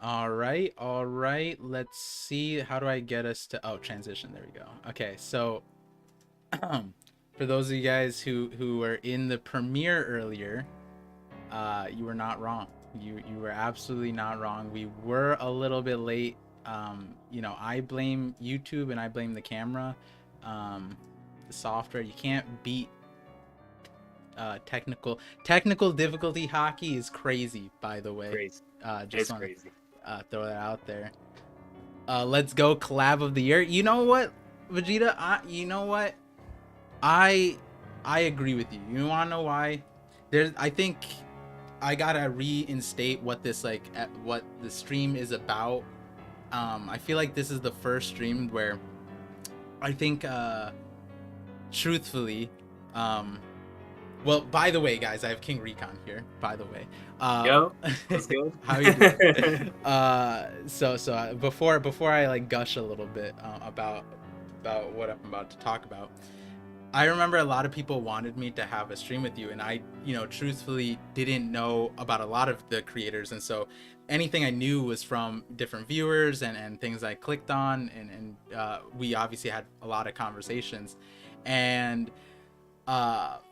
All right, all right. Let's see. How do I get us to transition? There we go. Okay, so for those of you guys who were in the premiere earlier, you were not wrong. You were absolutely not wrong. We were a little bit late. I blame YouTube and I blame the camera, the software. You can't beat technical difficulty. Hockey is crazy, by the way. Crazy. Just It's want crazy. to throw that out there. Let's go collab of the year. You know what, Vegeta? You know what? I agree with you. You wanna know why? I think I gotta reinstate what this what the stream is about. I feel like this is the first stream where I think truthfully, well, by the way, guys, I have King Recon here, by the way. Yo, let's go. How you doing? So before I gush a little bit about what I'm about to talk about, I remember a lot of people wanted me to have a stream with you, and I, truthfully didn't know about a lot of the creators, and so anything I knew was from different viewers and things I clicked on, and we obviously had a lot of conversations, and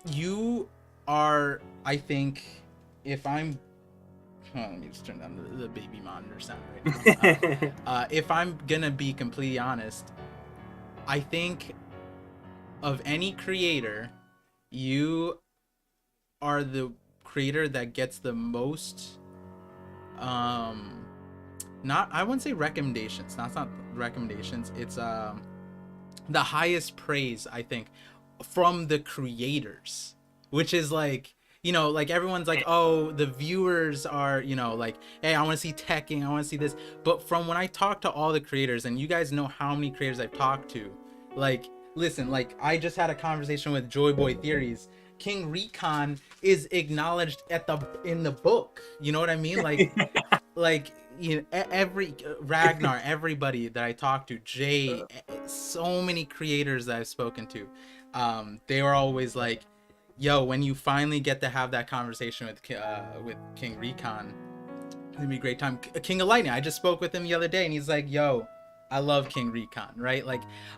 you are, I think, if I'm, let me just turn down the baby monitor sound right now. If I'm gonna be completely honest, I think of any creator, you are the creator that gets the most not, I wouldn't say recommendations, that's not recommendations, it's the highest praise, I think, from the creators, which is like, everyone's like, oh, the viewers are, hey, I want to see teching, I want to see this, but from when I talk to all the creators, and you guys know how many creators I've talked to, listen, I just had a conversation with Joyboy Theories. King Recon is acknowledged in the book. You know what I mean? Every Ragnar, everybody that I talked to, Jay, so many creators that I've spoken to, they were always like, yo, when you finally get to have that conversation with King Recon, it's gonna be a great time. King of Lightning, I just spoke with him the other day, and he's like, yo, I love King Recon, right?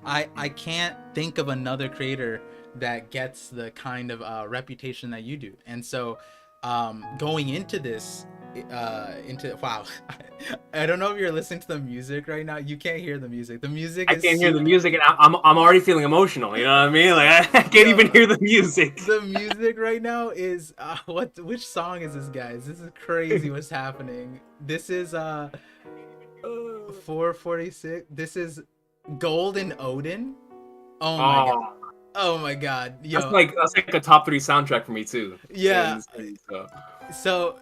I can't think of another creator that gets the kind of reputation that you do. And so going into this, wow, I don't know if you're listening to the music right now. You can't hear the music. The music I is can't hear the music, and I'm already feeling emotional. You know what I mean? I can't even hear the music. The music right now is which song is this, guys? This is crazy what's happening. This is 446. This is Golden Odin. Oh my god. Oh my god. Yo. That's like a top 3 soundtrack for me too. Yeah. So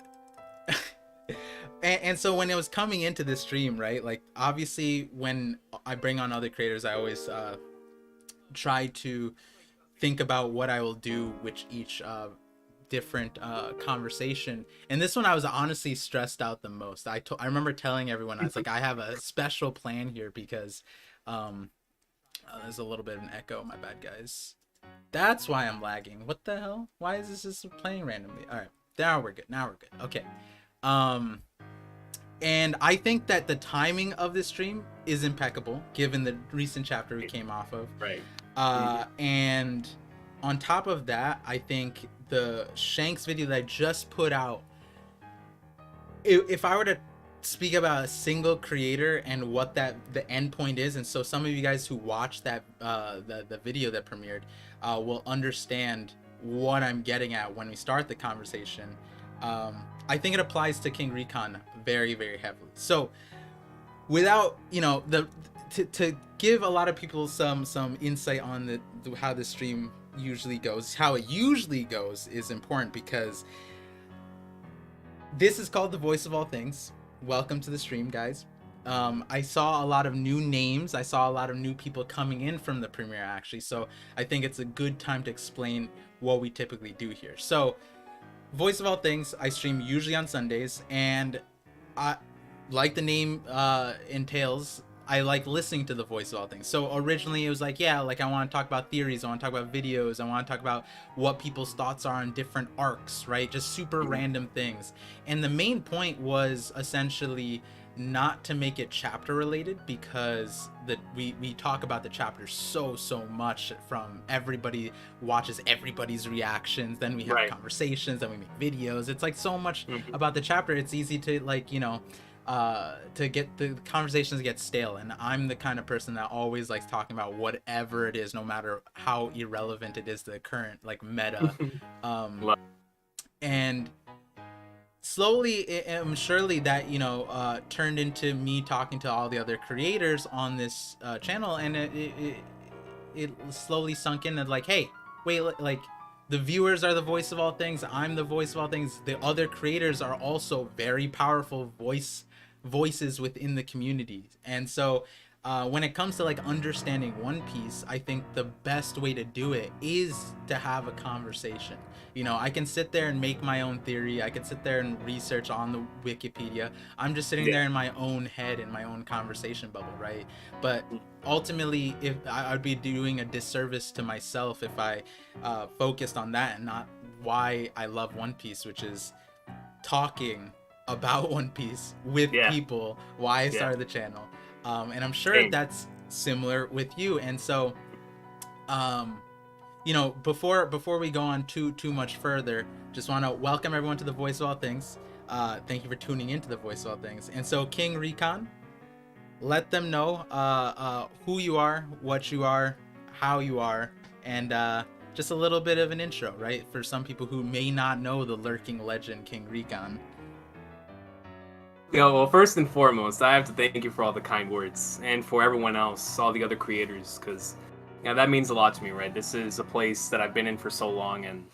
and so when it was coming into this stream, right? Obviously when I bring on other creators, I always try to think about what I will do with each different conversation, and this one I was honestly stressed out the most. I remember telling everyone, I was like, I have a special plan here because there's a little bit of an echo. My bad, guys. That's why I'm lagging. What the hell? Why is this just playing randomly? All right, now we're good. Okay. And I think that the timing of this stream is impeccable given the recent chapter we came off of. Right. And on top of that, I think the Shanks video that I just put out, if I were to speak about a single creator and what the end point is, and so some of you guys who watched that the video that premiered will understand what I'm getting at when we start the conversation. I think it applies to King Recon very, very heavily. So without, to give a lot of people some insight on how the stream usually goes, how it usually goes is important, because this is called the Voice of All Things. Welcome to the stream, guys. I saw a lot of new names. I saw a lot of new people coming in from the premiere, actually. So I think it's a good time to explain what we typically do here. So Voice of All Things, I stream usually on Sundays, and I, like the name entails, I like listening to the Voice of All Things. So originally it was like, yeah, I want to talk about theories, I want to talk about videos, I want to talk about what people's thoughts are on different arcs, right? Just super random things. And the main point was essentially not to make it chapter related, because we talk about the chapters so much, from everybody watches everybody's reactions, then we have Right. conversations, then we make videos. It's like so much Mhm. about the chapter. It's easy to, like, to get the conversations get stale, and I'm the kind of person that always likes talking about whatever it is, no matter how irrelevant it is to the current, like, meta. um Love- and slowly surely that, turned into me talking to all the other creators on this channel, and it slowly sunk in, and like, hey, wait, like, the viewers are the voice of all things, I'm the voice of all things, the other creators are also very powerful voices within the community. And so when it comes to, like, understanding One Piece, I think the best way to do it is to have a conversation. I can sit there and make my own theory, I can sit there and research on the Wikipedia. I'm just sitting Yeah. there in my own head, in my own conversation bubble, right? But ultimately, if I'd be doing a disservice to myself if I focused on that and not why I love One Piece, which is talking about One Piece with Yeah. people, why I Yeah. started the channel. And I'm sure Same. that's similar with you. And so, um, before we go on too much further, just want to welcome everyone to the Voice of All Things. Thank you for tuning into the Voice of All Things. And so, King Recon, let them know who you are, what you are, how you are, and just a little bit of an intro, right? For some people who may not know the lurking legend King Recon. Yeah, well, first and foremost, I have to thank you for all the kind words, and for everyone else, all the other creators, because that means a lot to me, right? This is a place that I've been in for so long, and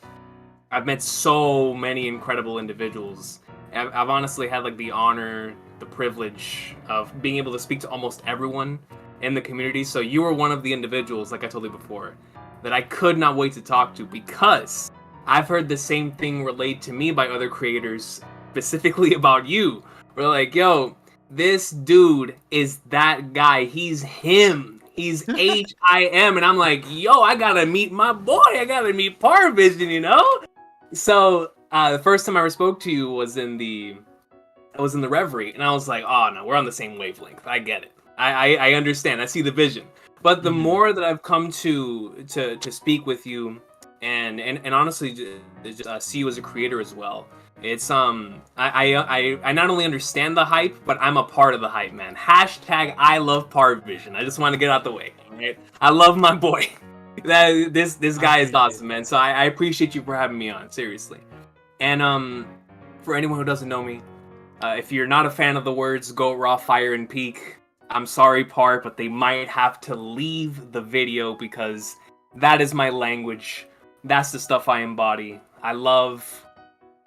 I've met so many incredible individuals. I've honestly had like the honor, the privilege of being able to speak to almost everyone in the community. So you were one of the individuals, like I told you before, that I could not wait to talk to, because I've heard the same thing relayed to me by other creators, specifically about you. We're like, yo, this dude is that guy. He's him. He's HIM. And I'm like, yo, I gotta meet my boy. I gotta meet ParVision, you know? So the first time I ever spoke to you was in the Reverie, and I was like, oh no, we're on the same wavelength. I get it. I understand. I see the vision. But the Mm-hmm. more that I've come to speak with you, and honestly, just see you as a creator as well. It's I not only understand the hype, but I'm a part of the hype, man. Hashtag I love ParVision. I just want to get out the way. Right? I love my boy. This I guy is appreciate awesome, it. man. So I appreciate you for having me on, seriously. And for anyone who doesn't know me, if you're not a fan of the words "Go Raw, Fire, and Peak," I'm sorry, Part, but they might have to leave the video, because that is my language. That's the stuff I embody. I love,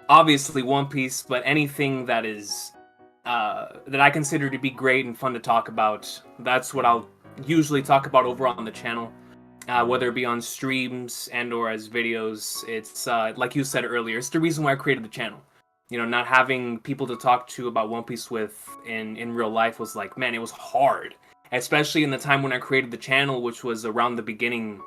obviously, One Piece, but anything that is that I consider to be great and fun to talk about. That's what I'll usually talk about over on the channel. Whether it be on streams and or as videos. It's like you said earlier, it's the reason why I created the channel. Not having people to talk to about One Piece with in real life was like, man, it was hard. Especially in the time when I created the channel, which was around the beginning,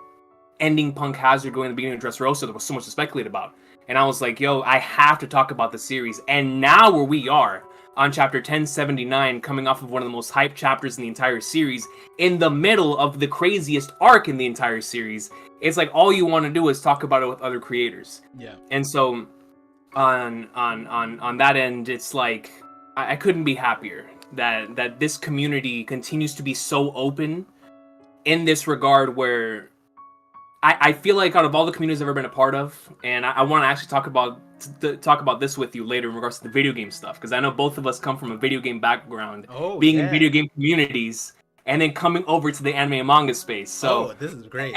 ending Punk Hazard, going to the beginning of Dressrosa. There was so much to speculate about. And I was like, yo, I have to talk about the series. And now where we are, on chapter 1079, coming off of one of the most hyped chapters in the entire series, in the middle of the craziest arc in the entire series, it's like all you want to do is talk about it with other creators. Yeah. And so on that end, it's like I couldn't be happier that this community continues to be so open in this regard, where I feel like out of all the communities I've ever been a part of, and I want to actually talk about this with you later in regards to the video game stuff, because I know both of us come from a video game background, Oh being in yeah. video game communities, and then coming over to the anime and manga space. So, Oh, this is great.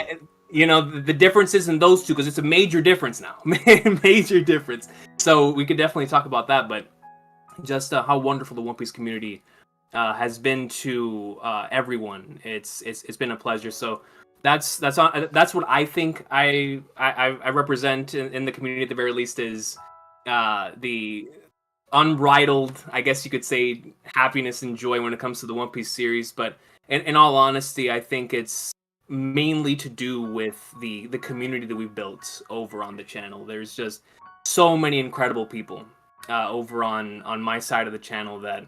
the differences in those two, because it's a major difference now, major difference. So we could definitely talk about that, but just how wonderful the One Piece community has been to everyone. It's been a pleasure. So that's what I think I represent in the community, at the very least, is the unbridled, I guess you could say, happiness and joy when it comes to the One Piece series. But in all honesty, I think it's mainly to do with the community that we've built over on the channel. There's just so many incredible people over on my side of the channel that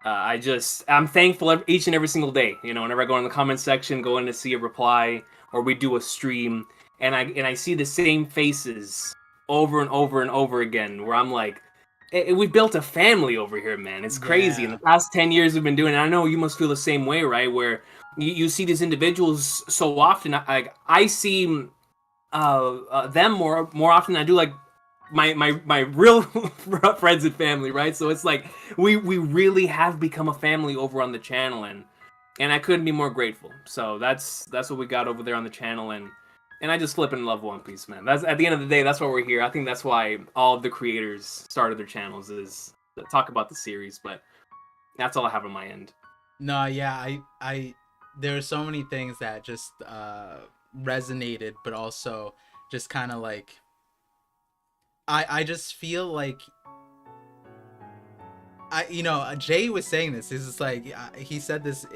I'm thankful each and every single day. You know, whenever I go in the comment section, go in to see a reply, or we do a stream, and I see the same faces over and over and over again. Where I'm like, we built a family over here, man. It's crazy. In Yeah. the past 10 years we've been doing it. I know you must feel the same way, right? Where you see these individuals so often. I see them more often than I do like my real friends and family, right? So it's like we really have become a family over on the channel, and I couldn't be more grateful. So that's what we got over there on the channel, and I just flipping love One Piece, man. That's at the end of the day, that's why we're here. I think that's why all of the creators started their channels, is to talk about the series. But that's all I have on my end. No, yeah, I there are so many things that just resonated, but also just kind of like I just feel like Jay was saying this. This is like he said this.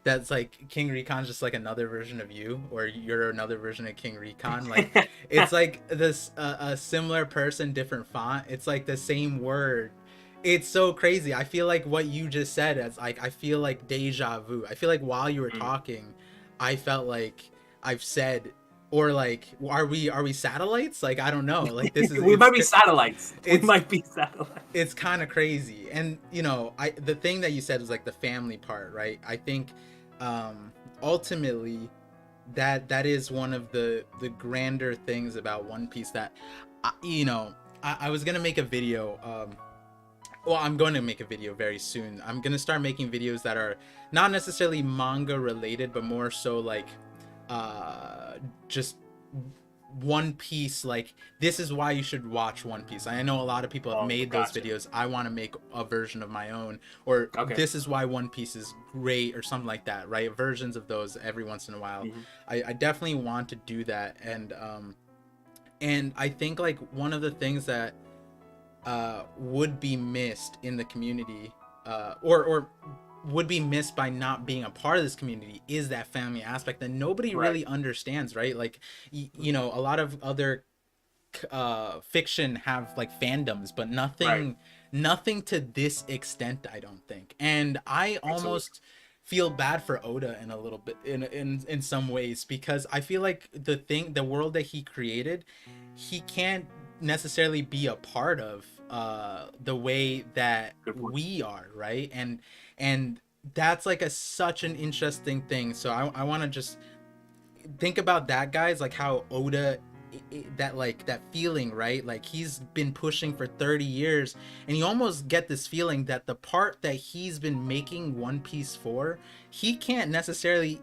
That's like King Recon's just like another version of you, or you're another version of King Recon. Like it's like this a similar person, different font. It's like the same word. It's so crazy. I feel like what you just said is like I feel like deja vu. I feel like while you were talking, I felt like I've said, or like are we satellites? Like I don't know. Like this is We might be satellites. We it's might be satellites. it's kind of crazy. And the thing that you said was like the family part, right? I think ultimately that is one of the grander things about One Piece that I was gonna make a video. Well, I'm going to make a video very soon. I'm gonna start making videos that are not necessarily manga related, but more so like just One Piece. Like, this is why you should watch One Piece. I know a lot of people have made those videos. I want to make a version of my own, or this is why One Piece is great, or something like that, right? Versions of those every once in a while. I definitely want to do that. And I think like one of the things that would be missed in the community, or would be missed by not being a part of this community, is that family aspect that nobody really understands, right? Like a lot of other fiction have like fandoms, but nothing to this extent, I don't think. And I almost feel bad for Oda in a little bit, in some ways, because I feel like the world that he created, he can't necessarily be a part of the way that we are, right? And that's like such an interesting thing. So I want to just think about that, guys, like how Oda, that feeling, right? Like he's been pushing for 30 years, and you almost get this feeling that the part that he's been making One Piece for, he can't necessarily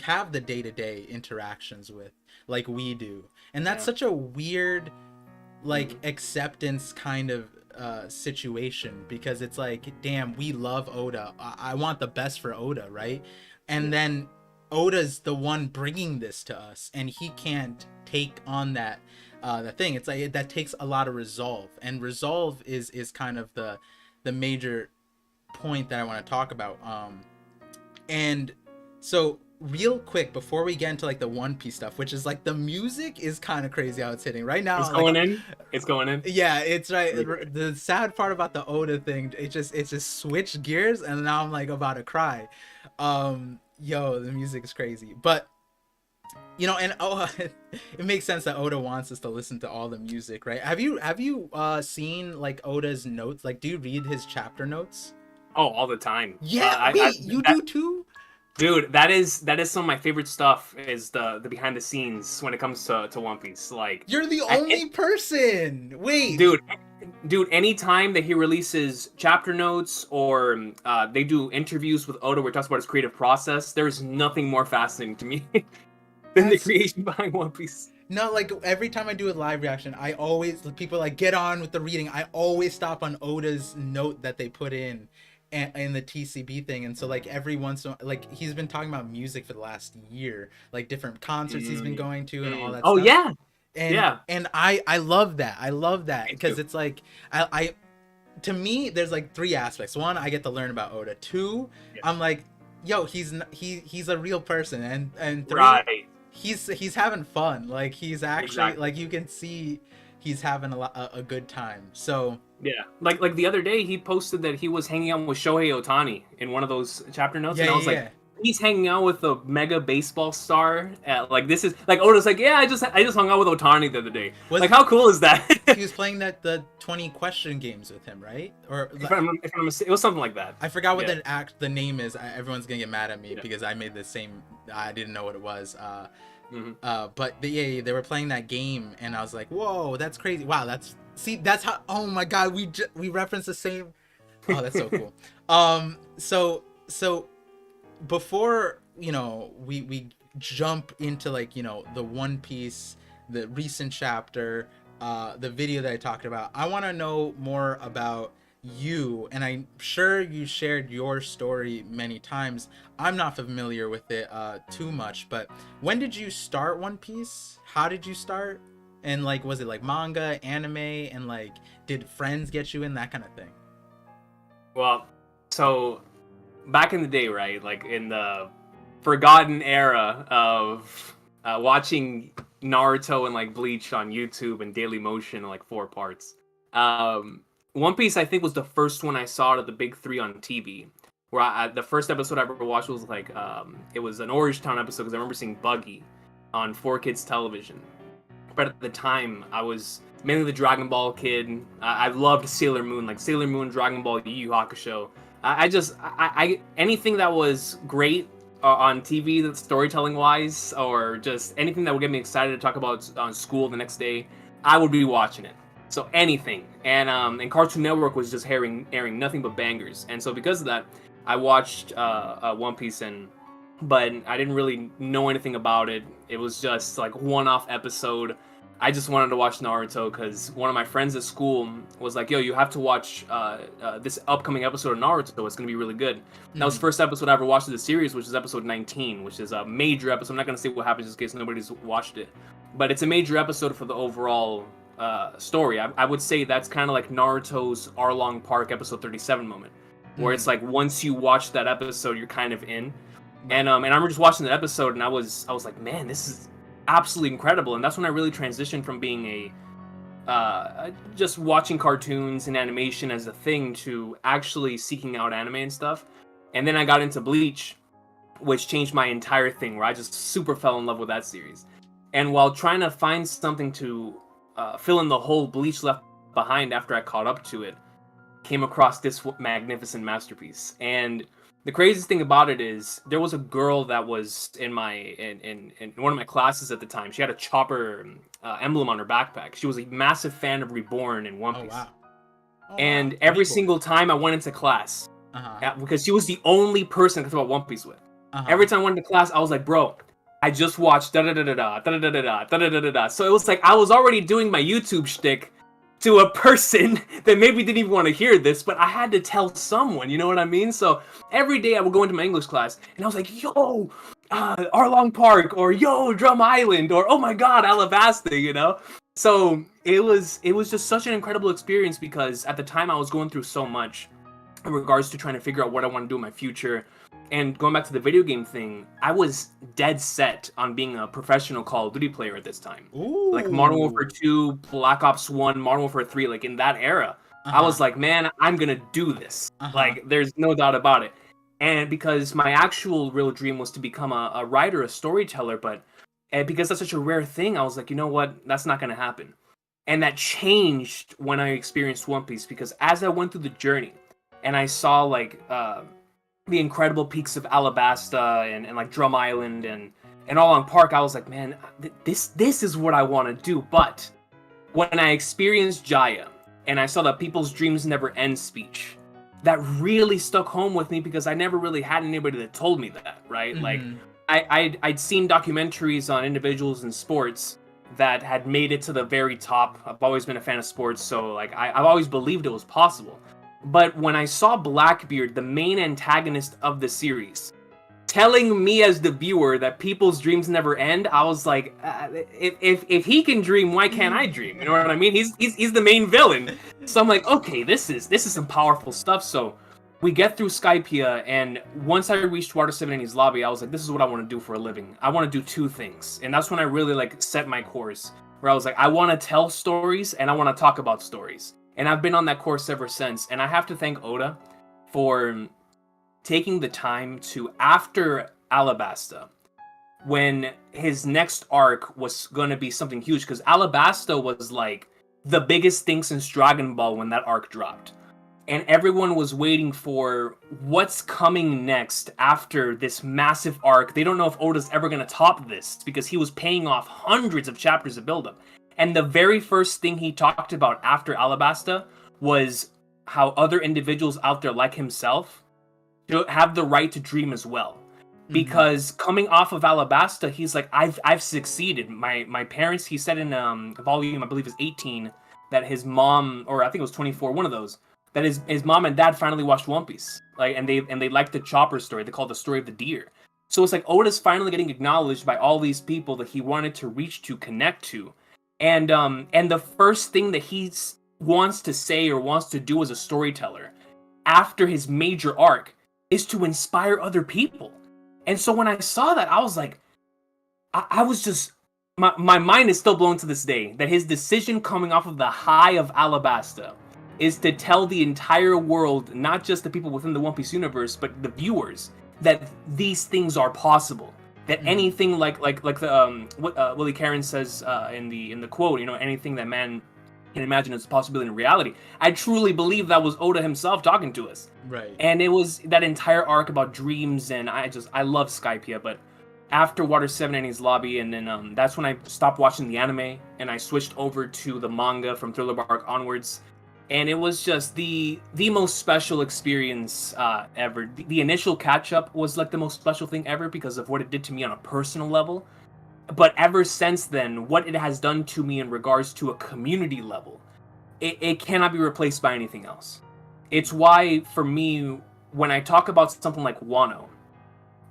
have the day-to-day interactions with like we do. And that's such a weird like acceptance kind of situation, because it's like, damn, we love Oda. I want the best for Oda, right? And then Oda's the one bringing this to us, and he can't take on that the thing. It's like that takes a lot of resolve, and resolve is kind of the major point that I want to talk about. And so real quick before we get into like the One Piece stuff, which is like the music is kind of crazy how it's hitting right now. It's going in. Yeah, it's right. The sad part about the Oda thing, it just switched gears, and now I'm like about to cry. Yo, the music is crazy. But and it makes sense that Oda wants us to listen to all the music, right? Have you seen like Oda's notes? Like, do you read his chapter notes? Oh, all the time. Yeah, you do too? Dude, that is some of my favorite stuff, is the behind the scenes when it comes to One Piece. Like, you're the only person. Wait, dude, anytime that he releases chapter notes, or they do interviews with Oda where he talks about his creative process, there's nothing more fascinating to me than the creation behind One Piece. No, like every time I do a live reaction, I always, people like get on with the reading, I always stop on Oda's note that they put in the TCB thing. And so like every once in a while, like he's been talking about music for the last year, like different concerts he's been going to and all that stuff. And I love that. I love that, because it's like I to me there's like three aspects. One, I get to learn about Oda. Two, I'm like, yo, he's a real person. And three, he's having fun. Like he's actually like, you can see he's having a good time. So Yeah, like the other day, he posted that he was hanging out with Shohei Ohtani in one of those chapter notes, yeah, and I yeah, was like, yeah. he's hanging out with a mega baseball star. Like this is like Oda's like, yeah, I just hung out with Ohtani the other day. Was Like, how cool is that? he was playing the 20 question games with him, right? Or if I'm it was something like that. I forgot what Yeah. the name is. Everyone's gonna get mad at me Yeah. because I made the same. I didn't know what it was. Mhm. But yeah, they were playing that game, and I was like, "Whoa, that's crazy! Wow, that's how. Oh my God, we referenced the same. Oh, that's so cool. So before we jump into like the One Piece, the recent chapter, the video that I talked about, I want to know more about you, and I'm sure you shared your story many times. I'm not familiar with it too much, but when did you start One Piece? How did you start? And like, was it like manga, anime, and like, did friends get you in, that kind of thing? Well, so back in the day, right? Like in the forgotten era of watching Naruto and like Bleach on YouTube and Daily Motion in like 4 parts. One Piece, I think, was the first one I saw out of the big three on TV. Where the first episode I ever watched was like it was an Orange Town episode because I remember seeing Buggy on 4Kids television. But at the time, I was mainly the Dragon Ball kid. I loved Sailor Moon, like Sailor Moon, Dragon Ball, Yu Yu Hakusho. I anything that was great on TV, that storytelling wise, or just anything that would get me excited to talk about on school the next day, I would be watching it. So anything, and Cartoon Network was just airing nothing but bangers, and so because of that, I watched One Piece, but I didn't really know anything about it. It was just like one-off episode. I just wanted to watch Naruto because one of my friends at school was like, "Yo, you have to watch this upcoming episode of Naruto. It's gonna be really good." That was the first episode I ever watched of the series, which is episode 19, which is a major episode. I'm not gonna say what happens just in case nobody's watched it, but it's a major episode for the overall story. I would say that's kind of like Naruto's Arlong Park episode 37 moment, where it's like once you watch that episode, you're kind of in. And I remember just watching that episode, and I was like, man, this is absolutely incredible. And that's when I really transitioned from being just watching cartoons and animation as a thing to actually seeking out anime and stuff. And then I got into Bleach, which changed my entire thing, where I just super fell in love with that series. And while trying to find something to fill in the whole Bleach left behind after I caught up to it, came across this magnificent masterpiece. And the craziest thing about it is there was a girl that was in one of my classes at the time. She had a Chopper emblem on her backpack. She was a massive fan of Reborn and One Piece. Oh wow. And every single time I went into class, because she was the only person I could talk about One Piece with. Every time I went into class, I was like, bro, I just watched da da da da da da da da da da da da da. So it was like I was already doing my YouTube shtick to a person that maybe didn't even want to hear this, but I had to tell someone, you know what I mean? So every day I would go into my English class, and I was like, yo, Arlong Park, or yo, Drum Island, or oh my god, Alabasta, you know? So it was just such an incredible experience because at the time I was going through so much in regards to trying to figure out what I want to do in my future. And going back to the video game thing, I was dead set on being a professional Call of Duty player at this time. Ooh. Like Modern Warfare 2, Black Ops 1, Modern Warfare 3, like in that era. I was like, man, I'm gonna do this. Like, there's no doubt about it. And because my actual real dream was to become a writer, a storyteller, but because that's such a rare thing, I was like, you know what? That's not gonna happen. And that changed when I experienced One Piece, because as I went through the journey and I saw like the incredible peaks of Alabasta and like Drum Island and Arlong Park, I was like, man, this is what I want to do. But when I experienced Jaya and I saw the people's dreams never end speech, that really stuck home with me because I never really had anybody that told me that, right? Like I'd seen documentaries on individuals in sports that had made it to the very top. I've always been a fan of sports, so like I've always believed it was possible. But when I saw Blackbeard, the main antagonist of the series, telling me as the viewer that people's dreams never end, I was like, if he can dream, why can't I dream? You know what I mean? He's the main villain. So I'm like, okay, this is some powerful stuff. So we get through Skypiea, and once I reached Water 7 in his lobby, I was like, this is what I want to do for a living. I want to do two things. And that's when I really like set my course. where I was like, I want to tell stories and I want to talk about stories. And I've been on that course ever since. And I have to thank Oda for taking the time to, after Alabasta, when his next arc was going to be something huge, because Alabasta was like the biggest thing since Dragon Ball when that arc dropped. And everyone was waiting for what's coming next after this massive arc. They don't know if Oda's ever going to top this, because he was paying off hundreds of chapters of buildup. And the very first thing he talked about after Alabasta was how other individuals out there like himself have the right to dream as well. Because coming off of Alabasta, he's like, I've succeeded. My parents, he said in volume, I believe it was 18, that his mom, or I think it was 24, one of those, that his mom and dad finally watched One Piece. Like, and they liked the Chopper story. They called it the story of the deer. So it's like Oda's finally getting acknowledged by all these people that he wanted to reach to, connect to. And the first thing that he wants to say or wants to do as a storyteller after his major arc is to inspire other people. And so when I saw that, I was like, I was just, my mind is still blown to this day that his decision coming off of the high of Alabasta is to tell the entire world, not just the people within the One Piece universe, but the viewers, that these things are possible. That anything like the what Willie Caron says in the quote, you know, anything that man can imagine as a possibility in reality. I truly believe that was Oda himself talking to us. Right. And it was that entire arc about dreams, and I love Skypiea, but after Water 7 and his lobby, and then that's when I stopped watching the anime and I switched over to the manga from Thriller Bark onwards. And it was just the most special experience ever. The initial catch-up was like the most special thing ever because of what it did to me on a personal level. But ever since then, what it has done to me in regards to a community level, it cannot be replaced by anything else. It's why, for me, when I talk about something like Wano,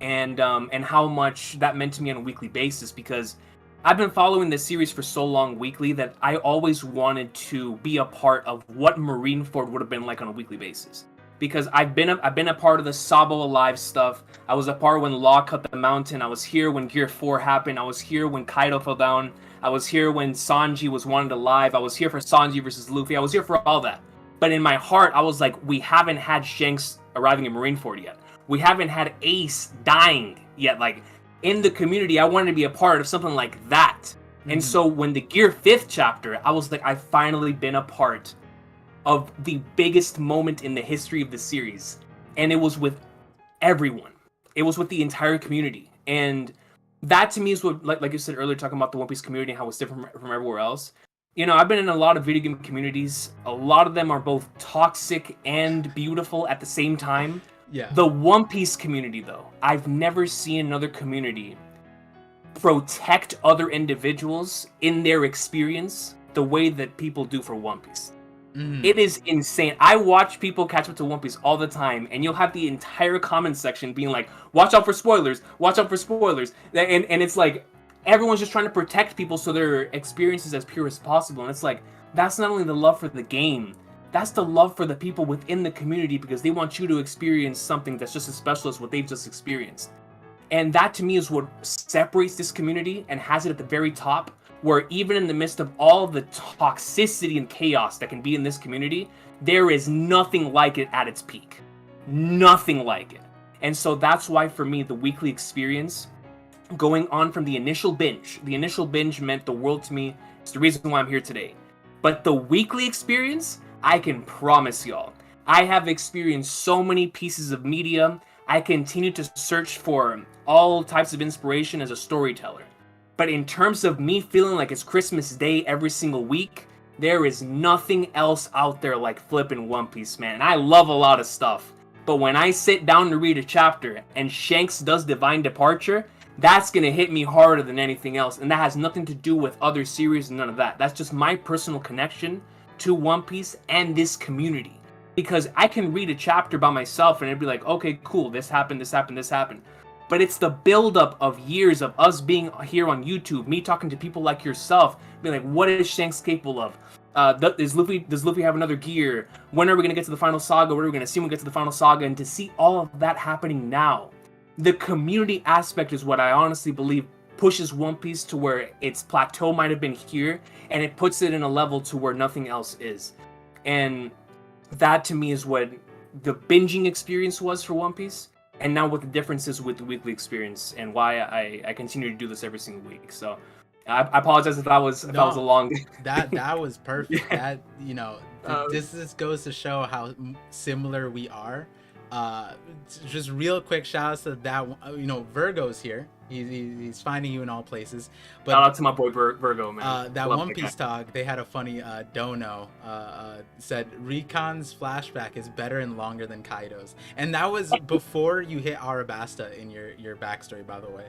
and how much that meant to me on a weekly basis, because I've been following this series for so long weekly that I always wanted to be a part of what Marineford would have been like on a weekly basis. Because I've been a part of the Sabo Alive stuff. I was a part when Law cut the mountain. I was here when Gear 4 happened. I was here when Kaido fell down. I was here when Sanji was wanted alive. I was here for Sanji versus Luffy. I was here for all that. But in my heart, I was like, we haven't had Shanks arriving in Marineford yet. We haven't had Ace dying yet. Like, in the community, I wanted to be a part of something like that. And so when the Gear 5th chapter, I was like, I've finally been a part of the biggest moment in the history of the series. And it was with everyone. It was with the entire community. And that to me is what, like you said earlier, talking about the One Piece community and how it's different from everywhere else. You know, I've been in a lot of video game communities. A lot of them are both toxic and beautiful at the same time. Yeah. The One Piece community, though, I've never seen another community protect other individuals in their experience the way that people do for One Piece. It is insane. I watch people catch up to One Piece all the time, and you'll have the entire comment section being like, watch out for spoilers, watch out for spoilers. And it's like, everyone's just trying to protect people so their experience is as pure as possible. And it's like, that's not only the love for the game, that's the love for the people within the community, because they want you to experience something that's just as special as what they've just experienced. And that to me is what separates this community and has it at the very top, where even in the midst of all the toxicity and chaos that can be in this community, there is nothing like it at its peak. Nothing like it. And so that's why for me, the weekly experience, going on from the initial binge meant the world to me. It's the reason why I'm here today. But the weekly experience, I can promise y'all, I have experienced so many pieces of media. I continue to search for all types of inspiration as a storyteller. But in terms of me feeling like it's Christmas Day every single week, there is nothing else out there like flipping One Piece, man. I love a lot of stuff. But when I sit down to read a chapter and Shanks does Divine Departure, that's going to hit me harder than anything else. And that has nothing to do with other series and none of that. That's just my personal connection to One Piece and this community. Because I can read a chapter by myself and it'd be like, okay, cool, this happened, this happened, this happened. But it's the buildup of years of us being here on YouTube, me talking to people like yourself, being like, what is Shanks capable of? Does Luffy have another gear? When are we going to get to the final saga? What are we going to see when we get to the final saga? And to see all of that happening now, the community aspect is what I honestly believe pushes One Piece to where its plateau might have been here, and it puts it in a level to where nothing else is. And that to me is what the binging experience was for One Piece, and now what the differences with the weekly experience, and why I continue to do this every single week. So I apologize if that was a long. that was perfect. Yeah. That, you know, this goes to show how similar we are. Just real quick shout outs to that, you know, Virgo's here. He's finding you in all places. But shout out to my boy Virgo, man. that Love One that Piece guy. talk, they had a funny dono said Recon's flashback is better and longer than Kaido's, and that was before you hit Arabasta in your backstory, by the way,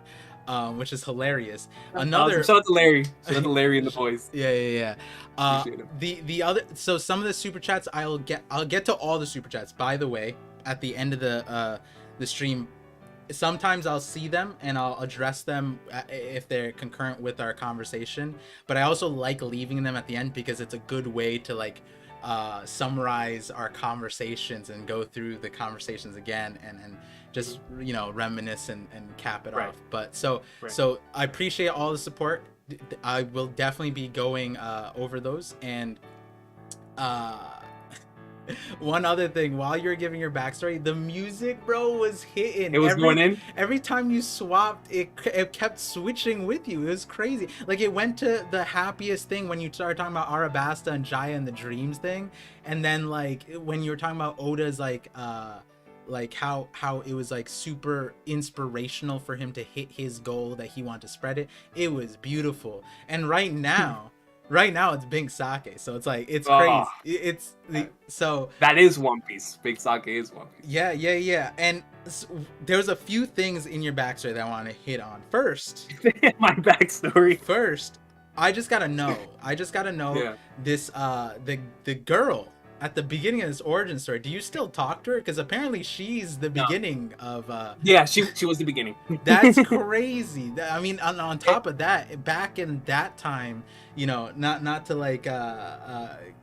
which is hilarious. Another Shout out to Larry. Shout out to Larry and the boys. yeah. Appreciate him. The other, so some of the super chats I'll get to all the super chats, by the way, at the end of the stream. Sometimes I'll see them and I'll address them if they're concurrent with our conversation, but I also like leaving them at the end because it's a good way to like summarize our conversations and go through the conversations again and just, you know, reminisce and cap it off. But so I appreciate all the support. I will definitely be going over those. And one other thing, while you're giving your backstory, the music, bro, was hitting. It was going in. Every time you swapped, it kept switching with you. It was crazy. Like, it went to the happiest thing when you started talking about Arabasta and Jaya and the dreams thing, and then like when you were talking about Oda's like how it was like super inspirational for him to hit his goal that he wanted to spread it. It was beautiful. And right now. Right now it's Big Sake, so it's like it's crazy. So that is One Piece. Big Sake is One Piece. Yeah. And there's a few things in your backstory that I want to hit on. First, my backstory. First, I just gotta know this the girl at the beginning of this origin story. Do you still talk to her? Because apparently she's the beginning of yeah, she was the beginning. That's crazy. I mean, on top of that, back in that time, you know, not to like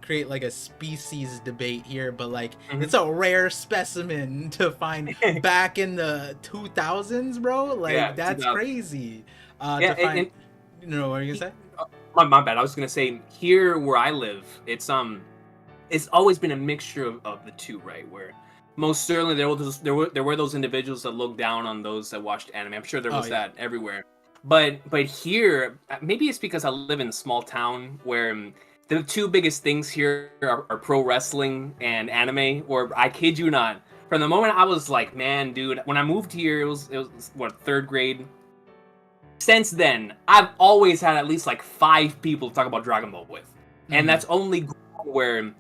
create like a species debate here, but like it's a rare specimen to find back in the 2000s, bro. Like that's crazy. To find, you know, what are you gonna say? My bad. I was gonna say here where I live, it's always been a mixture of the two, right? Where most certainly there were those individuals that looked down on those that watched anime. I'm sure there was that everywhere. But here, maybe it's because I live in a small town where the two biggest things here are pro wrestling and anime. Or I kid you not, from the moment I was like, man, dude, when I moved here, it was what, 3rd grade. Since then, I've always had at least like 5 people to talk about Dragon Ball with, and that's only where.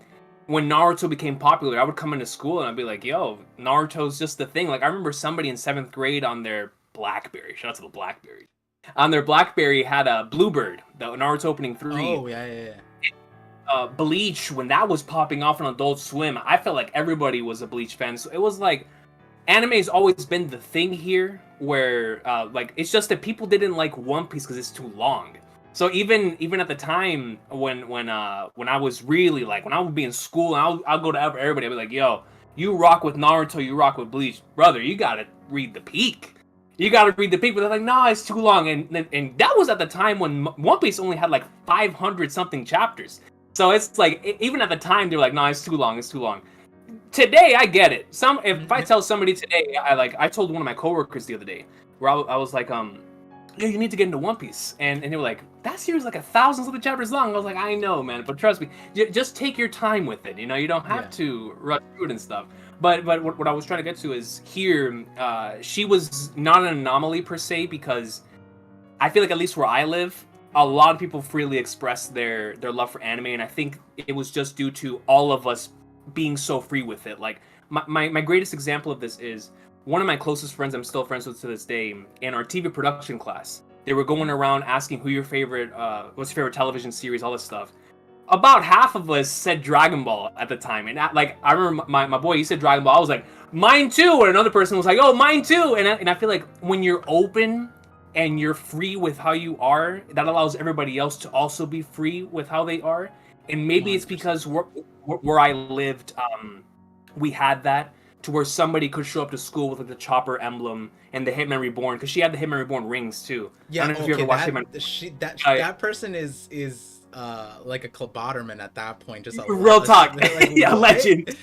When Naruto became popular, I would come into school and I'd be like, yo, Naruto's just the thing. Like, I remember somebody in 7th grade on their BlackBerry, shout out to the BlackBerry, on their BlackBerry had a Bluebird, the Naruto opening 3. Oh, yeah. Bleach, when that was popping off on Adult Swim, I felt like everybody was a Bleach fan. So it was like, anime's always been the thing here, where, like, it's just that people didn't like One Piece because it's too long. So even at the time when I was really like, when I would be in school and I'll go to everybody, I'd be like, yo, you rock with Naruto, you rock with Bleach, brother, you gotta read the Peak. But they're like, nah, it's too long. And that was at the time when One Piece only had like 500 something chapters. So it's like, even at the time they're like, nah, it's too long. Today I get it. If I tell somebody today, I told one of my coworkers the other day where I was like, yeah, you need to get into One Piece. And they were like, that series is like 1,000 something chapters long. I was like, I know, man, but trust me, just take your time with it. You know, you don't have to rush through it and stuff. But what I was trying to get to is here, she was not an anomaly per se, because I feel like at least where I live, a lot of people freely express their love for anime, and I think it was just due to all of us being so free with it. Like, my greatest example of this is one of my closest friends I'm still friends with to this day, in our TV production class. They were going around asking what's your favorite television series, all this stuff. About half of us said Dragon Ball at the time. And I remember my boy, he said Dragon Ball. I was like, mine too. And another person was like, oh, mine too. And I feel like when you're open and you're free with how you are, that allows everybody else to also be free with how they are. And maybe 100%. It's because where I lived, we had that. to where somebody could show up to school with like the Chopper emblem and the Hitman Reborn, because she had the Hitman Reborn rings too. I Yeah, don't know if you okay, ever watched that Hitman. she that Uh, that person is like a Cloboterman at that point, just Real talk, like a what? legend,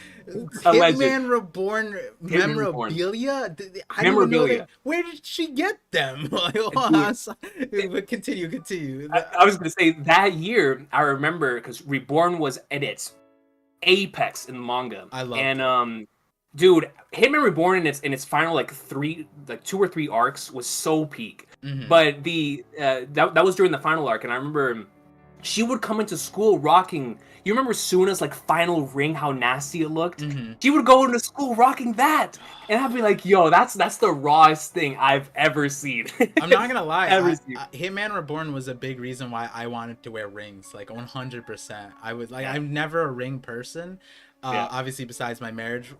a legend. Hitman Reborn Hitman Reborn memorabilia? I didn't even know that. memorabilia. Where did she get them? Like, hold on, Dude, but continue. I was gonna say that year I remember because Reborn was at its apex in the manga, I loved and it. dude, Hitman Reborn in its final like 2 or 3 arcs was so peak. Hmm. But that was during the final arc, and I remember she would come into school rocking. You remember Suna's like final ring, how nasty it looked? Hmm. She would go into school rocking that, and I'd be like, "Yo, that's the rawest thing I've ever seen." I'm not gonna lie. Ever seen. Hitman Reborn was a big reason why I wanted to wear rings. Like 100%. I would like. Yeah, I'm never a ring person. yeah, Obviously, besides my marriage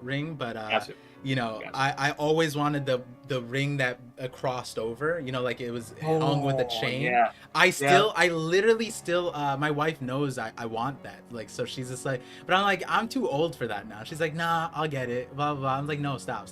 ring, but gotcha, gotcha. I always wanted the ring that crossed over. Like it was hung with a Oh chain. yeah, yeah. I literally still. My wife knows I want that. Like, so she's just like, but I'm like, I'm too old for that now. She's like, nah, I'll get it. Blah blah. Blah. I'm like, no, stop.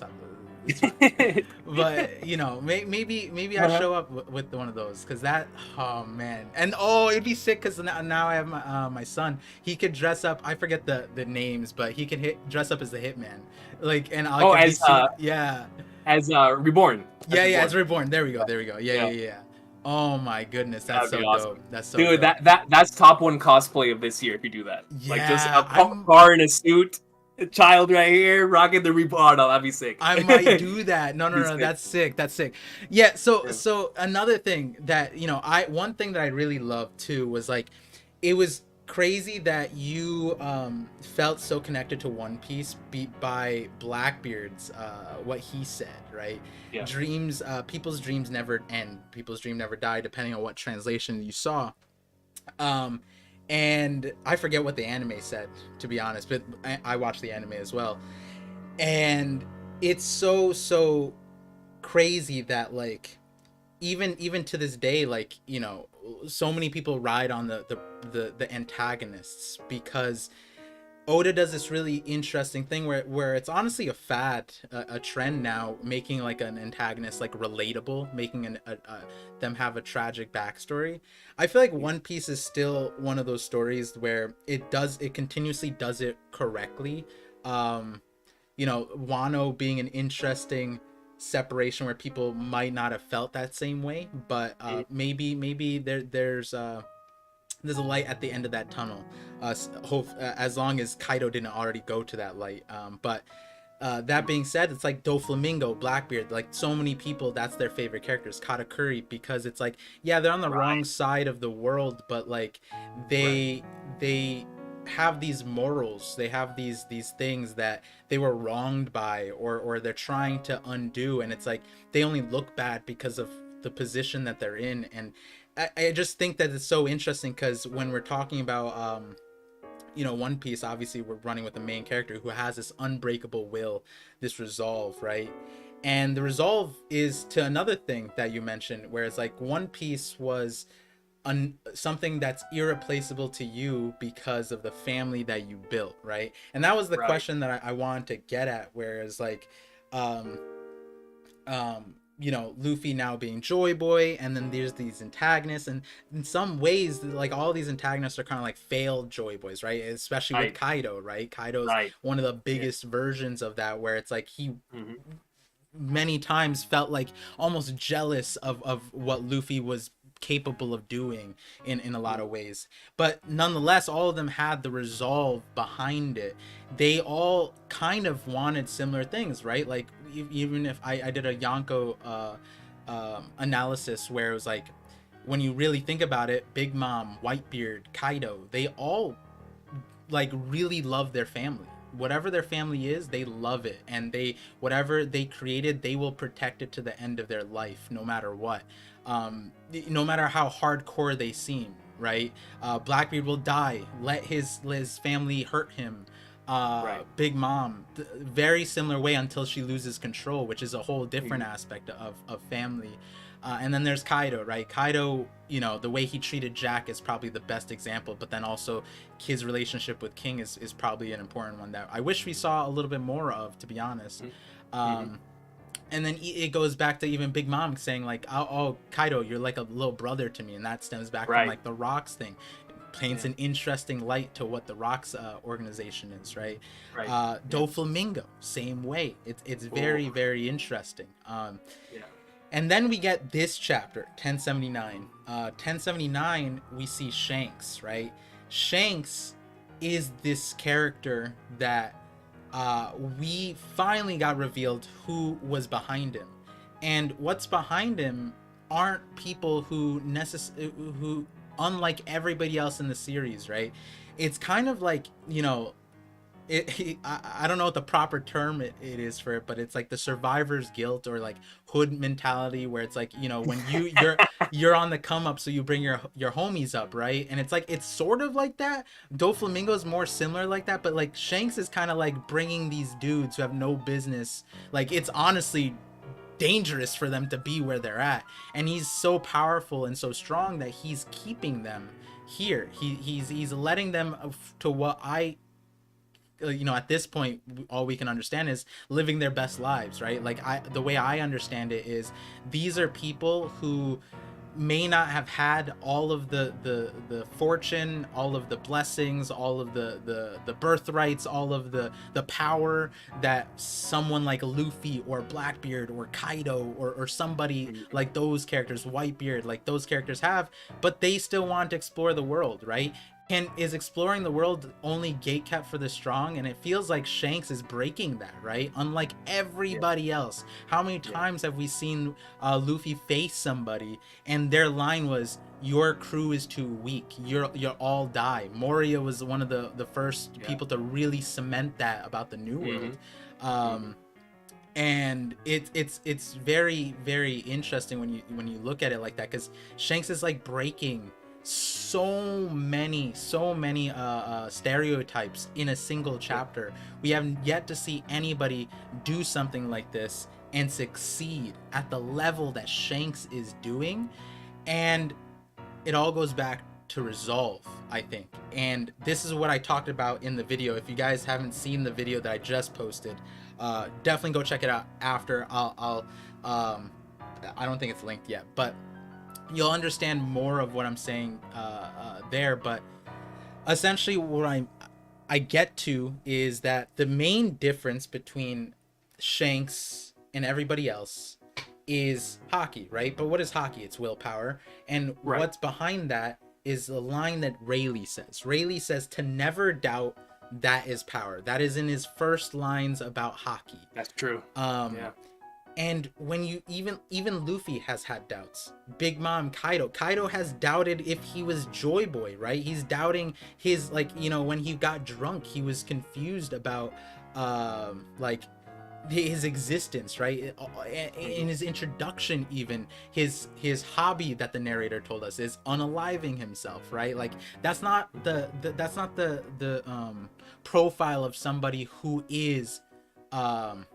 It's fine. But maybe I show up with one of those, because that, oh man, and it'd be sick because now I have my son. He could dress up. I forget the names, but he can dress up as the Hitman, like, and I can be yeah, as Reborn. as Reborn. There we go. Yeah. Yeah. Oh my goodness, that's That'd be so awesome. dope. That's so Dude, dope. that's top one cosplay of this year if you do that. Like just Yeah, a car in a suit, a child right here rocking the Reborn. Oh, that'd be sick. I might do that. No. That's sick. That's sick. Yeah. Yeah. So another thing that one thing that I really loved too was like, it was crazy that you felt so connected to One Piece by Blackbeard's what he said, right? Yeah. Dreams, people's dreams never end. People's dream never die, depending on what translation you saw. And I forget what the anime said, to be honest, but I watched the anime as well. And it's so crazy that, like, even to this day, like, so many people ride on the antagonists, because Oda does this really interesting thing where it's honestly a fad, a trend now, making like an antagonist like relatable, making them have a tragic backstory. I feel like One Piece is still one of those stories where it continuously does it correctly. Wano being an interesting separation where people might not have felt that same way, but maybe there's a light at the end of that tunnel, as long as Kaido didn't already go to that light. But that being said, it's like Doflamingo, Blackbeard, like so many people, that's their favorite characters, Katakuri, because it's like, yeah, they're on the wrong side of the world, but like they have these morals, they have these things that they were wronged by, or they're trying to undo, and it's like they only look bad because of the position that they're in. And I just think that it's so interesting, because when we're talking about One Piece, obviously we're running with the main character who has this unbreakable will, this resolve, right? And the resolve is to another thing that you mentioned, where it's like One Piece was something that's irreplaceable to you because of the family that you built, right? And that was the question that I wanted to get at, whereas like Luffy now being Joy Boy, and then there's these antagonists, and in some ways, like, all these antagonists are kind of like failed Joy Boys, right? Especially with Kaido, right? Kaido's one of the biggest versions of that, where it's like he many times felt like almost jealous of what Luffy was capable of doing in a lot of ways. But nonetheless, all of them had the resolve behind it. They all kind of wanted similar things, right? Like, even if I did a Yonko analysis, where it was like, when you really think about it, Big Mom, Whitebeard, Kaido, they all like really love their family. Whatever their family is, they love it, and whatever they created, they will protect it to the end of their life, no matter what. No matter how hardcore they seem, right? Blackbeard will die, let his family hurt him. Right. Big Mom, very similar way until she loses control, which is a whole different Mhm. aspect of family. And then there's Kaido, right? Kaido, the way he treated Jack is probably the best example, but then also his relationship with King is probably an important one that I wish we saw a little bit more of, to be honest. Mhm. Um, and then it goes back to even Big Mom saying like, oh, Kaido, you're like a little brother to me, and that stems back from Right. like the Rocks thing. It paints Yeah. an interesting light to what the Rocks organization is, right? Right. Yeah. Doflamingo, same way. It's Oh. very very interesting. Yeah. And then we get this chapter 1079. 1079, we see Shanks, right? Shanks is this character that we finally got revealed who was behind him. And what's behind him aren't people who, unlike everybody else in the series, right? It's kind of like, I don't know what the proper term it is for it, but it's like the survivor's guilt, or like hood mentality, where it's like, when you're on the come up, so you bring your homies up, right? And it's like, it's sort of like that. Doflamingo is more similar like that, but like Shanks is kind of like bringing these dudes who have no business, like it's honestly dangerous for them to be where they're at, and he's so powerful and so strong that he's keeping them here. He's letting them to what I at this point, all we can understand is living their best lives, right? Like, the way I understand it is, these are people who may not have had all of the fortune, all of the blessings, all of the birthrights, all of the power that someone like Luffy or Blackbeard or Kaido or somebody Mhm. like those characters, Whitebeard, like those characters have, but they still want to explore the world, right? Is exploring the world only gatekept for the strong? And it feels like Shanks is breaking that, right? Unlike Yeah. everybody else. How many Yeah. times have we seen Luffy face somebody and their line was, your crew is too weak, you'll all die? Moria was one of the first Yeah. people to really cement that about the New World. Mhm. Mhm. And it's very very interesting when you look at it like that, because Shanks is like breaking so many stereotypes in a single Yeah. chapter. We have yet to see anybody do something like this and succeed at the level that Shanks is doing. And it all goes back to resolve, I think. And this is what I talked about in the video. If you guys haven't seen the video that I just posted, definitely go check it out after. I don't think it's linked yet, but you'll understand more of what I'm saying there. But essentially, what I get to is that the main difference between Shanks and everybody else is hockey, right? But what is hockey? It's willpower. And Right. what's behind that is the line that Rayleigh says. Rayleigh says to never doubt that is power. That is in his first lines about hockey. That's true. Um, Yeah. and when you even Luffy has had doubts. Big Mom, Kaido has doubted if he was Joy Boy, right? He's doubting his, like, when he got drunk, he was confused about like his existence, right? In Mhm. his introduction, even his hobby that the narrator told us is unaliving himself, right? Like, that's not the profile of somebody who is um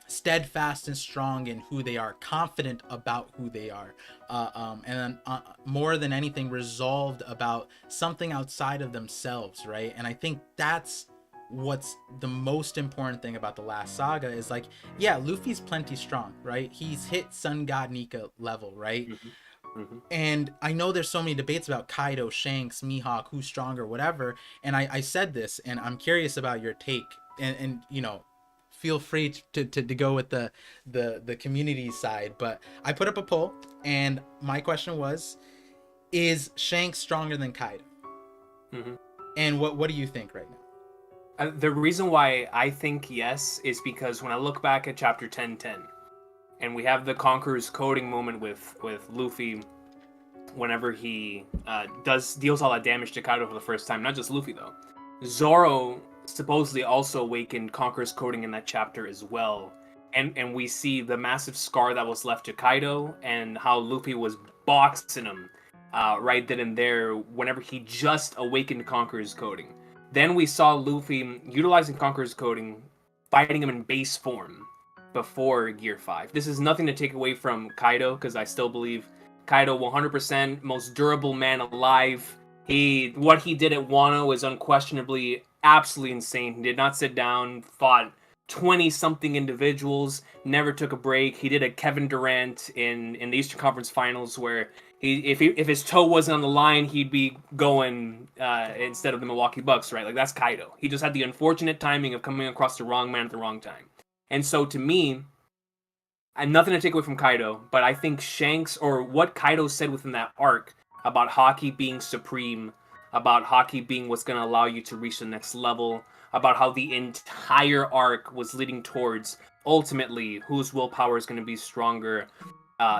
steadfast and strong in who they are, confident about who they are, and then more than anything, resolved about something outside of themselves, right? And I think that's what's the most important thing about the last saga is, like, yeah, Luffy's plenty strong, right? He's hit Sun God Nika level, right? Mhm. Mhm. And I know there's so many debates about Kaido, Shanks, Mihawk, who's stronger, whatever. And I said this, and I'm curious about your take. And feel free to go with the community side. But I put up a poll, and my question was, is Shanks stronger than Kaido? Mhm. And what do you think right now? The reason why I think yes is because when I look back at chapter 1010, and we have the Conqueror's coding moment with Luffy, whenever he deals all that damage to Kaido for the first time. Not just Luffy though. Zoro supposedly also awakened Conqueror's coding in that chapter as well. And we see the massive scar that was left to Kaido and how Luffy was boxing him right then and there whenever he just awakened Conqueror's coding. Then we saw Luffy utilizing Conqueror's coding, fighting him in base form before Gear 5. This is nothing to take away from Kaido, because I still believe Kaido 100% most durable man alive. What he did at Wano is unquestionably absolutely insane. He did not sit down, fought 20-something individuals, never took a break. He did a Kevin Durant in the Eastern Conference Finals where if his toe wasn't on the line, he'd be going instead of the Milwaukee Bucks, right? Like, that's Kaido. He just had the unfortunate timing of coming across the wrong man at the wrong time. And so to me, and nothing to take away from Kaido, but I think Shanks, or what Kaido said within that arc about Haki being supreme, about Haki being what's going to allow you to reach the next level, about how the entire arc was leading towards ultimately whose willpower is going to be stronger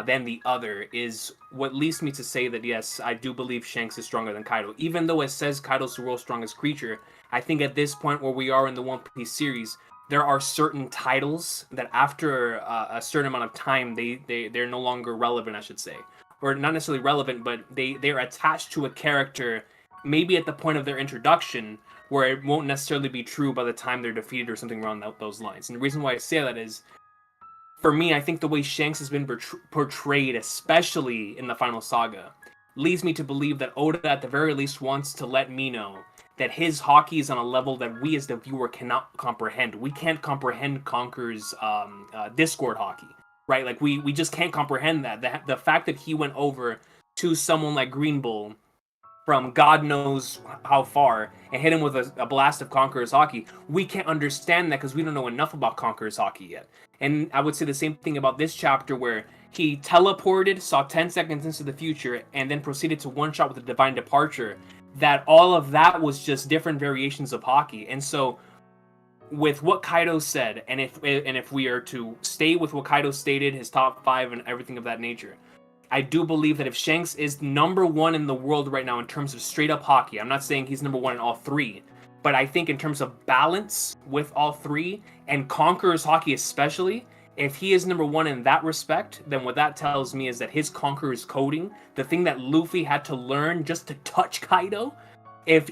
than the other, is what leads me to say that yes, I do believe Shanks is stronger than Kaido. Even though it says Kaido's the world's strongest creature, I think at this point where we are in the One Piece series, there are certain titles that after a certain amount of time, they're no longer relevant, I should say. Or not necessarily relevant, but they're attached to a character maybe at the point of their introduction, where it won't necessarily be true by the time they're defeated or something around those lines. And the reason why I say that is, for me, I think the way Shanks has been portrayed, especially in the final saga, leads me to believe that Oda at the very least wants to let me know that his Haki is on a level that we as the viewer cannot comprehend. We can't comprehend Conqueror's Discord Haki, right? Like, we just can't comprehend that. The fact that he went over to someone like Green Bull from God knows how far and hit him with a blast of Conqueror's Haki, we can't understand that because we don't know enough about Conqueror's Haki yet. And I would say the same thing about this chapter, where he teleported, saw 10 seconds into the future, and then proceeded to one-shot with a Divine Departure. That all of that was just different variations of Haki. And so, with what Kaido said, and if we are to stay with what Kaido stated, his top 5 and everything of that nature, I do believe that if Shanks is number 1 in the world right now in terms of straight up Haki, I'm not saying he's number 1 in all 3, but I think in terms of balance with all 3, and Conqueror's Haki especially, if he is number 1 in that respect, then what that tells me is that his Conqueror's coding, the thing that Luffy had to learn just to touch Kaido, if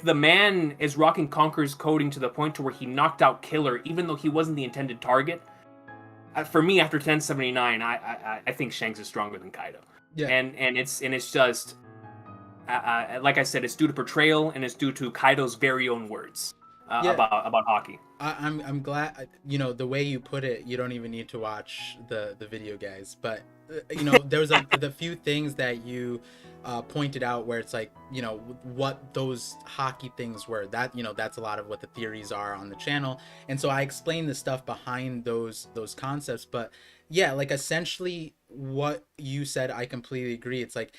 the man is rocking Conqueror's coding to the point to where he knocked out Killer, even though he wasn't the intended target, for me, after 1079, I think Shanks is stronger than Kaido. Yeah. And it's just like I said, it's due to portrayal, and it's due to Kaido's very own words about Haki. I'm glad, the way you put it, you don't even need to watch the video, guys. But there was the few things that you pointed out where it's like, what those Haki things were. That that's a lot of what the theories are on the channel, and so I explained the stuff behind those concepts. But yeah, like, essentially what you said, I completely agree. It's like,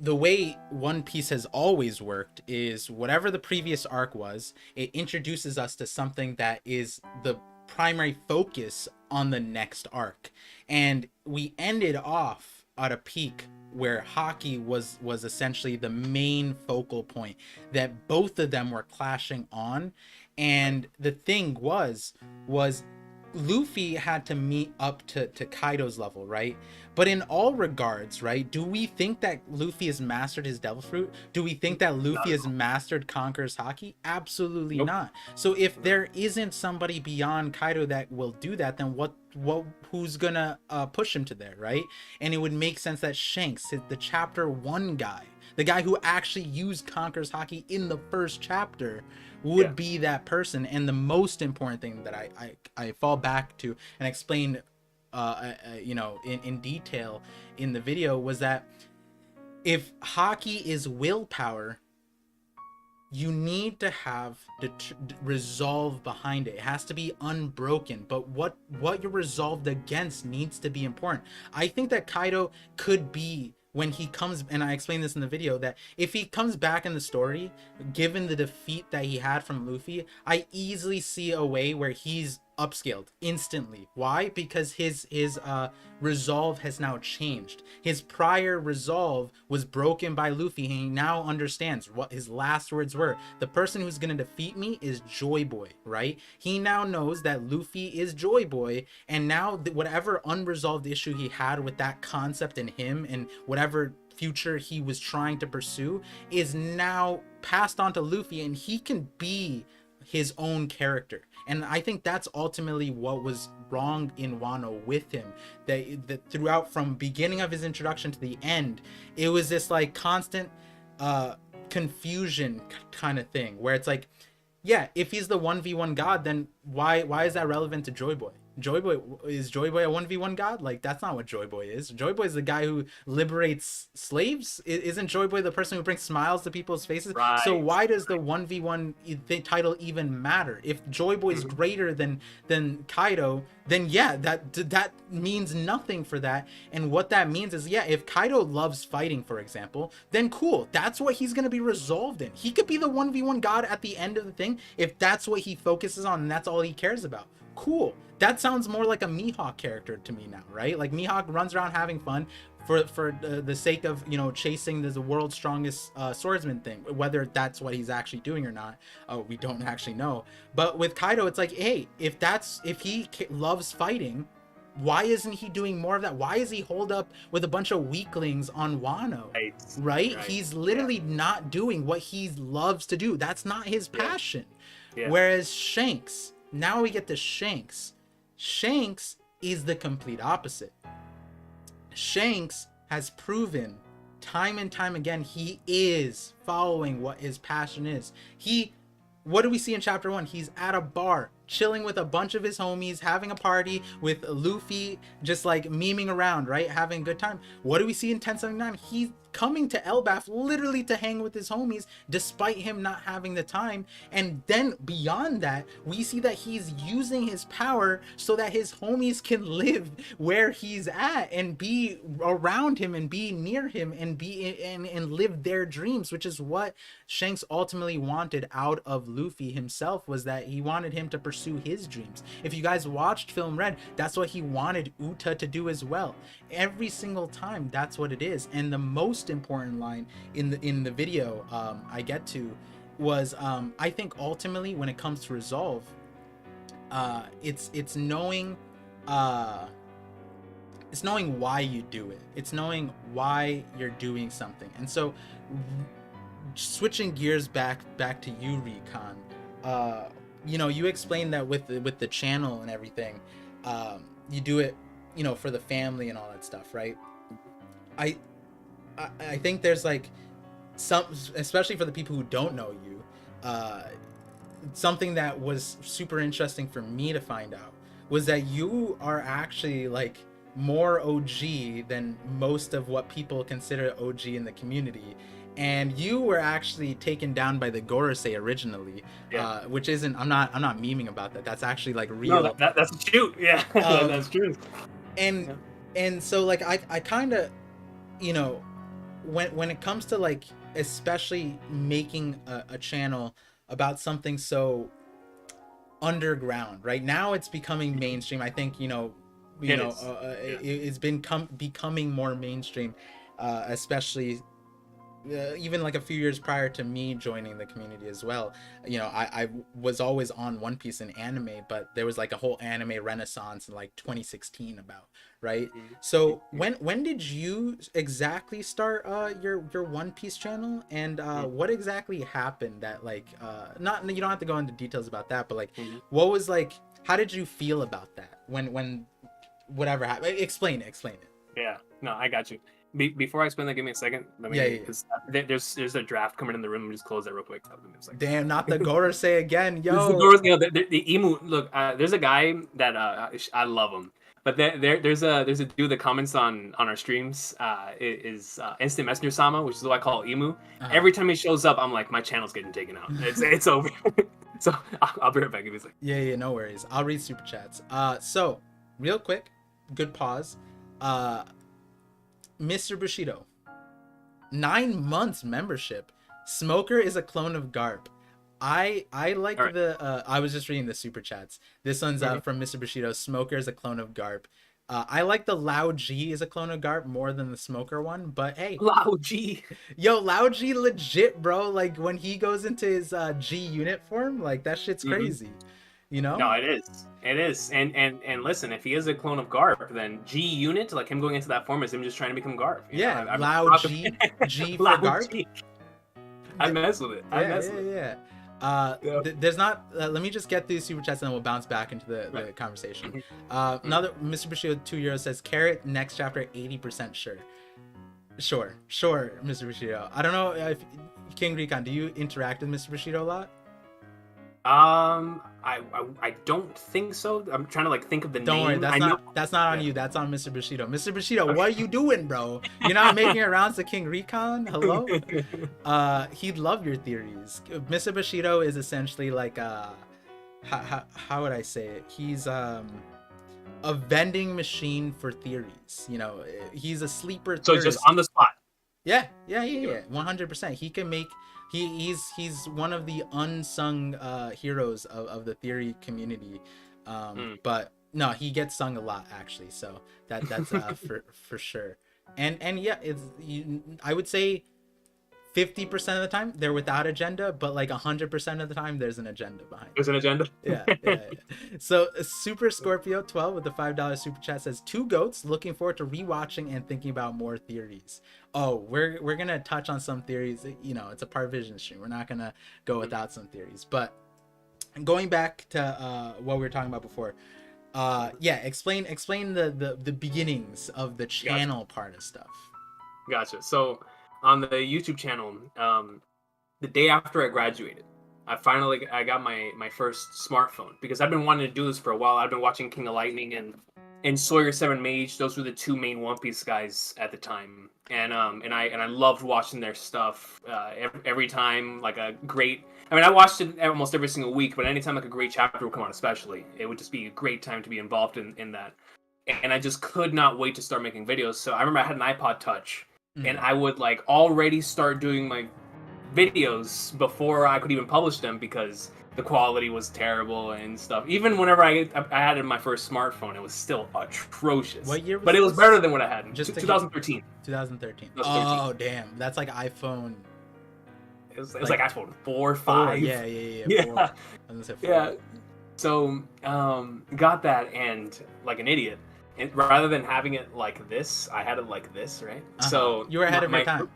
the way One Piece has always worked is whatever the previous arc was, it introduces us to something that is the primary focus on the next arc. And we ended off at a peak where Haki was essentially the main focal point that both of them were clashing on. And the thing was Luffy had to meet up to Kaido's level, right? But in all regards, right, do we think that Luffy has mastered his Devil Fruit? Do we think that Luffy has mastered Conqueror's Haki? Absolutely not. So if there isn't somebody beyond Kaido that will do that, then who's gonna push him to there, right? And it would make sense that Shanks, the chapter 1 guy, the guy who actually used Conqueror's Haki in the first chapter, would be that person. And the most important thing that I fall back to and explained in detail in the video was that if Haki is willpower, you need to have the resolve behind it. It has to be unbroken, but what you're resolved against needs to be important. I think that Kaido could be, when he comes, and I explained this in the video, that if he comes back in the story, given the defeat that he had from Luffy, I easily see a way where he's upscaled instantly. Why? Because his resolve has now changed. His prior resolve was broken by Luffy, and he now understands what his last words were. The person who's gonna defeat me is Joy Boy, right? He now knows that Luffy is Joy Boy, and now whatever unresolved issue he had with that concept in him, and whatever future he was trying to pursue, is now passed on to Luffy, and he can be his own character. And I think that's ultimately what was wrong in Wano with him, that throughout, from beginning of his introduction to the end, it was this like constant confusion kind of thing, where it's like, yeah, if he's the 1v1 god, then why is that relevant to Joy Boy? Is Joy Boy a 1v1 god? Like, that's not what Joy Boy is. Joy Boy is the guy who liberates slaves. Isn't Joy Boy the person who brings smiles to people's faces? Right. So why does the 1v1 title even matter? If Joy Boy is greater than Kaido, then yeah, that means nothing for that. And what that means is, yeah, if Kaido loves fighting, for example, then cool, that's what he's gonna be resolved in. He could be the 1v1 god at the end of the thing if that's what he focuses on and that's all he cares about. Cool. That sounds more like a Mihawk character to me now, right? Like, Mihawk runs around having fun for the sake of, you know, chasing the world's strongest swordsman thing. Whether that's what he's actually doing or not, we don't actually know. But with Kaido, it's like, hey, if he loves fighting, why isn't he doing more of that? Why is he holed up with a bunch of weaklings on Wano? Right? He's literally not doing what he loves to do. That's not his passion. Whereas Shanks, now we get to Shanks. Shanks is the complete opposite. Shanks has proven time and time again he is following what his passion is. What do we see in chapter 1? He's at a bar chilling with a bunch of his homies, having a party with Luffy, just like memeing around, right? Having a good time. What do we see in 1079? He's coming to Elbaf literally to hang with his homies, despite him not having the time. And then beyond that, we see that he's using his power so that his homies can live where he's at and be around him and be near him and and live their dreams, which is what Shanks ultimately wanted out of Luffy himself, was that he wanted him to pursue his dreams. If you guys watched Film Red, that's what he wanted Uta to do as well. Every single time, that's what it is. And the most important line in the video I get to was, I think ultimately when it comes to resolve, it's knowing why you do it. It's knowing why you're doing something. And so, switching gears back to you, Recon, you know, you explained that with the channel and everything, you do it, you know, for the family and all that stuff, right? I think there's like some, especially for the people who don't know you, something that was super interesting for me to find out was that you are actually like more OG than most of what people consider OG in the community. And you were actually taken down by the Gorosei originally, which isn't, I'm not memeing about that. That's actually like real. No, that's a shoot. Yeah, that's true. And so like I kind of, you know, when it comes to like especially making a channel about something so underground, right now it's becoming mainstream. I think it's been becoming more mainstream, especially. Even like a few years prior to me joining the community as well, you know, I was always on One Piece and anime, but there was like a whole anime renaissance in like 2016 about, right? So when did you exactly start your One Piece channel, and what exactly happened that like not, you don't have to go into details about that, but like what was like, how did you feel about that when whatever happened? Explain it. Yeah, no, I got you. Before I explain that, give me a second. Because there's a draft coming in the room. Let me just close that real quick. Damn, not the Gorosei again, yo. The emu. Look, there's a guy that I love him, but there's a dude that comments on our streams. Is Instant Messenger Sama, which is what I call emu. Every time he shows up, I'm like, my channel's getting taken out. It's over. So I'll be right back. Give me a second. Yeah, no worries. I'll read super chats. So real quick, good pause. Mr. Bushido, 9 months membership. Smoker is a clone of Garp. I like All right. the I was just reading the super chats. This one's Mhm. from Mr. Bushido. Smoker is a clone of Garp. I like the Lao G is a clone of Garp more than the Smoker one, but hey, Lao G. yo, Lao G legit, bro. Like when he goes into his G unit form, like that shit's Hmm. crazy. You know? No, it is. It is. And listen, if he is a clone of Garp, then G Unit, like him going into that form, is him just trying to become Garp. You know, Yeah, I'm Lao rock with G, G for Lao Garp. G. I mess with it. I Yeah, mess yeah, with it. yeah. Yep. There's not. Let me just get these super chats and then we'll bounce back into the Right. conversation. Mhm. Another Mr. Bushido 2 euros says carrot next chapter 80% sure. Sure, Mr. Bushido. I don't know if King Recon, do you interact with Mr. Bushido a lot? I don't think so. I'm trying to like think of the Don't worry, name. I know. that's not on Yeah. you. That's on Mr. Bushido. Mr. Bushido, what are Okay. you doing, bro? You're not making it rounds to King Recon? Hello? He'd love your theories. Mr. Bushido is essentially like how would I say it? He's a vending machine for theories. You know, he's a sleeper So just theorist. on the spot. Yeah, 100%. He can make he's one of the unsung heroes of the theory community. Mm. But no, he gets sung a lot actually. So that's for sure. And yeah, I would say 50% of the time they're without agenda, but like 100% of the time there's an agenda behind it. There's an agenda. Yeah. So Super Scorpio 12 with the $5 super chat says two goats looking forward to rewatching and thinking about more theories. Oh, we're gonna touch on some theories. You know, it's a ParVision stream. We're not gonna go without some theories. But going back to what we were talking about before, yeah, explain the beginnings of the channel part of stuff. Gotcha. So on the YouTube channel, the day after I graduated, I got my first smartphone because I've been wanting to do this for a while. I've been watching King of Lightning and Sawyer Seven Mage. Those were the two main One Piece guys at the time, and I loved watching their stuff. Every time like a great, I mean, I watched it almost every single week, but anytime like a great chapter would come out, especially, it would just be a great time to be involved in that. And I just could not wait to start making videos. So I remember I had an iPod Touch, and I would like already start doing my videos before I could even publish them because the quality was terrible and stuff. Even whenever I had my first smartphone, it was still atrocious. What year was but it was this? better than what I had. Just 2013. 2013. 2013. Oh damn, that's like iPhone. It was like iPhone 4, 5. Yeah. Yeah. 4. I was gonna say 4. Yeah. So got that, and like an idiot, and rather than having it like this, I had it like this, right? So you were ahead of your time.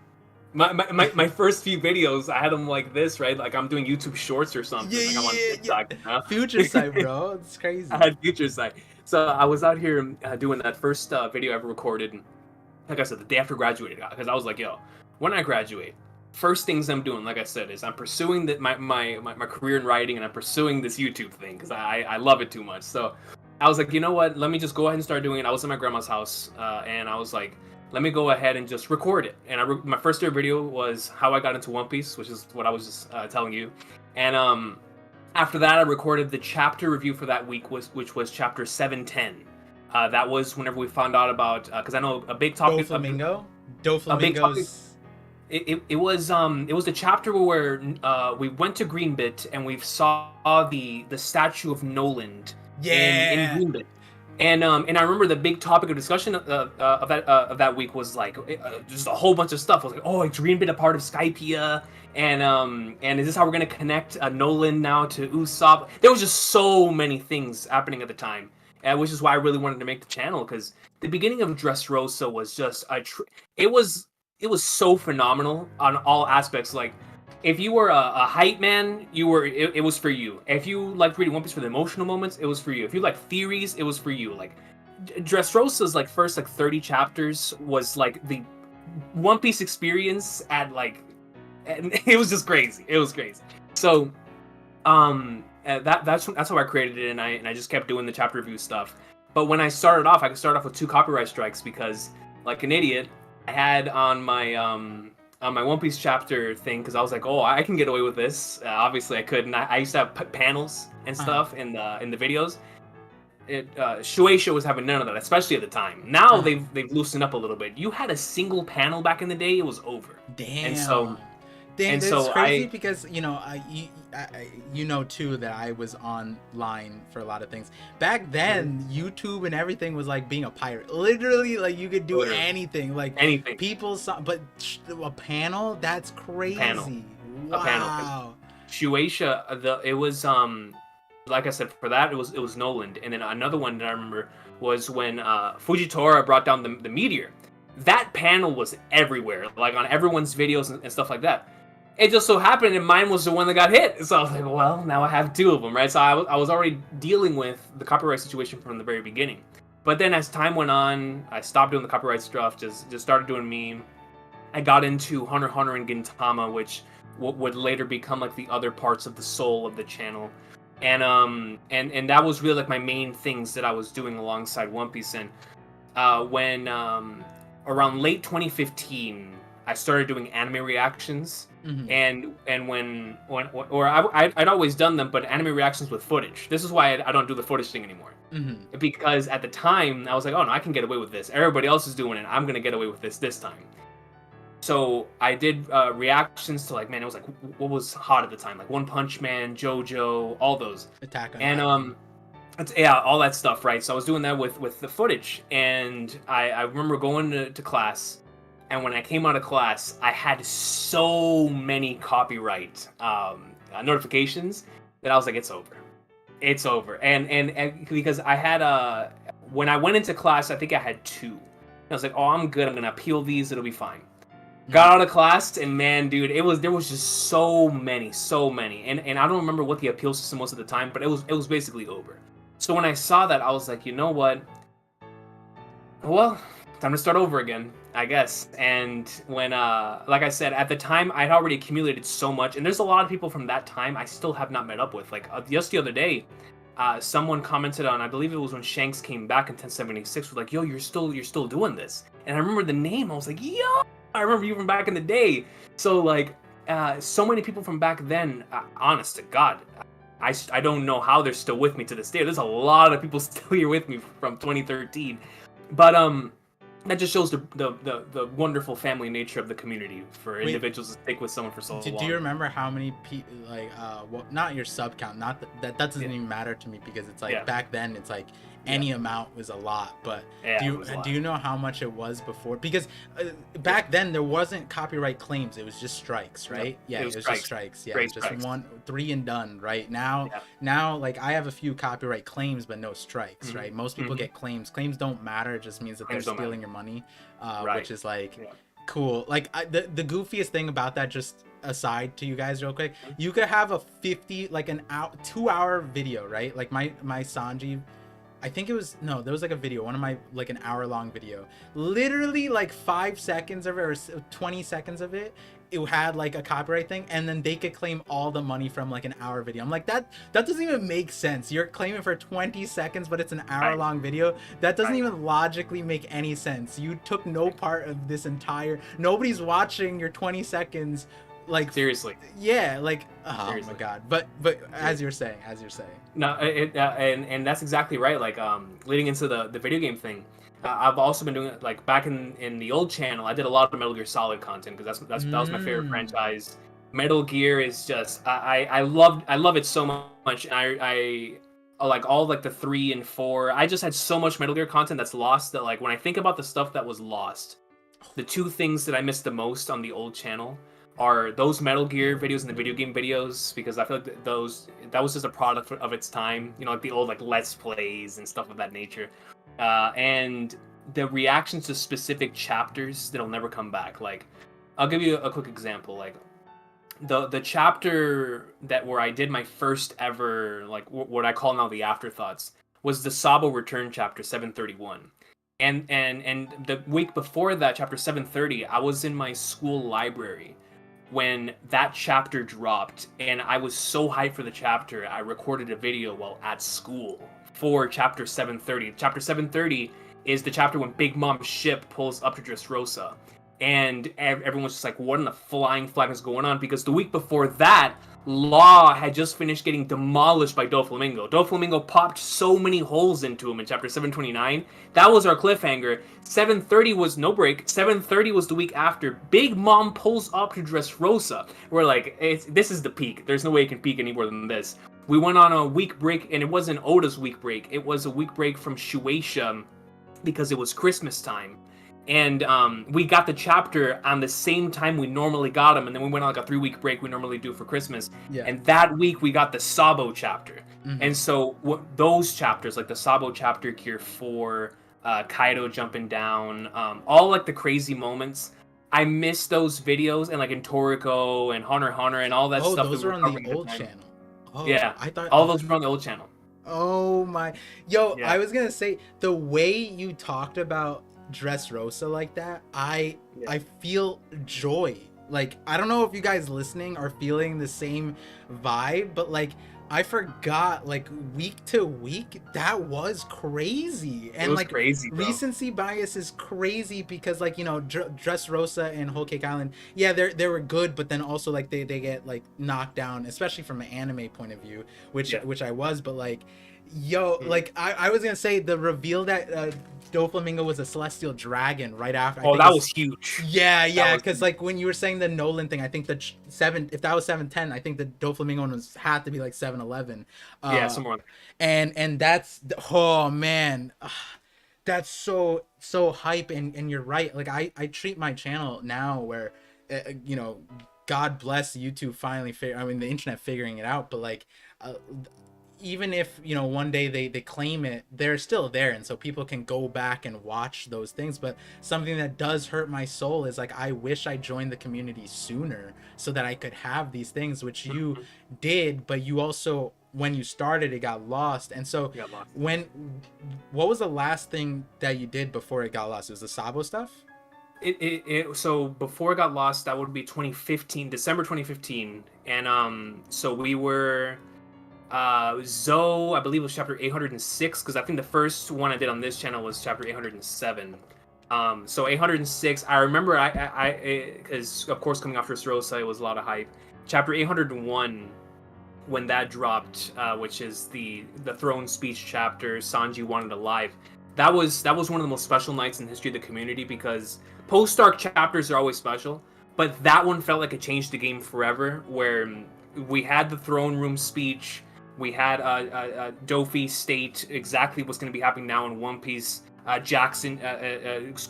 My first few videos, I had them like this, right? Like I'm doing YouTube Shorts or something. Like I'm on TikTok, you know? Future sight, bro. It's crazy. I had future sight. So I was out here doing that first video I ever recorded. And like I said, the day after graduating, because I was like, yo, when I graduate, first things I'm doing, like I said, is I'm pursuing my career in writing, and I'm pursuing this YouTube thing because I love it too much. So I was like, you know what? Let me just go ahead and start doing it. I was at my grandma's house, and I was like, let me go ahead and just record it. And my first ever video was how I got into One Piece, which is what I was just telling you. And after that, I recorded the chapter review for that week, which was chapter 710. That was whenever we found out about, because I know a big topic. Doflamingo's. It was the chapter where we went to Greenbit and we saw the statue of Noland in Greenbit. And I remember the big topic of discussion of that week was like just a whole bunch of stuff. I was like, oh, is Greenbit a part of Skypiea? And is this how we're gonna connect Nolan now to Usopp? There was just so many things happening at the time, which is why I really wanted to make the channel, because the beginning of Dressrosa was just it was so phenomenal on all aspects. Like, if you were a hype man, it was for you. If you liked reading One Piece for the emotional moments, it was for you. If you like theories, it was for you. Like, Dressrosa's like first like 30 chapters was like the One Piece experience at like, and it was just crazy. It was crazy. So, that's how I created it, and I just kept doing the chapter review stuff. But when I started off, I could start off with 2 copyright strikes because, like an idiot, I had on my One Piece chapter thing, because I was like, oh, I can get away with this. Obviously, I couldn't. I used to have panels and stuff in the videos. Shueisha was having none of that, especially at the time. Now they've loosened up a little bit. You had a single panel back in the day, it was over. Damn. And so Dang, And that's so crazy because you know too that I was online for a lot of things. Back then, YouTube and everything was like being a pirate. Literally, like you could do literally anything. Like anything. people saw, but a panel, that's Panel, crazy. a panel. Wow. Shueisha, it was like I said, for that it was Noland, and then another one that I remember was when Fujitora brought down the meteor. That panel was everywhere, like on everyone's videos and stuff like that. It just so happened that mine was the one that got hit, so I was like, well, now I have two of them, right? So I was already dealing with the copyright situation from the very beginning. But then as time went on, I stopped doing the copyright stuff, just started doing me. I got into Hunter x Hunter and Gintama, which would later become like the other parts of the soul of the channel, and that was really like my main things that I was doing alongside One Piece. And when around late 2015, I started doing anime reactions, Mhm. and when I'd always done them, but anime reactions with footage. This is why I don't do the footage thing anymore. Mhm. Because at the time I was like, oh no, I can get away with this. Everybody else is doing it. I'm gonna get away with this time. So I did reactions to, like, man, it was like, what was hot at the time, like One Punch Man, JoJo, all those, Attack on and Titan. yeah, all that stuff, right? So I was doing that with the footage, and I remember going to class, and when I came out of class, I had so many copyright notifications that I was like, it's over, and because I had when I went into class, I think I had two. I was like, oh, I'm good. I'm gonna appeal these. It'll be fine. Got out of class, and man, dude, there was just so many, and I don't remember what the appeal system was at the time, but it was basically over. So when I saw that, I was like, you know what? Well, time to start over again, I guess. And when, like I said, at the time, I'd already accumulated so much, and there's a lot of people from that time I still have not met up with. Like just the other day, someone commented on, I believe it was when Shanks came back in 1076, was like, yo, you're still doing this. And I remember the name. I was like, yo, I remember you from back in the day. So like, so many people from back then, honest to God, I don't know how they're still with me to this day. There's a lot of people still here with me from 2013. But that just shows the wonderful family nature of the community for individuals to stick with someone for so long. Do you remember how many people, like, well, not your sub count, not that doesn't even matter to me, because it's like back then it's like any amount was a lot, but do you know how much it was before? Because back then there wasn't copyright claims, it was just strikes, right? Yep. It was just strikes. Yeah, just strikes. 3 and done. Right now, like I have a few copyright claims but no strikes, right? Most people get claims. Claims don't matter, it just means that they're stealing your money, which is like cool. Like the goofiest thing about that, just aside to you guys real quick, you could have a 2-hour video, right? Like my Sanji, I think it was, no, there was like a video, one of my, like an hour-long video, literally like 5 seconds of it or 20 seconds of it, it had like a copyright thing, and then they could claim all the money from like an hour video. I'm like, that doesn't even make sense. You're claiming for 20 seconds, but it's an hour-long video. That doesn't even logically make any sense. You took no part of this entire, nobody's watching your 20 seconds. Like, seriously, yeah, like, oh my god. But as you're saying, no, and that's exactly right. Like, leading into the video game thing, I've also been doing it, like, back in the old channel. I did a lot of Metal Gear Solid content because that was my favorite franchise. Metal Gear is just, I love it so much. I like all like the 3 and 4. I just had so much Metal Gear content that's lost, that like when I think about the stuff that was lost, the two things that I missed the most on the old channel are those Metal Gear videos and the video game videos, because I feel like that was just a product of its time, you know, like the old like Let's Plays and stuff of that nature, and the reactions to specific chapters that'll never come back. Like, I'll give you a quick example. Like the chapter where I did my first ever, like, what I call now the afterthoughts, was the Sabo Return chapter 731. And the week before that, chapter 730, I was in my school library when that chapter dropped, and I was so hyped for the chapter, I recorded a video while at school for chapter 730. Chapter 730 is the chapter when Big Mom's ship pulls up to Dressrosa, and everyone's just like, what in the flying flag is going on? Because the week before that, Law had just finished getting demolished by Doflamingo. Doflamingo popped so many holes into him in chapter 729. That was our cliffhanger. 730 was no break. 730 was the week after. Big Mom pulls up to Dressrosa. We're like, this is the peak. There's no way it can peak any more than this. We went on a week break, and it wasn't Oda's week break. It was a week break from Shueisha because it was Christmas time. And we got the chapter on the same time we normally got them, and then we went on like a 3-week break we normally do for Christmas. Yeah. And that week we got the Sabo chapter. Mhm. And so those chapters, like the Sabo chapter, Gear 4, Kaido jumping down, all like the crazy moments. I miss those videos, and like in Toriko and Hunter x Hunter and all that stuff. Those that were on the old channel. Oh, yeah, I thought all those were on the old channel. Oh my, yo! Yeah. I was gonna say the way you talked about Dressrosa like that, I feel joy. Like, I don't know if you guys listening are feeling the same vibe, but like, I forgot, like, week to week, that was crazy. And like, crazy, bro. Recency bias is crazy because, like, you know, Dressrosa and Whole Cake Island, yeah, they were good, but then also like they get like knocked down, especially from an anime point of view, which I was, but like, yo, like I was gonna say the reveal that Doflamingo was a celestial dragon right after. Oh, that was huge. Yeah, because like when you were saying the Nolan thing, I think the if that was 710, I think the Doflamingo one had to be like 711. Yeah, somewhere. And that's, oh man, that's so hype. And you're right. Like I treat my channel now where, you know, God bless YouTube finally the internet figuring it out, but like. Even if, you know, one day they claim it, they're still there, and so people can go back and watch those things. But something that does hurt my soul is like, I wish I joined the community sooner so that I could have these things, which you did, but you also, when you started, it got lost. And so what was the last thing that you did before it got lost? It was the Sabo stuff? So before it got lost, that would be 2015, December 2015, and so we were Zoe, I believe, was chapter 806, because I think the first one I did on this channel was chapter 807. So 806, I remember because of course coming after Dressrosa, it was a lot of hype. Chapter 801, when that dropped, which is the throne speech chapter, Sanji wanted alive. That was one of the most special nights in the history of the community, because post-arc chapters are always special, but that one felt like it changed the game forever, where we had the throne room speech. We had Dofi state exactly what's going to be happening now in One Piece. Jackson,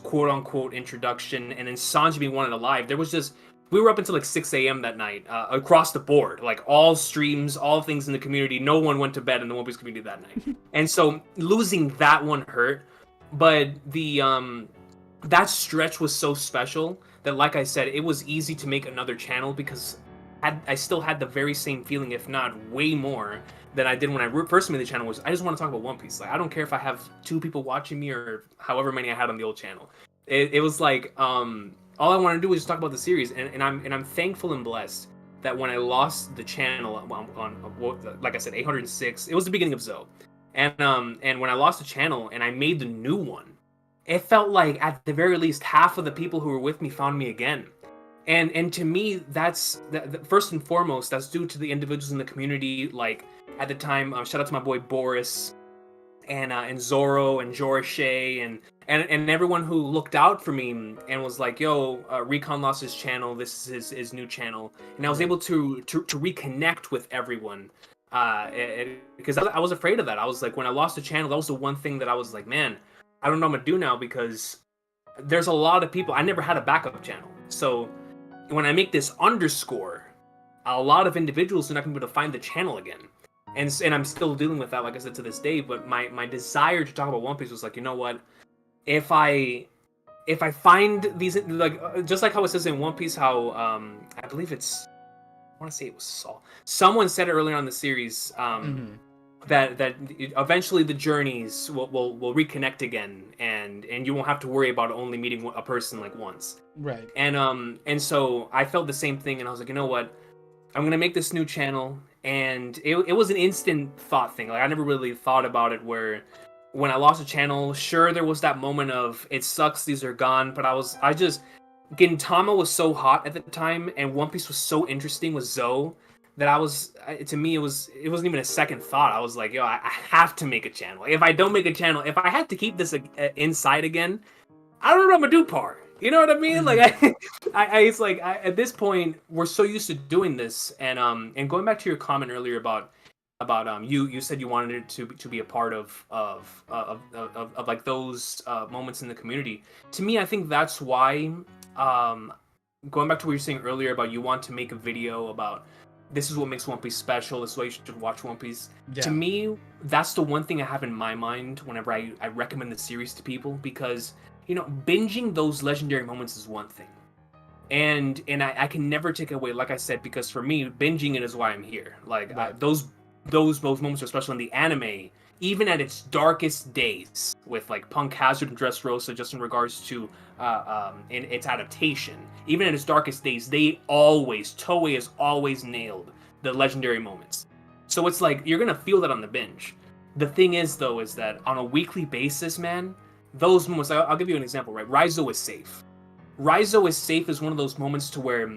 quote-unquote introduction, and then Sanji being wanted alive. There was just... We were up until like 6 a.m. that night, across the board. Like, all streams, all things in the community. No one went to bed in the One Piece community that night. And so, losing that one hurt. But that stretch was so special that, like I said, it was easy to make another channel, because I still had the very same feeling, if not way more, than I did when I first made the channel. Was I just want to talk about One Piece. Like, I don't care if I have 2 people watching me or however many I had on the old channel. It was like, all I wanted to do was just talk about the series, and I'm thankful and blessed that when I lost the channel on like I said, 806, it was the beginning of Zoe, and when I lost the channel and I made the new one, it felt like at the very least half of the people who were with me found me again. And to me, that's first and foremost, that's due to the individuals in the community. Like, at the time, shout out to my boy Boris, and Zoro and Jorishay and everyone who looked out for me and was like, yo, Recon lost his channel, this is his new channel. And I was able to reconnect with everyone, because I was afraid of that. I was like, when I lost the channel, that was the one thing that I was like, man, I don't know what I'm gonna do now, because there's a lot of people. I never had a backup channel, so when I make this underscore, a lot of individuals are not going to be able to find the channel again. And I'm still dealing with that, like I said, to this day. But my desire to talk about One Piece was like, you know what? If I find these, like, just like how it says in One Piece, how I believe I want to say it was Saul. Someone said it earlier on the series, that eventually the journeys will reconnect again, and you won't have to worry about only meeting a person like once. Right. And so I felt the same thing, and I was like, you know what? I'm gonna make this new channel, and it was an instant thought thing. Like, I never really thought about it, where when I lost a channel, sure, there was that moment of, it sucks, these are gone, but Gintama was so hot at the time, and One Piece was so interesting with Zoe that to me, it wasn't even a second thought. I was like, yo, I have to make a channel. If I don't make a channel, if I had to keep this inside again, I don't know what I'm gonna do, Par. You know what I mean? Like, it's like at this point, we're so used to doing this, and going back to your comment earlier about you said you wanted it to be a part of like those moments in the community. To me, I think that's why going back to what you were saying earlier about you want to make a video about this is what makes One Piece special, this is why you should watch One Piece. Yeah. To me, that's the one thing I have in my mind whenever I recommend the series to people, because binging those legendary moments is one thing, and I can never take it away, like I said, because for me, binging it is why I'm here. Like, Right. those moments are special in the anime, even at its darkest days, with like Punk Hazard and Dressrosa, just in regards to in its adaptation. Even at its darkest days, Toei has always nailed the legendary moments. So it's like you're gonna feel that on the binge. The thing is, though, is that on a weekly basis, man, those moments. I'll give you an example, right? Raizo is safe. Raizo is safe is one of those moments to where,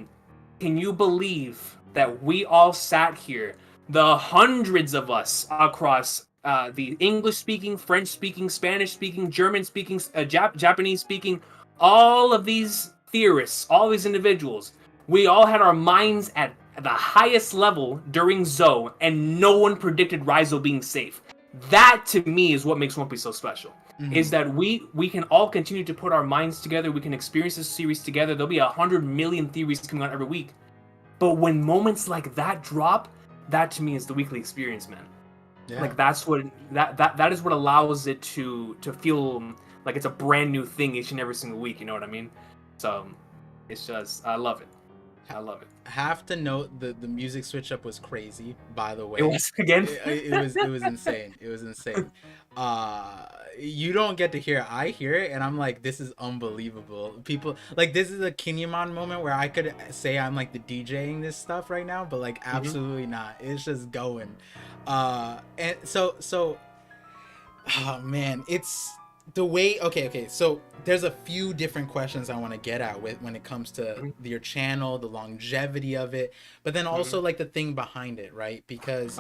can you believe that we all sat here, the hundreds of us across the English-speaking, French-speaking, Spanish-speaking, German-speaking, Japanese-speaking, all of these theorists, all these individuals, we all had our minds at the highest level during Zoe, and no one predicted Raizo being safe. That, to me, is what makes One Piece so special. Is that we can all continue to put our minds together, we can experience this series together. There'll be 100 million theories coming out every week. But when moments like that drop, that to me is the weekly experience, man. Yeah. Like, that's what that is what allows it to feel like it's a brand new thing each and every single week, you know what I mean? So it's just, I love it. I love it. Have to note the music switch up was crazy, by the way. It was again. It was insane. It was insane. You don't get to hear it. I hear it and I'm like, this is unbelievable. People like, this is a Kinemon moment where I could say I'm like the DJing this stuff right now, but like absolutely not. It's just going. And so oh man, it's the way. Okay, so there's a few different questions I want to get at with when it comes to your channel, the longevity of it, but then also like the thing behind it, right? Because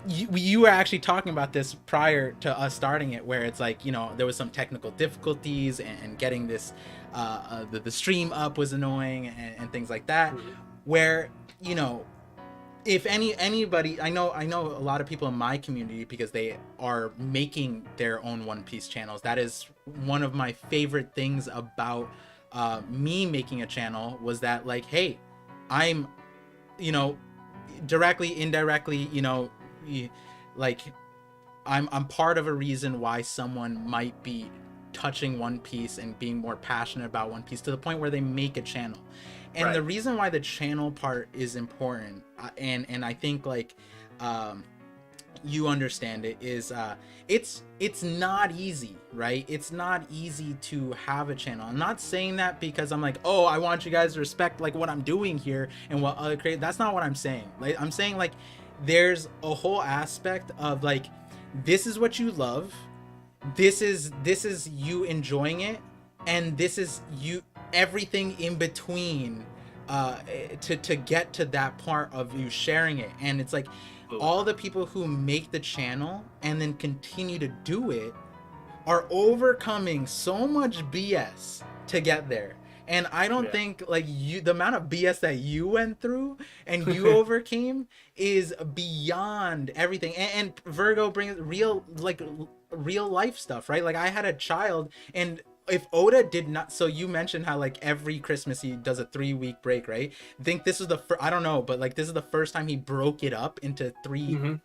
you were actually talking about this prior to us starting it, where it's like, there was some technical difficulties and getting this the stream up was annoying and things like that, where if anybody, I know a lot of people in my community, because they are making their own One Piece channels. That is one of my favorite things about me making a channel, was that like, hey, I'm directly, indirectly, like I'm part of a reason why someone might be touching One Piece and being more passionate about One Piece to the point where they make a channel. And the reason why the channel part is important, and I think like you understand it, is it's not easy, right? It's not easy to have a channel. I'm not saying that because I'm like, oh, I want you guys to respect like what I'm doing here and what other create. That's not what I'm saying. Like, I'm saying like there's a whole aspect of like, this is what you love, this is you enjoying it, and this is you, everything in between to get to that part of you sharing it. And it's like all the people who make the channel and then continue to do it are overcoming so much BS to get there. And I don't think like the amount of BS that you went through and you overcame is beyond everything. And Virgo brings real life stuff, right? Like, I had a child, and if Oda did not, so you mentioned how like every Christmas he does a 3-week break, right? I think this is I don't know, but like this is the first time he broke it up into 3.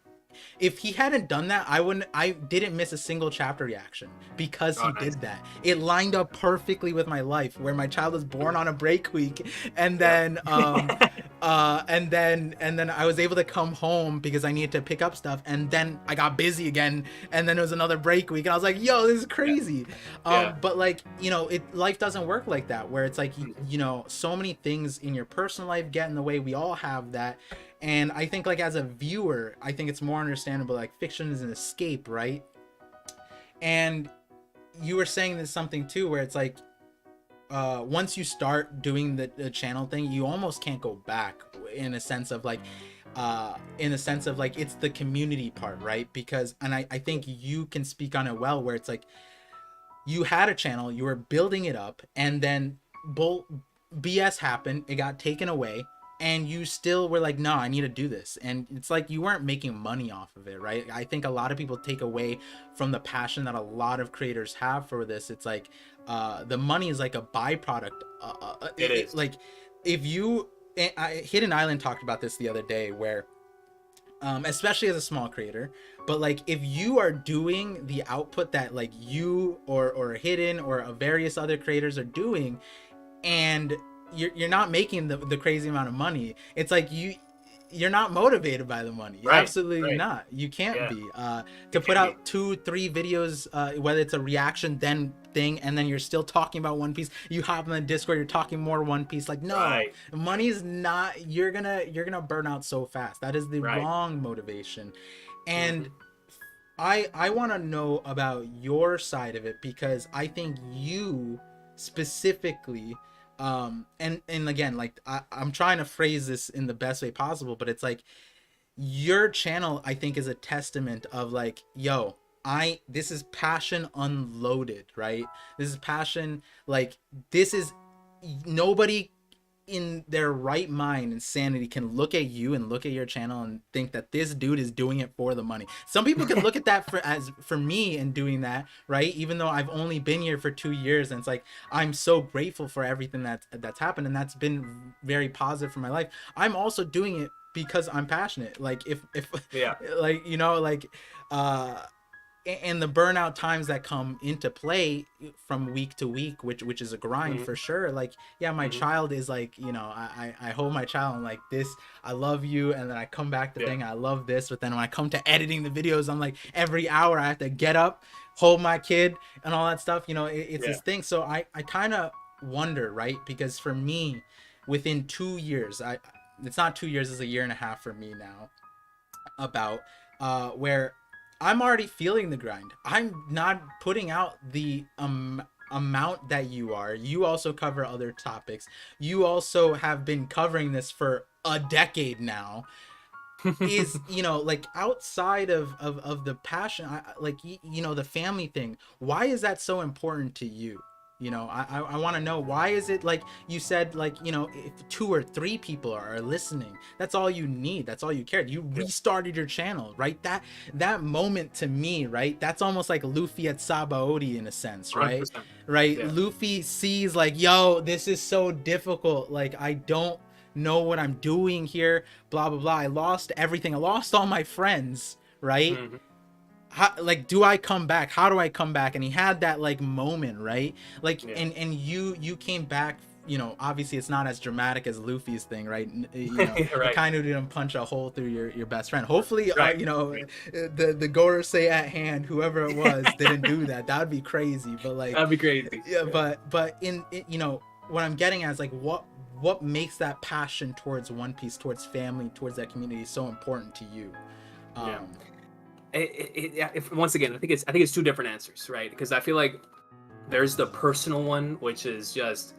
If he hadn't done that, I didn't miss a single chapter reaction, because he did that. It lined up perfectly with my life, where my child was born on a break week, and then and then I was able to come home because I needed to pick up stuff, and then I got busy again, and then it was another break week, and I was like, yo, this is crazy. But like, life doesn't work like that, where it's like, so many things in your personal life get in the way. We all have that. And I think like as a viewer, I think it's more understandable, like fiction is an escape, right? And you were saying this something too, where it's like, once you start doing the channel thing, you almost can't go back, in a sense of like it's the community part, right? Because, and I think you can speak on it well, where it's like you had a channel, you were building it up, and then BS happened, it got taken away, and you still were like, no, I need to do this. And it's like you weren't making money off of it, right? I think a lot of people take away from the passion that a lot of creators have for this. It's like the money is like a byproduct. It is. Like if you, Hidden Island talked about this the other day, where especially as a small creator, but like if you are doing the output that like you or Hidden or various other creators are doing, and you're not making the crazy amount of money, it's like you're not motivated by the money. Right, Absolutely right. not. You can't Yeah. be You to put can't out 2-3 videos, whether it's a reaction then thing, and then you're still talking about One Piece. You hop on the Discord, you're talking more One Piece. Like, no, Right. money is not. You're gonna burn out so fast. That is the Right. wrong motivation. Hmm. And I want to know about your side of it, because I think you specifically, and again, like I'm trying to phrase this in the best way possible, but it's like your channel, I think, is a testament of like, yo, this is passion unloaded, right? This is passion, like, this is, nobody in their right mind and sanity can look at you and look at your channel and think that this dude is doing it for the money. Some people can look at that for me and doing that, right? Even though I've only been here for 2 years, and it's like I'm so grateful for everything that's happened, and that's been very positive for my life. I'm also doing it because I'm passionate. Like if Yeah. like, like uh and the burnout times that come into play from week to week, which is a grind Hmm. for sure. Like, yeah, my Hmm. child is like, I hold my child, I'm like, this, I love you, and then I come back to Yeah. thing, I love this, but then when I come to editing the videos, I'm like, every hour I have to get up, hold my kid, and all that stuff. It's Yeah. this thing. So I kind of wonder, right? Because for me, within 2 years, it's not 2 years, it's a year and a half for me now, about where I'm already feeling the grind. I'm not putting out the amount that you are. You also cover other topics. You also have been covering this for a decade now. Is, like, outside of the passion, like, the family thing, why is that so important to you? I want to know, why is it, like you said, like, if 2 or 3 people are listening, that's all you need, that's all you cared. You Yeah. restarted your channel, right? That moment, to me, right, that's almost like Luffy at Sabaody, in a sense, right? 100%. Right, Yeah. Luffy sees, like, yo, this is so difficult, like, I don't know what I'm doing here, blah blah blah. I lost everything, I lost all my friends, right? Hmm. Like, do I come back? How do I come back? And he had that, like, moment, right? Like, Yeah. and you came back. Obviously it's not as dramatic as Luffy's thing, right? Yeah, It right. kind of didn't punch a hole through your best friend. Hopefully, Right. Right. the Gorosei at hand, whoever it was, didn't do that. That would be crazy. But like, That'd be crazy. yeah, Yeah. but what I'm getting at is like, what makes that passion towards One Piece, towards family, towards that community so important to you? Yeah. um Once again, I think it's two different answers, right? Because I feel like there's the personal one, which is just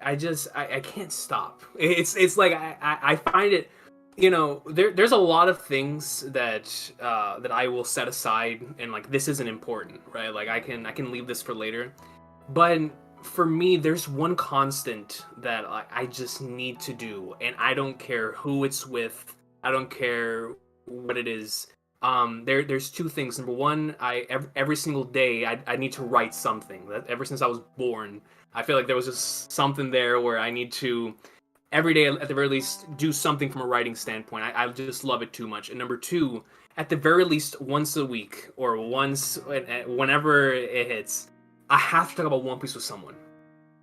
I can't stop. It's like I find it, there's a lot of things that I will set aside and like this isn't important, right? Like I can leave this for later, but for me there's one constant that I just need to do, and I don't care who it's with, I don't care what it is. There's two things. Number one, every single day I need to write something. That ever since I was born, I feel like there was just something there where I need to every day at the very least do something from a writing standpoint. I just love it too much. And number two, at the very least once a week or once whenever it hits, I have to talk about One Piece with someone.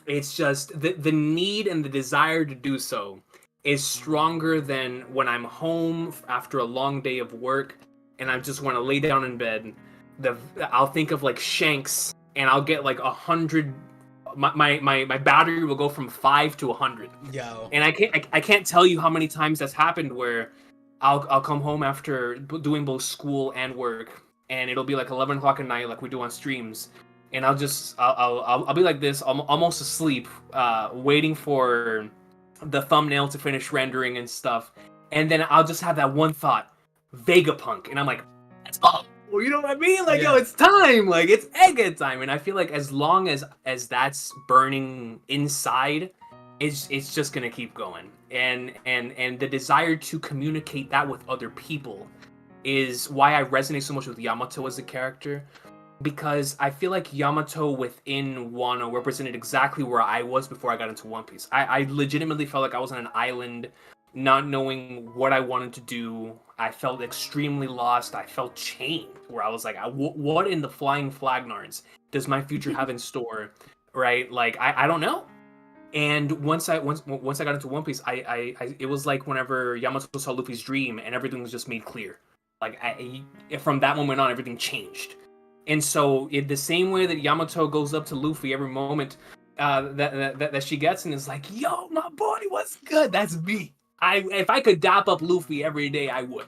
It's just the need and the desire to do so is stronger than when I'm home after a long day of work and I just want to lay down in bed. I'll think of like Shanks and I'll get like 100. My battery will go from 5 to 100. Yo. And I can't tell you how many times that's happened where I'll come home after doing both school and work, and it'll be like 11 o'clock at night, like we do on streams, and I'll be like this, almost asleep, waiting for the thumbnail to finish rendering and stuff, and then I'll just have that one thought, Vegapunk, and I'm like, that's all. You know what I mean? Like, yo, Yeah. it's time. Like, it's egghead time, and I feel like as long as that's burning inside, it's just gonna keep going, and the desire to communicate that with other people is why I resonate so much with Yamato as a character, because I feel like Yamato within Wano represented exactly where I was before I got into One Piece. I legitimately felt like I was on an island, not knowing what I wanted to do. I felt extremely lost. I felt chained, where I was like, what in the flying flagnards does my future have in store? Right? Like, I don't know. And once I got into One Piece, I it was like whenever Yamato saw Luffy's dream and everything was just made clear. Like, from that moment on, everything changed. And so, in the same way that Yamato goes up to Luffy every moment that she gets and is like, "Yo, my boy, what's good?" That's me. If I could dap up Luffy every day, I would.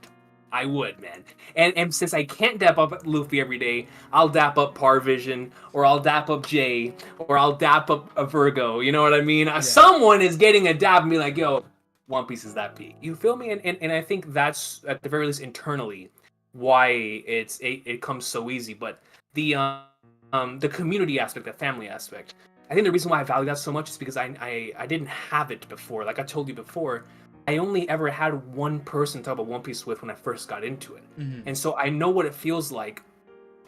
I would, man. And since I can't dap up Luffy every day, I'll dap up ParVision, or I'll dap up Jay, or I'll dap up a Virgo. You know what I mean? Yeah. Someone is getting a dap and be like, "Yo, One Piece is that peak." You feel me? And I think that's at the very least internally why it comes so easy. But the community aspect, the family aspect, I think the reason why I value that so much is because I didn't have it before. Like I told you before, I only ever had one person to talk about One Piece with when I first got into it. Mhm. And so I know what it feels like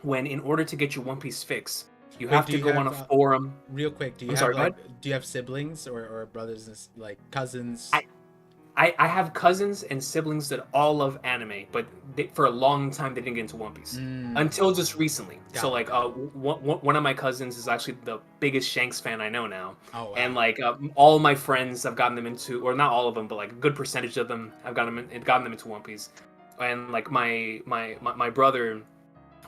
when, in order to get your One Piece fix, you Wait, have do to you go on a have forum. real quick? Do you I'm have sorry, go like ahead. do you have siblings or brothers and like cousins? I, I have cousins and siblings that all love anime, but for a long time they didn't get into One Piece Mm, until just recently. got So it, like, got it. one of my cousins is actually the biggest Shanks fan I know now, Oh and wow. like all my friends, I've gotten them into, or not all of them, but like a good percentage of them, I've gotten them into One Piece, and like my brother,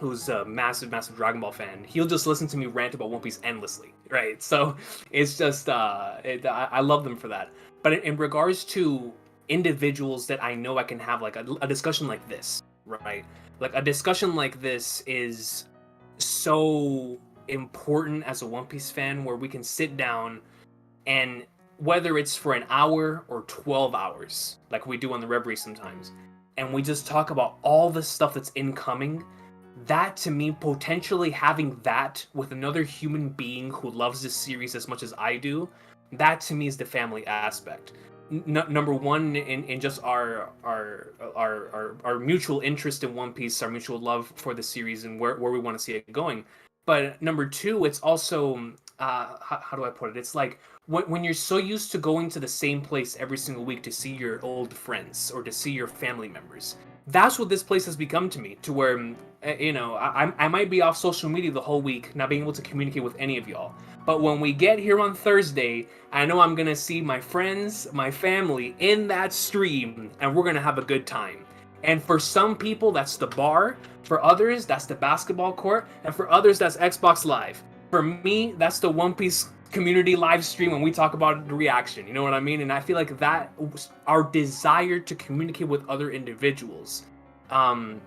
who's a massive Dragon Ball fan, he'll just listen to me rant about One Piece endlessly, right? So it's just I love them for that. But in regards to individuals that I know I can have like a discussion like this, right? Like a discussion like this is so important as a One Piece fan, where we can sit down and, whether it's for an hour or 12 hours, like we do on the Reverie sometimes, and we just talk about all the stuff that's incoming, that to me, potentially having that with another human being who loves this series as much as I do, that to me is the family aspect. Number one, in just our mutual interest in One Piece, our mutual love for the series, and where we want to see it going. But number two, it's also, how do I put it? It's like when you're so used to going to the same place every single week to see your old friends or to see your family members. That's what this place has become to me, to where, I might be off social media the whole week, not being able to communicate with any of y'all. But when we get here on Thursday, I know I'm gonna see my friends, my family in that stream, and we're gonna have a good time. And for some people, that's the bar. For others, that's the basketball court. And for others, that's Xbox Live. For me, that's the One Piece community live stream when we talk about the reaction. You know what I mean? And I feel like that, our desire to communicate with other individuals, um,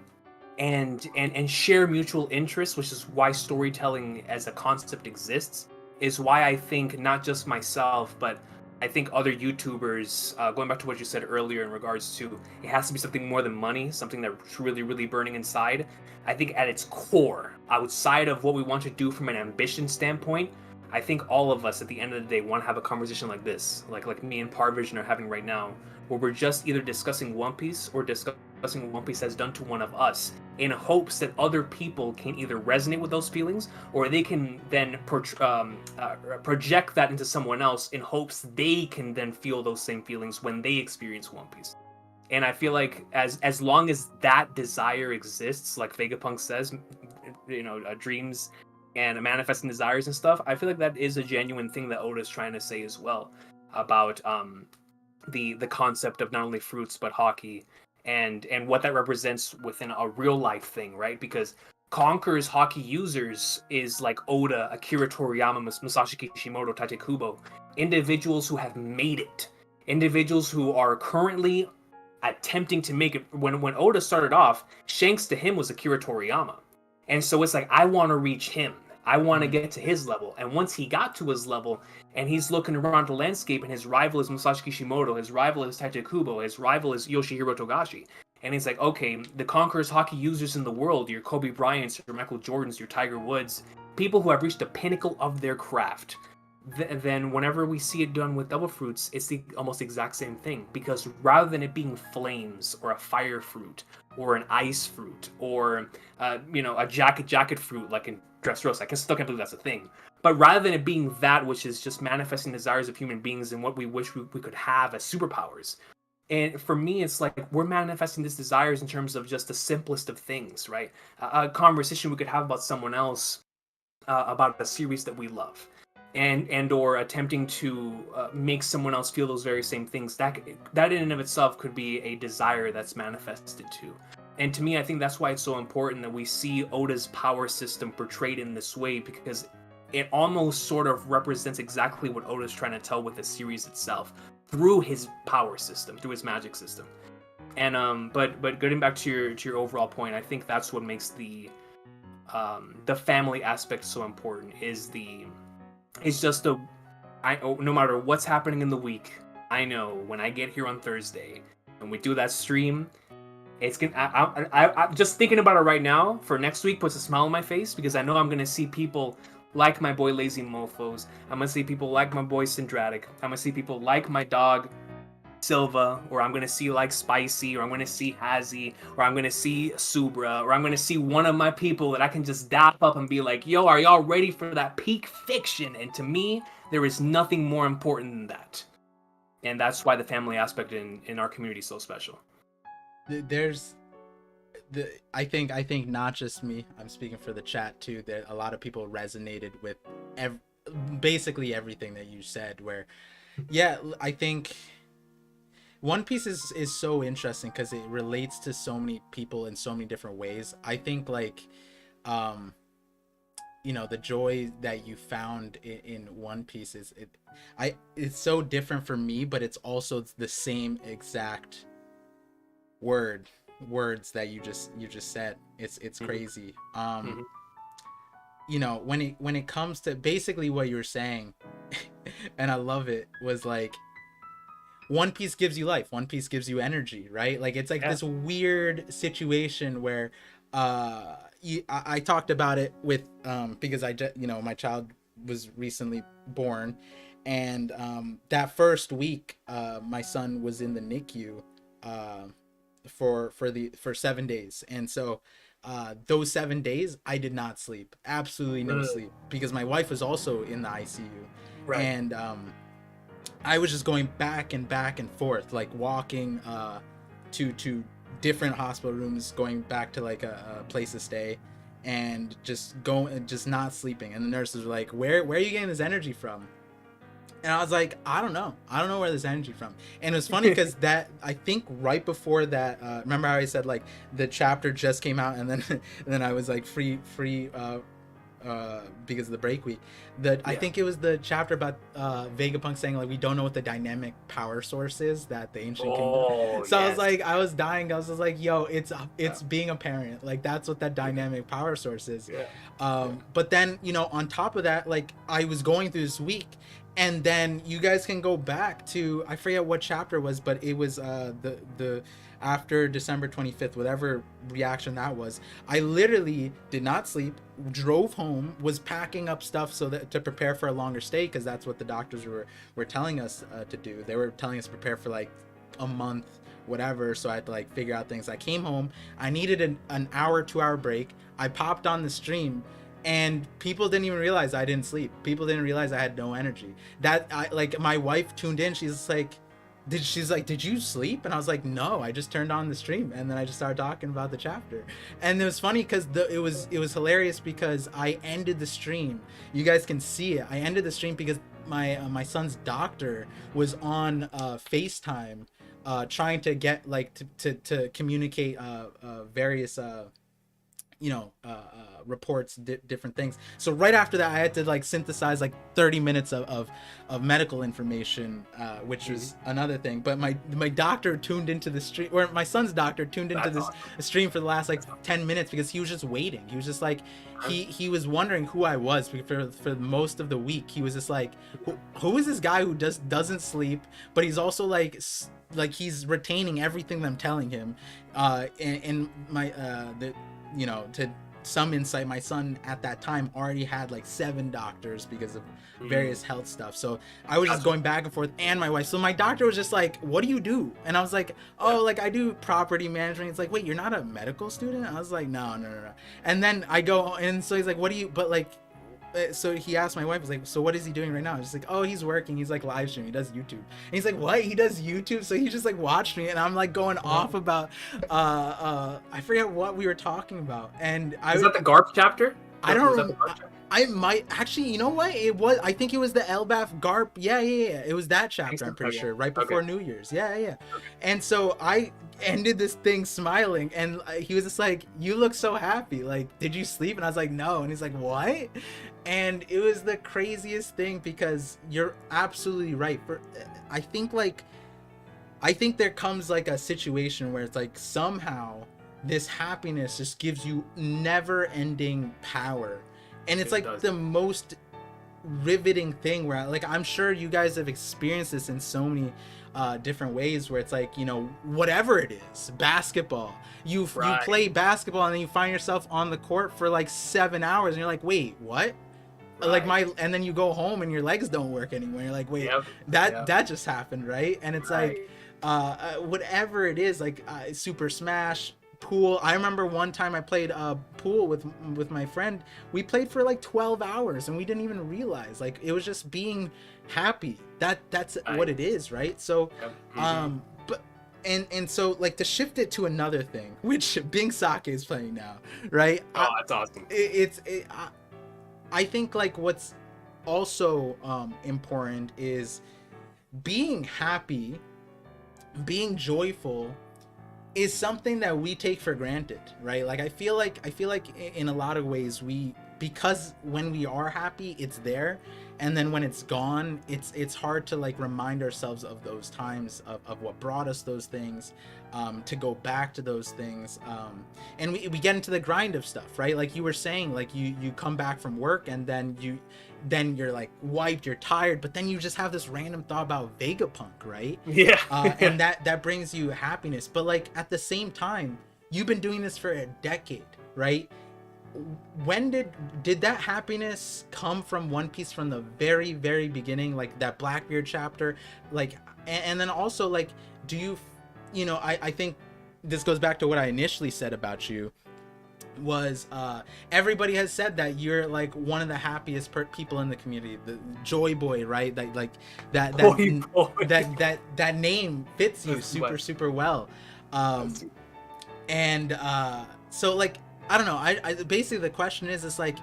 and share mutual interests, which is why storytelling as a concept exists, is why I think not just myself, but I think other YouTubers, going back to what you said earlier in regards to it has to be something more than money, something that's really burning inside. I think at its core, outside of what we want to do from an ambition standpoint, I think all of us at the end of the day want to have a conversation like this, like me and ParVision are having right now, where we're just either discussing One Piece or discussing what One Piece has done to one of us, in hopes that other people can either resonate with those feelings, or they can then project that into someone else in hopes they can then feel those same feelings when they experience One Piece. And I feel like as long as that desire exists, like Vegapunk says, dreams and manifesting desires and stuff, I feel like that is a genuine thing that Oda's trying to say as well about the concept of not only fruits but hockey, and what that represents within a real life thing, right? Because Conquer's hockey users is like Oda, Akira Toriyama, Masashi Kishimoto, Tate Kubo, individuals who have made it, individuals who are currently attempting to make it. When Oda started off, Shanks to him was Akira Toriyama, and so it's like, I want to reach him. I want to Mhm. get to his level. And once he got to his level, and he's looking around the landscape, and his rival is Musashi Kishimoto, his rival is Taito Kubo, his rival is Yoshihiro Togashi. And he's like, okay, the conquerors hockey users in the world, your Kobe Bryants, your Michael Jordans, your Tiger Woods, people who have reached the pinnacle of their craft. Then whenever we see it done with double fruits, it's the almost exact same thing. Because rather than it being flames or a fire fruit or an ice fruit or a jacket fruit like in Dressrosa, I still can't believe that's a thing. But rather than it being that which is just manifesting desires of human beings and what we wish we could have as superpowers, and for me, it's like we're manifesting these desires in terms of just the simplest of things, right? A conversation we could have about someone else, about a series that we love, and or attempting to make someone else feel those very same things. That in and of itself could be a desire that's manifested too. And to me, I think that's why it's so important that we see Oda's power system portrayed in this way, because it almost sort of represents exactly what Oda's trying to tell with the series itself through his power system, through his magic system. And but getting back to your overall point, I think that's what makes the family aspect so important. It's just no matter what's happening in the week, I know when I get here on Thursday and we do that stream, it's gonna. I'm just thinking about it right now. For next week, puts a smile on my face because I know I'm gonna see people like my boy Lazy Mofos. I'm gonna see people like my boy Syndratic. I'm gonna see people like my dog Silva, or I'm gonna see like Spicy, or I'm gonna see Hazy, or I'm gonna see Subra, or I'm gonna see one of my people that I can just dap up and be like, yo, are y'all ready for that peak fiction? And to me, there is nothing more important than that. And that's why the family aspect in our community is so special. There's I think not just me. I'm speaking for the chat too. That a lot of people resonated with basically everything that you said. Where, yeah, I think One Piece is so interesting because it relates to so many people in so many different ways. I think like, um, the joy that you found in One Piece it's so different for me, but it's also the same exact word words that you just said. It's Mm-hmm. crazy. Mm-hmm. When it comes to basically what you were saying, and I love it, was like One Piece gives you life, One Piece gives you energy, right? Like it's like Yeah. this weird situation where I talked about it with because I just my child was recently born, and that first week my son was in the NICU uh for 7 days. And so those 7 days I did not sleep, absolutely no Mm, sleep, because my wife was also in the ICU. right. And I was just going back and back and forth, like walking to different hospital rooms, going back to like a place to stay, and just not sleeping. And the nurses were like, where are you getting this energy from? And I was like, I don't know where this energy from. And it was funny because that, I think right before that, remember how I said like the chapter just came out, and then and then I was like free because of the break week. That I Yeah. think it was the chapter about Vegapunk saying like we don't know what the dynamic power source is that the ancient king. Oh So I was yes. like, I was dying. I was just like, yo, it's Yeah. it's being a parent. Like that's what that Yeah. dynamic power source is. Yeah. Yeah. But then on top of that, like I was going through this week, and then you guys can go back to, I forget what chapter it was, but it was the after December 25th, whatever reaction that was. I literally did not sleep, drove home, was packing up stuff so that to prepare for a longer stay, because that's what the doctors were telling us to do. They were telling us to prepare for like a month, whatever. So I had to like figure out things. I came home, I needed an hour, 2 hour break. I popped on the stream, and people didn't even realize I didn't sleep. People didn't realize I had no energy. That I like my wife tuned in. She's like, did you sleep? And I was like, no, I just turned on the stream, and then I just started talking about the chapter. And it was funny because it was hilarious because I ended the stream. You guys can see it. I ended the stream because my son's doctor was on FaceTime, trying to get like to communicate various reports different things. So right after that, I had to like synthesize like 30 minutes of medical information, which was another thing. But my doctor tuned into the stream, or my son's doctor tuned into That's this awesome. stream for the last like That's awesome. 10 minutes because he was just waiting. He was just like, Huh? he was wondering who I was for most of the week. He was just like, who is this guy who doesn't sleep, but he's also like he's retaining everything that I'm telling him. And my to some insight, my son at that time already had like 7 doctors because of various health stuff. So I was just Gotcha. going back and forth, and my wife. So my doctor was just like, "What do you do?" And I was like, "Oh, like I do property management." It's like, "Wait, you're not a medical student?" I was like, "No." And then I go, and so he's like, "What do you?" But like, so he asked my wife, he's like, "So what is he doing right now?" She's like, "Oh, he's working. He's like live streaming. He does YouTube." And he's like, "What? He does YouTube?" So he just like watched me, and I'm like going off about I forget what we were talking about, and Is that the GARP chapter? I Was that the don't. GARP chapter? I might actually. You know what? It was. I think it was the Elbaf Garp. Yeah. It was that chapter. I'm pretty sure. Right before New Year's. Yeah. And so I ended this thing smiling, and he was just like, "You look so happy. Like, did you sleep?" And I was like, "No." And he's like, "What?" And it was the craziest thing because you're absolutely right. I think there comes like a situation where it's like somehow this happiness just gives you never ending power, and it's It like does. the most riveting thing where like I'm sure you guys have experienced this in so many different ways where it's like whatever it is, basketball, you Right. play basketball and then you find yourself on the court for like 7 hours and you're like, wait, what? Like Right. and then you go home and your legs don't work anymore. You're like, wait, Yep. that just happened, right? And it's like Right. whatever it is, like Super Smash, pool. I remember one time I played pool with my friend. We played for like 12 hours and we didn't even realize, like it was just being happy. That's Right. what it is, right? So Yep. but and so like to shift it to another thing, which Bing Sake is playing now, right? Oh, that's awesome. I think like what's also important is being happy, being joyful is something that we take for granted, right? Like I feel like in a lot of ways because when we are happy it's there, and then when it's gone it's hard to like remind ourselves of those times of what brought us those things, to go back to those things, and we get into the grind of stuff, right? Like you were saying, like you come back from work and then you're like wiped, you're tired, but then you just have this random thought about Vegapunk, right? Yeah. And that brings you happiness. But like at the same time, you've been doing this for a decade, right? When did that happiness come from One Piece from the very beginning, like that Blackbeard chapter, like, and then also like, do I think this goes back to what I initially said about you, was everybody has said that you're like one of the happiest people in the community, the Joy Boy, right? That Boy. that name fits you super well. And so like I don't know, I basically the question is, it's like,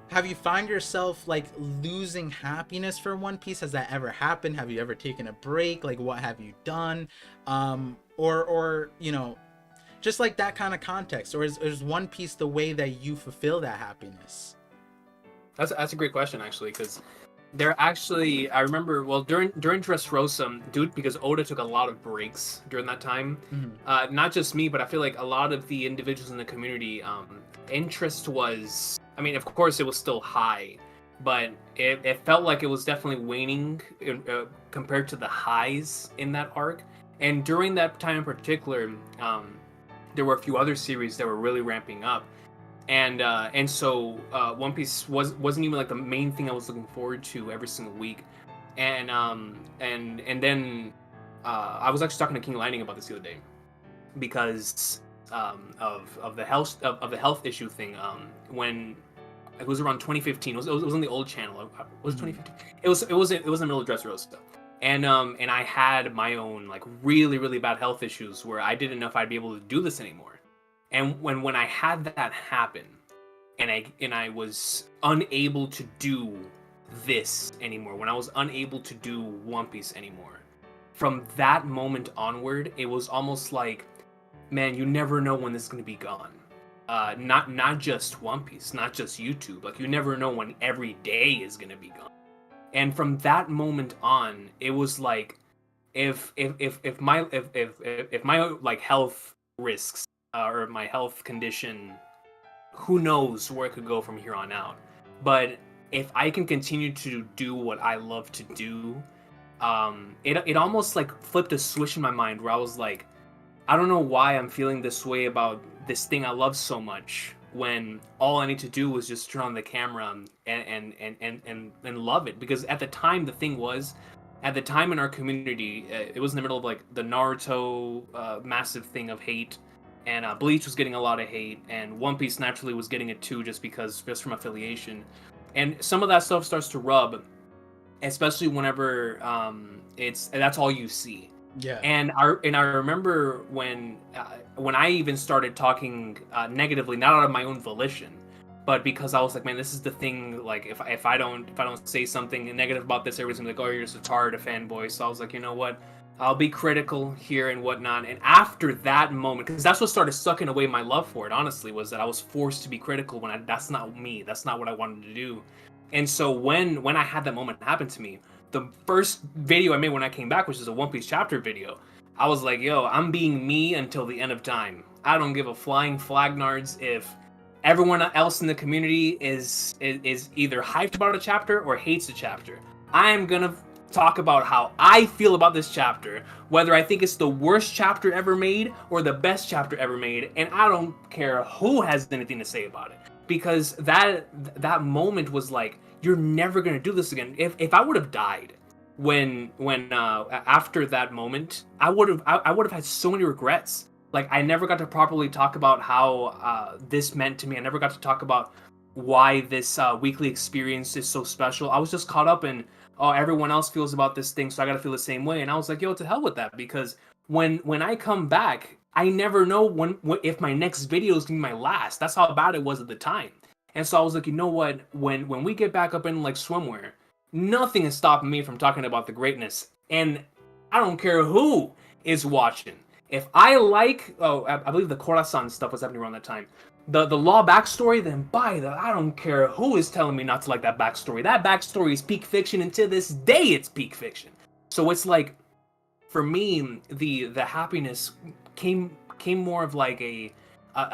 have you find yourself like losing happiness for One Piece? Has that ever happened? Have you ever taken a break? Like what have you done? Or just like that kind of context, or is One Piece the way that you fulfill that happiness? That's a great question, actually, because I remember, well, during Dressrosa, dude, because Oda took a lot of breaks during that time. Mm-hmm. Not just me, but I feel like a lot of the individuals in the community, interest was, I mean, of course it was still high, but it felt like it was definitely waning compared to the highs in that arc. And during that time in particular, there were a few other series that were really ramping up. And so One Piece wasn't even like the main thing I was looking forward to every single week, and then I was actually talking to King Lightning about this the other day, because of the health issue thing. When it was around 2015, it was on the old channel. Was it 2015? It was in the middle of Dressrosa, and I had my own like really bad health issues where I didn't know if I'd be able to do this anymore. And when I had that happen, and I was unable to do this anymore, when I was unable to do One Piece anymore, from that moment onward, it was almost like, man, you never know when this is going to be gone. not just One Piece, not just YouTube. Like, you never know when every day is gonna be gone. And from that moment on, it was like, if my like health risks, or my health condition, who knows where it could go from here on out. But if I can continue to do what I love to do, it almost like flipped a switch in my mind where I was like, I don't know why I'm feeling this way about this thing I love so much, when all I need to do was just turn on the camera and love it. Because at the time, the thing was, at the time in our community, it was in the middle of like the Naruto massive thing of hate, and Bleach was getting a lot of hate, and One Piece naturally was getting it too, just from affiliation, and some of that stuff starts to rub, especially whenever that's all you see. Yeah. And I remember when I even started talking negatively, not out of my own volition, but because I was like, man, this is the thing. Like, if I don't say something negative about this, everybody's gonna be like, oh, you're just a retarded, a fanboy. So I was like, you know what? I'll be critical here and whatnot. And after that moment, because that's what started sucking away my love for it, honestly, was that I was forced to be critical when that's not me. That's not what I wanted to do. And so when I had that moment happen to me, the first video I made when I came back, which is a One Piece chapter video, I was like, yo, I'm being me until the end of time. I don't give a flying flag nards if everyone else in the community is either hyped about a chapter or hates a chapter. I am gonna talk about how I feel about this chapter, whether I think it's the worst chapter ever made or the best chapter ever made, and I don't care who has anything to say about it. Because that moment was like, you're never gonna do this again. If I would have died when after that moment, I would have had so many regrets. Like, I never got to properly talk about how this meant to me. I never got to talk about why this weekly experience is so special. I was just caught up in, oh, everyone else feels about this thing, so I gotta feel the same way. And I was like, yo, to hell with that, because when I come back, I never know if my next video is gonna be my last. That's how bad it was at the time. And so I was like, you know what? When we get back up in like swimwear, nothing is stopping me from talking about the greatness. And I don't care who is watching. If I like, I believe the Khorasan stuff was happening around that time. The Law backstory, then by the, I don't care who is telling me not to like that backstory. That backstory is peak fiction, and to this day it's peak fiction. So it's like, for me, the happiness came more of like a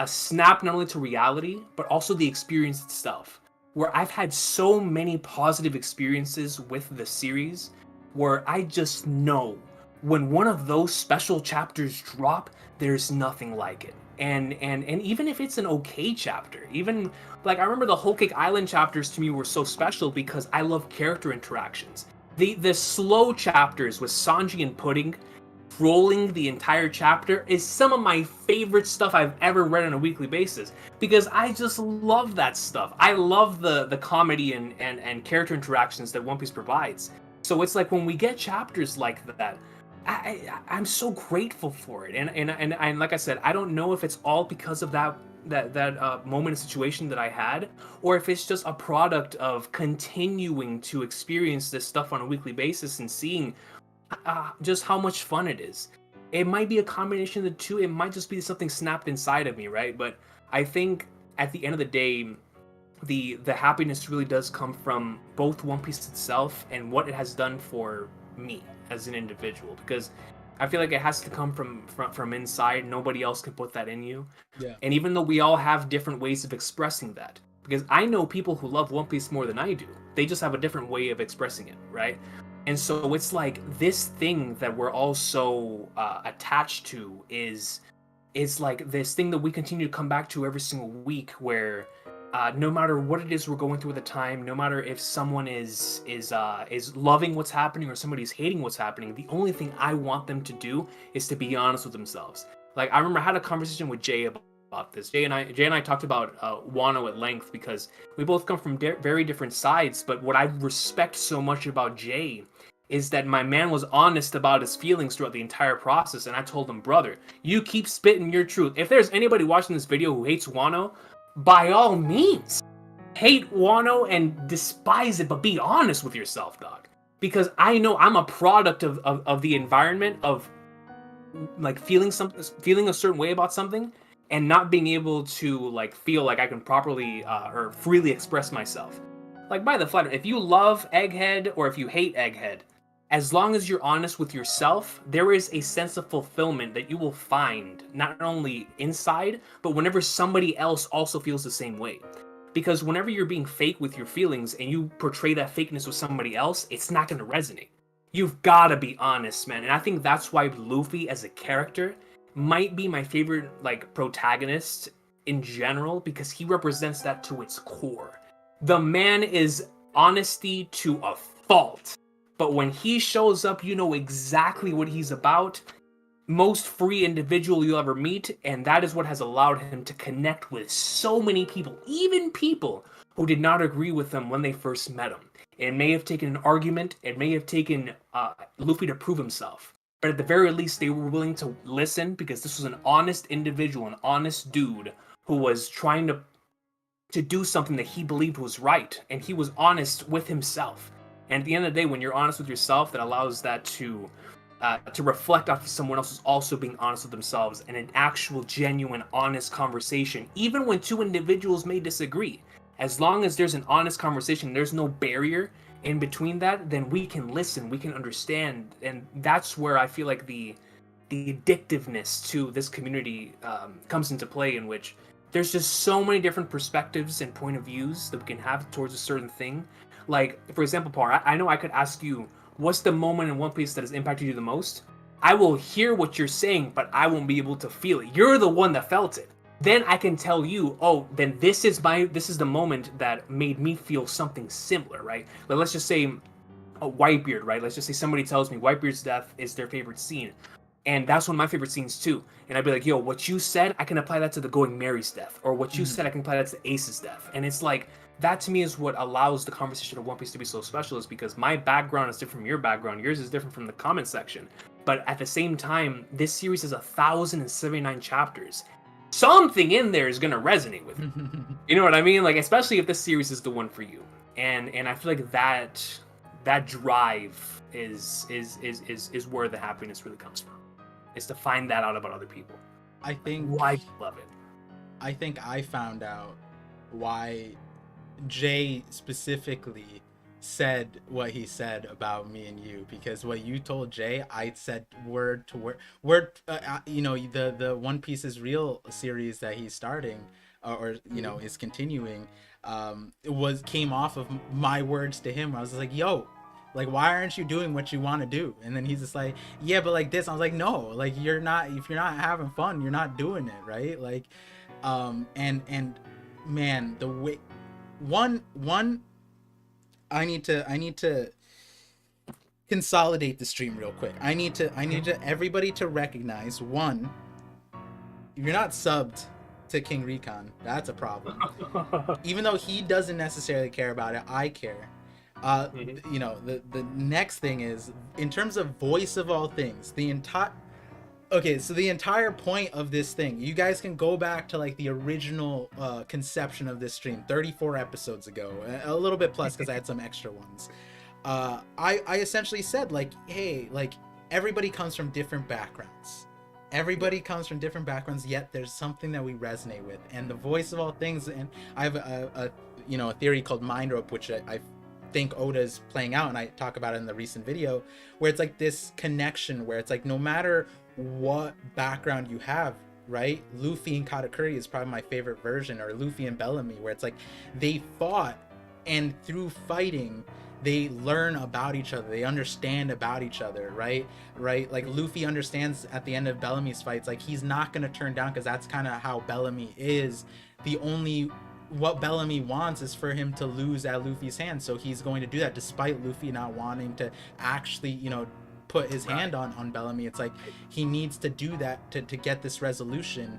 snap, not only to reality, but also the experience itself. Where I've had so many positive experiences with the series, where I just know when one of those special chapters drop, there's nothing like it. And even if it's an okay chapter, even like, I remember the Whole Cake Island chapters to me were so special because I love character interactions. The slow chapters with Sanji and Pudding rolling the entire chapter is some of my favorite stuff I've ever read on a weekly basis, because I just love that stuff. I love the comedy and character interactions that One Piece provides. So it's like, when we get chapters like that, I'm so grateful for it. And like I said, I don't know if it's all because of that moment and situation that I had, or if it's just a product of continuing to experience this stuff on a weekly basis and seeing just how much fun it is. It might be a combination of the two. It might just be something snapped inside of me, right? But I think at the end of the day, the happiness really does come from both One Piece itself and what it has done for me as an individual, because I feel like it has to come from inside. Nobody else can put that in you. Yeah. And even though we all have different ways of expressing that, because I know people who love One Piece more than I do, they just have a different way of expressing it, right? And so it's like, this thing that we're all so attached to is like this thing that we continue to come back to every single week, where no matter what it is we're going through at the time, no matter if someone is loving what's happening or somebody's hating what's happening, the only thing I want them to do is to be honest with themselves. Like, I remember I had a conversation with Jay about this. Jay and I talked about Wano at length, because we both come from very different sides. But what I respect so much about Jay is that my man was honest about his feelings throughout the entire process. And I told him, brother, you keep spitting your truth. If there's anybody watching this video who hates Wano, by all means, hate Wano and despise it, but be honest with yourself, dog. Because I know I'm a product of the environment, of like feeling a certain way about something, and not being able to like feel like I can properly or freely express myself. Like by the flat, if you love Egghead or if you hate Egghead, as long as you're honest with yourself, there is a sense of fulfillment that you will find not only inside, but whenever somebody else also feels the same way. Because whenever you're being fake with your feelings and you portray that fakeness with somebody else, it's not going to resonate. You've got to be honest, man. And I think that's why Luffy as a character might be my favorite like protagonist in general, because he represents that to its core. The man is honesty to a fault. But when he shows up, you know exactly what he's about. Most free individual you'll ever meet, and that is what has allowed him to connect with so many people, even people who did not agree with him when they first met him. It may have taken an argument, it may have taken Luffy to prove himself, but at the very least, they were willing to listen because this was an honest individual, an honest dude who was trying to do something that he believed was right, and he was honest with himself. And at the end of the day, when you're honest with yourself, that allows that to reflect off of someone else who's also being honest with themselves, and an actual, genuine, honest conversation, even when two individuals may disagree. As long as there's an honest conversation, there's no barrier in between that, then we can listen, we can understand, and that's where I feel like the addictiveness to this community comes into play, in which there's just so many different perspectives and point of views that we can have towards a certain thing. Like, for example, Paul, I know I could ask you, what's the moment in One Piece that has impacted you the most? I will hear what you're saying, but I won't be able to feel it. You're the one that felt it. Then I can tell you, oh, then this is the moment that made me feel something similar, right? Like, let's just say Whitebeard, right? Let's just say somebody tells me Whitebeard's death is their favorite scene. And that's one of my favorite scenes too. And I'd be like, yo, what you said, I can apply that to the Going Merry's death. Or what you said, I can apply that to Ace's death. And it's like, that to me is what allows the conversation of One Piece to be so special, is because my background is different from your background. Yours is different from the comment section. But at the same time, this series has 1,079 chapters. Something in there is going to resonate with you. You know what I mean? Like, especially if this series is the one for you. And I feel like that drive is where the happiness really comes from. Is to find that out about other people. I think why you love it. I think I found out why Jay specifically said what he said about me and you, because what you told Jay, I said word to word. You know, the One Piece is Real series that he's starting, or you know, is continuing. It came off of my words to him. I was like, yo, like, why aren't you doing what you want to do? And then he's just like, yeah, but like this. I was like, no, like, you're not, if you're not having fun, you're not doing it, right? Like, and man, the way one I need to consolidate the stream real quick. I need to everybody to recognize, one, if you're not subbed to King Recon, that's a problem. Even though he doesn't necessarily care about it, I care. You know, the next thing is, in terms of voice of all things, the entire point of this thing, you guys can go back to like the original conception of this stream 34 episodes ago, a little bit plus because I had some extra ones. I essentially said, like, hey, like, everybody comes from different backgrounds. Everybody comes from different backgrounds, yet there's something that we resonate with. And the voice of all things, and I have a theory called mind rope, which I think Oda's playing out, and I talk about it in the recent video, where it's like this connection where it's like, no matter what background you have, right? Luffy and Katakuri is probably my favorite version, or Luffy and Bellamy, where it's like they fought, and through fighting they learn about each other, they understand about each other, right? Like Luffy understands at the end of Bellamy's fights, like, he's not going to turn down, because that's kind of how Bellamy is. What Bellamy wants is for him to lose at Luffy's hand, so he's going to do that despite Luffy not wanting to actually, you know, put his hand on Bellamy. It's like he needs to do that to get this resolution.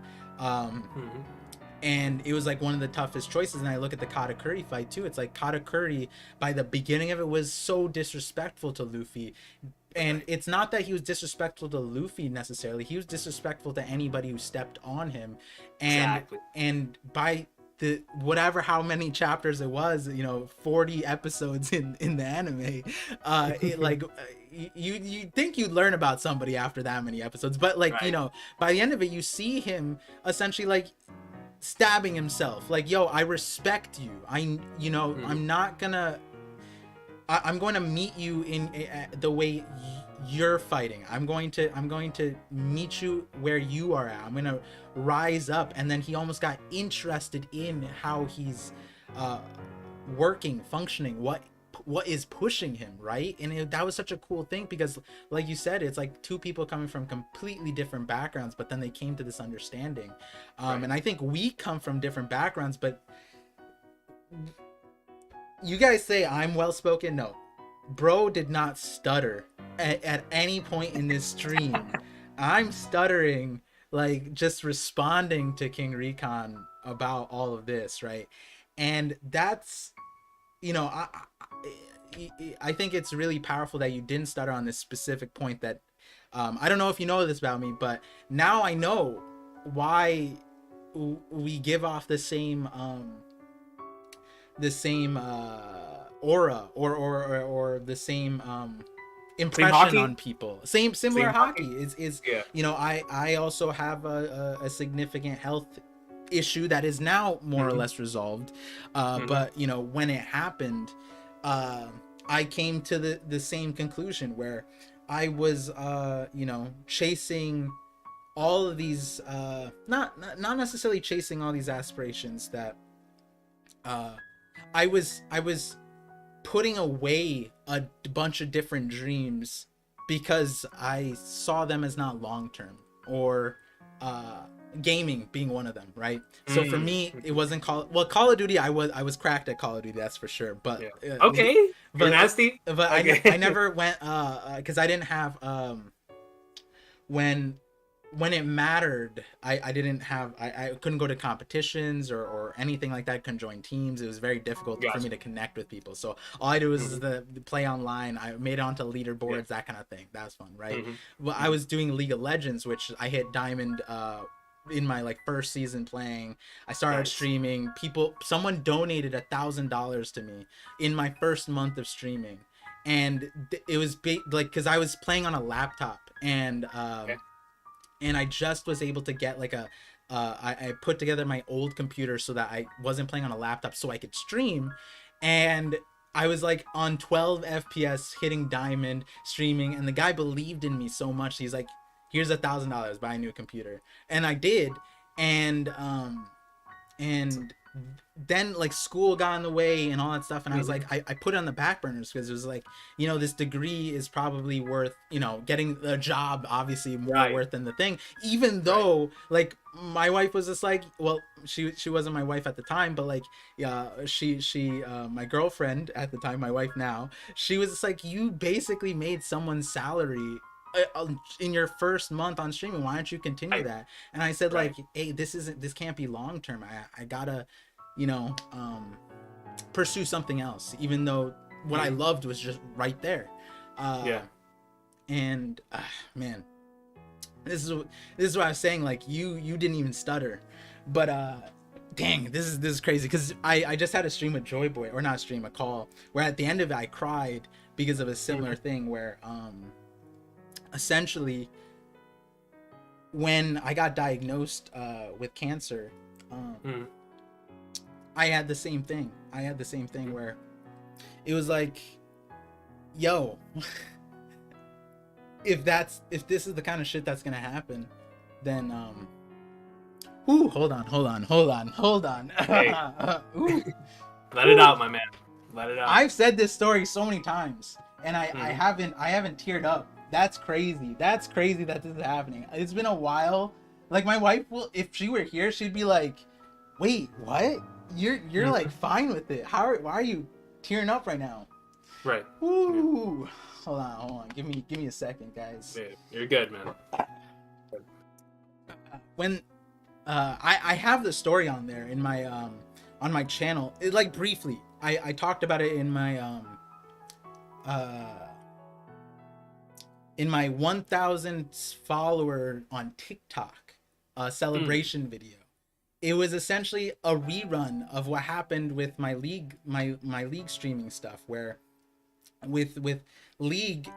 And it was like one of the toughest choices. And I look at the Katakuri fight too. It's like Katakuri, by the beginning of it, was so disrespectful to Luffy. And it's not that he was disrespectful to Luffy necessarily. He was disrespectful to anybody who stepped on him. And by the whatever how many chapters it was, 40 episodes in the anime. It like you think you'd learn about somebody after that many episodes, but like Right. by the end of it, you see him essentially like stabbing himself. Like, yo, I respect you. I'm not gonna. I'm going to meet you in the way you're fighting. I'm going to meet you where you are at. I'm going to rise up. And then he almost got interested in how he's working, functioning, what is pushing him, right? And that was such a cool thing because, like you said, it's like two people coming from completely different backgrounds, but then they came to this understanding. Right. And I think we come from different backgrounds, but you guys say I'm well spoken. No, bro did not stutter at any point in this stream. I'm stuttering, like just responding to King Recon about all of this, right? And that's, I think it's really powerful that you didn't stutter on this specific point. That I don't know if you know this about me, but now I know why we give off the same aura or the same impression on people. Similar hockey is yeah. I also have a significant health issue that is now more or less resolved, but when it happened, I came to the same conclusion where I was chasing all of these not necessarily chasing all these aspirations that I was putting away a bunch of different dreams because I saw them as not long term, or gaming being one of them, right? So for me, it wasn't Call of Duty. I was cracked at Call of Duty, that's for sure. But okay, but you're nasty. But okay. I never went because I didn't have when it mattered, I didn't have I couldn't go to competitions or anything like that. Couldn't join teams. It was very difficult for me to connect with people. So all I do was the play online. I made it onto leaderboards, that kind of thing. That was fun, right? Well, I was doing League of Legends, which I hit diamond in my like first season playing. I started streaming. Someone donated $1,000 to me in my first month of streaming, and it was big, like, because I was playing on a laptop, and I just was able to get like I put together my old computer so that I wasn't playing on a laptop so I could stream, and I was like on 12 FPS hitting diamond streaming, and the guy believed in me so much. He's like, here's $1,000, buy a new computer. And I did. And then like school got in the way and all that stuff, and I was like, I put it on the back burners because it was like, this degree is probably worth, getting a job obviously more worth than the thing, even though like my wife was just like, well, she wasn't my wife at the time, but like she my girlfriend at the time, my wife now, she was just like, you basically made someone's salary in your first month on streaming. Why don't you continue that? And I said like, hey, this can't be long term. I gotta pursue something else, even though what I loved was just right there. And man, this is what I was saying, like you didn't even stutter, but dang, this is crazy, because I just had a stream with Joy Boy, or not a stream, a call, where at the end of it I cried because of a similar thing where essentially when I got diagnosed with cancer, I had the same thing. Where it was like, yo, if this is the kind of shit that's gonna happen, then hold on. Hey. Let it out, my man. Let it out. I've said this story so many times, and I haven't teared up. That's crazy that this is happening. It's been a while. Like, my wife will, if she were here, she'd be like, wait, what? You're like fine with it. Why are you tearing up right now? Right. Ooh. Hold on. Give me a second, guys. Yeah, you're good, man. When I have the story on there in my on my channel. It, like, briefly. I talked about it in my 1,000 follower on TikTok celebration video. it was essentially a rerun of what happened with my league, my league streaming stuff, where with league,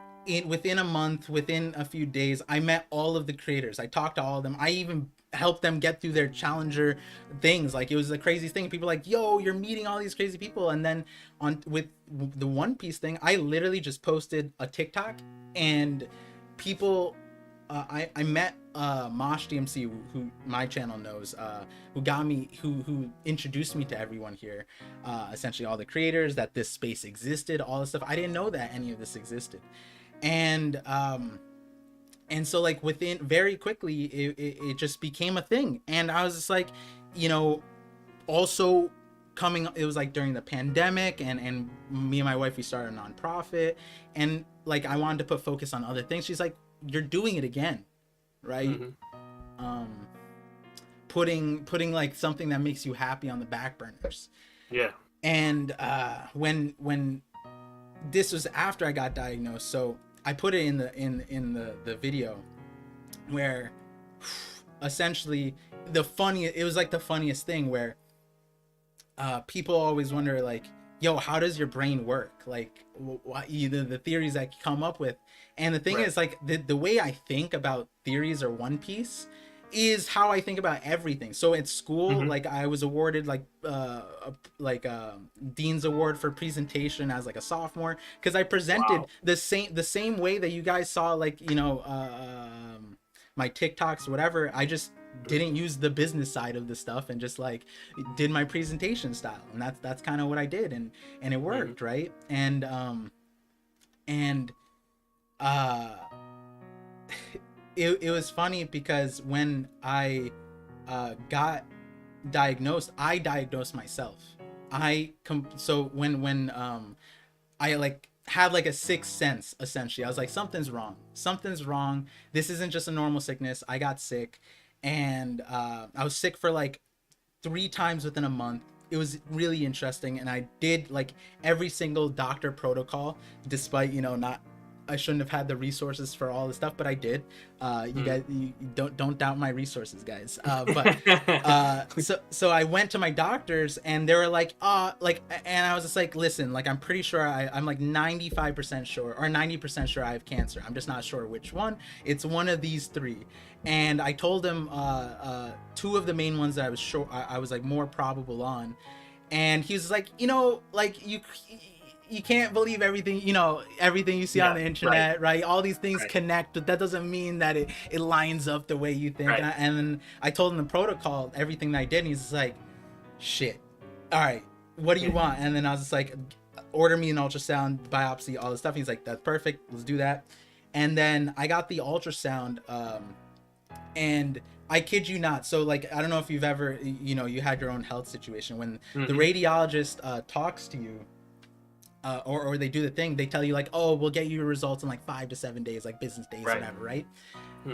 within a month, within a few days, I met all of the creators. I talked to all of them. I even helped them get through their challenger things. Like, it was the craziest thing. People were like, yo, you're meeting all these crazy people. And then on with the One Piece thing, I literally just posted a TikTok, and people, I met Mosh DMC, who my channel knows, who got me, who introduced me to everyone here, essentially all the creators, that this space existed, all this stuff. I didn't know that any of this existed. And so, like, within very quickly, it just became a thing. And I was just like, you know, also coming, it was like during the pandemic, and me and my wife, we started a nonprofit, and like, I wanted to put focus on other things. She's like, you're doing it again, right? Putting like something that makes you happy on the back burners. Yeah. And when this was after I got diagnosed, so I put it in the video, where essentially it was like the funniest thing, where people always wonder, like, yo, how does your brain work? Like, the theories that you come up with. And the thing is, like, the way I think about theories or One Piece is how I think about everything. So at school, like, I was awarded like Dean's Award for presentation as like a sophomore, because I presented the same way that you guys saw, like, you know, my TikToks, whatever. I just didn't use the business side of the stuff, and just like did my presentation style, and that's kind of what I did, and it worked, right? And it was funny, because when I got diagnosed, I diagnosed myself. So when I like had like a sixth sense, essentially, I was like, something's wrong, this isn't just a normal sickness. I got sick, and I was sick for like 3 times within a month. It was really interesting, and I did like every single doctor protocol, despite, you know, I shouldn't have had the resources for all the stuff, but I did. You guys, you don't doubt my resources, guys. So I went to my doctors, and they were like, and I was just like, listen, like, I'm pretty sure I'm like 95% sure, or 90% sure I have cancer. I'm just not sure which one. It's one of these 3. And I told them 2 of the main ones that I was sure I was like more probable on. And he was like, you know, like, you can't believe everything, you know, everything you see on the internet, right? All these things connect, but that doesn't mean that it lines up the way you think. And then I told him the protocol, everything that I did, and he's just like, shit, all right, what do you want? And then I was just like, order me an ultrasound, biopsy, all this stuff. He's like, that's perfect, let's do that. And then I got the ultrasound, and I kid you not, so like, I don't know if you've ever, you know, you had your own health situation, when the radiologist talks to you, or they do the thing, they tell you like, oh, we'll get you your results in like 5 to 7 days, like business days, whatever, right?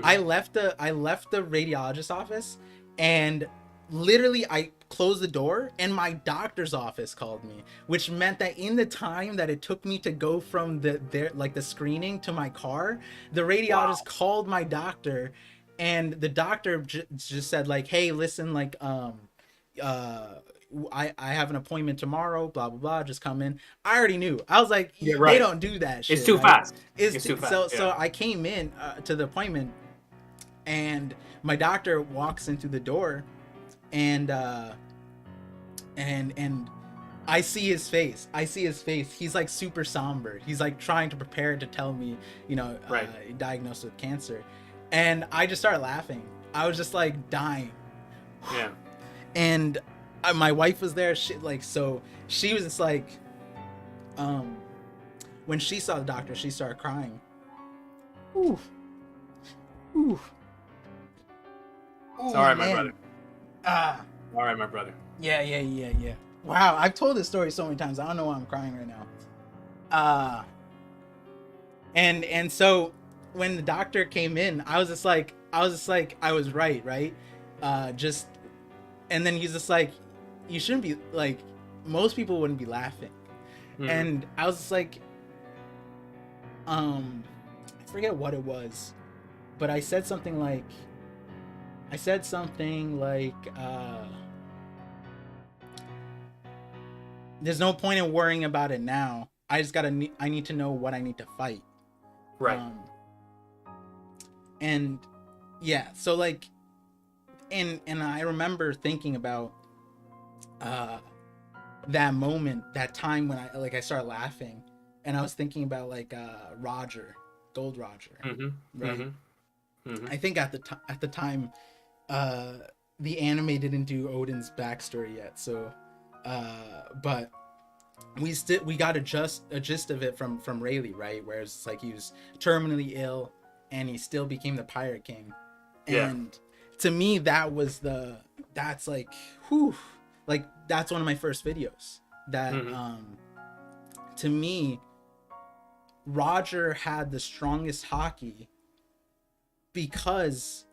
I left the radiologist's office, and literally I closed the door, and my doctor's office called me, which meant that in the time that it took me to go from the screening to my car, the radiologist called my doctor, and the doctor just said like, hey, listen, like, I have an appointment tomorrow, blah blah blah, just come in. I already knew. I was like, they don't do that shit. It's too fast. It's too fast. So I came in to the appointment, and my doctor walks into the door, and I see his face. He's like super somber. He's like trying to prepare to tell me, you know, diagnosed with cancer. And I just started laughing. I was just like dying. Yeah. And my wife was there. So she was just like, when she saw the doctor, she started crying. Oof. It's all right, my brother. All right, my brother. Yeah. Wow, I've told this story so many times. I don't know why I'm crying right now. And so when the doctor came in, I was just like, I was right? And then he's just like, you shouldn't be, like, most people wouldn't be laughing. And I was just like, I forget what it was, but I said something like, there's no point in worrying about it now. I need to know what I need to fight. Right. Um, and yeah, so like, and I remember thinking about uh that moment, that time when I started laughing, and I was thinking about like Roger, Gold Roger, Mm-hmm. right? Mm-hmm. Mm-hmm. I think at the time, uh, the anime didn't do Odin's backstory yet, so but we got a gist of it from Rayleigh, right? Where it's like he was terminally ill, and he still became the Pirate King, Yeah. and to me that's like, whew, like that's one of my first videos that Mm-hmm. to me Roger had the strongest hockey because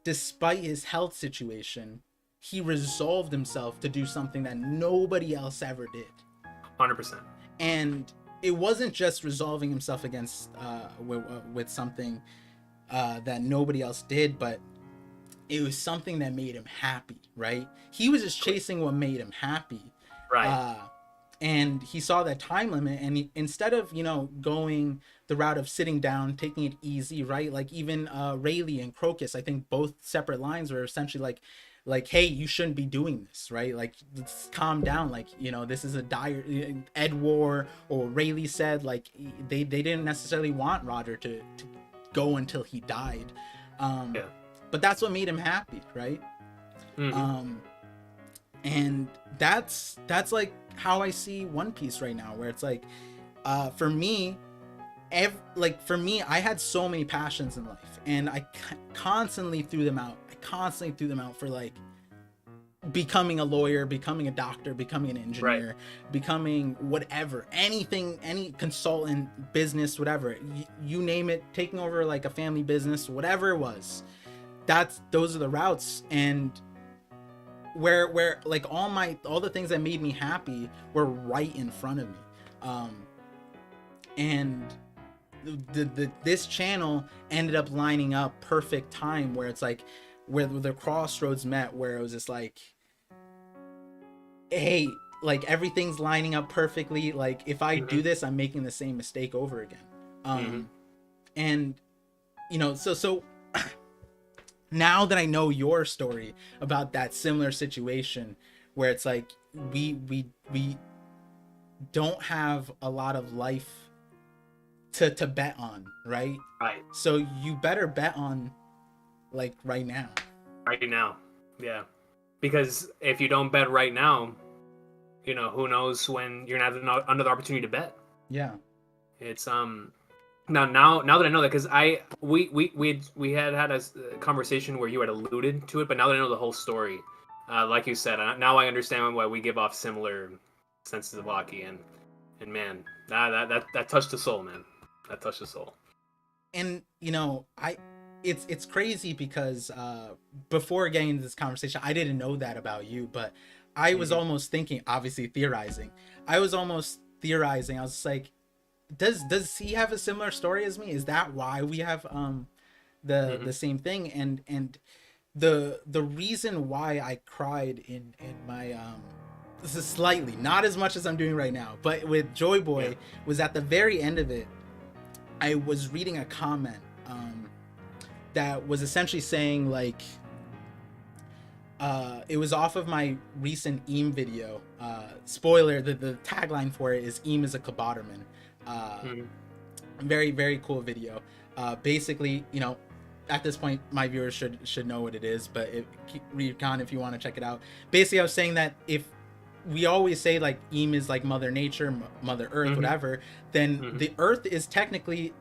despite his health situation, he resolved himself to do something that nobody else ever did. 100%. And it wasn't just resolving himself against with something that nobody else did, but it was something that made him happy, right? He was just chasing what made him happy. Right. Uh, and he saw that time limit, and instead of going the route of sitting down, taking it easy, right? Like even Rayleigh and Crocus, I think both separate lines were essentially like, hey, you shouldn't be doing this, right? Like, let's calm down. Like, this is a dire Ed War, or Rayleigh said, like, they didn't necessarily want Roger to go until he died. Yeah. But that's what made him happy, right? Mm-hmm. And that's like how I see One Piece right now, where it's like, for me, I had so many passions in life, and I constantly threw them out. For like becoming a lawyer, becoming a doctor, becoming an engineer, Right. becoming whatever, anything, any consultant, business, whatever, you name it, taking over like a family business, whatever it was. Those are the routes. And where like all the things that made me happy were right in front of me. And this channel ended up lining up perfect time, where it's like where the crossroads met, where it was just like, hey, like everything's lining up perfectly. Like if I do Mm-hmm. this, I'm making the same mistake over again. Mm-hmm. And so now that I know your story about that similar situation, where it's like we don't have a lot of life to bet on, right? Right. So you better bet on like right now. Right now. Yeah. Because if you don't bet right now, who knows when you're gonna have another opportunity to bet. Yeah. It's now that I know that, because we had a conversation where you had alluded to it, but now that I know the whole story, like you said, now I understand why we give off similar senses of hockey, and man, that touched the soul, man. That touched the soul. And it's crazy because before getting into this conversation, I didn't know that about you, but I was Mm-hmm. almost thinking, obviously theorizing. I was just like, does he have a similar story as me? Is that why we have Mm-hmm. the same thing? And the reason why I cried in my this is slightly, not as much as I'm doing right now, but with Joy Yeah. Boy, was at the very end of it. I was reading a comment that was essentially saying like, it was off of my recent Eam video. Spoiler: the tagline for it is "Eam is a Kaboterman." Mm-hmm. Very very cool video. Basically, at this point, my viewers should know what it is. But Recon, if you want to check it out, basically, I was saying that if we always say like Eam is like Mother Nature, Mother Earth, Mm-hmm. whatever, then Mm-hmm. the Earth is technically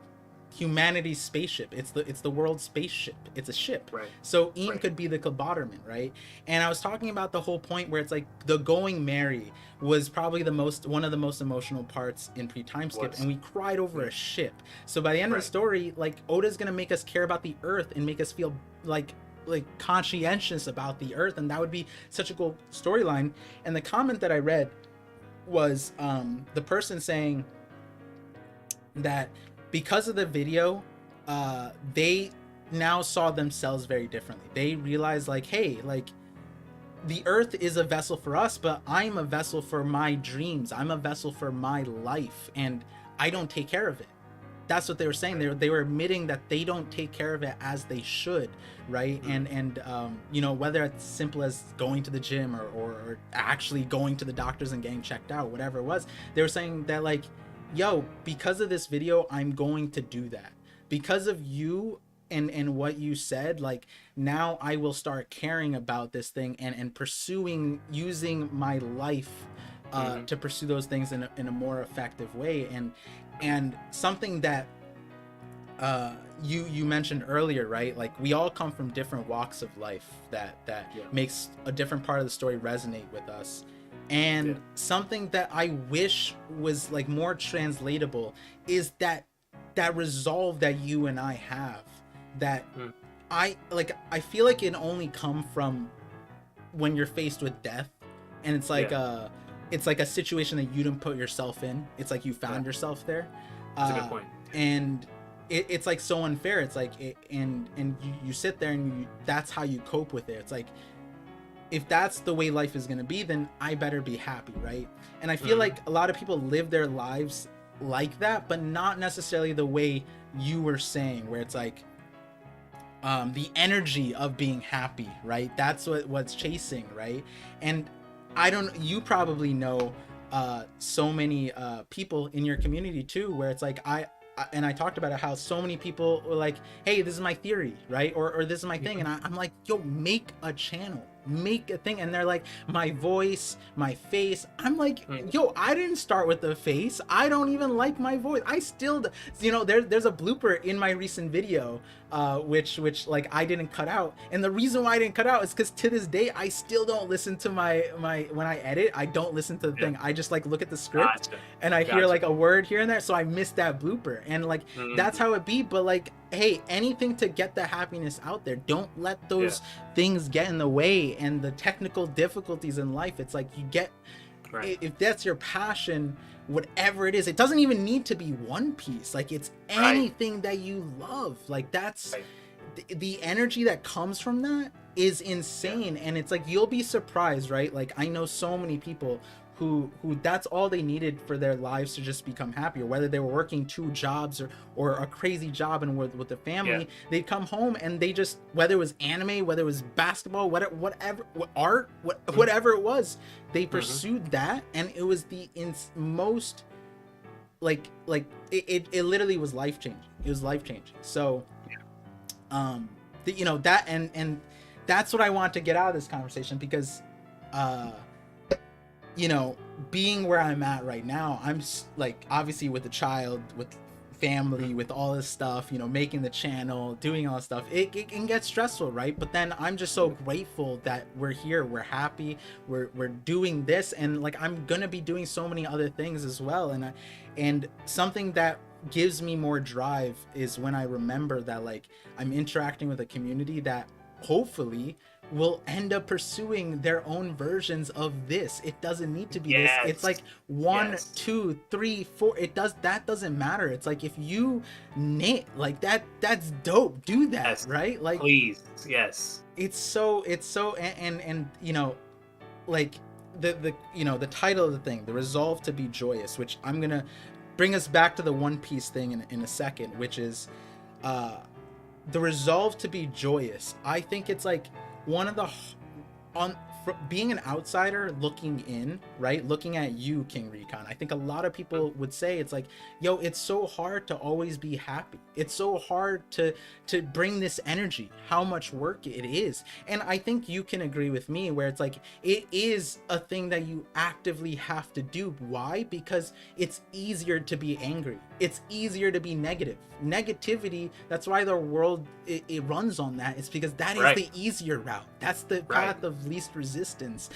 humanity's spaceship. It's the world's spaceship. It's a ship. Right. So Eam Right. could be the Kaboterman, right? And I was talking about the whole point where it's like the going merry was probably one of the most emotional parts in pre-time skip, and we cried over a ship. So by the end of the Right. story, like Oda's gonna make us care about the Earth and make us feel like conscientious about the Earth, and that would be such a cool storyline. And the comment that I read was the person saying that because of the video, they now saw themselves very differently. They realized like, hey, like the earth is a vessel for us, but I'm a vessel for my dreams. I'm a vessel for my life, and I don't take care of it. That's what they were saying. They were admitting that they don't take care of it as they should, right? And you know, whether it's simple as going to the gym or actually going to the doctors and getting checked out, whatever it was, they were saying that like, yo, because of this video, I'm going to do that. Because of you and what you said, like now I will start caring about this thing and pursuing, using my life to pursue those things in a more effective way. And something that you mentioned earlier, right? Like we all come from different walks of life that makes a different part of the story resonate with us. And something that I wish was like more translatable is that resolve that you and I have, that I feel like it only come from when you're faced with death, and it's like it's like a situation that you didn't put yourself in. It's like you found yourself there. That's a good point. And it's like so unfair. It's like and you sit there and that's how you cope with it. It's like, if that's the way life is going to be, then I better be happy, right? And I feel like a lot of people live their lives like that, but not necessarily the way you were saying, where it's like the energy of being happy, right? That's what's chasing, right? And you probably know so many people in your community too, where it's like I talked about it, how so many people were like, hey, this is my theory, right? Or this is my thing. And I'm like, yo, make a channel, make a thing. And they're like, my voice, my face. I'm like, yo, I didn't start with the face. I don't even like my voice. I still, you know, there's a blooper in my recent video, which like I didn't cut out. And the reason why I didn't cut out is because to this day, I still don't listen to my when I edit, I don't listen to the thing. I just like look at the script and I hear like a word here and there. So I missed that blooper. And like, that's how it be. But like, hey, anything to get the happiness out there. Don't let those things get in the way, and the technical difficulties in life. It's like, you get, if that's your passion, whatever it is, it doesn't even need to be One Piece. Like, it's anything that you love. Like, that's the energy that comes from that is insane. And it's like, you'll be surprised, right? Like, I know so many people who that's all they needed for their lives to just become happier, whether they were working 2 jobs or a crazy job and with the family. They'd come home and they just, whether it was anime, whether it was basketball, whatever art, whatever it was, they pursued that, and it was the most like it literally was life-changing. It was life-changing. So you know, that and that's what I want to get out of this conversation, because you know, being where I'm at right now, I'm like, obviously with a child, with family, with all this stuff, you know, making the channel, doing all this stuff, it can get stressful, right? But then I'm just so grateful that we're here, we're happy, we're doing this, and like, I'm gonna be doing so many other things as well. And something that gives me more drive is when I remember that like I'm interacting with a community that hopefully will end up pursuing their own versions of this. It doesn't need to be this. It's like 1, 2, 3, 4. That doesn't matter. It's like, if you knit like that, that's dope. Do that, right? Like, please, It's so and you know, like the you know, the title of the thing, the resolve to be joyous, which I'm gonna bring us back to the One Piece thing in a second, which is the resolve to be joyous. I think it's like one of the being an outsider looking in, right? Looking at you, King Recon. I think a lot of people would say it's like, yo, it's so hard to always be happy. It's so hard to bring this energy, how much work it is. And I think you can agree with me where it's like, it is a thing that you actively have to do. Why? Because it's easier to be angry. It's easier to be negative. Negativity, that's why the world, it runs on that. It's because that is the easier route. That's the path of least resistance.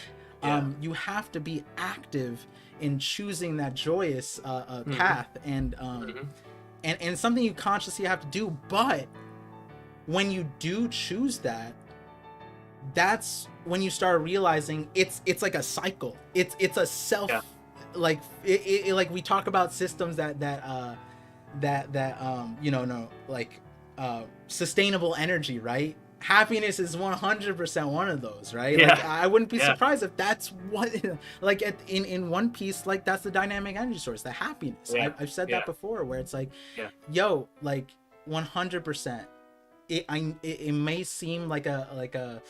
You have to be active in choosing that joyous path, and something you consciously have to do. But when you do choose that, that's when you start realizing it's like a cycle. It's a self like it like we talk about systems that you know, no, like sustainable energy, right? happiness is 100% one of those, right? Like, Yeah, I wouldn't be yeah, surprised if that's what, like, in One Piece, like, that's the dynamic energy source, the happiness. yeah, I've said yeah, that before, where it's like, yeah. yo, like, 100%. It may seem like a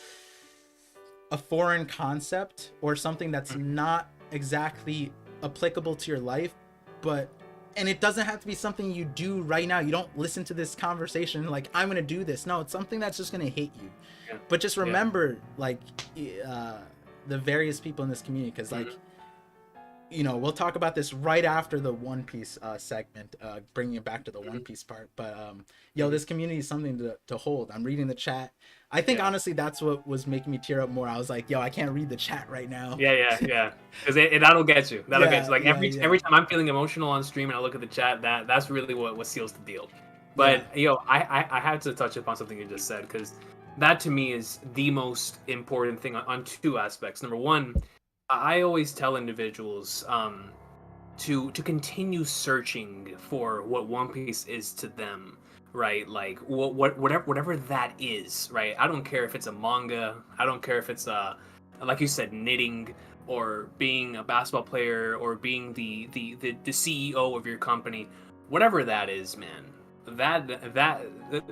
foreign concept or something that's Mhm. not exactly applicable to your life, but and it doesn't have to be something you do right now. You don't listen to this conversation like, I'm gonna do this. No, it's something that's just gonna hit you. Yeah, But just yeah. remember, like, uh the various people in this community, because, like, Mhm. we'll talk about this right after the One Piece segment, bringing it back to the One Mhm. Piece part. But yo, Mhm. this community is something to hold. I'm reading the chat. I think Yeah. honestly that's what was making me tear up more. I was like, yo, I can't read the chat right now. Yeah, yeah, yeah. Because that'll get you. That'll get Yeah, you. Like yeah, every yeah, time I'm feeling emotional on stream and I look at the chat, that's really what seals the deal. yeah. But yo, I had to touch upon something you just said because that to me is the most important thing on two aspects. Number one, I always tell individuals to continue searching for what One Piece is to them, right? Like whatever that is, right? I don't care if it's a manga, I don't care if it's like you said, knitting, or being a basketball player, or being the CEO of your company, whatever that is, man. That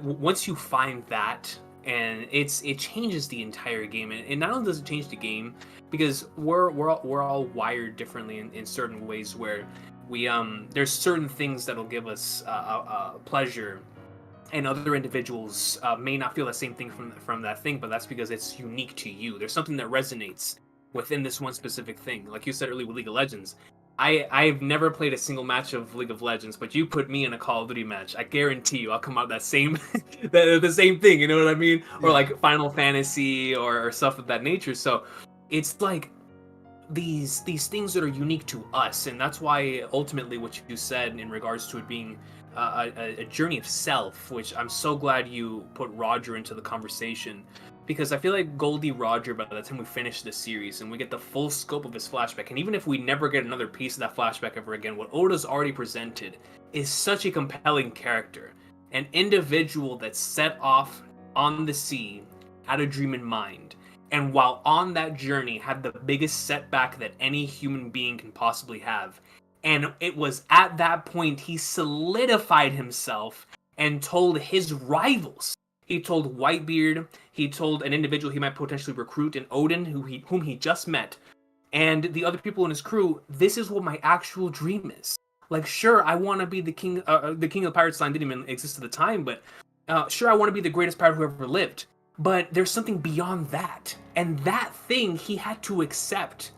once you find that, and it changes the entire game, and not only does it change the game, because we're all wired differently in certain ways, where we there's certain things that'll give us pleasure, and other individuals may not feel the same thing from that thing, but that's because it's unique to you. There's something that resonates within this one specific thing. Like you said earlier with League of Legends, I've never played a single match of League of Legends, but you put me in a Call of Duty match, I guarantee you I'll come out that same the same thing. You know what I mean? Or Yeah. like Final Fantasy, or stuff of that nature. So it's like these things that are unique to us, and that's why ultimately what you said in regards to it being a journey of self, which I'm so glad you put Roger into the conversation, because I feel like Goldie Roger, by the time we finish this series and we get the full scope of his flashback, and even if we never get another piece of that flashback ever again, what Oda's already presented is such a compelling character, an individual that set off on the sea, had a dream in mind, and while on that journey had the biggest setback that any human being can possibly have. And it was at that point he solidified himself and told his rivals. He told Whitebeard, he told an individual he might potentially recruit in Odin, whom he just met, and the other people in his crew, this is what my actual dream is. Like, sure, I want to be the king. The king of the pirates line didn't even exist at the time, but sure, I want to be the greatest pirate who ever lived. But there's something beyond that, and that thing he had to accept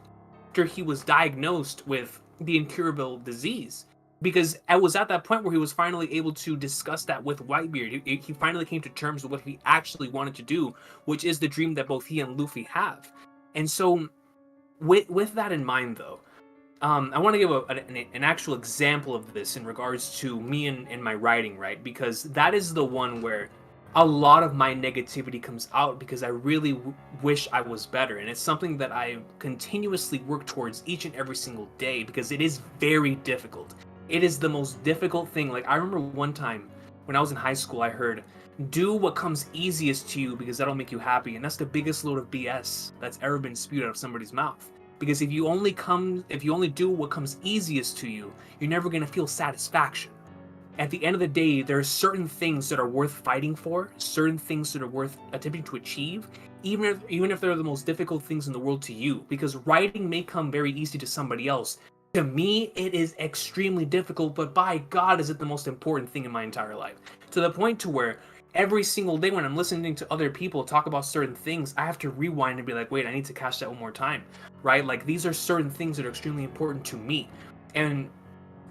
after he was diagnosed with the incurable disease. Because it was at that point where he was finally able to discuss that with Whitebeard. He finally came to terms with what he actually wanted to do, which is the dream that both he and Luffy have. And so, with that in mind, though, I want to give an actual example of this in regards to me and my writing, right? Because that is the one where a lot of my negativity comes out, because I really wish I was better. And it's something that I continuously work towards each and every single day, because it is very difficult. It is the most difficult thing. Like, I remember one time when I was in high school, I heard, do what comes easiest to you because that'll make you happy. And that's the biggest load of BS that's ever been spewed out of somebody's mouth. Because if you only do what comes easiest to you, you're never going to feel satisfaction. At the end of the day, there are certain things that are worth fighting for, certain things that are worth attempting to achieve, even if they're the most difficult things in the world to you. Because writing may come very easy to somebody else. To me, it is extremely difficult, but by God, is it the most important thing in my entire life. To the point to where every single day when I'm listening to other people talk about certain things, I have to rewind and be like, wait, I need to catch that one more time, right? Like, these are certain things that are extremely important to me. And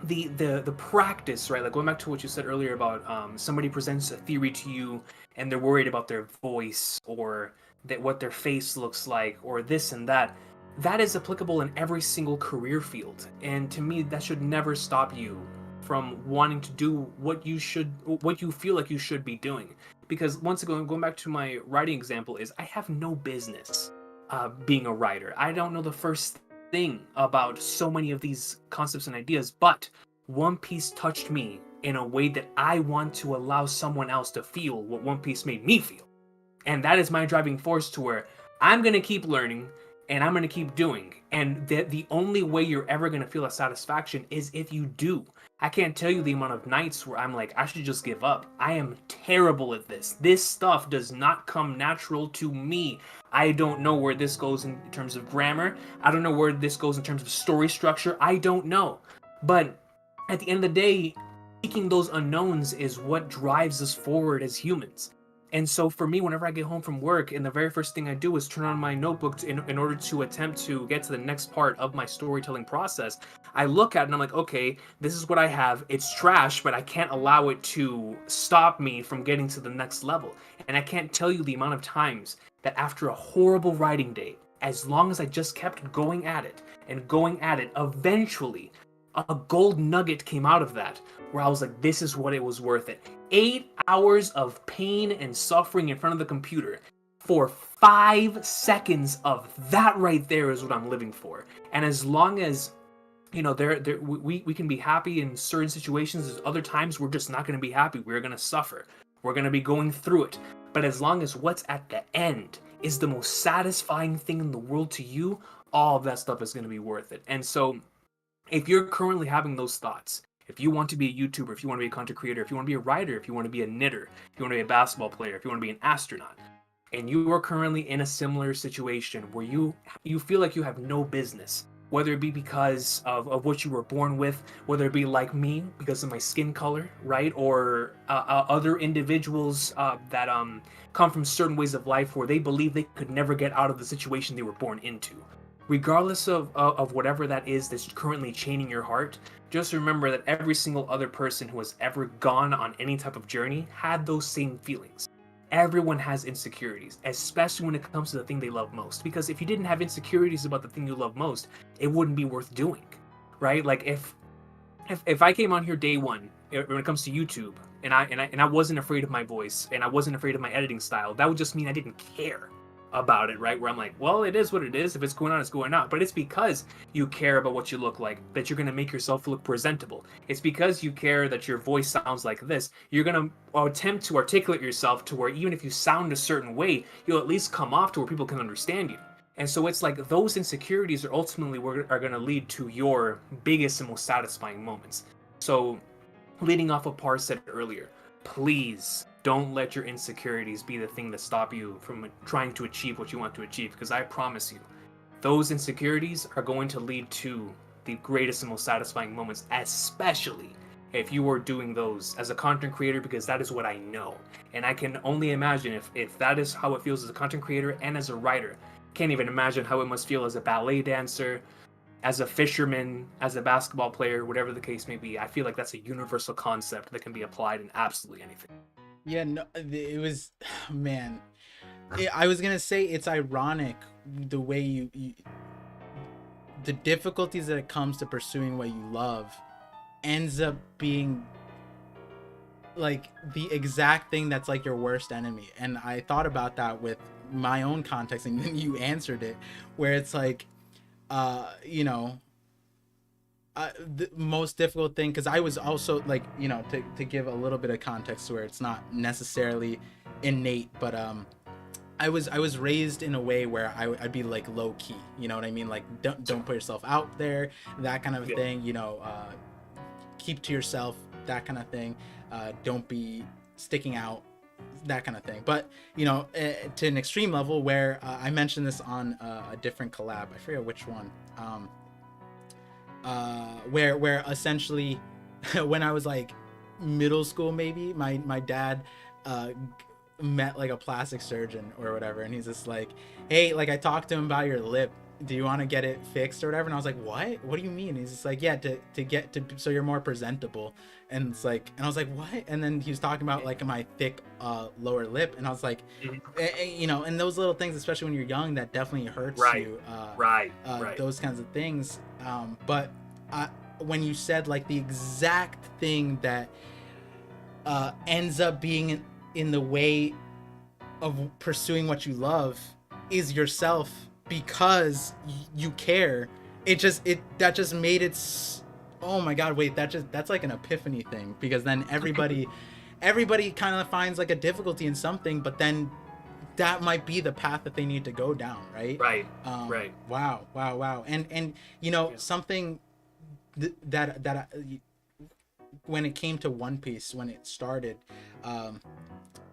the practice, right? Like, going back to what you said earlier about somebody presents a theory to you and they're worried about their voice, or that what their face looks like, or this and that. That is applicable in every single career field. And to me, that should never stop you from wanting to do what you feel like you should be doing. Because once again, going back to my writing example, is I have no business being a writer. I don't know the first thing about so many of these concepts and ideas, but One Piece touched me in a way that I want to allow someone else to feel what One Piece made me feel. And that is my driving force to where I'm going to keep learning and I'm going to keep doing. And the only way you're ever going to feel a satisfaction is if you do. I can't tell you the amount of nights where I'm like, I should just give up. I am terrible at this. This stuff does not come natural to me. I don't know where this goes in terms of grammar. I don't know where this goes in terms of story structure. I don't know. But at the end of the day, seeking those unknowns is what drives us forward as humans. And so for me, whenever I get home from work, and the very first thing I do is turn on my notebook in order to attempt to get to the next part of my storytelling process, I look at it and I'm like, okay, this is what I have. It's trash, but I can't allow it to stop me from getting to the next level. And I can't tell you the amount of times that after a horrible writing day, as long as I just kept going at it and going at it, eventually a gold nugget came out of that where I was like, this is what it was worth it. 8 hours of pain and suffering in front of the computer for 5 seconds of that right there is what I'm living for. And as long as, you know, we can be happy in certain situations, there's other times we're just not going to be happy. We're going to suffer. We're going to be going through it. But as long as what's at the end is the most satisfying thing in the world to you, all of that stuff is going to be worth it. And so if you're currently having those thoughts, if you want to be a YouTuber, if you want to be a content creator, if you want to be a writer, if you want to be a knitter, if you want to be a basketball player, if you want to be an astronaut, and you are currently in a similar situation where you feel like you have no business, whether it be because of what you were born with, whether it be like me because of my skin color, right, or other individuals that come from certain ways of life where they believe they could never get out of the situation they were born into. Regardless of whatever that is that's currently chaining your heart, just remember that every single other person who has ever gone on any type of journey had those same feelings. Everyone has insecurities, especially when it comes to the thing they love most. Because if you didn't have insecurities about the thing you love most, it wouldn't be worth doing, right? Like if I came on here day one when it comes to YouTube and I wasn't afraid of my voice and I wasn't afraid of my editing style, that would just mean I didn't care about it, right? Where I'm like, well, it is what it is. If it's going on, it's going on. But it's because you care about what you look like that you're going to make yourself look presentable. It's because you care that your voice sounds like this. You're going to attempt to articulate yourself to where even if you sound a certain way, you'll at least come off to where people can understand you. And so it's like those insecurities are ultimately are going to lead to your biggest and most satisfying moments. So leading off of Par said earlier, please don't let your insecurities be the thing that stop you from trying to achieve what you want to achieve, because I promise you, those insecurities are going to lead to the greatest and most satisfying moments, especially if you are doing those as a content creator, because that is what I know. And I can only imagine if that is how it feels as a content creator and as a writer. Can't even imagine how it must feel as a ballet dancer, as a fisherman, as a basketball player, whatever the case may be. I feel like that's a universal concept that can be applied in absolutely anything. Yeah, no, it was, man. I was gonna say it's ironic the way the difficulties that it comes to pursuing what you love ends up being like the exact thing that's like your worst enemy. And I thought about that with my own context, and then you answered it, where it's like, you know, the most difficult thing, because I was also like, you know, to give a little bit of context where it's not necessarily innate, but I was raised in a way where I'd be like low key, you know what I mean, like don't put yourself out there, that kind of thing, you know, keep to yourself, that kind of thing, don't be sticking out, that kind of thing. But you know, to an extreme level where I mentioned this on a different collab, I forget which one, where essentially when I was like middle school, maybe my dad met like a plastic surgeon or whatever, and he's just like, hey, like I talked to him about your lip, do you want to get it fixed or whatever? And I was like, what do you mean? And he's just like, yeah, to get to so you're more presentable. And it's like, and I was like, what? And then he was talking about like my thick lower lip, and I was like, you know, and those little things, especially when you're young, that definitely hurts you, right. those kinds of things. But when you said like the exact thing that ends up being in the way of pursuing what you love is yourself, because you care. That just made it. Oh my god, wait, that's like an epiphany thing, because then everybody kind of finds like a difficulty in something, but then that might be the path that they need to go down, right? Right. Right. Wow. And something that when it came to One Piece, when it started,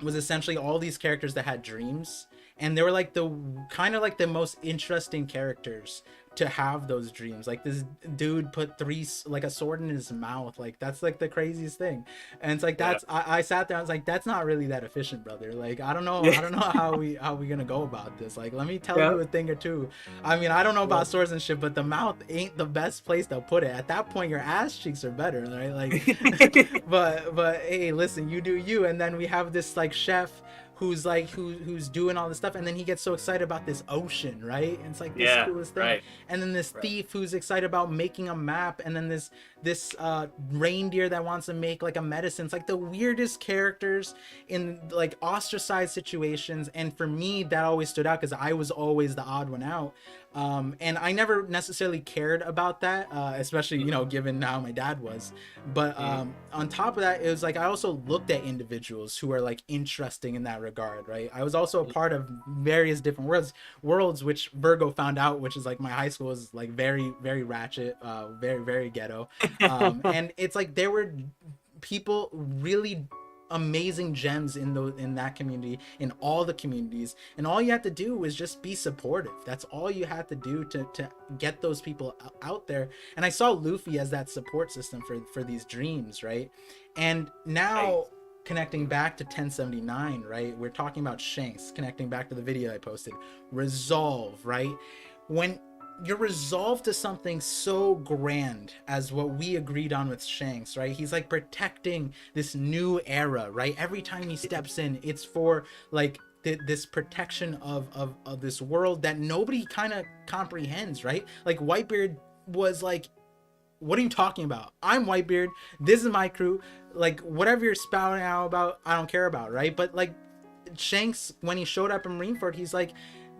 was essentially all these characters that had dreams, and they were like the kind of like the most interesting characters to have those dreams. Like this dude put like a sword in his mouth, like that's like the craziest thing. And it's like that's I sat there, I was like, that's not really that efficient, brother. Like I don't know how we gonna go about this. Like let me tell you a thing or two. I mean, I don't know about swords and shit, but the mouth ain't the best place to put it. At that point your ass cheeks are better, right? Like but hey, listen, you do you. And then we have this like chef who's like who's doing all this stuff, and then he gets so excited about this ocean, right? And it's like this coolest thing. Right. And then this thief who's excited about making a map, and then this reindeer that wants to make like a medicine. It's like the weirdest characters in like ostracized situations. And for me that always stood out because I was always the odd one out. And I never necessarily cared about that, especially, given how my dad was. But on top of that, it was like I also looked at individuals who are like interesting in that regard, right? I was also a part of various different worlds, which Virgo found out, which is like my high school is like very, very ratchet, very, very ghetto. And it's like there were people really amazing gems in that community, in all the communities, and all you have to do is just be supportive. That's all you have to do to get those people out there. And I saw Luffy as that support system for these dreams, right? And now connecting back to 1079, right, we're talking about Shanks, connecting back to the video I posted, resolve, right? When you're resolved to something so grand as what we agreed on with Shanks, right? He's like protecting this new era, right? Every time he steps in, it's for like this protection of this world that nobody kind of comprehends, right? Like Whitebeard was like, what are you talking about? I'm Whitebeard, this is my crew, like whatever you're spouting out about, I don't care about, right? But like Shanks, when he showed up in Marineford, he's like,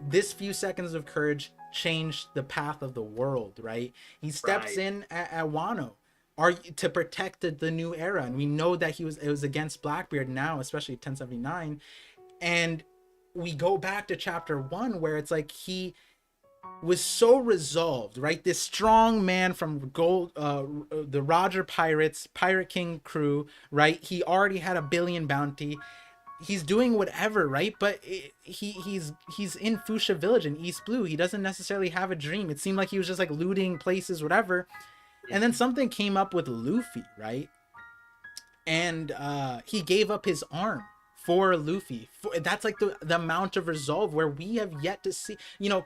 this few seconds of courage changed the path of the world, right? He steps in at Wano to protect the new era, and we know that it was against Blackbeard now, especially 1079. And we go back to chapter 1 where it's like he was so resolved, right? This strong man from the Roger Pirates, Pirate King crew, right? He already had a billion bounty. He's doing whatever, right? But he's in Fuchsia Village in East Blue. He doesn't necessarily have a dream. It seemed like he was just like looting places, whatever. And then something came up with Luffy, right? And he gave up his arm for Luffy. That's like the amount of resolve where we have yet to see.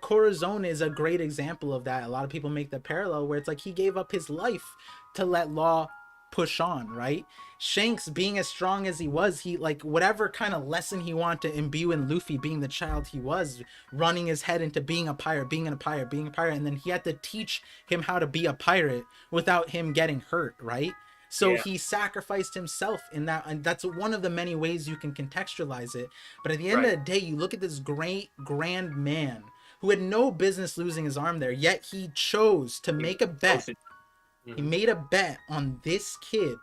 Corazon is a great example of that. A lot of people make the parallel where it's like he gave up his life to let Law push on, right? Shanks, being as strong as he was, he like whatever kind of lesson he wanted to imbue in Luffy, being the child he was, running his head into being a pirate, and then he had to teach him how to be a pirate without him getting hurt, right? So he sacrificed himself in that, and that's one of the many ways you can contextualize it. But at the end of the day, you look at this great grand man who had no business losing his arm there, yet he chose to make a bet. He made a bet on this kid,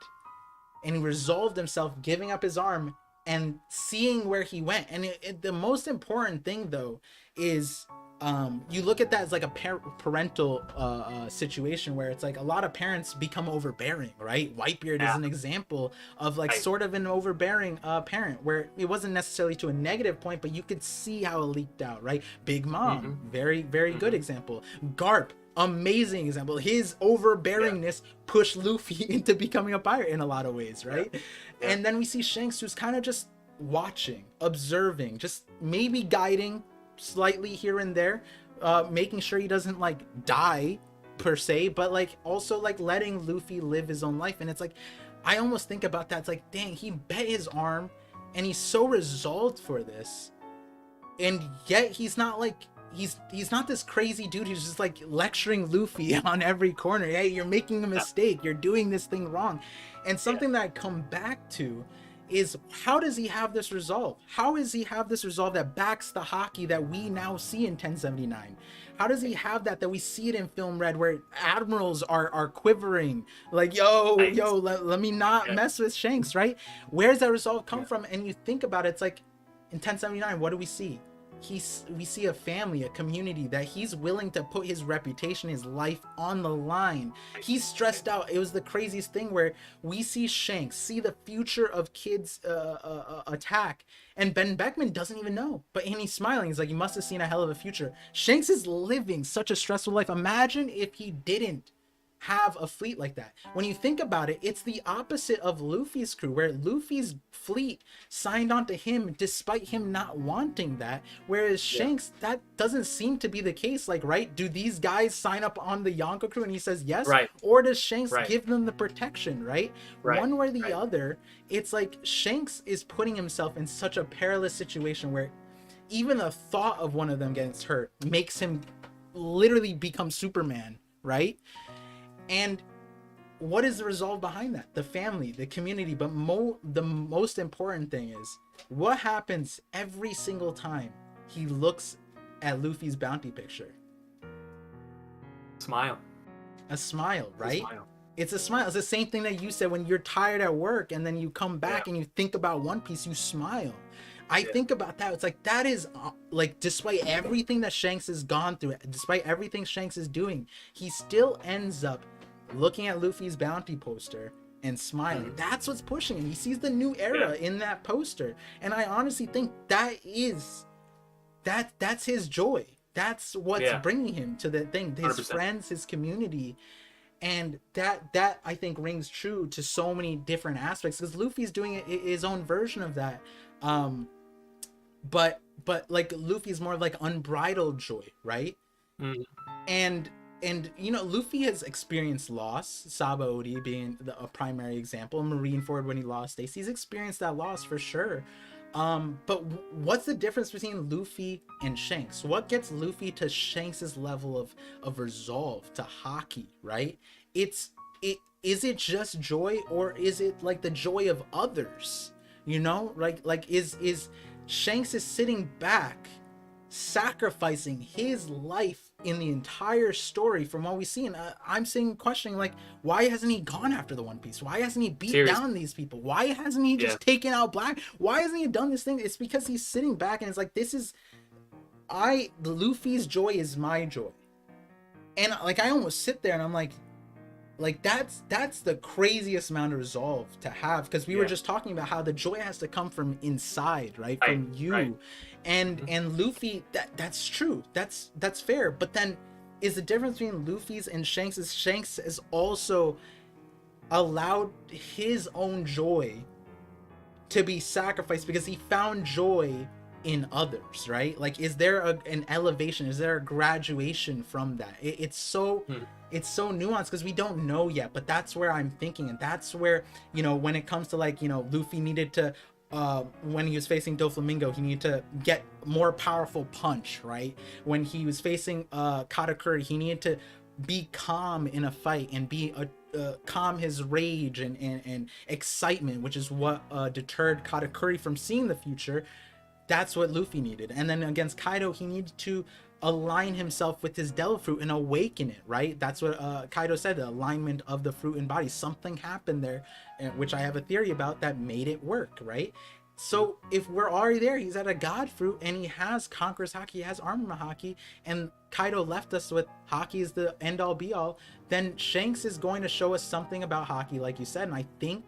and he resolved himself, giving up his arm and seeing where he went. And the most important thing, though, is you look at that as like a parental situation where it's like a lot of parents become overbearing, right? Whitebeard is an example of like sort of an overbearing parent, where it wasn't necessarily to a negative point, but you could see how it leaked out, right? Big Mom, very, very good example. Garp, amazing example. His overbearingness pushed Luffy into becoming a pirate in a lot of ways, right? And then we see Shanks, who's kind of just watching, observing, just maybe guiding slightly here and there, making sure he doesn't like die per se, but like also like letting Luffy live his own life. And it's like, I almost think about that, it's like, dang, he bet his arm and he's so resolved for this, and yet he's not like, he's not this crazy dude who's just like lecturing Luffy on every corner. Hey, you're making a mistake, you're doing this thing wrong. And something that I come back to is, how does he have this resolve? How does he have this resolve that backs the hockey that we now see in 1079? How does he have that we see it in Film Red, where admirals are quivering like, yo, let me not mess with Shanks, right? Where's that resolve come from? And you think about it, it's like in 1079, what do we see? we see a family, a community that he's willing to put his reputation, his life on the line. He's stressed out. It was the craziest thing where we see Shanks see the future of kids attack, and Ben Beckman doesn't even know, and he's smiling. He's like, you must have seen a hell of a future. Shanks is living such a stressful life. Imagine if he didn't have a fleet like that. When you think about it, it's the opposite of Luffy's crew, where Luffy's fleet signed on to him despite him not wanting that, whereas Shanks, that doesn't seem to be the case. Like, right, do these guys sign up on the Yonko crew and he says yes, right, or does Shanks right, give them the protection, right? One or the other. It's like Shanks is putting himself in such a perilous situation where even the thought of one of them getting hurt makes him literally become Superman, right? And what is the resolve behind that? The family, the community, but the most important thing is what happens every single time he looks at Luffy's bounty picture. Smile. A smile, right? A smile. It's a smile. It's the same thing that you said when you're tired at work and then you come back and you think about One Piece, you smile. I think about that. It's like, that is like, despite everything that Shanks has gone through, despite everything Shanks is doing, he still ends up looking at Luffy's bounty poster and smiling. That's what's pushing him. He sees the new era in that poster, and I honestly think that's his joy. That's what's bringing him to the thing. His 100%. Friends, his community, and that I think rings true to so many different aspects, because Luffy's doing his own version of that. But like Luffy's more of like unbridled joy, right? And you know, Luffy has experienced loss, Saba Odi being a primary example, Marineford when he lost Stace. He's experienced that loss for sure. But what's the difference between Luffy and Shanks? What gets Luffy to Shanks's level of resolve, to Haki, right? Is it just joy, or is it like the joy of others? You know, like is Shanks is sitting back, sacrificing his life in the entire story from what we see, and I'm sitting questioning, like, why hasn't he gone after the One Piece? Why hasn't he beat down these people? Why hasn't he just taken out Black? Why hasn't he done this thing? It's because he's sitting back and it's like, Luffy's joy is my joy. And like, I almost sit there and I'm like that's the craziest amount of resolve to have, because we were just talking about how the joy has to come from inside, right? From you. And Luffy, that's true. That's fair. But then is the difference between Luffy's and Shanks's, Shanks has also allowed his own joy to be sacrificed because he found joy in others, right? Like, is there an elevation? Is there a graduation from that? It's so nuanced because we don't know yet, but that's where I'm thinking. And that's where, you know, when it comes to, like, you know, Luffy needed to when he was facing Doflamingo, he needed to get more powerful punch, right? When he was facing Katakuri, he needed to be calm in a fight and be calm his rage and excitement, which is what deterred Katakuri from seeing the future. That's what Luffy needed. And then against Kaido, he needed to align himself with his Devil Fruit and awaken it, right? That's what Kaido said, the alignment of the fruit and body. Something happened there, which I have a theory about, that made it work, right? So if we're already there, he's at a God Fruit and he has Conqueror's Haki, he has Armament Haki, and Kaido left us with Haki is the end-all be-all, then Shanks is going to show us something about Haki, like you said, and I think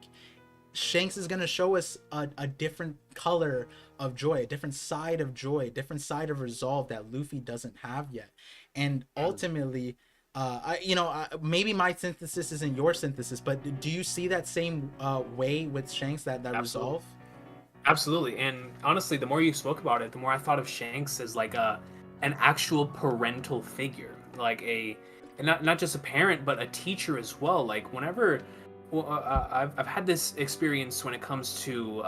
Shanks is going to show us a different color of joy, a different side of joy, a different side of resolve that Luffy doesn't have yet. And ultimately, maybe my synthesis isn't your synthesis, but do you see that same way with Shanks, that resolve? Absolutely. And honestly, the more you spoke about it, the more I thought of Shanks as like an actual parental figure, like not just a parent, but a teacher as well. Like whenever, I've had this experience when it comes to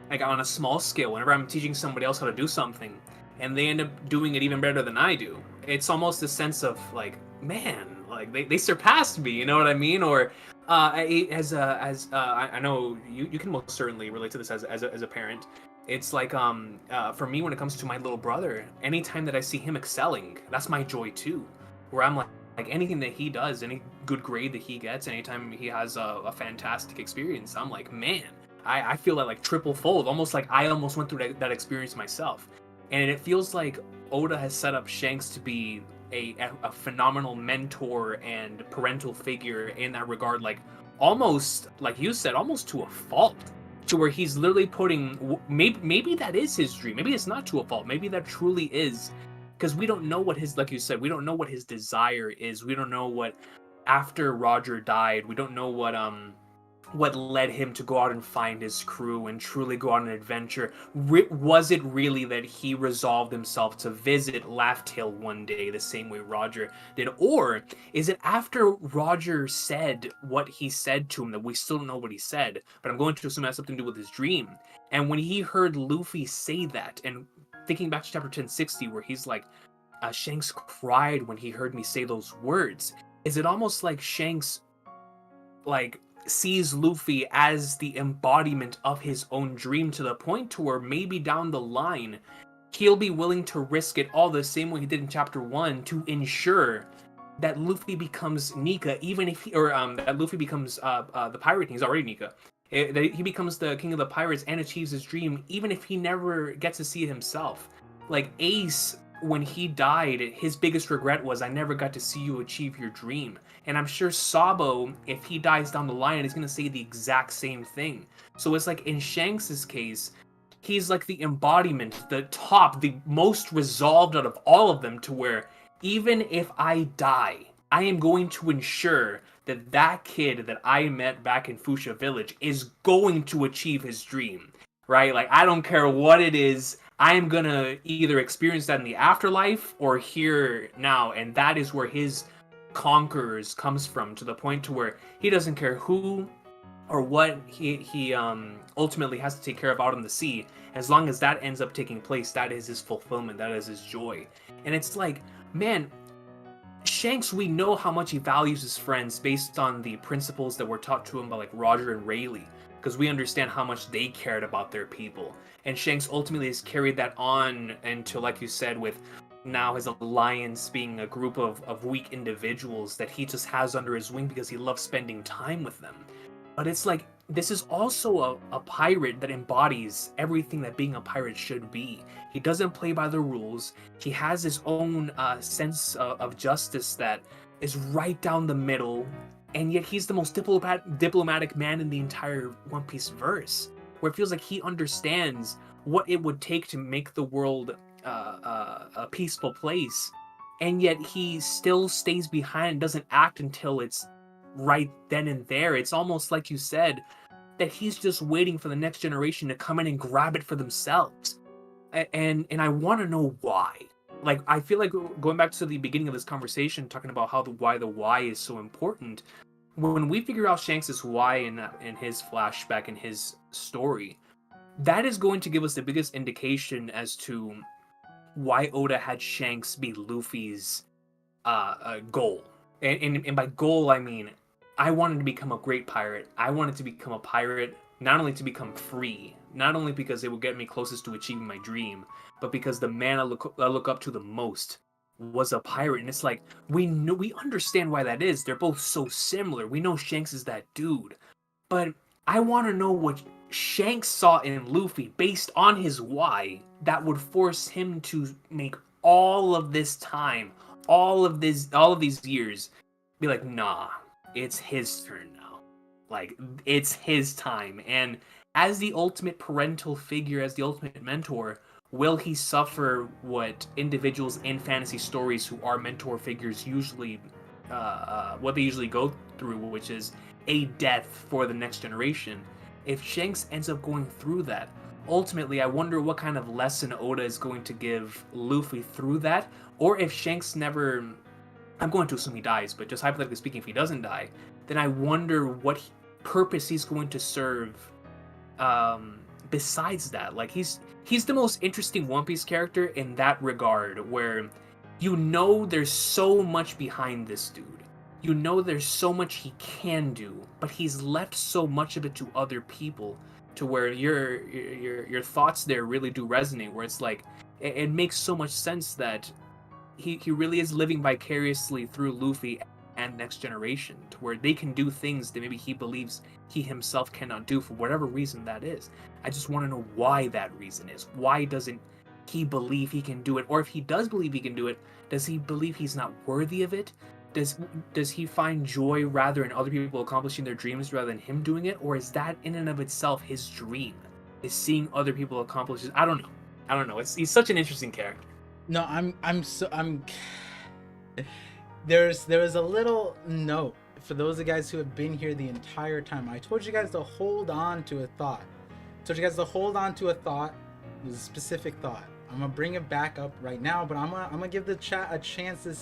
like on a small scale, whenever I'm teaching somebody else how to do something and they end up doing it even better than I do, it's almost a sense of like, man, like they surpassed me, you know what I mean? Or I know you can most certainly relate to this as a parent. It's like for me, when it comes to my little brother, anytime that I see him excelling, that's my joy too, where I'm like anything that he does, any good grade that he gets, anytime he has a fantastic experience, I'm like, man, I feel that like triple fold, almost like I almost went through that experience myself. And it feels like Oda has set up Shanks to be a phenomenal mentor and parental figure in that regard, like almost like you said, almost to a fault, to where he's literally putting maybe that is his dream, maybe it's not to a fault, maybe that truly is, because we don't know what his, like you said, we don't know what his desire is, we don't know what after Roger died, we don't know what led him to go out and find his crew and truly go on an adventure. Was it really that he resolved himself to visit Laugh Tale one day the same way Roger did? Or is it after Roger said what he said to him that we still don't know what he said, but I'm going to assume it has something to do with his dream. And when he heard Luffy say that, and thinking back to chapter 1060 where he's like, Shanks cried when he heard me say those words. Is it almost like Shanks like sees Luffy as the embodiment of his own dream, to the point to where maybe down the line he'll be willing to risk it all the same way he did in chapter 1 to ensure that Luffy becomes Nika, even if he, or that Luffy becomes the pirate king. He's already Nika. That he becomes the king of the pirates and achieves his dream, even if he never gets to see it himself. Like Ace, when he died, his biggest regret was, I never got to see you achieve your dream. And I'm sure Sabo, if he dies down the line, is going to say the exact same thing. So it's like in Shanks's case, he's like the embodiment, the top, the most resolved out of all of them, to where even if I die, I am going to ensure that that kid that I met back in Fuchsia Village is going to achieve his dream, right? Like, I don't care what it is, I'm gonna either experience that in the afterlife or here now, and that is where his conquerors comes from, to the point to where he doesn't care who or what he ultimately has to take care of out on the sea. As long as that ends up taking place, that is his fulfillment, that is his joy. And it's like, man, Shanks, we know how much he values his friends based on the principles that were taught to him by like Roger and Rayleigh, because we understand how much they cared about their people. And Shanks ultimately has carried that on into, like you said, with now his alliance being a group of weak individuals that he just has under his wing because he loves spending time with them. But it's like, this is also a pirate that embodies everything that being a pirate should be. He doesn't play by the rules. He has his own sense of justice that is right down the middle, and yet he's the most diplomatic man in the entire One Piece verse, where it feels like he understands what it would take to make the world a peaceful place, and yet he still stays behind and doesn't act until it's right then and there. It's almost like you said, that he's just waiting for the next generation to come in and grab it for themselves. And I want to know why. Like, I feel like going back to the beginning of this conversation, talking about how why the why is so important. When we figure out Shanks' why in his flashback, in his story, that is going to give us the biggest indication as to why Oda had Shanks be Luffy's goal. And by goal, I mean, I wanted to become a great pirate. I wanted to become a pirate, not only to become free, not only because it would get me closest to achieving my dream, but because the man I look up to the most was a pirate. And it's like, we understand why that is. They're both so similar. We know Shanks is that dude. But I want to know what Shanks saw in Luffy based on his why that would force him to make all of this time, all of these years, be like, nah, it's his turn now. Like, it's his time. And as the ultimate parental figure, as the ultimate mentor, will he suffer what individuals in fantasy stories who are mentor figures usually, what they usually go through, which is a death for the next generation? If Shanks ends up going through that, ultimately, I wonder what kind of lesson Oda is going to give Luffy through that, or if Shanks never, I'm going to assume he dies, but just hypothetically speaking, if he doesn't die, then I wonder what purpose he's going to serve besides that. Like, he's the most interesting One Piece character in that regard, where you know there's so much behind this dude. You know there's so much he can do, but he's left so much of it to other people, to where your thoughts there really do resonate, where it's like, it makes so much sense that he really is living vicariously through Luffy and Next Generation, to where they can do things that maybe he believes he himself cannot do for whatever reason that is. I just want to know why that reason is. Why doesn't he believe he can do it? Or if he does believe he can do it, does he believe he's not worthy of it? Does he find joy rather in other people accomplishing their dreams rather than him doing it? Or is that in and of itself his dream? Is seeing other people accomplish it? I don't know. He's such an interesting character. No, there was a little note for those of you guys who have been here the entire time. I told you guys to hold on to a thought. It was a specific thought. I'm gonna bring it back up right now, but I'm gonna give the chat a chance to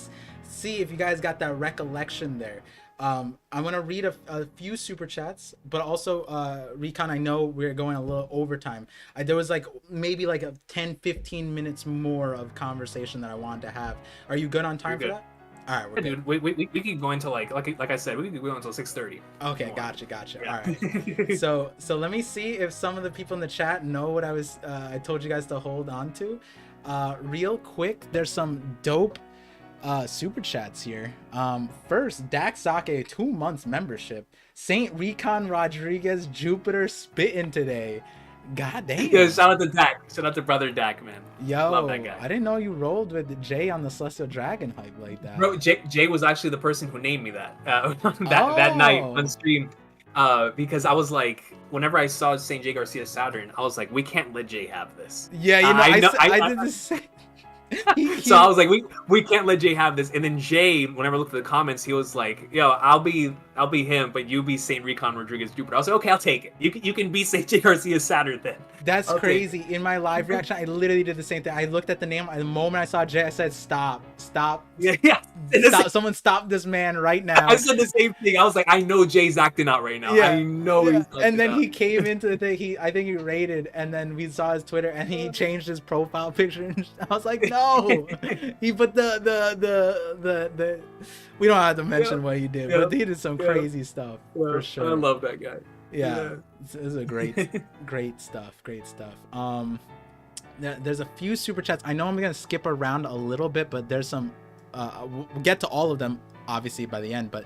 see if you guys got that recollection there. I'm gonna read a few super chats, but also Recon, I know we're going a little overtime. There was like maybe like a 10-15 minutes more of conversation that I wanted to have. Are you good on time for that? All right, we're good. Dude, we could go into like I said, we could go until 6:30. Okay, gotcha. Yeah. All right. So let me see if some of the people in the chat know what I told you guys to hold on to. Real quick, there's some dope super chats here. First, Dak Sake, 2 months membership. Saint Recon Rodriguez Jupiter spitting today. God damn. Yo, shout out to Dak. Shout out to brother Dak, man. Yo, love that guy. I didn't know you rolled with Jay on the Celestial Dragon hype like that. Bro, Jay was actually the person who named me that that night on stream. Because I was like, whenever I saw St. J. Garcia Saturn, I was like, we can't let Jay have this. Yeah, you know, I did the same. So I was like, we can't let Jay have this. And then Jay, whenever I looked at the comments, he was like, yo, I'll be him, but you be Saint Recon Rodriguez Jupiter. I was like, okay, I'll take it. You can be Saint J. Garcia Saturn then. That's crazy. In my live reaction, I literally did the same thing. I looked at the name. The moment I saw Jay, I said, stop. Yeah. Stop. Someone stop this man right now. I said the same thing. I was like, I know Jay's acting out right now. Yeah. I know he's acting And then out. he came into the thing. I think he rated, and then we saw his Twitter, and he changed his profile picture. And I was like, no. He put the. We don't have to mention what he did, but he did some crazy stuff for sure. I love that guy. Yeah. This is a great stuff. There's a few super chats. I know I'm gonna skip around a little bit, but there's some. We'll get to all of them obviously by the end, but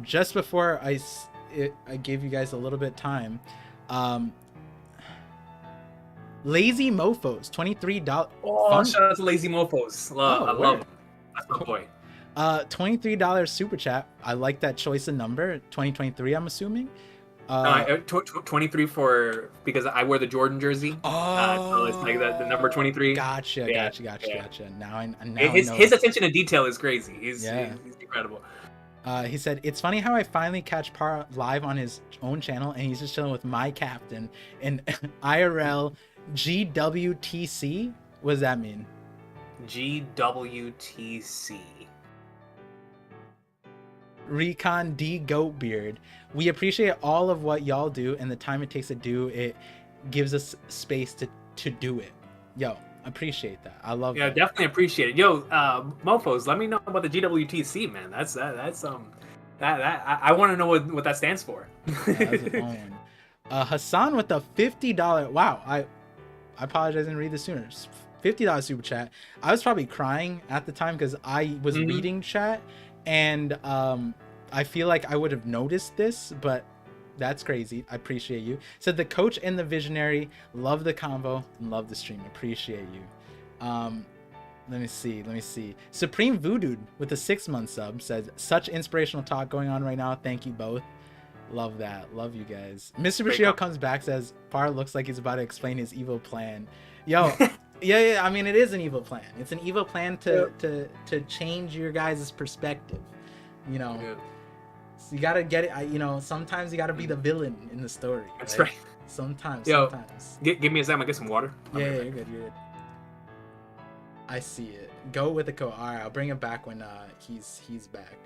just before I gave you guys a little bit of time. Lazy Mofos, $23. Oh, shout out to Lazy Mofos. I love him. That's my boy. $23 super chat. I like that choice of number. 2023, I'm assuming. 23 because I wear the Jordan jersey. So it's like the number 23. Gotcha. Now I know. His attention to detail is crazy. He's incredible. He said, it's funny how I finally catch Par live on his own channel and he's just chilling with my captain in IRL GWTC. What does that mean? GWTC. Recon D Goatbeard. We appreciate all of what y'all do and the time it takes to do it gives us space to do it. Yo, appreciate that. I love that. Yeah, definitely appreciate it. Yo, Mofos, let me know about the GWTC, man. That's I want to know what that stands for. That's a fun one. Hassan with the $50. Wow, I apologize, I didn't read this sooner. $50 super chat. I was probably crying at the time because I was reading chat, and I feel like I would have noticed this, but that's crazy. I appreciate you. Said the coach and the visionary, love the convo and love the stream. Appreciate you. Let me see. Supreme Voodoo with a 6-month sub says, such inspirational talk going on right now. Thank you both. Love that. Love you guys. Mr. Bushido comes back, says, Par looks like he's about to explain his evil plan. Yo, yeah. I mean, it is an evil plan. It's an evil plan to change your guys' perspective. You know, so you gotta get it. Sometimes you gotta be the villain in the story. That's right. Sometimes. Give me a second. Get some water. Yeah, you're good. I see it. Go with the code. All right, I'll bring it back when he's back.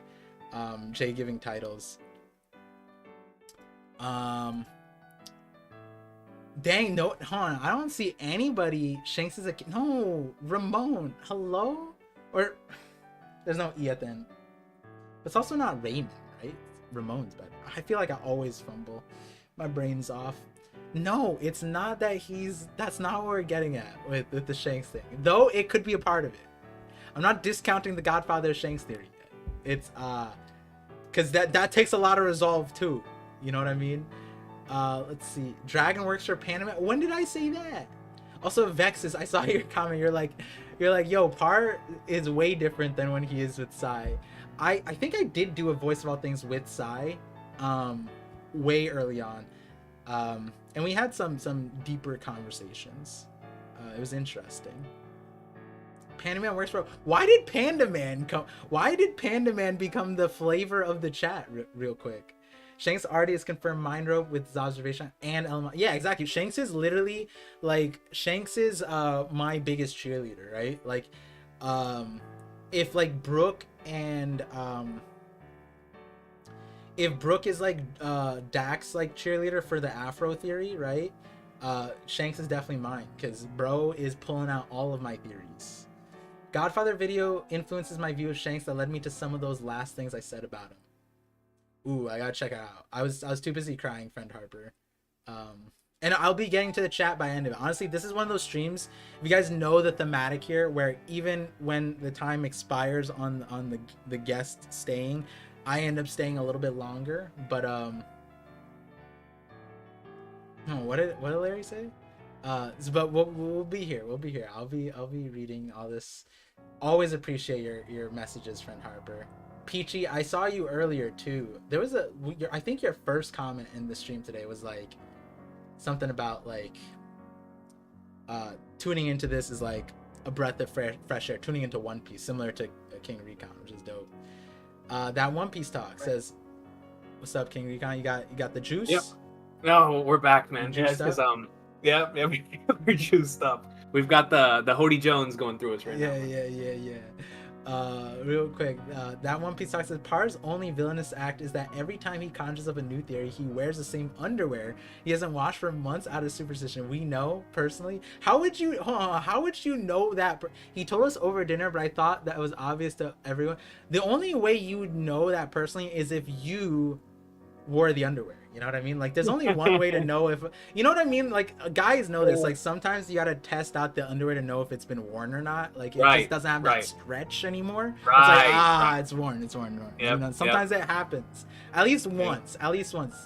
Jay giving titles. Dang, no, hold on. I don't see anybody. Shanks is no. Ramon, hello? Or there's no E at the end. It's also not Raymond, right? Ramon's better. I feel like I always fumble. My brain's off. No, it's not that that's not what we're getting at with the Shanks thing. Though it could be a part of it. I'm not discounting the Godfather Shanks theory yet. It's because that takes a lot of resolve too. You know what I mean? Let's see. Dragon works for Panama. When did I say that? Also, Vexus, I saw your comment. You're like, yo, Par is way different than when he is with Sai. I think I did do a voice of all things with Sai, way early on, and we had some deeper conversations. It was interesting. Panda Man works for. Why did Panda Man come? Why did Panda Man become the flavor of the chat? Real quick. Shanks already has confirmed Mind Rope with his observation and Elma. Yeah, exactly. Shanks is literally like Shanks is my biggest cheerleader, right? Like, if like Brooke and if Brooke is like Dax like cheerleader for the Afro theory, right? Shanks is definitely mine because bro is pulling out all of my theories. Godfather video influences my view of Shanks that led me to some of those last things I said about him. Ooh, I gotta check it out. I was too busy crying, friend Harper. And I'll be getting to the chat by end of it. Honestly, this is one of those streams. If you guys know the thematic here, where even when the time expires on the guest staying, I end up staying a little bit longer. But what did Larry say? But we'll be here. We'll be here. I'll be reading all this. Always appreciate your messages, friend Harper. Peachy, I saw you earlier too. There was I think your first comment in the stream today was like something about like tuning into this is like a breath of fresh air. Tuning into One Piece, similar to King Recon, which is dope. That One Piece talk says, "What's up, King Recon? You got the juice?" Yep. No, we're back, man. Yeah, because yeah, we're juiced up. We've got the Hody Jones going through us right now. Yeah. Real quick, that One Piece talk says Par's only villainous act is that every time he conjures up a new theory, he wears the same underwear he hasn't washed for months out of superstition. We know personally. How would you know that? He told us over dinner, but I thought that was obvious to everyone. The only way you would know that personally is if you wore the underwear. You know what I mean? Like, there's only one way to know if, you know what I mean? Like, guys know this. Like, sometimes you gotta test out the underwear to know if it's been worn or not. Like, it just doesn't have that stretch anymore. It's like, it's worn. Yep, you know, sometimes it happens. At least once.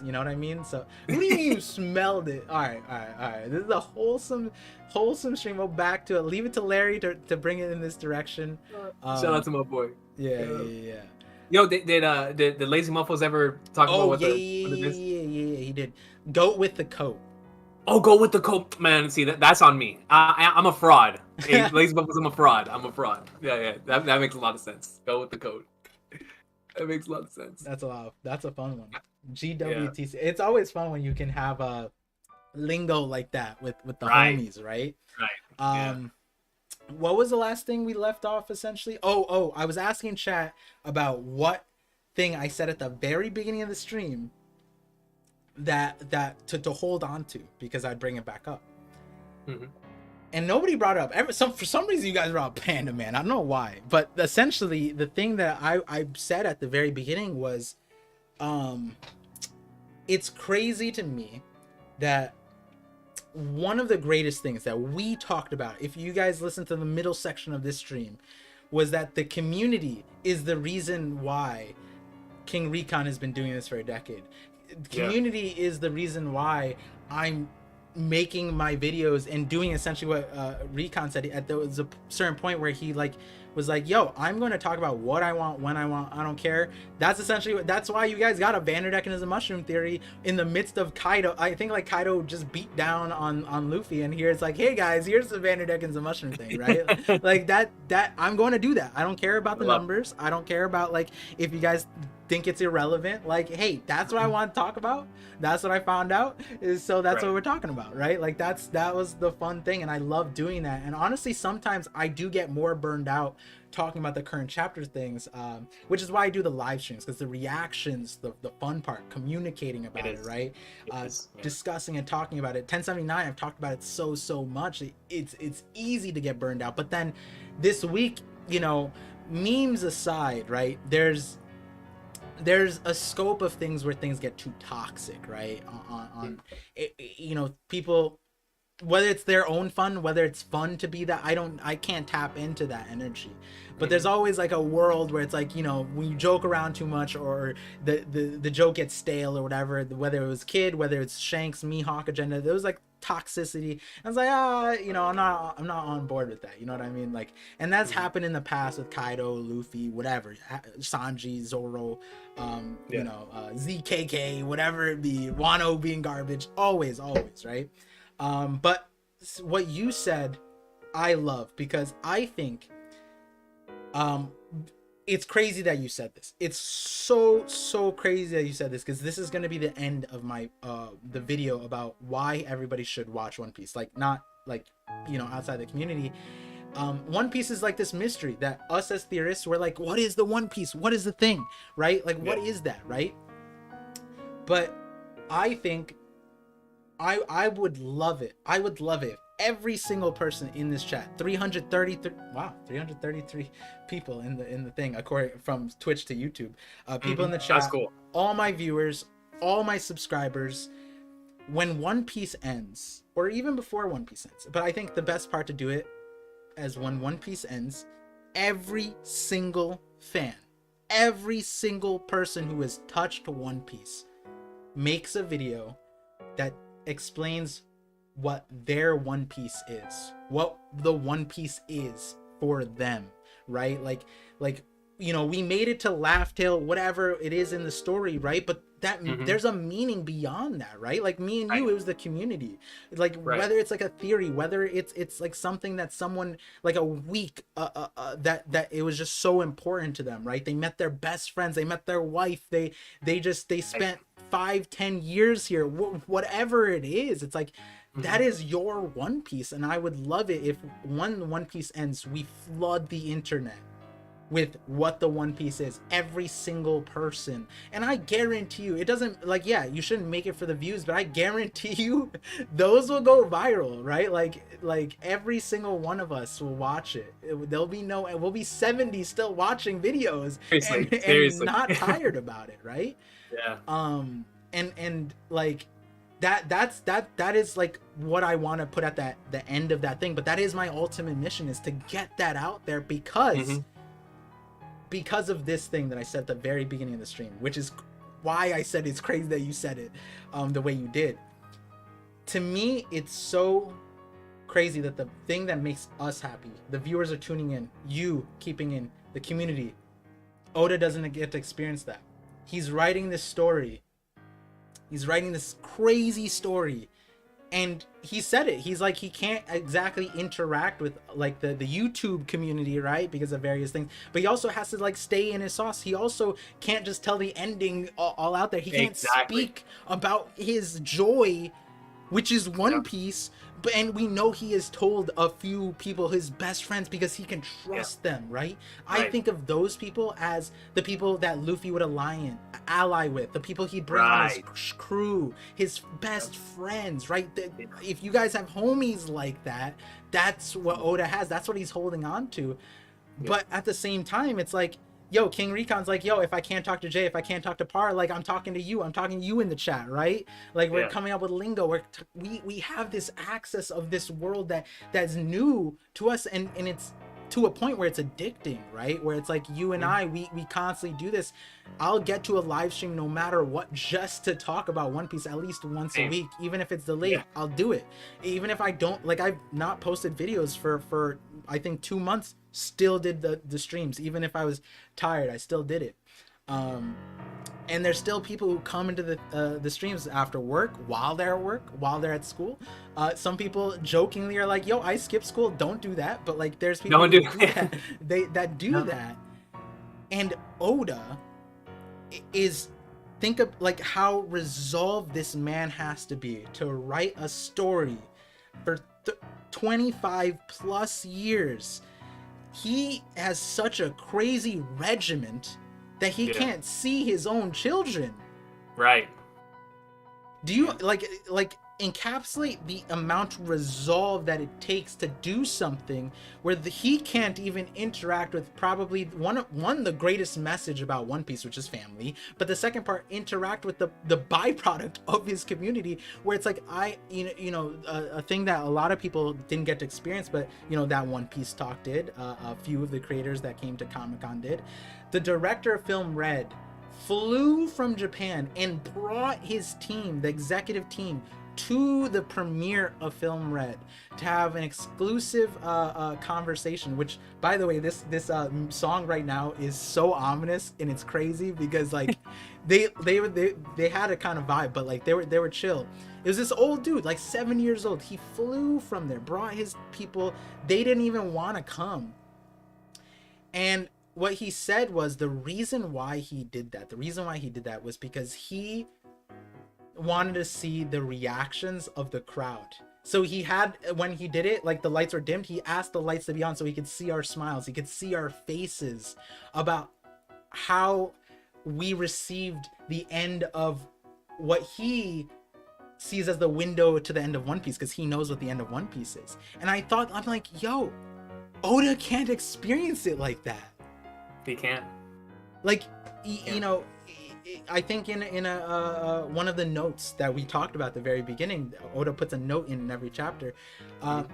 You know what I mean? So, what do you mean you smelled it? All right. This is a wholesome stream. We'll back to it. Leave it to Larry to bring it in this direction. Shout out to my boy. Yeah. Yo, did the Lazy Muffles ever talk about what the he did. Goat with the coat. Oh, go with the coat, man. See, that's on me. I'm a fraud. Hey, Lazy Muffles, I'm a fraud. Yeah. That makes a lot of sense. Go with the coat. That makes a lot of sense. That's a fun one. GWTC. Yeah. It's always fun when you can have a lingo like that with the homies, right? Right. What was the last thing we left off essentially? Oh, I was asking chat about what thing I said at the very beginning of the stream that to hold on to because I'd bring it back up. Mm-hmm. And nobody brought it up. For some reason you guys brought up Panda Man. I don't know why. But essentially the thing that I said at the very beginning was it's crazy to me that one of the greatest things that we talked about, if you guys listen to the middle section of this stream, was that the community is the reason why King Recon has been doing this for a decade. Community is the reason why I'm making my videos and doing essentially what Recon said. There was a certain point where he was like, yo, I'm going to talk about what I want, when I want, I don't care. That's why you guys got a Vanderdecken as a mushroom theory in the midst of Kaido. I think like Kaido just beat down on Luffy, and here it's like, hey guys, here's the Vanderdecken as a mushroom thing, right? Like that I'm going to do that. I don't care about the numbers. I don't care about like if you guys think it's irrelevant. Like, hey, that's what I want to talk about. That's what I found out. So that's what we're talking about, right? Like that was the fun thing, and I love doing that. And honestly, sometimes I do get more burned out talking about the current chapter things, which is why I do the live streams, because the reactions, the fun part, communicating about it, right? Discussing and talking about it. 1079, I've talked about it so much. It's easy to get burned out. But then this week, you know, memes aside, right? There's a scope of things where things get too toxic, right? You know, people whether it's their own fun, whether it's fun to be that, I can't tap into that energy. But there's always like a world where it's like, you know, when you joke around too much, or the joke gets stale or whatever, whether it was Kid, whether it's Shanks, Mihawk agenda, there was like toxicity. I was like, you know, I'm not on board with that, you know what I mean? Like, and that's happened in the past with Kaido, Luffy, whatever, Sanji, Zoro, you know, ZKK, whatever it be, Wano being garbage, always, right? But what you said I love, because I think it's crazy that you said this. It's so crazy that you said this, because this is going to be the end of my the video about why everybody should watch One Piece. Like, not like, you know, outside the community. One Piece is like this mystery that us as theorists, we're like, what is the One Piece? What is the thing, right? Like, what is that, right? But I think I would love it. I would love it if every single person in this chat, 333 people in the thing, according from Twitch to YouTube, people in the chat, that's cool. All my viewers, all my subscribers, when One Piece ends, or even before One Piece ends, but I think the best part to do it as when One Piece ends, every single fan, every single person who has touched One Piece makes a video that explains what their One Piece is, what the One Piece is for them, right? Like, you know, we made it to Laugh Tale, whatever it is in the story, right? But that there's a meaning beyond that, right? Like, me and you, it was the community. Like, whether it's like a theory, whether it's like something that someone, like a week, that it was just so important to them, right? They met their best friends, they met their wife, they spent 5-10 years here, whatever it is. It's like, that is your One Piece. And I would love it if when One Piece ends, we flood the internet with what the One Piece is, every single person. And I guarantee you, it doesn't, like, yeah, you shouldn't make it for the views, but I guarantee you those will go viral, right? Like every single one of us will watch it. There'll be we'll be 70 still watching videos and not tired about it, right? Yeah. And like, that is like what I want to put at the end of that thing. But that is my ultimate mission, is to get that out there, because of this thing that I said at the very beginning of the stream, which is why I said it's crazy that you said it the way you did. To me, it's so crazy that the thing that makes us happy, the viewers are tuning in, you keeping in, the community, Oda doesn't get to experience that. He's writing this story. He's writing this crazy story. And he said it. He's like, he can't exactly interact with like the YouTube community, right? Because of various things. But he also has to like stay in his sauce. He also can't just tell the ending all out there. He can't speak about his joy, which is One Piece. But, and we know he has told a few people, his best friends, because he can trust them, right? I think of those people as the people that Luffy would ally with, the people he'd bring on his crew, his best friends, right? If you guys have homies like that, that's what Oda has. That's what he's holding on to. But at the same time, it's like, yo, King Recon's like, yo, if I can't talk to Jay, if I can't talk to Par, like, I'm talking to you in the chat, right? Like, we're coming up with lingo. We have this access of this world that's new to us, and it's to a point where it's addicting, right? Where it's like, you and I, we constantly do this. I'll get to a live stream no matter what, just to talk about One Piece at least once a week. Even if it's delayed, I'll do it. Even if I don't, like, I've not posted videos for I think 2 months, still did the streams. Even if I was tired, I still did it. And there's still people who come into the streams after work, while they're at work, while they're at school. Some people jokingly are like, yo, I skipped school, don't do that. But like, there's people that do that. And Oda is, think of like how resolved this man has to be to write a story for 25 plus years. He has such a crazy regiment that he can't see his own children. Right. Do you like encapsulate the amount of resolve that it takes to do something where he can't even interact with probably one the greatest message about One Piece, which is family, but the second part, interact with the byproduct of his community, where it's like a thing that a lot of people didn't get to experience, but that One Piece talk did, a few of the creators that came to Comic-Con did. The director of film Red flew from Japan and brought his team, the executive team, to the premiere of Film Red to have an exclusive conversation, which, by the way, this song right now is so ominous and it's crazy because like they had a kind of vibe, but like they were chill. It was this old dude, like 7 years old. He flew from there, brought his people. They didn't even want to come. And what he said was the reason why he did that was because he wanted to see the reactions of the crowd. So he had, when he did it, like the lights were dimmed, he asked the lights to be on so he could see our smiles, he could see our faces about how we received the end of what he sees as the window to the end of One Piece, because he knows what the end of One Piece is. And I'm like, yo, Oda can't experience it like that. He can't. Like, I think in one of the notes that we talked about at the very beginning, Oda puts a note in every chapter.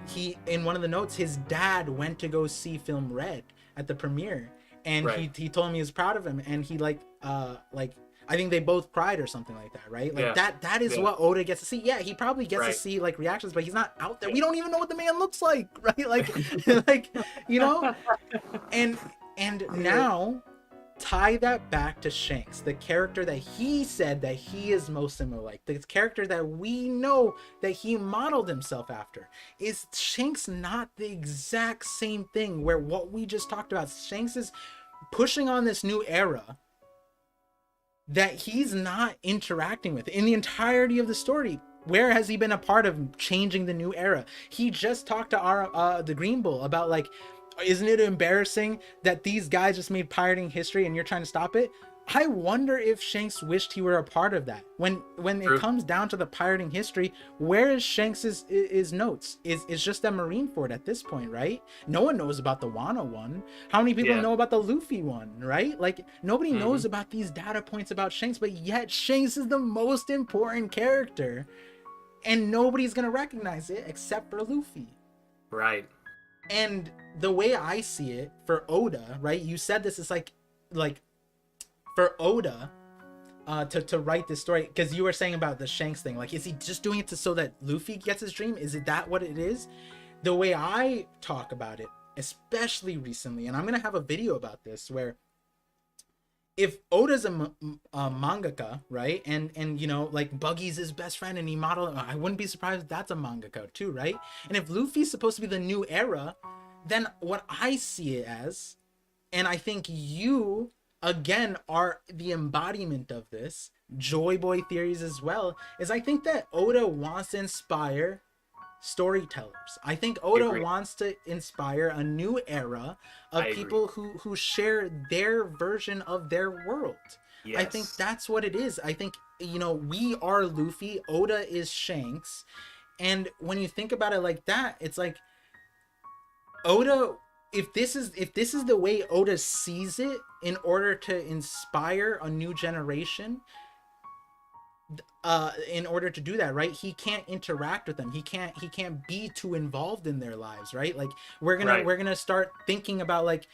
He, in one of the notes, his dad went to go see Film Red at the premiere, and right. he told me he was proud of him, and he like I think they both cried or something like that, right? Like that is what Oda gets to see. Yeah, he probably gets to see like reactions, but he's not out there. We don't even know what the man looks like, right? Like and now tie that back to Shanks, the character that he said that he is most similar, like the character that we know that he modeled himself after. Is Shanks not the exact same thing, where what we just talked about, Shanks is pushing on this new era that he's not interacting with in the entirety of the story? Where has he been a part of changing the new era? He just talked to the Green Bull about like, isn't it embarrassing that these guys just made pirating history and you're trying to stop it? I wonder if Shanks wished he were a part of that. When it comes down to the pirating history, where is Shanks's notes? Is just that Marineford at this point, right? No one knows about the Wano one. How many people know about the Luffy one, right? Like nobody knows about these data points about Shanks, but yet Shanks is the most important character, and nobody's gonna recognize it except for Luffy. Right. And the way I see it for Oda, right? You said this is like for Oda to write this story, because you were saying about the Shanks thing, like, is he just doing it so that Luffy gets his dream? Is it that what it is? The way I talk about it, especially recently, and I'm gonna have a video about this, where if Oda's a mangaka, right, and like Buggy's his best friend and he modeled, I wouldn't be surprised if that's a mangaka too, right? And if Luffy's supposed to be the new era, then what I see it as, and I think you again are the embodiment of this, Joy Boy theories as well, is I think that Oda wants to inspire storytellers. I think Oda wants to inspire a new era of people who share their version of their world. I think that's what it is. I think we are Luffy, Oda is Shanks, and when you think about it like that, it's like Oda, if this is the way Oda sees it, in order to inspire a new generation, in order to do that, right, he can't interact with them, he can't be too involved in their lives, right? Like we're gonna start thinking about like,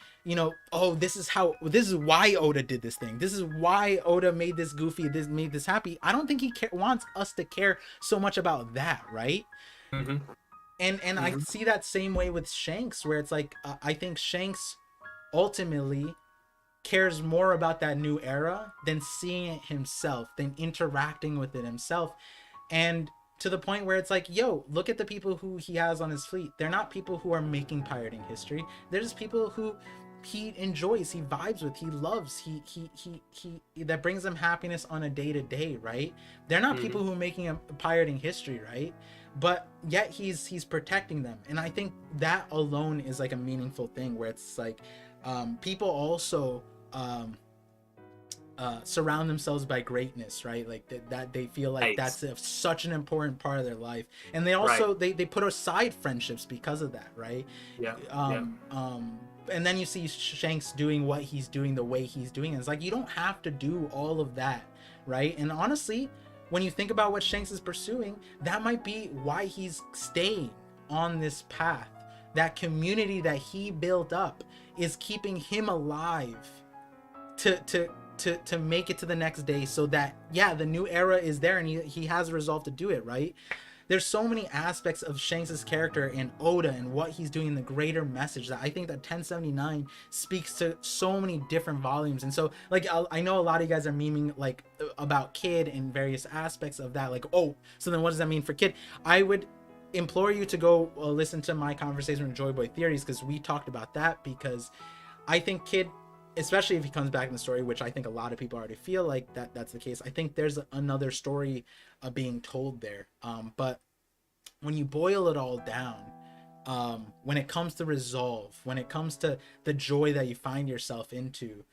oh, this is why Oda did this thing, this is why Oda made this goofy, made this happy. I don't think he wants us to care so much about that, right? And I see that same way with Shanks, where it's like I think Shanks ultimately cares more about that new era than seeing it himself, than interacting with it himself. And to the point where it's like, yo, look at the people who he has on his fleet. They're not people who are making pirating history. They're just people who he enjoys, he vibes with, he loves, he that brings him happiness on a day-to-day, right? They're not people who are making a pirating history, right? But yet he's protecting them. And I think that alone is like a meaningful thing, where it's like people also surround themselves by greatness, right? Like that they feel like Right. that's such an important part of their life, and they Right. also they put aside friendships because of that, right? Yeah. Yeah. um and then you see Shanks doing what he's doing the way he's doing, and it's like you don't have to do all of that, right? And honestly, when you think about what Shanks is pursuing, that might be why he's staying on this path. That community that he built up is keeping him alive to make it to the next day, so that yeah, the new era is there, and he has resolved to do it, right? There's so many aspects of Shanks's character and Oda and what he's doing in the greater message that I think that 1079 speaks to so many different volumes. And so like I know a lot of you guys are memeing like about Kid and various aspects of that, like, oh, so then what does that mean for Kid? I would implore you to go listen to my conversation with Joy Boy Theories, because we talked about that, because I think Kid, especially if he comes back in the story, which I think a lot of people already feel like that's the case, I think there's another story being told there. But when you boil it all down, when it comes to resolve, when it comes to the joy that you find yourself into,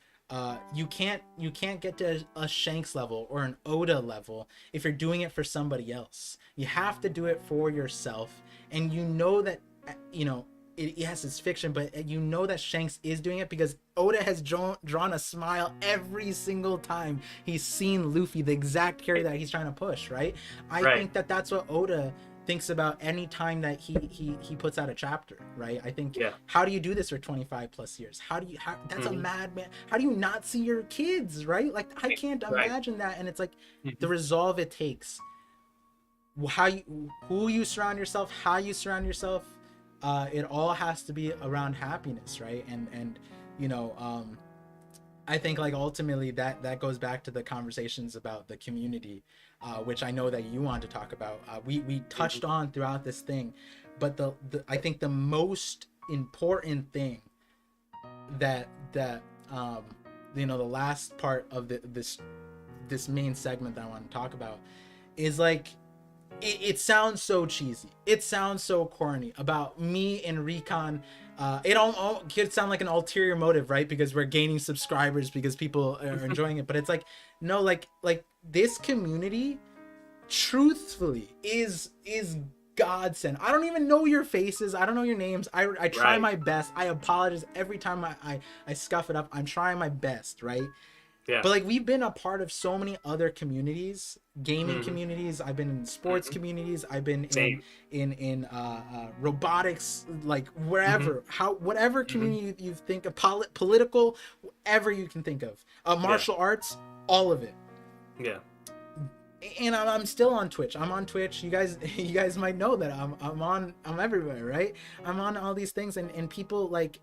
you can't get to a Shanks level or an Oda level if you're doing it for somebody else. You have to do it for yourself, and you know that, you know, yes, it's fiction, but you know that Shanks is doing it because Oda has drawn a smile every single time he's seen Luffy, the exact character that he's trying to push, right? I think that that's what Oda thinks about any time that he puts out a chapter, right? I think, Yeah. how do you do this for 25 plus years? That's a madman. How do you not see your kids, right? Like, I can't imagine that. And it's like the resolve it takes, who you surround yourself, how you surround yourself, it all has to be around happiness, right? And you know, I think like ultimately that goes back to the conversations about the community, which I know that you want to talk about. We touched on throughout this thing, but the I think the most important thing that you know, the last part of this main segment that I want to talk about is like, it sounds so cheesy, it sounds so corny about me and Recon. It all could sound like an ulterior motive, right? Because we're gaining subscribers because people are enjoying it. But it's like, no, like this community truthfully is godsend. I don't even know your faces, I don't know your names. I try my best. I apologize every time I scuff it up. I'm trying my best, right? Yeah. But like, we've been a part of so many other communities, gaming communities. I've been in sports communities. I've been in robotics, like wherever, whatever community you think of, political, whatever you can think of, martial arts, all of it. Yeah. And I'm still on Twitch. I'm on Twitch. You guys might know that I'm everywhere, right? I'm on all these things, and people, like,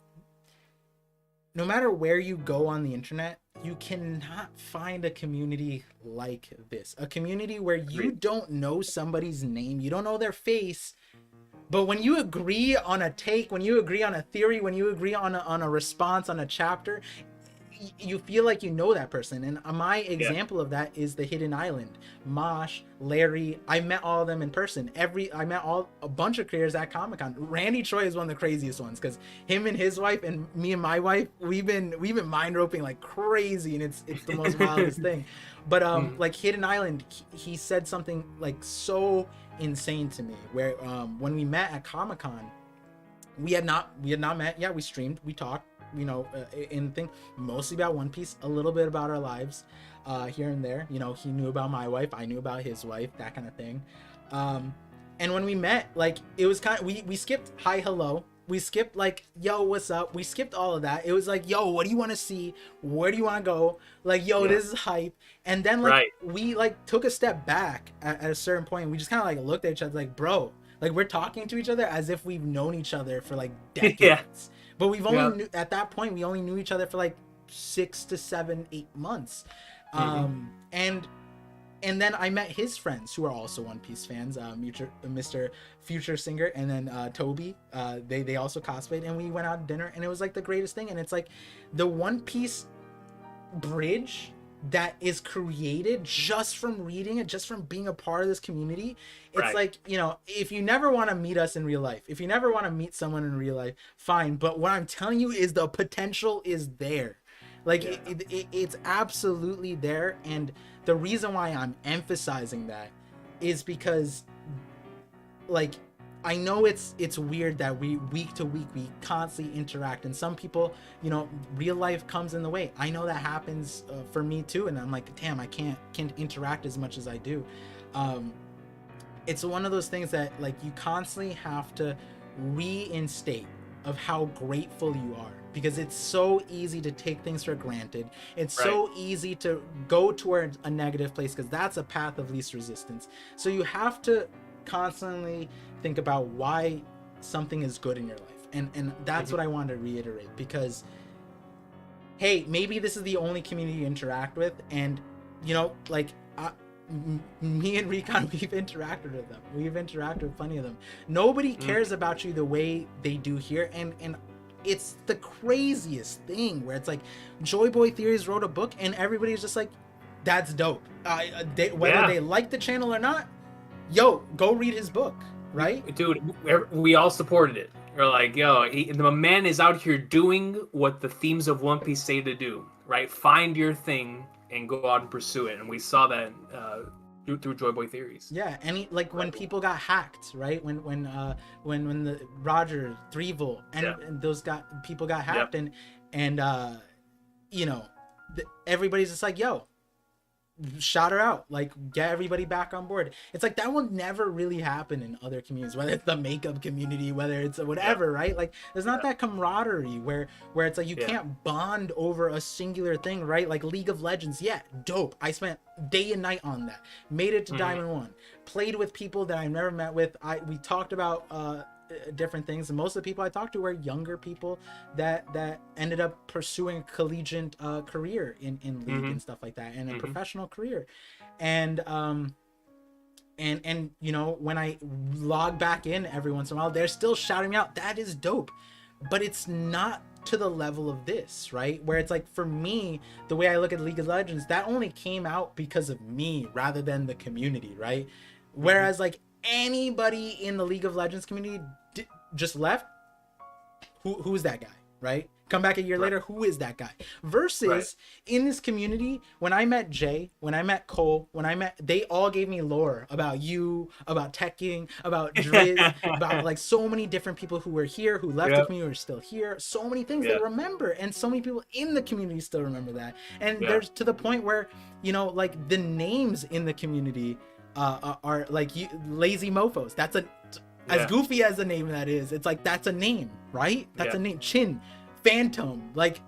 no matter where you go on the internet, you cannot find a community like this. A community where you don't know somebody's name, you don't know their face, but when you agree on a take, when you agree on a theory, when you agree on a response on a chapter, you feel like you know that person. And my example of that is the Hidden Island. Mosh, Larry, I met all of them in person. I met a bunch of creators at Comic-Con. Randy Choi is one of the craziest ones, because him and his wife and me and my wife, we've been mind roping like crazy, and it's the most wildest thing. But like Hidden Island, he said something like so insane to me, where when we met at Comic-Con, we had not met. Yeah, we streamed, we talked, you know, in thing mostly about One Piece, a little bit about our lives here and there. You know, he knew about my wife, I knew about his wife, that kind of thing. And when we met, like, it was kind of, we skipped hi hello, we skipped like yo what's up, we skipped all of that. It was like, yo, what do you want to see, where do you want to go, like, yo, this is hype. And then like we like took a step back at a certain point. We just kind of like looked at each other like, bro, like, we're talking to each other as if we've known each other for like decades. But we've only at that point, we only knew each other for like 6 to 7, 8 months. And then I met his friends who are also One Piece fans, Mr. Future Singer, and then Toby. They also cosplayed, and we went out to dinner, and it was like the greatest thing. And it's like the One Piece bridge that is created just from reading it, just from being a part of this community. It's like, you know, if you never want to meet us in real life, if you never want to meet someone in real life, fine. But what I'm telling you is the potential is there. Like it's absolutely there, and the reason why I'm emphasizing that is because, like, I know it's weird that we week to week we constantly interact, and some people, you know, real life comes in the way. I know that happens for me too, and I'm like, damn, I can't interact as much as I do. It's one of those things that, like, you constantly have to reinstate of how grateful you are, because it's so easy to take things for granted. It's so easy to go towards a negative place, because that's a path of least resistance. So you have to constantly think about why something is good in your life, and that's what I wanted to reiterate, because hey, maybe this is the only community you interact with, and you know, like, me and Recon, we've interacted with them. We've interacted with plenty of them. Nobody cares about you the way they do here, and it's the craziest thing where it's like Joy Boy Theories wrote a book, and everybody's just like, that's dope. Whether they like the channel or not, yo, go read his book, right? Dude, we all supported it. We're like, yo, the man is out here doing what the themes of One Piece say to do, right? Find your thing and go out and pursue it. And we saw that through Joy Boy Theories. Yeah, and like when people got hacked, right? When the Roger 3-Volt and those people got hacked, and you know, everybody's just like, yo, shout her out, like, get everybody back on board. It's like that will never really happen in other communities, whether it's the makeup community, whether it's whatever, right? Like, there's not that camaraderie where it's like you can't bond over a singular thing, right? Like League of Legends, dope. I spent day and night on that, made it to Diamond 1, played with people that I never met with. We talked about different things, and most of the people I talked to were younger people that ended up pursuing a collegiate career in League and stuff like that, and a professional career. And you know, when I log back in every once in a while, they're still shouting me out. That is dope, but it's not to the level of this, right? Where it's like, for me, the way I look at League of Legends, that only came out because of me rather than the community, right? Whereas like anybody in the League of Legends community just left, who's that guy, right? Come back a year later, who is that guy? Versus in this community, when I met Jay, when I met Cole, they all gave me lore about you, about teching, about Driz, about like so many different people who were here, who left the community, who are still here. So many things they remember, and so many people in the community still remember that. And there's to the point where, you know, like the names in the community are like lazy mofos. That's as goofy as the name that is, it's like, that's a name, right? That's a name. Chin, Phantom, like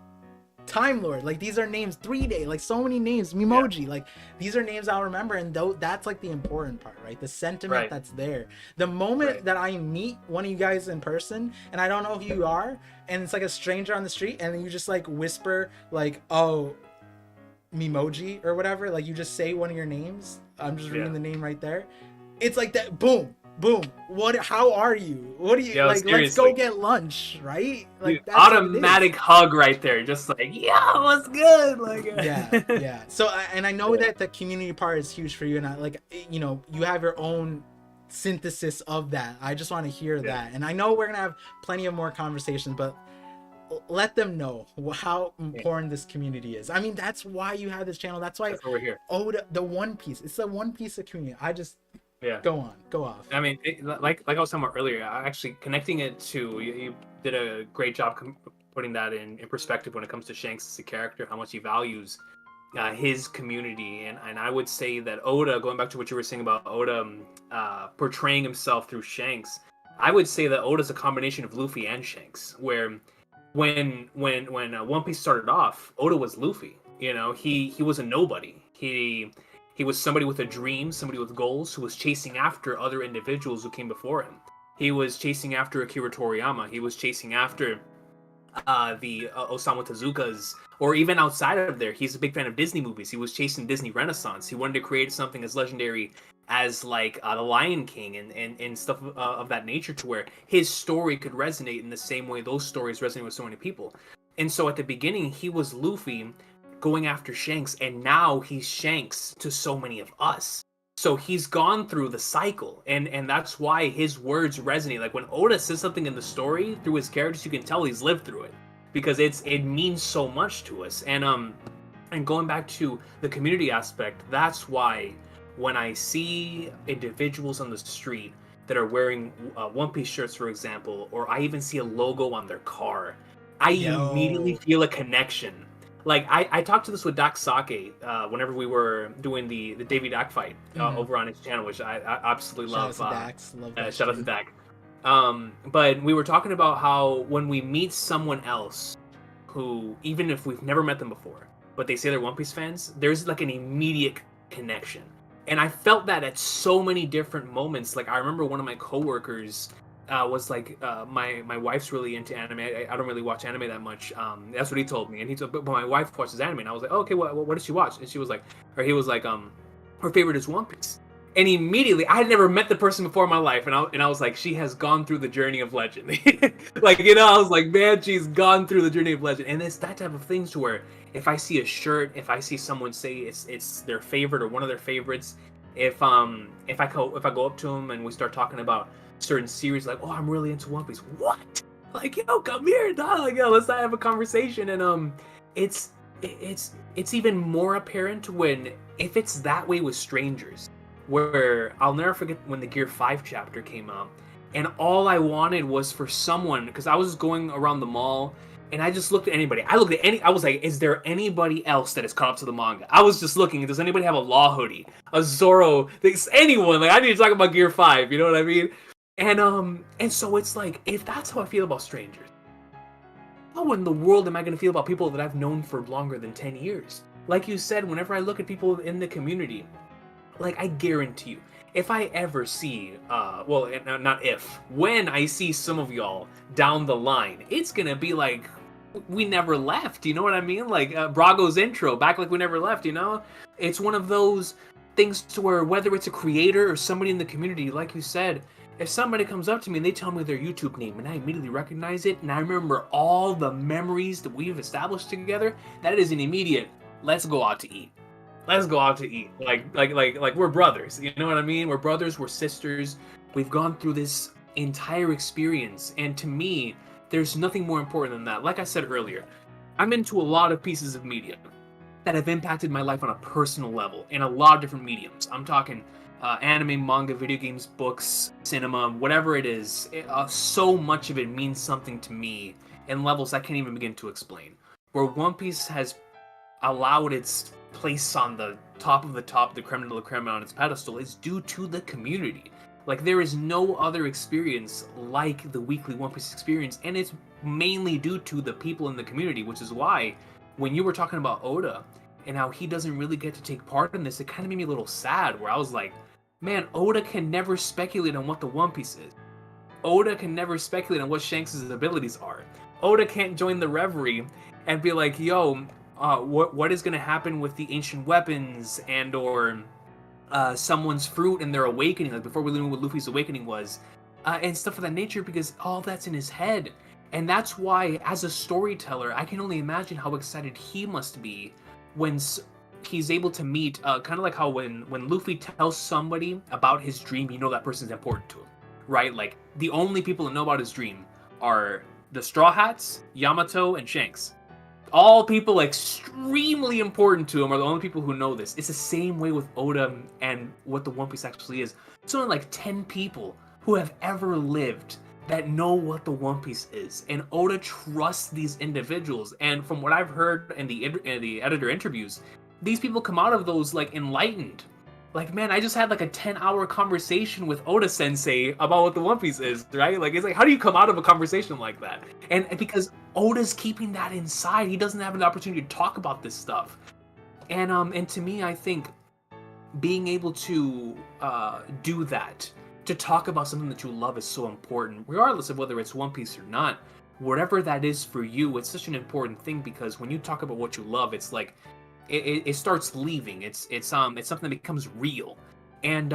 Time Lord, like these are names. 3-Day, like so many names. Mimoji, like these are names I'll remember, and that's like the important part, right? The sentiment that's there. The moment that I meet one of you guys in person and I don't know who you are, and it's like a stranger on the street, and then you just like whisper like, oh, Mimoji or whatever, like you just say one of your names. I'm just reading the name right there. It's like that, boom. What? How are you? What do you like? Seriously. Let's go get lunch, right? Like, dude, that's automatic hug right there, just like, yeah, what's good? Like, yeah. So, and I know that the community part is huge for you, and I, like, you know, you have your own synthesis of that. I just want to hear that, and I know we're gonna have plenty of more conversations, but let them know how important this community is. I mean, that's why you have this channel. That's why we're here. Oh, the One Piece. It's the One Piece of community. I just. Go off. I mean, like I was talking about earlier, actually connecting it to, you did a great job putting that in perspective when it comes to Shanks as a character, how much he values his community. And I would say that Oda, going back to what you were saying about Oda portraying himself through Shanks, I would say that Oda's a combination of Luffy and Shanks, where when One Piece started off, Oda was Luffy. You know, he was a nobody. He was somebody with a dream, somebody with goals, who was chasing after other individuals who came before him. He was chasing after Akira Toriyama. He was chasing after the Osamu Tezuka's, or even outside of there, he's a big fan of Disney movies. He was chasing Disney Renaissance. He wanted to create something as legendary as like The Lion King and stuff of that nature, to where his story could resonate in the same way those stories resonate with so many people. And so at the beginning, he was Luffy going after Shanks, and now he's Shanks to so many of us. So he's gone through the cycle, and that's why his words resonate. Like when Oda says something in the story through his characters, you can tell he's lived through it. because it means so much to us. And going back to the community aspect, that's why when I see individuals on the street that are wearing One Piece shirts, for example, or I even see a logo on their car, I immediately feel a connection. Like I talked to this with Dak Sake whenever we were doing the Davey Dak fight over on his channel, which I absolutely love. Shout out to Dax. Love that Shout out to stream. Dak. But we were talking about how when we meet someone else who, even if we've never met them before, but they say they're One Piece fans, there's like an immediate connection. And I felt that at so many different moments. Like I remember one of my coworkers was like, my wife's really into anime. I don't really watch anime that much. That's what he told me. And he told, but my wife watches anime. And I was like, oh, okay, what does she watch? And she was like, or he was like, her favorite is One Piece. And immediately, I had never met the person before in my life, and I was like, she has gone through the journey of legend. Like, you know, I was like, man, she's gone through the journey of legend. And it's that type of things to where if I see a shirt, if I see someone say it's their favorite or one of their favorites, if I go up to them and we start talking about certain series, like, oh, I'm really into One Piece. What? Like, yo, come here, dog. Like, yo, let's have a conversation. And it's even more apparent when if it's that way with strangers. Where I'll never forget when the Gear 5 chapter came out, and all I wanted was for someone, because I was going around the mall, and I just looked at anybody. I was like, is there anybody else that is caught up to the manga? I was just looking, does anybody have a Law hoodie? A Zoro? Anyone? Like, I need to talk about Gear 5, you know what I mean? And so it's like, if that's how I feel about strangers, how in the world am I going to feel about people that I've known for longer than 10 years? Like you said, whenever I look at people in the community, like, I guarantee you, if I ever see, when I see some of y'all down the line, it's gonna be like, we never left, you know what I mean? Like, Brago's intro, back like we never left, you know? It's one of those things to where, whether it's a creator or somebody in the community, like you said, if somebody comes up to me and they tell me their YouTube name and I immediately recognize it, and I remember all the memories that we've established together, that is an immediate, let's go out to eat. Let's go out to eat. Like we're brothers. You know what I mean? We're brothers. We're sisters. We've gone through this entire experience, and to me, there's nothing more important than that. Like I said earlier, I'm into a lot of pieces of media that have impacted my life on a personal level in a lot of different mediums. I'm talking anime, manga, video games, books, cinema, whatever it is. So much of it means something to me in levels I can't even begin to explain. Where One Piece has allowed its place on the top, the creme de la creme on its pedestal, is due to the community. Like, there is no other experience like the weekly One Piece experience, and it's mainly due to the people in the community, which is why when you were talking about Oda and how he doesn't really get to take part in this, it kind of made me a little sad, where I was like, man, Oda can never speculate on what the One Piece is. Oda can never speculate on what Shanks' abilities are. Oda can't join the reverie and be like, yo, what is going to happen with the ancient weapons and or someone's fruit and their awakening, like before we learned what Luffy's awakening was, and stuff of that nature, because all that's in his head. And that's why, as a storyteller, I can only imagine how excited he must be when he's able to meet, kind of like how when Luffy tells somebody about his dream, you know that person's important to him, right? Like, the only people that know about his dream are the Straw Hats, Yamato, and Shanks. All people extremely important to him are the only people who know this. It's the same way with Oda and what the One Piece actually is. It's only like 10 people who have ever lived that know what the One Piece is. And Oda trusts these individuals. And from what I've heard in the editor interviews, these people come out of those like enlightened. Like, man, I just had like a 10-hour conversation with Oda Sensei about what the One Piece is, right? Like, it's like, how do you come out of a conversation like that? And because Oda's keeping that inside, he doesn't have an opportunity to talk about this stuff. And to me, I think being able to do that, to talk about something that you love, is so important, regardless of whether it's One Piece or not. Whatever that is for you, it's such an important thing, because when you talk about what you love, it's like, it starts leaving. It's something that becomes real. And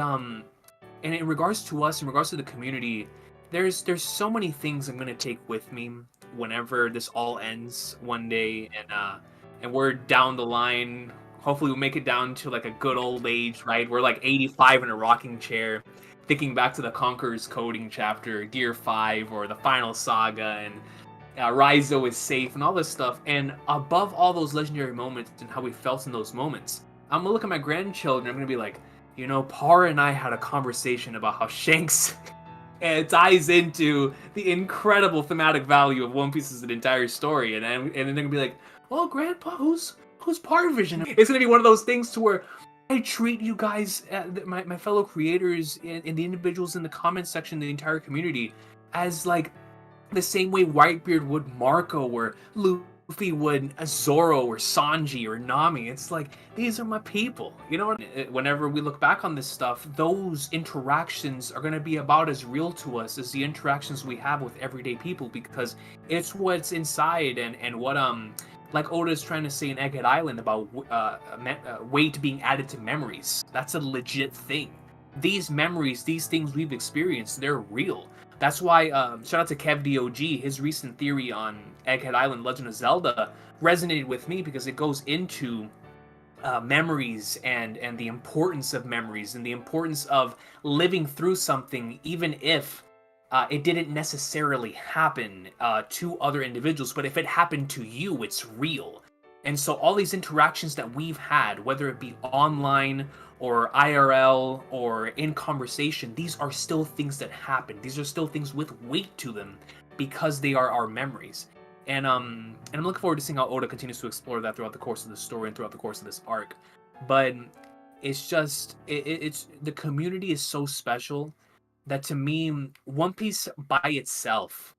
in regards to us, in regards to the community, there's so many things I'm gonna take with me whenever this all ends one day, and we're down the line. Hopefully we'll make it down to like a good old age, right? We're like 85 in a rocking chair, thinking back to the Conqueror's Coding chapter, Gear 5, or the Final Saga, Raizo is safe, and all this stuff. And above all those legendary moments and how we felt in those moments, I'm gonna look at my grandchildren. I'm gonna be like, you know, Par and I had a conversation about how Shanks ties into the incredible thematic value of One Piece as an entire story, and then they're gonna be like, well, Grandpa, who's ParVision? It's gonna be one of those things to where I treat you guys, my fellow creators and the individuals in the comment section, the entire community, as like the same way Whitebeard would Marco, or Luffy would Zoro, or Sanji, or Nami. It's like, these are my people. You know, whenever we look back on this stuff, those interactions are going to be about as real to us as the interactions we have with everyday people, because it's what's inside, and what like Oda is trying to say in Egghead Island about weight being added to memories. That's a legit thing. These memories, these things we've experienced, they're real. That's why, shout out to KevDOG, his recent theory on Egghead Island Legend of Zelda resonated with me, because it goes into memories and the importance of memories, and the importance of living through something, even if it didn't necessarily happen to other individuals, but if it happened to you, it's real. And so all these interactions that we've had, whether it be online or IRL or in conversation, these are still things that happen. These are still things with weight to them, because they are our memories. And I'm looking forward to seeing how Oda continues to explore that throughout the course of the story and throughout the course of this arc. But it's just, it's the community is so special that, to me, One Piece by itself,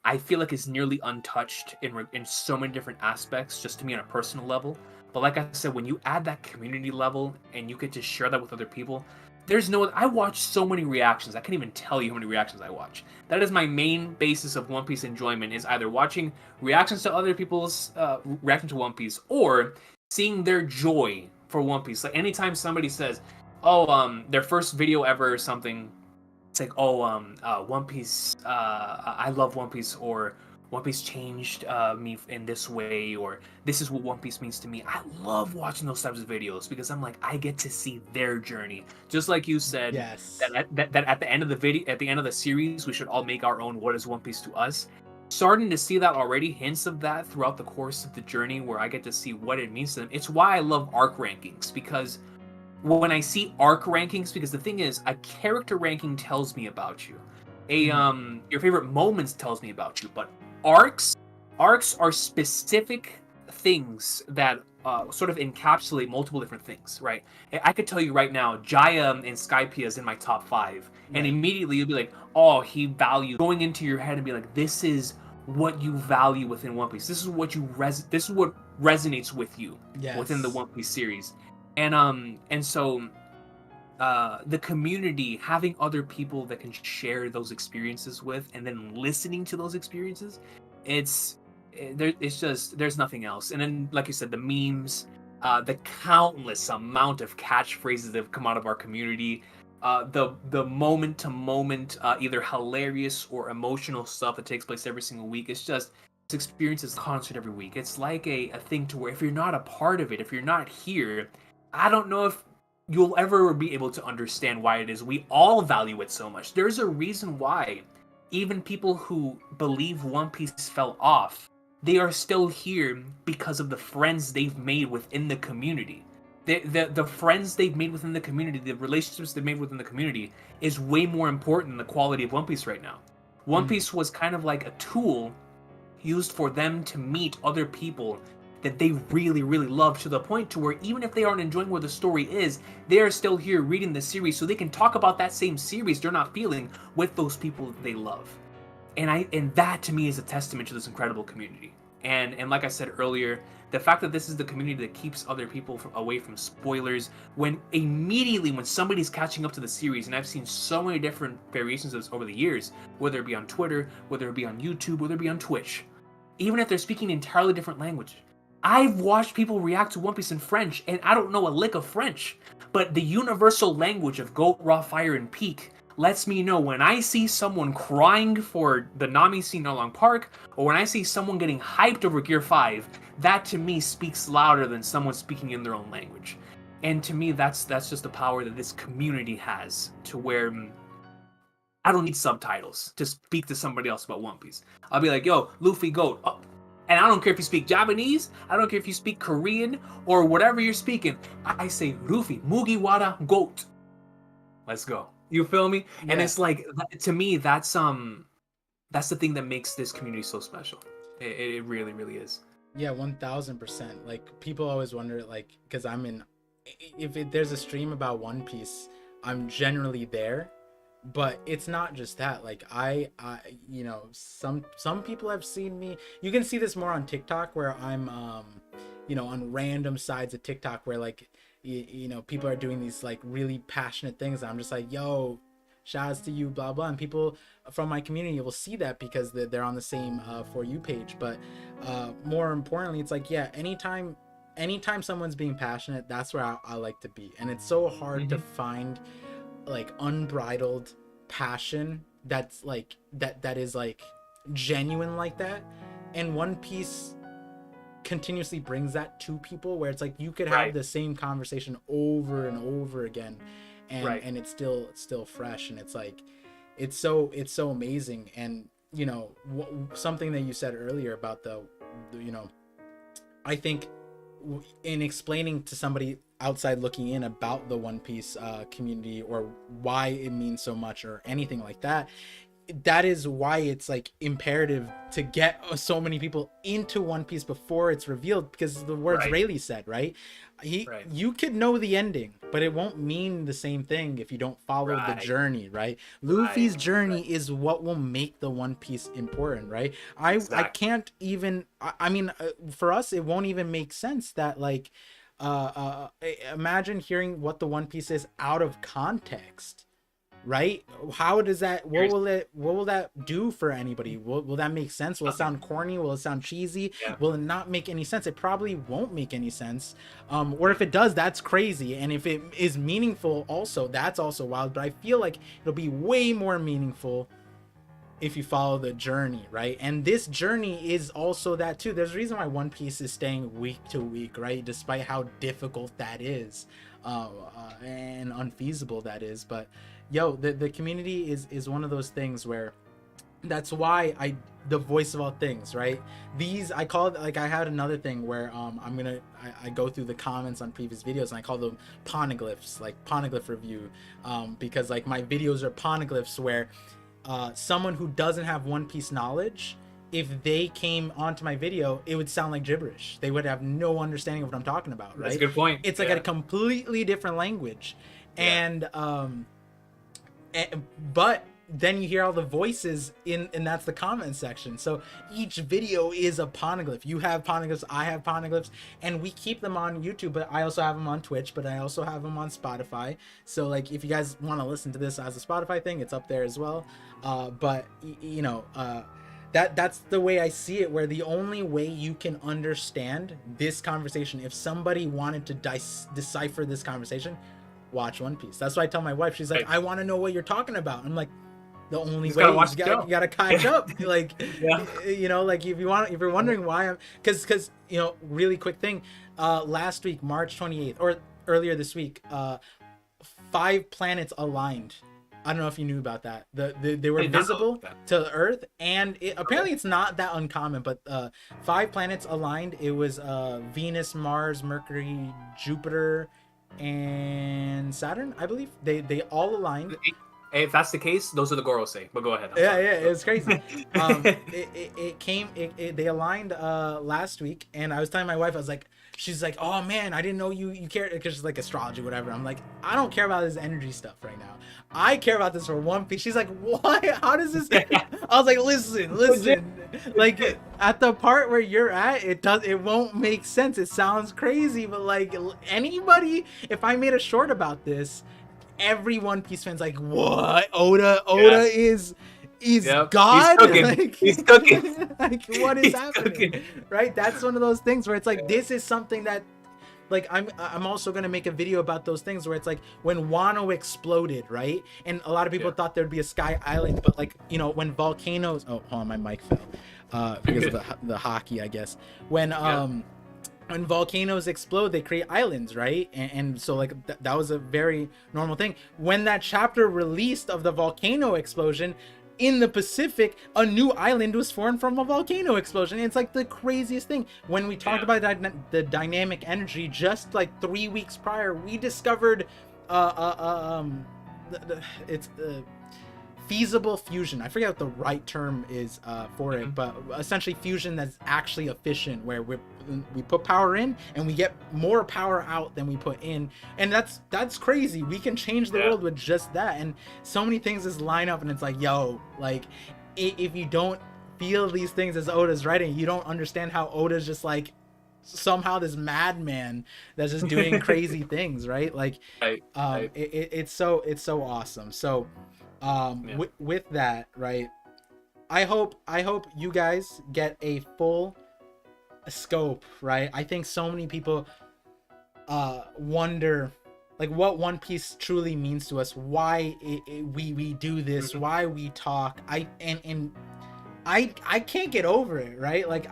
I feel like, is nearly untouched in so many different aspects, just to me on a personal level. But like I said, when you add that community level and you get to share that with other people, I watch so many reactions. I can't even tell you how many reactions I watch. That is my main basis of One Piece enjoyment, is either watching reactions to other people's reaction to One Piece, or seeing their joy for One Piece. Like, anytime somebody says, oh, their first video ever or something, it's like, oh, One Piece, I love One Piece, or One Piece changed me in this way, or this is what One Piece means to me. I love watching those types of videos, because I'm like, I get to see their journey. Just like you said, Yes. that at the end of the video, at the end of the series, we should all make our own "What is One Piece to us." Starting to see that already, hints of that throughout the course of the journey, where I get to see what it means to them. It's why I love arc rankings, because when I see arc rankings, because the thing is, a character ranking tells me about you. Your favorite moments tells me about you, but arcs are specific things that sort of encapsulate multiple different things, right? I could tell you right now, Jaya and Skypiea is in my top 5, and immediately you'll be like, oh, he values, going into your head and be like, this is what you value within One Piece. This is what this is what resonates with you within the One Piece series. And so the community, having other people that can share those experiences with, and then listening to those experiences, it's just, there's nothing else. And then, like you said, the memes, the countless amount of catchphrases that have come out of our community, the moment to moment, either hilarious or emotional stuff that takes place every single week. It's just, this experience is a concert every week. It's like a thing to where, if you're not a part of it, if you're not here, I don't know if you'll ever be able to understand why it is we all value it so much. There's a reason why even people who believe One Piece fell off, they are still here because of the friends they've made within the community. The friends they've made within the community, the relationships they've made within the community, is way more important than the quality of One Piece right now. One Piece was kind of like a tool used for them to meet other people that they really, really love, to the point to where even if they aren't enjoying where the story is, they are still here reading the series so they can talk about that same series they're not feeling with those people they love. And that, to me, is a testament to this incredible community. And like I said earlier, the fact that this is the community that keeps other people away from spoilers, when immediately when somebody's catching up to the series, and I've seen so many different variations of this over the years, whether it be on Twitter, whether it be on YouTube, whether it be on Twitch, even if they're speaking an entirely different language. I've watched people react to One Piece in French, and I don't know a lick of French, but the universal language of Goat, Raw, Fire, and Peak lets me know when I see someone crying for the Nami scene in Along Park, or when I see someone getting hyped over Gear 5, that to me speaks louder than someone speaking in their own language. And to me, that's just the power that this community has, to where I don't need subtitles to speak to somebody else about One Piece. I'll be like, yo, Luffy, goat. Oh. And I don't care if you speak Japanese, I don't care if you speak Korean or whatever you're speaking. I say Luffy, Mugiwara, goat. Let's go. You feel me? Yeah. And it's like, to me, that's the thing that makes this community so special. It really, really is. Yeah, 1000%. Like, people always wonder, like, because there's a stream about One Piece, I'm generally there. But it's not just that. Like, I you know, some people have seen me. You can see this more on TikTok, where I'm you know, on random sides of TikTok where, like, you know, people are doing these like really passionate things. I'm just like, yo, shouts to you, blah blah, and people from my community will see that because they're on the same For You page. But more importantly, it's like, yeah, anytime someone's being passionate, that's where I like to be. And it's so hard to find like unbridled passion that's like that is like genuine like that. And One Piece continuously brings that to people, where it's like you could have the same conversation over and over again, and it's still fresh, and it's like it's so amazing. And you know, something that you said earlier about the you know, I think in explaining to somebody outside looking in about the One Piece community, or why it means so much or anything like that, that is why it's like imperative to get so many people into One Piece before it's revealed, because the words Rayleigh said, right? You could know the ending, but it won't mean the same thing if you don't follow the journey, right? Luffy's journey is what will make the One Piece important, right? I can't even, I mean, for us, it won't even make sense that like, imagine hearing what the One Piece is out of context, right? How does that, what will that do for anybody? Will that make sense? Will it sound corny? Will it sound cheesy? Will it not make any sense? It probably won't make any sense. Or if it does, that's crazy. And if it is meaningful also, that's also wild. But I feel like it'll be way more meaningful if you follow the journey, right? And this journey is also that too. There's a reason why One Piece is staying week to week, right? Despite how difficult that is, and unfeasible that is. But yo, the community is one of those things where that's why the voice of all things, right? These, I call it, like, I had another thing where I go through the comments on previous videos and I call them poneglyphs, like poneglyph review, because like my videos are poneglyphs where someone who doesn't have One Piece knowledge, if they came onto my video, it would sound like gibberish. They would have no understanding of what I'm talking about, right? That's a good point. It's like a completely different language. And but then you hear all the voices and that's the comment section. So each video is a poneglyph. You have poneglyphs, I have poneglyphs, and we keep them on YouTube, but I also have them on Twitch, but I also have them on Spotify. So like, if you guys want to listen to this as a Spotify thing, it's up there as well. But you know, that's the way I see it, where the only way you can understand this conversation, if somebody wanted to decipher this conversation, watch One Piece. That's why I tell my wife. She's like, I want to know what you're talking about. I'm like, the only way is you gotta catch up. Like, you know, like if you're wondering why I'm, because you know, really quick thing, last week, March 28th, or earlier this week, 5 planets aligned. I don't know if you knew about that. They were visible to Earth, and apparently it's not that uncommon, but 5 planets aligned. It was Venus, Mars, Mercury, Jupiter, and Saturn, I believe. They all aligned. If that's the case, those are the Gorosei. But go ahead. Yeah, it was crazy. They aligned last week, and I was telling my wife, I was like, she's like, oh man, I didn't know you cared, because she's like astrology, whatever. I'm like, I don't care about this energy stuff right now. I care about this for One Piece. She's like, why? How does this? I was like, listen. Like, at the part where you're at, it won't make sense. It sounds crazy, but like anybody, if I made a short about this, every One Piece fan's like, what? Oda is God? He's cooking. Like, what is happening? Right? That's one of those things where it's like, this is something that, like, I'm also gonna make a video about those things where it's like when Wano exploded, right? And a lot of people thought there'd be a sky island, but like, you know, when volcanoes, oh, hold on, my mic fell because of the hockey, I guess. When when volcanoes explode, they create islands, right? And so like that was a very normal thing. When that chapter released of the volcano explosion in the Pacific, a new island was formed from a volcano explosion. It's like the craziest thing. When we talked about the dynamic energy, just like 3 weeks prior, we discovered it's feasible fusion. I forget what the right term is for it, but essentially fusion that's actually efficient, where we put power in and we get more power out than we put in, and that's crazy. We can change the world with just that, and so many things just line up, and it's like, yo, like if you don't feel these things as Oda's writing, you don't understand how Oda's just like somehow this madman that's just doing crazy things, right? Like it's so awesome. So with that, right, I hope you guys get a full scope, right? I think so many people wonder like what One Piece truly means to us, why we do this, why we talk. I can't get over it, right? Like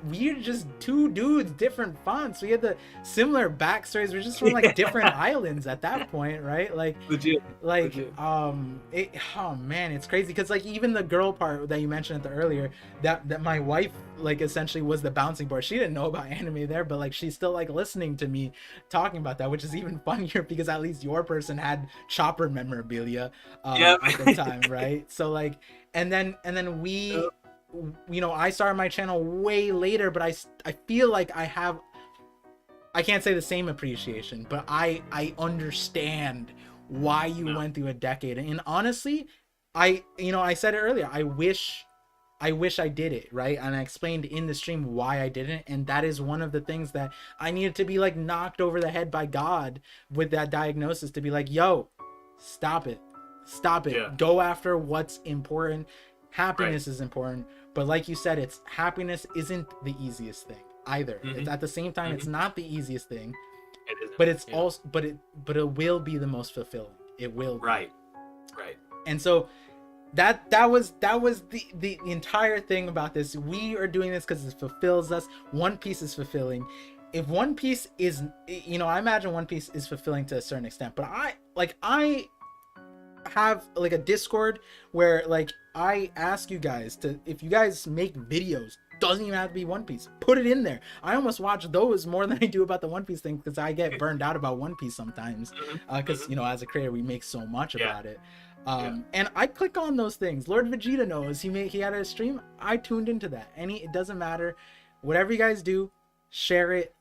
we're just two dudes, different fonts. We had the similar backstories. We're just from like different islands at that point, right? Like legit. oh man, it's crazy because like even the girl part that you mentioned earlier, that my wife like essentially was the bouncing board. She didn't know about anime there, but like she's still like listening to me talking about that, which is even funnier because at least your person had Chopper memorabilia at the time, right? So like and then we I started my channel way later, but I feel like I can't say the same appreciation, but I understand why you went through a decade. And honestly, I said it earlier, I wish I did it, right? And I explained in the stream why I didn't, and that is one of the things that I needed to be like knocked over the head by God with that diagnosis, to be like, yo, stop it, go after what's important. Happiness is important, but like you said, it's happiness isn't the easiest thing either. It's at the same time it's not the easiest thing, but it's also but it will be the most fulfilling. It will be. Right. And so that was the entire thing about this. We are doing this because it fulfills us. One Piece is fulfilling. If One Piece is, I imagine One Piece is fulfilling to a certain extent, but I have like a Discord where like I ask you guys to, if you guys make videos, doesn't even have to be One Piece, put it in there. I almost watch those more than I do about the One Piece thing, because I get burned out about One Piece sometimes, because as a creator we make so much about it. And I click on those things. Lord Vegeta knows, he had a stream, I tuned into that. It doesn't matter, whatever you guys do, share it.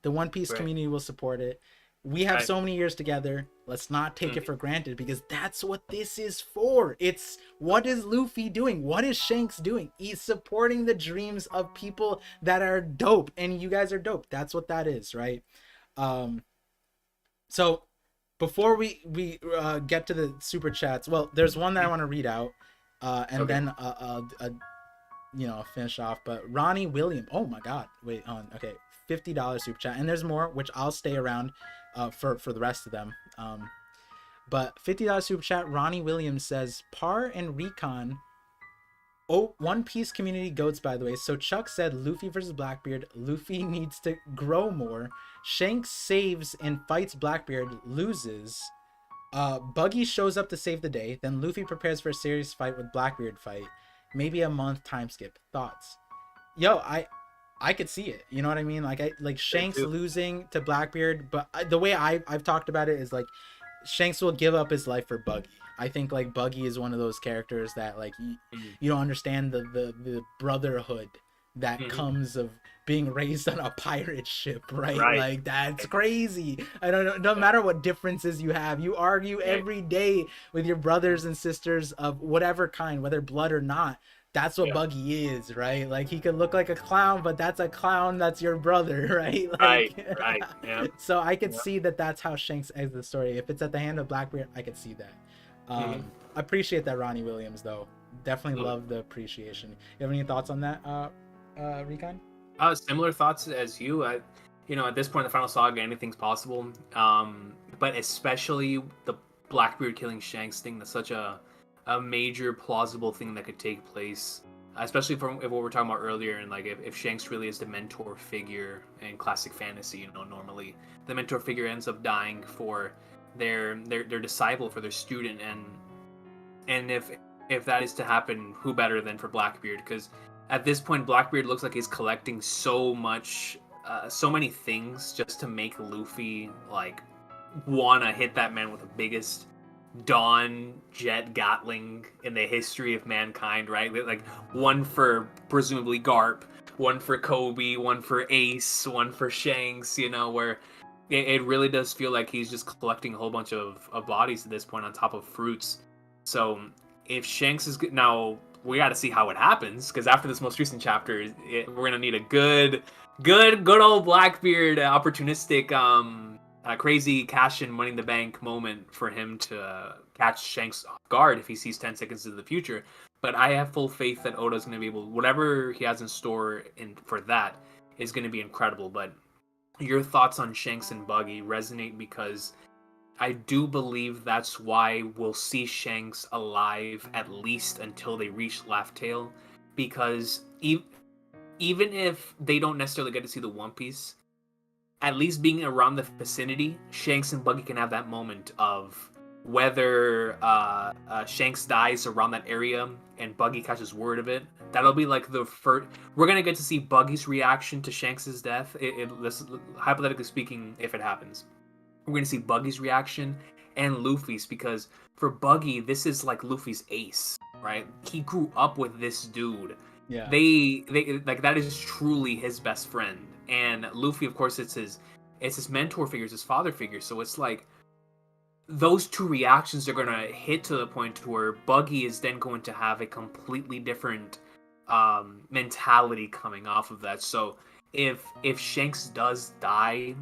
The One Piece community will support it. We have so many years together. Let's not take it for granted, because that's what this is for. It's what is Luffy doing? What is Shanks doing? He's supporting the dreams of people that are dope, and you guys are dope. That's what that is, right? So before we get to the super chats, well, there's one that I want to read out, and then finish off. But Ronnie William, oh my God, wait on, okay, $50 super chat, and there's more which I'll stay around for the rest of them. But $50 super chat. Ronnie Williams says, Par and Recon, One Piece community goats, by the way. So Chuck said Luffy versus Blackbeard. Luffy needs to grow more. Shanks saves and fights Blackbeard, loses. Buggy shows up to save the day. Then Luffy prepares for a serious fight with Blackbeard fight. Maybe a month time skip. Thoughts? Yo, I could see it. You know what I mean? Like Shanks losing to Blackbeard, but the way I've talked about it is like Shanks will give up his life for Buggy. I think like Buggy is one of those characters that like you don't understand the brotherhood that comes of being raised on a pirate ship, right? Like that's crazy. I don't know. No matter what differences you have, you argue every day with your brothers and sisters of whatever kind, whether blood or not. That's what Buggy is, right? Like he could look like a clown, but that's a clown that's your brother, right? Like, right. Yeah. So I could see that that's how Shanks ends the story. If it's at the hand of Blackbeard, I could see that. I appreciate that, Ronnie Williams, though. Definitely love the appreciation. You have any thoughts on that, Recon? Similar thoughts as you. At this point in the final saga, anything's possible. But especially the Blackbeard killing Shanks thing, that's such a major plausible thing that could take place. especially from what we're talking about earlier, and like if Shanks really is the mentor figure in classic fantasy, normally the mentor figure ends up dying for their disciple, for their student, and if that is to happen, who better than for Blackbeard? Because at this point, Blackbeard looks like he's collecting so many things just to make Luffy like wanna hit that man with the biggest Dawn Jet Gatling in the history of mankind, right? Like one for presumably Garp, one for Kobe, one for Ace, one for Shanks, where it really does feel like he's just collecting a whole bunch of bodies at this point on top of fruits. So if Shanks is good, now we got to see how it happens, because after this most recent chapter, we're gonna need a good old Blackbeard opportunistic crazy cash in Money in the Bank moment for him to catch Shanks off guard if he sees 10 seconds into the future. But I have full faith that Oda's going to be able, whatever he has in store for that is going to be incredible. But your thoughts on Shanks and Buggy resonate, because I do believe that's why we'll see Shanks alive at least until they reach Laugh Tale, because even if they don't necessarily get to see the One Piece, at least being around the vicinity, Shanks and Buggy can have that moment of whether Shanks dies around that area and Buggy catches word of it. That'll be like the first. We're gonna get to see Buggy's reaction to Shanks' death. Hypothetically speaking, if it happens, we're gonna see Buggy's reaction and Luffy's, because for Buggy, this is like Luffy's ace, right? He grew up with this dude. Yeah. They like, that is truly his best friend. And Luffy, of course, it's his mentor figure, it's his father figure. So it's like those two reactions are gonna hit to the point where Buggy is then going to have a completely different mentality coming off of that. So if Shanks does die,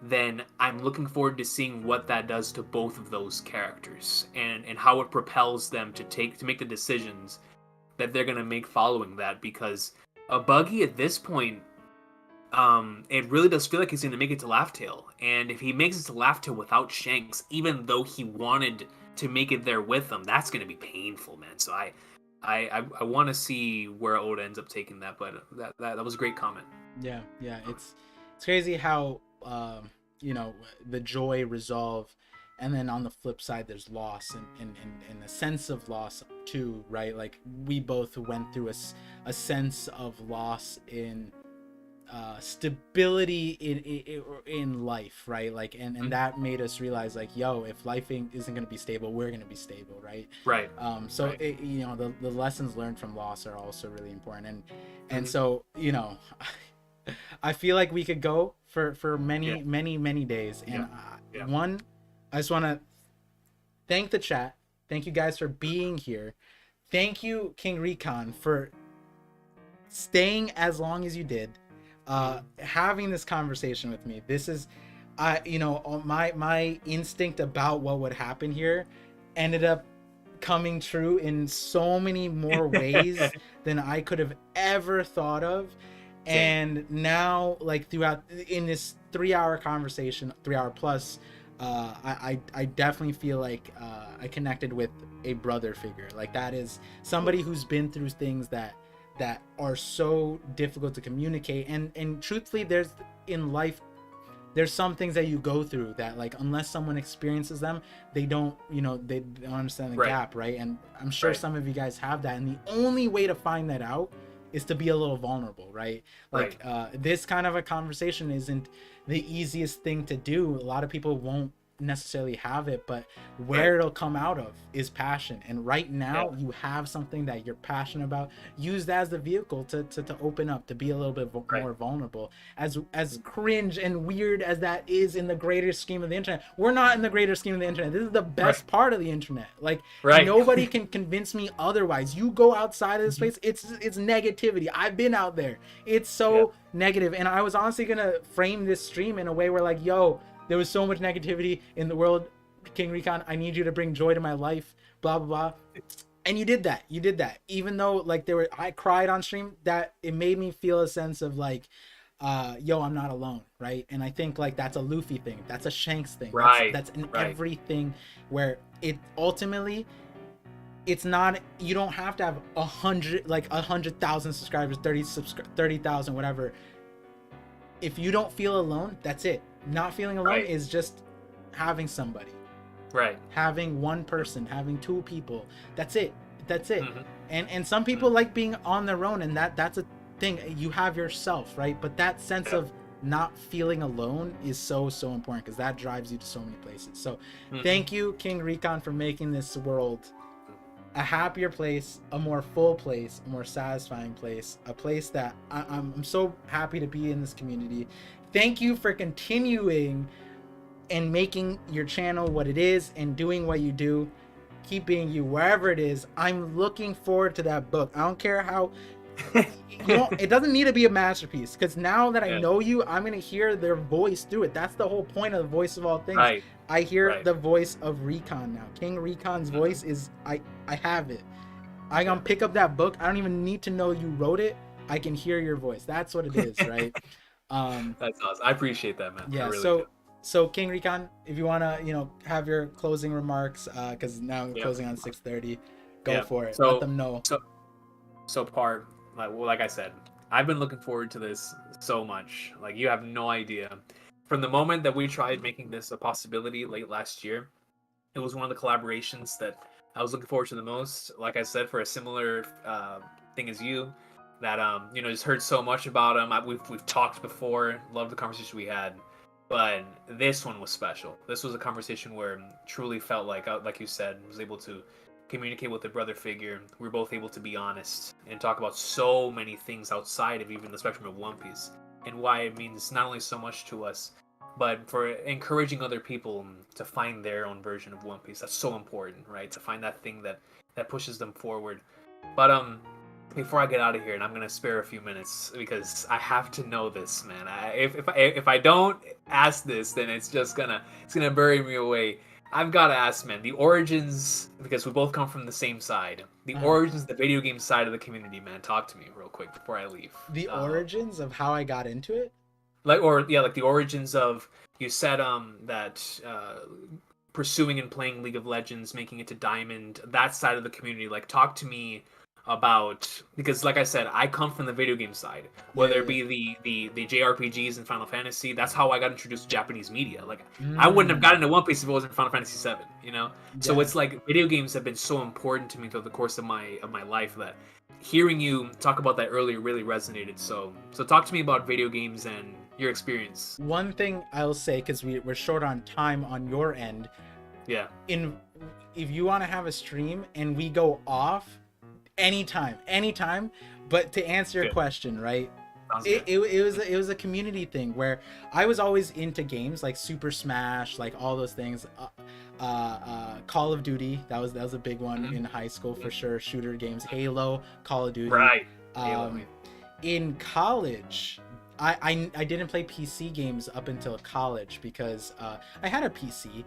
then I'm looking forward to seeing what that does to both of those characters, and how it propels them to make the decisions that they're gonna make following that. Because a Buggy at this point, it really does feel like he's going to make it to Laugh Tale. And if he makes it to Laugh Tale without Shanks, even though he wanted to make it there with him, that's going to be painful, man. So I want to see where Oda ends up taking that. But that was a great comment. Yeah, it's crazy how the joy resolve, and then on the flip side there's loss, and a sense of loss too, right? Like we both went through a sense of loss in stability in life, right? Like and that made us realize, like, yo, if life isn't going to be stable, we're going to be stable, right? So right. The lessons learned from loss are also really important, and so I feel like we could go for many days, and one, I just want to thank the chat, thank you guys for being here, thank you King Recon for staying as long as you did, having this conversation with me. This is my instinct about what would happen here ended up coming true in so many more ways than I could have ever thought of. And now, like, throughout in this 3-hour conversation, 3-hour plus, I definitely feel like I connected with a brother figure. Like, that is somebody who's been through things that are so difficult to communicate, and truthfully, there's some things that you go through that, like, unless someone experiences them, they don't understand the gap, right? And I'm sure some of you guys have that, and the only way to find that out is to be a little vulnerable, right? Like, this kind of a conversation isn't the easiest thing to do. A lot of people won't necessarily have it, but where it'll come out of is passion. And right now you have something that you're passionate about. Use that as the vehicle to open up, to be a little bit more vulnerable. As cringe and weird as that is in the greater scheme of the internet, we're not in the greater scheme of the internet. This is the best part of the internet. Like, nobody can convince me otherwise. You go outside of this place, it's negativity. I've been out there. It's so negative. And I was honestly gonna frame this stream in a way where, like, yo, there was so much negativity in the world, King Recon, I need you to bring joy to my life, blah, blah, blah. And you did that. Even though, like, I cried on stream, that it made me feel a sense of, like, yo, I'm not alone, right? And I think, like, that's a Luffy thing. That's a Shanks thing. That's in everything, where it ultimately, it's not, you don't have to have 100,000 subscribers, 30,000, whatever. If you don't feel alone, that's it. Not feeling alone Right. is just having somebody, Right. having one person, having two people. That's it. Mhm. And some people like being on their own, and that's a thing. You have yourself, right? But that sense of not feeling alone is so important, because that drives you to so many places. So thank you, King Recon, for making this world a happier place, a more full place, a more satisfying place, a place that I'm so happy to be in this community. Thank you for continuing and making your channel what it is and doing what you do. Keep being you wherever it is. I'm looking forward to that book. I don't care how, you know, it doesn't need to be a masterpiece, because now that I know you, I'm gonna hear their voice through it. That's the whole point of the voice of all things. Right. I hear Right. the voice of Recon now. King Recon's voice is, I have it. I gonna pick up that book. I don't even need to know you wrote it. I can hear your voice. That's what it is, right? That's awesome. I appreciate that, man. Yeah. I really So do. so King Recon, if you wanna, you know, have your closing remarks, because now we're Yep. closing on 6:30. Go Yep. for it. So- Let them know. So part, like I said, I've been looking forward to this so much. Like, you have no idea. From the moment that we tried making this a possibility late last year, it was one of the collaborations that I was looking forward to the most. Like I said, for a similar thing as you, that you know, just heard so much about him. We've talked before, loved the conversation we had, but this one was special. This was a conversation where truly felt like you said, was able to communicate with a brother figure. We were both able to be honest and talk about so many things outside of even the spectrum of One Piece, and why it means not only so much to us, but for encouraging other people to find their own version of One Piece. That's so important, right? To find that thing that pushes them forward. But before I get out of here, and I'm gonna spare a few minutes because I have to know this, man. If I don't ask this, then it's gonna bury me away. I've got to ask, man, the origins, because we both come from the same side. The origins, the video game side of the community, man. Talk to me real quick before I leave. The origins of how I got into it. Like the origins of, you said that pursuing and playing League of Legends, making it to Diamond, that side of the community. Like, talk to me about, because like I said, I come from the video game side, whether it be the JRPGs and Final Fantasy. That's how I got introduced to Japanese media. Like, I wouldn't have gotten into One Piece if it wasn't Final Fantasy 7, you know. So it's like video games have been so important to me throughout the course of my life that hearing you talk about that earlier really resonated. So talk to me about video games and your experience. One thing I'll say, because we're short on time on your end. Yeah. If you want to have a stream and we go off, anytime. But to answer your question, right? It was a community thing where I was always into games like Super Smash, like all those things. Call of Duty, that was a big one in high school for sure. Shooter games, Halo, Call of Duty. Right. In college, I didn't play PC games up until college because I had a PC.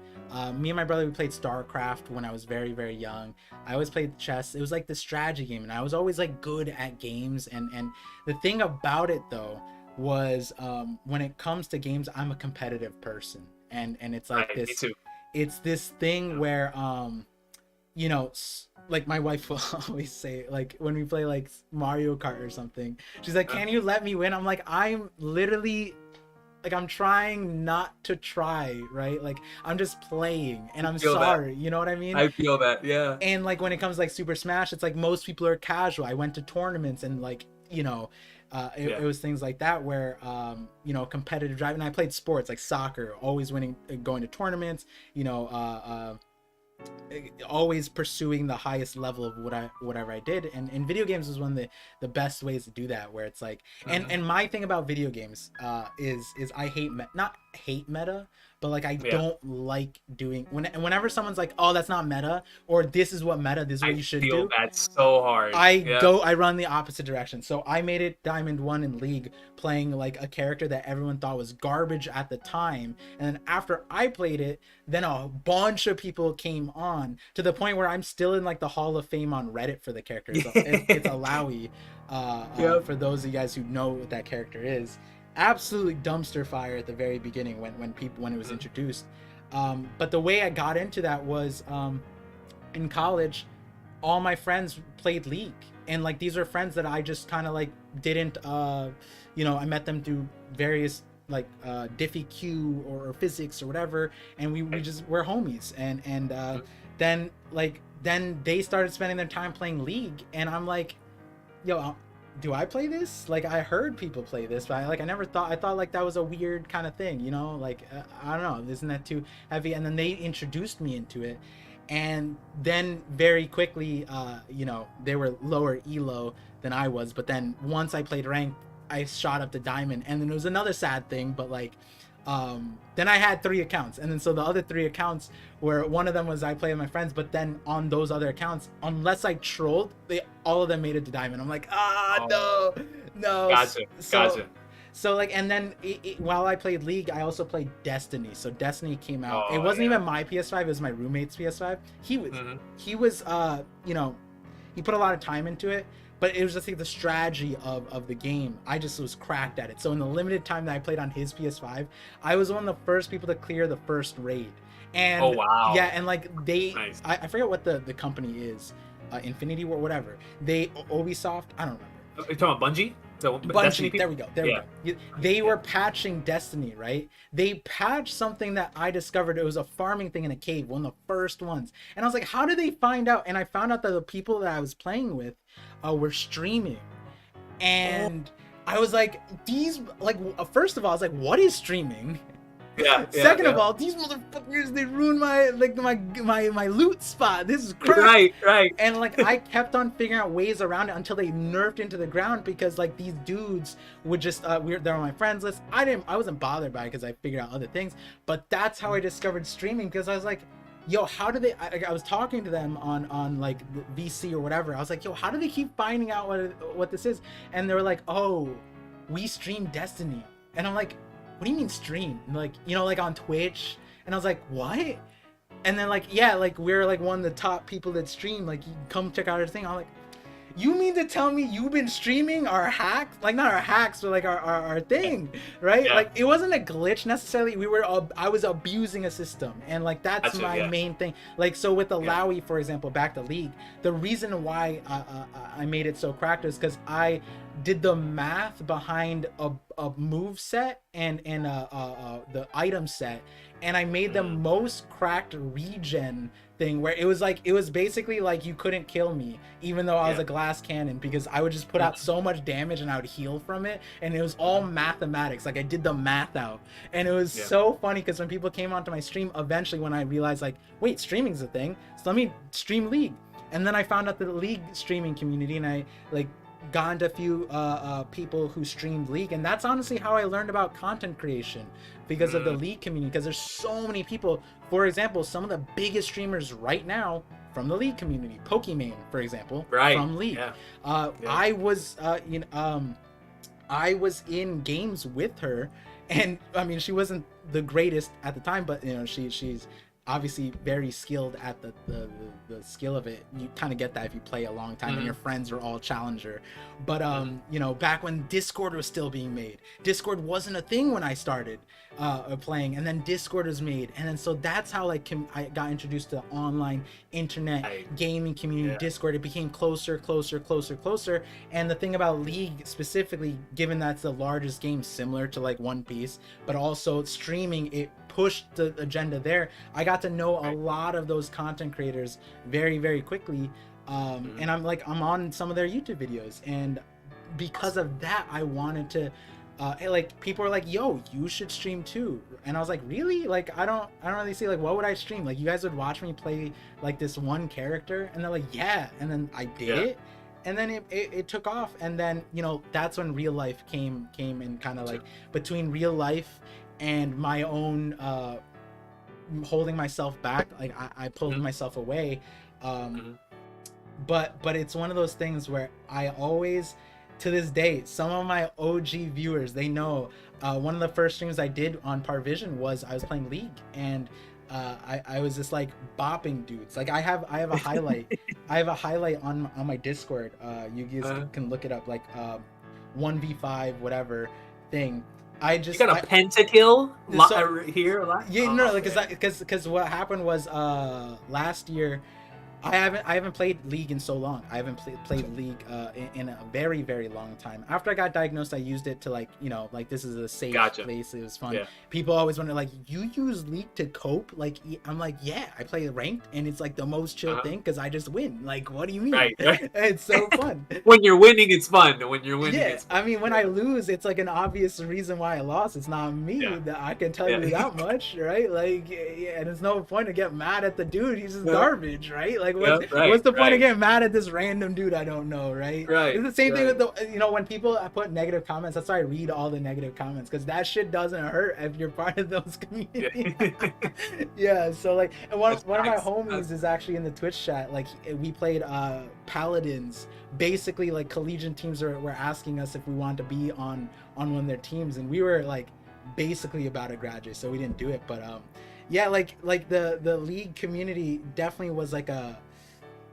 Me and my brother, we played StarCraft when I was very, very young. I always played chess. It was like the strategy game, and I was always like good at games. And the thing about it though was when it comes to games, I'm a competitive person, and it's like right, this. Me too. It's this thing where you know, like my wife will always say, like when we play like Mario Kart or something, she's like, can you let me win? I'm like, I'm literally, like, I'm trying not to try, right? Like, I'm just playing, and I'm sorry, you know what I mean? I feel that, yeah. And like when it comes to like Super Smash, it's like most people are casual. I went to tournaments, and like, you know, it was things like that where you know, competitive drive. And I played sports like soccer, always winning, going to tournaments, you know, always pursuing the highest level of whatever I did. And video games was one of the best ways to do that, where it's like, and my thing about video games is I not hate meta, but like I don't like doing whenever someone's like, oh, that's not meta, or this is what meta, this is what you should do. That's so hard. I run the opposite direction. So I made it Diamond 1 in League, playing like a character that everyone thought was garbage at the time, and then after I played it, then a bunch of people came on to the point where I'm still in like the Hall of Fame on Reddit for the character. It's Alawi. For those of you guys who know what that character is, absolutely dumpster fire at the very beginning when it was introduced. But the way I got into that was in college. all my friends played League, and like these are friends that I just kind of like didn't you know, I met them through various like Diffie Q or physics or whatever, and we just we're homies, and then like then they started spending their time playing League, and I'm like, yo, do I play this? Like I heard people play this, but I never thought, I thought like that was a weird kind of thing, you know, like I don't know, isn't that too heavy? And then they introduced me into it, and then very quickly you know, they were lower elo than I was, but then once I played ranked, I shot up to diamond. And then it was another sad thing, but like then I had 3 accounts, and then so the other 3 accounts where one of them was I play with my friends, but then on those other accounts, unless I trolled, they all of them made it to diamond. I'm like, no, no. So like, and then while I played League, I also played Destiny. So Destiny came out. It wasn't even my PS5, it was my roommate's PS5. He was you know, he put a lot of time into it, but it was just like the strategy of the game. I just was cracked at it. So in the limited time that I played on his PS5, I was one of the first people to clear the first raid. And yeah, and like they, nice. I forget what the company is, Infinity War, whatever. They, Ubisoft, I don't remember. You're talking about Bungie? So Bungie, there we go. They were patching Destiny, right? They patched something that I discovered. It was a farming thing in a cave, one of the first ones. And I was like, how did they find out? And I found out that the people that I was playing with were streaming. And I was like, these, like, first of all, I was like, what is streaming? Second of all, these motherfuckers, they ruined my like my loot spot. This is crap. Right. And like I kept on figuring out ways around it until they nerfed into the ground, because like these dudes would just they're on my friends list. I wasn't bothered by it because I figured out other things. But that's how I discovered streaming, because I was like, yo, how do they, I was talking to them on like VC or whatever. I was like, yo, how do they keep finding out what this is? And they were like, oh, we stream Destiny. And I'm like, what do you mean stream? And like, you know, like on Twitch. And I was like, what? And then like, yeah, like we're like one of the top people that stream, like you come check out our thing. I'm like, you mean to tell me you've been streaming our hacks? Like not our hacks, but like our thing, right? Like it wasn't a glitch necessarily. I was abusing a system, and like that's my main thing. Like so with the Lowy, for example, back to League, the reason why I made it so cracked is because I did the math behind a move set and the item set, and I made the most cracked regen thing, where it was basically like you couldn't kill me even though I was a glass cannon, because I would just put out so much damage and I would heal from it, and it was all mathematics. Like I did the math out, and it was so funny because when people came onto my stream, eventually when I realized like, wait, streaming's a thing, so let me stream League. And then I found out the League streaming community, and I like got into a few people who streamed League, and that's honestly how I learned about content creation, because of the League community, because there's so many people. For example, some of the biggest streamers right now from the League community, Pokimane, for example, from League. I was I was in games with her, and I mean, she wasn't the greatest at the time, but you know, she's obviously very skilled at the skill of it. You kind of get that if you play a long time and your friends are all challenger. But you know, back when Discord was still being made, Discord wasn't a thing when I started playing, and then Discord was made, and then so that's how like I got introduced to online internet gaming community. Discord, it became closer. And the thing about League specifically, given that's the largest game, similar to like One Piece, but also streaming, it pushed the agenda there. I got to know a lot of those content creators very quickly, and I'm on some of their YouTube videos, and because of that I wanted to like, people are like, yo, you should stream too. And I was like, really? Like I don't really see, like, what would I stream? Like, you guys would watch me play like this one character? And they're like, yeah. And then I did it, and then it took off. And then, you know, that's when real life came and kind of like between real life and my own holding myself back, like I pulled myself away. But it's one of those things where I always, to this day, some of my OG viewers, they know one of the first streams I did on ParVision was I was playing League, and I was just like bopping dudes. Like I have a highlight I have a highlight on my Discord. You guys can look it up, like 1v5 whatever thing. You got a pentakill here? Yeah, no, like because what happened was last year I haven't played League in so long. I haven't played League in a very, very long time. After I got diagnosed, I used it to like, you know, like this is a safe Gotcha. place. It was fun. Yeah. People always wonder like, you use League to cope? Like I'm like, yeah, I play ranked and it's like the most chill thing because I just win. Like, what do you mean? Right. It's so fun. When you're winning, it's fun. When you're winning, Yeah, it's fun. I mean, when I lose, it's like an obvious reason why I lost. It's not me. Yeah. That I can tell Yeah. you that much, right? Like, yeah, and there's no point to get mad at the dude. He's just garbage, right? Like, what's the point of getting mad at this random dude I don't know, right? Right. It's the same thing with the, you know, when people put negative comments. That's why I read all the negative comments because that shit doesn't hurt if you're part of those communities. Yeah. So like, and one of my homies is actually in the Twitch chat. Like, we played Paladins. Basically, like collegiate teams were asking us if we wanted to be on one of their teams, and we were like basically about to graduate, so we didn't do it. But yeah, like the League community definitely was like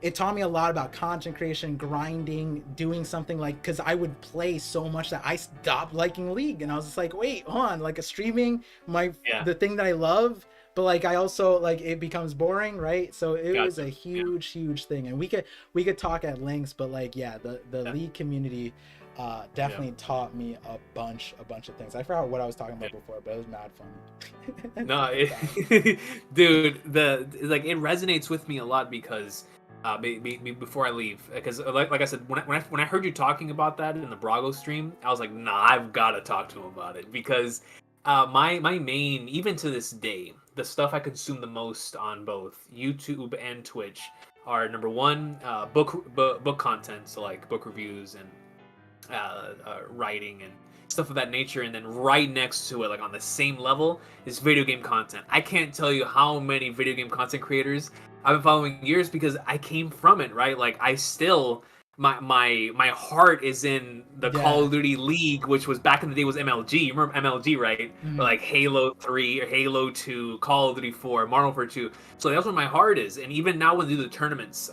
it taught me a lot about content creation, grinding, doing something like, because I would play so much that I stopped liking League, and I was just like, wait, hold on, like a streaming the thing that I love, but like I also like it becomes boring, right? So it was a huge thing, and we could talk at lengths, but like the League community definitely taught me a bunch of things. I forgot what I was talking about before, but it was mad fun. No, dude, it resonates with me a lot because before I leave, because like I said, when I heard you talking about that in the Brago stream, I was like, nah, I've got to talk to him about it because my main, even to this day, the stuff I consume the most on both YouTube and Twitch are number one, book content, so like book reviews and writing and stuff of that nature, and then right next to it, like on the same level, is video game content. I can't tell you how many video game content creators I've been following years because I came from it, right? Like I still my heart is in the Call of Duty League, which was back in the day was MLG. You remember MLG, right? Mm-hmm. Like Halo 3 or Halo 2, Call of Duty 4, Modern Warfare 2. So that's where my heart is. And even now when they do the tournaments,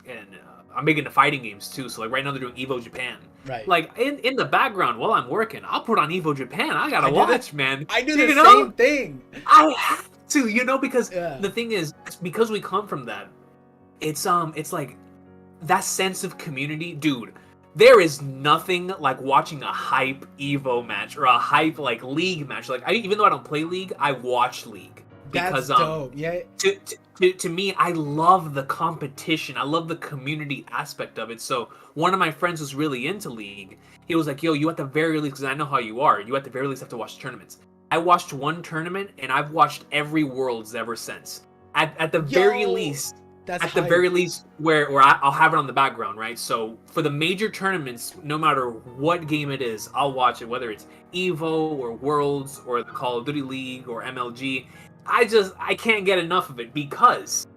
and I'm big into fighting games too. So like right now they're doing Evo Japan. Right. Like in the background while I'm working, I'll put on Evo Japan. I gotta watch, man. I do the same thing. I have to, because the thing is, because we come from that, it's like that sense of community, dude. There is nothing like watching a hype Evo match or a hype like League match. Like even though I don't play League, I watch League because that's dope. Yeah. To me, I love the competition. I love the community aspect of it. So one of my friends was really into League. He was like, yo, you at the very least, because I know how you are, you at the very least have to watch tournaments. I watched one tournament, and I've watched every Worlds ever since. At the very least, very least, where I'll have it on the background, right? So for the major tournaments, no matter what game it is, I'll watch it, whether it's Evo or Worlds or the Call of Duty League or MLG. I can't get enough of it because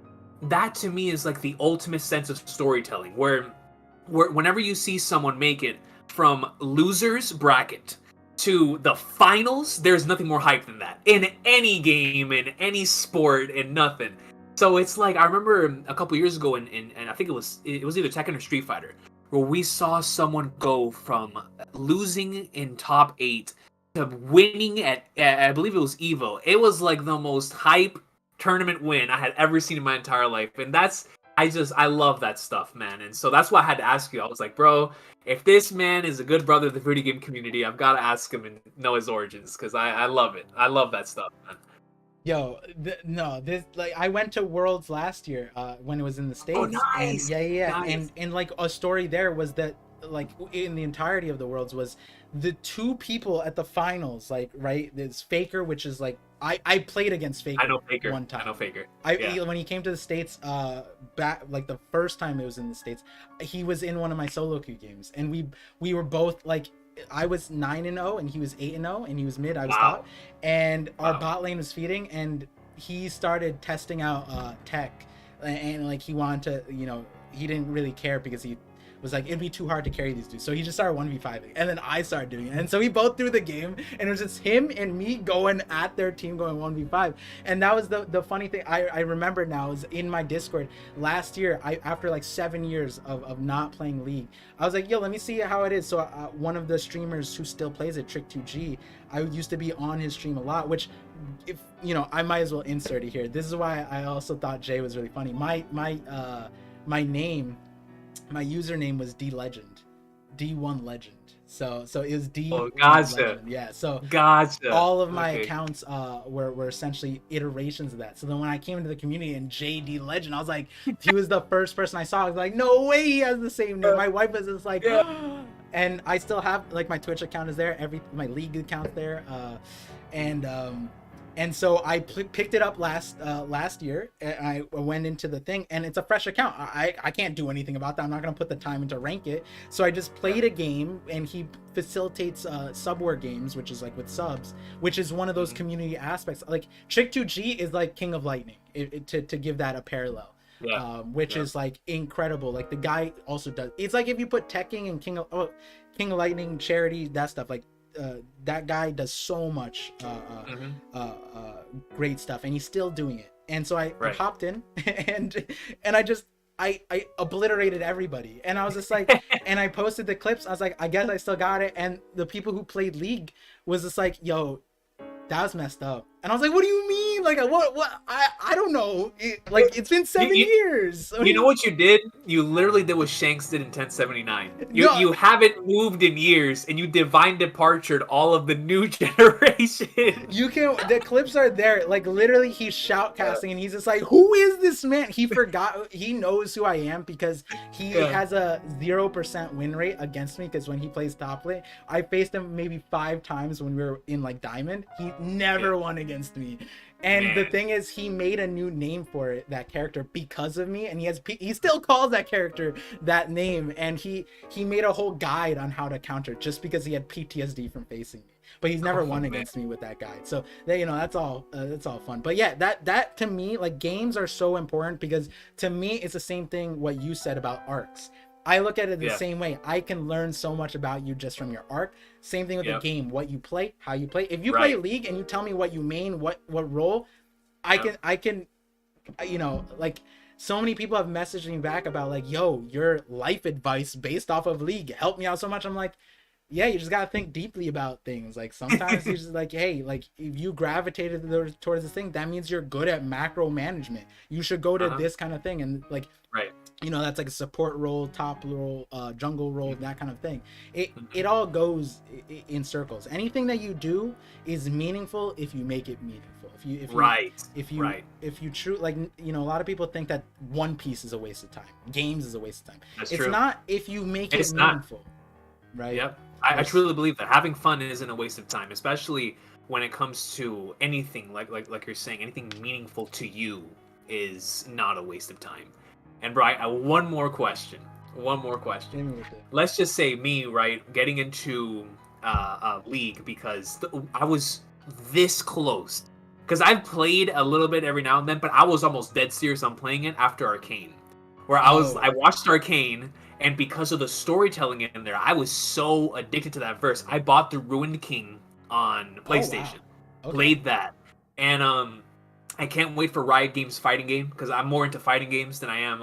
that to me is like the ultimate sense of storytelling where whenever you see someone make it from losers bracket to the finals, there's nothing more hype than that in any game, in any sport, in nothing. So it's like, I remember a couple years ago and I think it was either Tekken or Street Fighter, where we saw someone go from losing in top 8 to winning at I believe it was Evo. It was like the most hype tournament win I had ever seen in my entire life. And I love that stuff, man. And so that's why I had to ask you. I was like, bro, if this man is a good brother of the video game community, I've got to ask him and know his origins because I love it. I love that stuff, man. Yo, I went to Worlds last year when it was in the States. Oh, nice. And Nice. And like a story there was that like in the entirety of the Worlds was the two people at the finals, like, right, there's Faker, which is like I played against Faker. I know Faker. One time. I know Faker. When he came to the States, back like the first time it was in the States, he was in one of my solo queue games, and we were both like, I was 9-0 and he was 8-0, and he was mid, I was top, and our bot lane was feeding, and he started testing out tech, and like he wanted to, he didn't really care because he was like, it'd be too hard to carry these dudes, so he just started 1v5ing, and then I started doing it, and so we both threw the game, and it was just him and me going at their team, going 1v5, and that was the funny thing I remember now is in my Discord last year, after like 7 years of not playing League, I was like, yo, let me see how it is. So one of the streamers who still plays it, Trick2G, I used to be on his stream a lot, which, if I might as well insert it here. This is why I also thought Jay was really funny. My my name, my username was D Legend, D1 Legend. So it was Oh, D1 gotcha. Legend. Yeah. So Gotcha. all of my Okay. accounts were essentially iterations of that. So then when I came into the community and JD Legend, I was like, he was the first person I saw. I was like, no way he has the same name. My wife was just like, Yeah. and I still have like my Twitch account is there, my league account there, and so I picked it up last year, and I went into the thing, and it's a fresh account. I can't do anything about that. I'm not gonna put the time into rank it. So I just played a game, and he facilitates subware games, which is like with subs, which is one of those community aspects. Like Trick2G is like King of Lightning, to give that a parallel. Yeah. Which is like incredible. Like the guy also does. It's like if you put Tekking and King of Lightning, Charity, that stuff. Like that guy does so much great stuff, and he's still doing it. And so I hopped in, and I obliterated everybody, and I was just like, and I posted the clips. I was like, I guess I still got it. And the people who played League was just like, yo, that was messed up. And I was like, what do you mean? Like, what? I don't know. It's been 7 years. You know what you did? You literally did what Shanks did in 1079. You haven't moved in years, and you divine departured all of the new generation. The clips are there. Like, literally, he's shoutcasting, and he's just like, who is this man? He forgot. He knows who I am because he has a 0% win rate against me, because when he plays top lane, I faced him maybe 5 times when we were in, like, Diamond. He never won against me. And the thing is, he made a new name for it, that character, because of me, and he still calls that character that name, and he made a whole guide on how to counter just because he had PTSD from facing me. But he's never won against me with that guide. So that's all fun. But yeah, that to me, like, games are so important, because to me it's the same thing what you said about arcs. I look at it the same way. I can learn so much about you just from your arc. Same thing with the game, what you play, how you play. If you play League and you tell me what you main, what role, I can, like, so many people have messaged me back about, like, yo, your life advice based off of League helped me out so much. I'm like, yeah, you just gotta think deeply about things. Like, sometimes you're just like, hey, like, if you gravitated towards this thing, that means you're good at macro management. You should go to this kind of thing, and like, that's like a support role, top role, jungle role, that kind of thing. It all goes in circles. Anything that you do is meaningful if you make it meaningful. If you true, like, a lot of people think that One Piece is a waste of time. Games is a waste of time. It's not if you make it meaningful. Right? Yep. I truly believe that having fun isn't a waste of time, especially when it comes to anything like you're saying, anything meaningful to you is not a waste of time. And bro, one more question. Let's just say me, getting into League, because I was this close. Because I've played a little bit every now and then, but I was almost dead serious on playing it after Arcane. Where I watched Arcane, and because of the storytelling in there, I was so addicted to that verse. I bought the Ruined King on PlayStation. Played that. And I can't wait for Riot Games' fighting game, because I'm more into fighting games than I am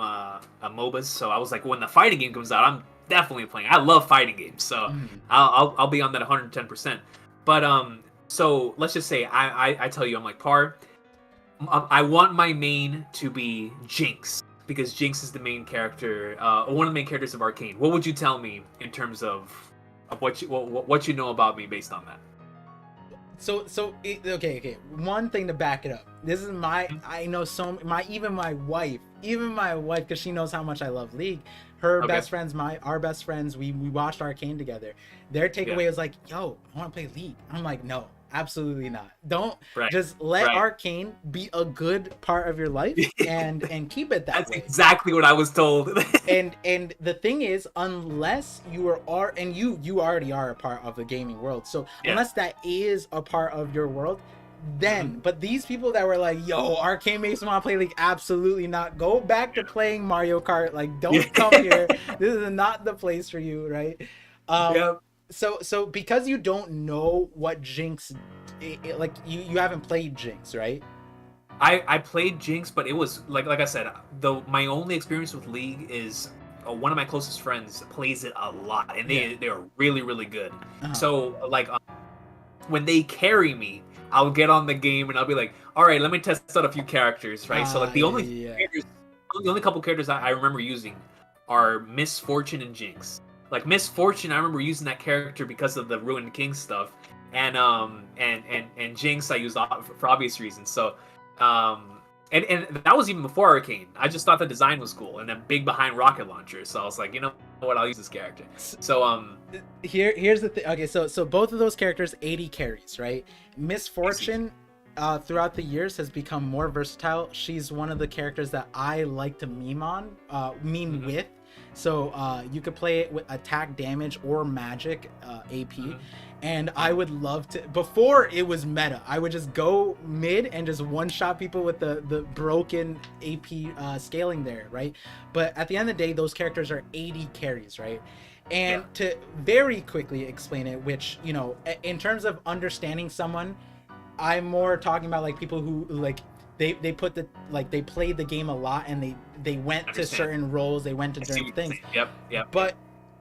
MOBAs. So I was like, when the fighting game comes out, I'm definitely playing. I love fighting games, so I'll be on that 110%. But so let's just say I tell you, I'm like, Par, I want my main to be Jinx, because Jinx is the main character, one of the main characters of Arcane. What would you tell me in terms of what you know about me based on that? Okay. One thing to back it up. This is I know even my wife, because she knows how much I love League. Her best friends, our best friends, we watched Arcane together. Their takeaway was like, yo, I want to play League. I'm like, no, absolutely not. Don't just let Arcane be a good part of your life and keep it that way. That's exactly what I was told. and the thing is, unless you are and you already are a part of the gaming world, so unless that is a part of your world, then but these people that were like, yo, Arcane makes me want to play League, absolutely not. Go back to playing Mario Kart. Like, don't come here. This is not the place for you, right? So because you don't know what Jinx, like, you haven't played Jinx, right? I played Jinx, but it was like I said, my only experience with League is one of my closest friends plays it a lot, and they are really, really good. So like when they carry me, I'll get on the game and I'll be like, all right, let me test out a few characters, right? So like the only characters The only couple characters I remember using are Misfortune and Jinx. Like Misfortune, I remember using that character because of the Ruined King stuff, and Jinx I used for obvious reasons. So, and that was even before Arcane. I just thought the design was cool, and then big behind rocket launcher. So I was like, you know what, I'll use this character. So here's the thing. Okay, so both of those characters 80 carries, right? Misfortune throughout the years has become more versatile. She's one of the characters that I like to with. So you could play it with attack, damage, or magic AP. And I would love to, before it was meta, I would just go mid and just one-shot people with the broken AP scaling there, right? But at the end of the day, those characters are 80 carries, right? And to very quickly explain it, which, you know, in terms of understanding someone, I'm more talking about like people who like they put the like they played the game a lot and they went to certain roles, they went to certain things. Yep. But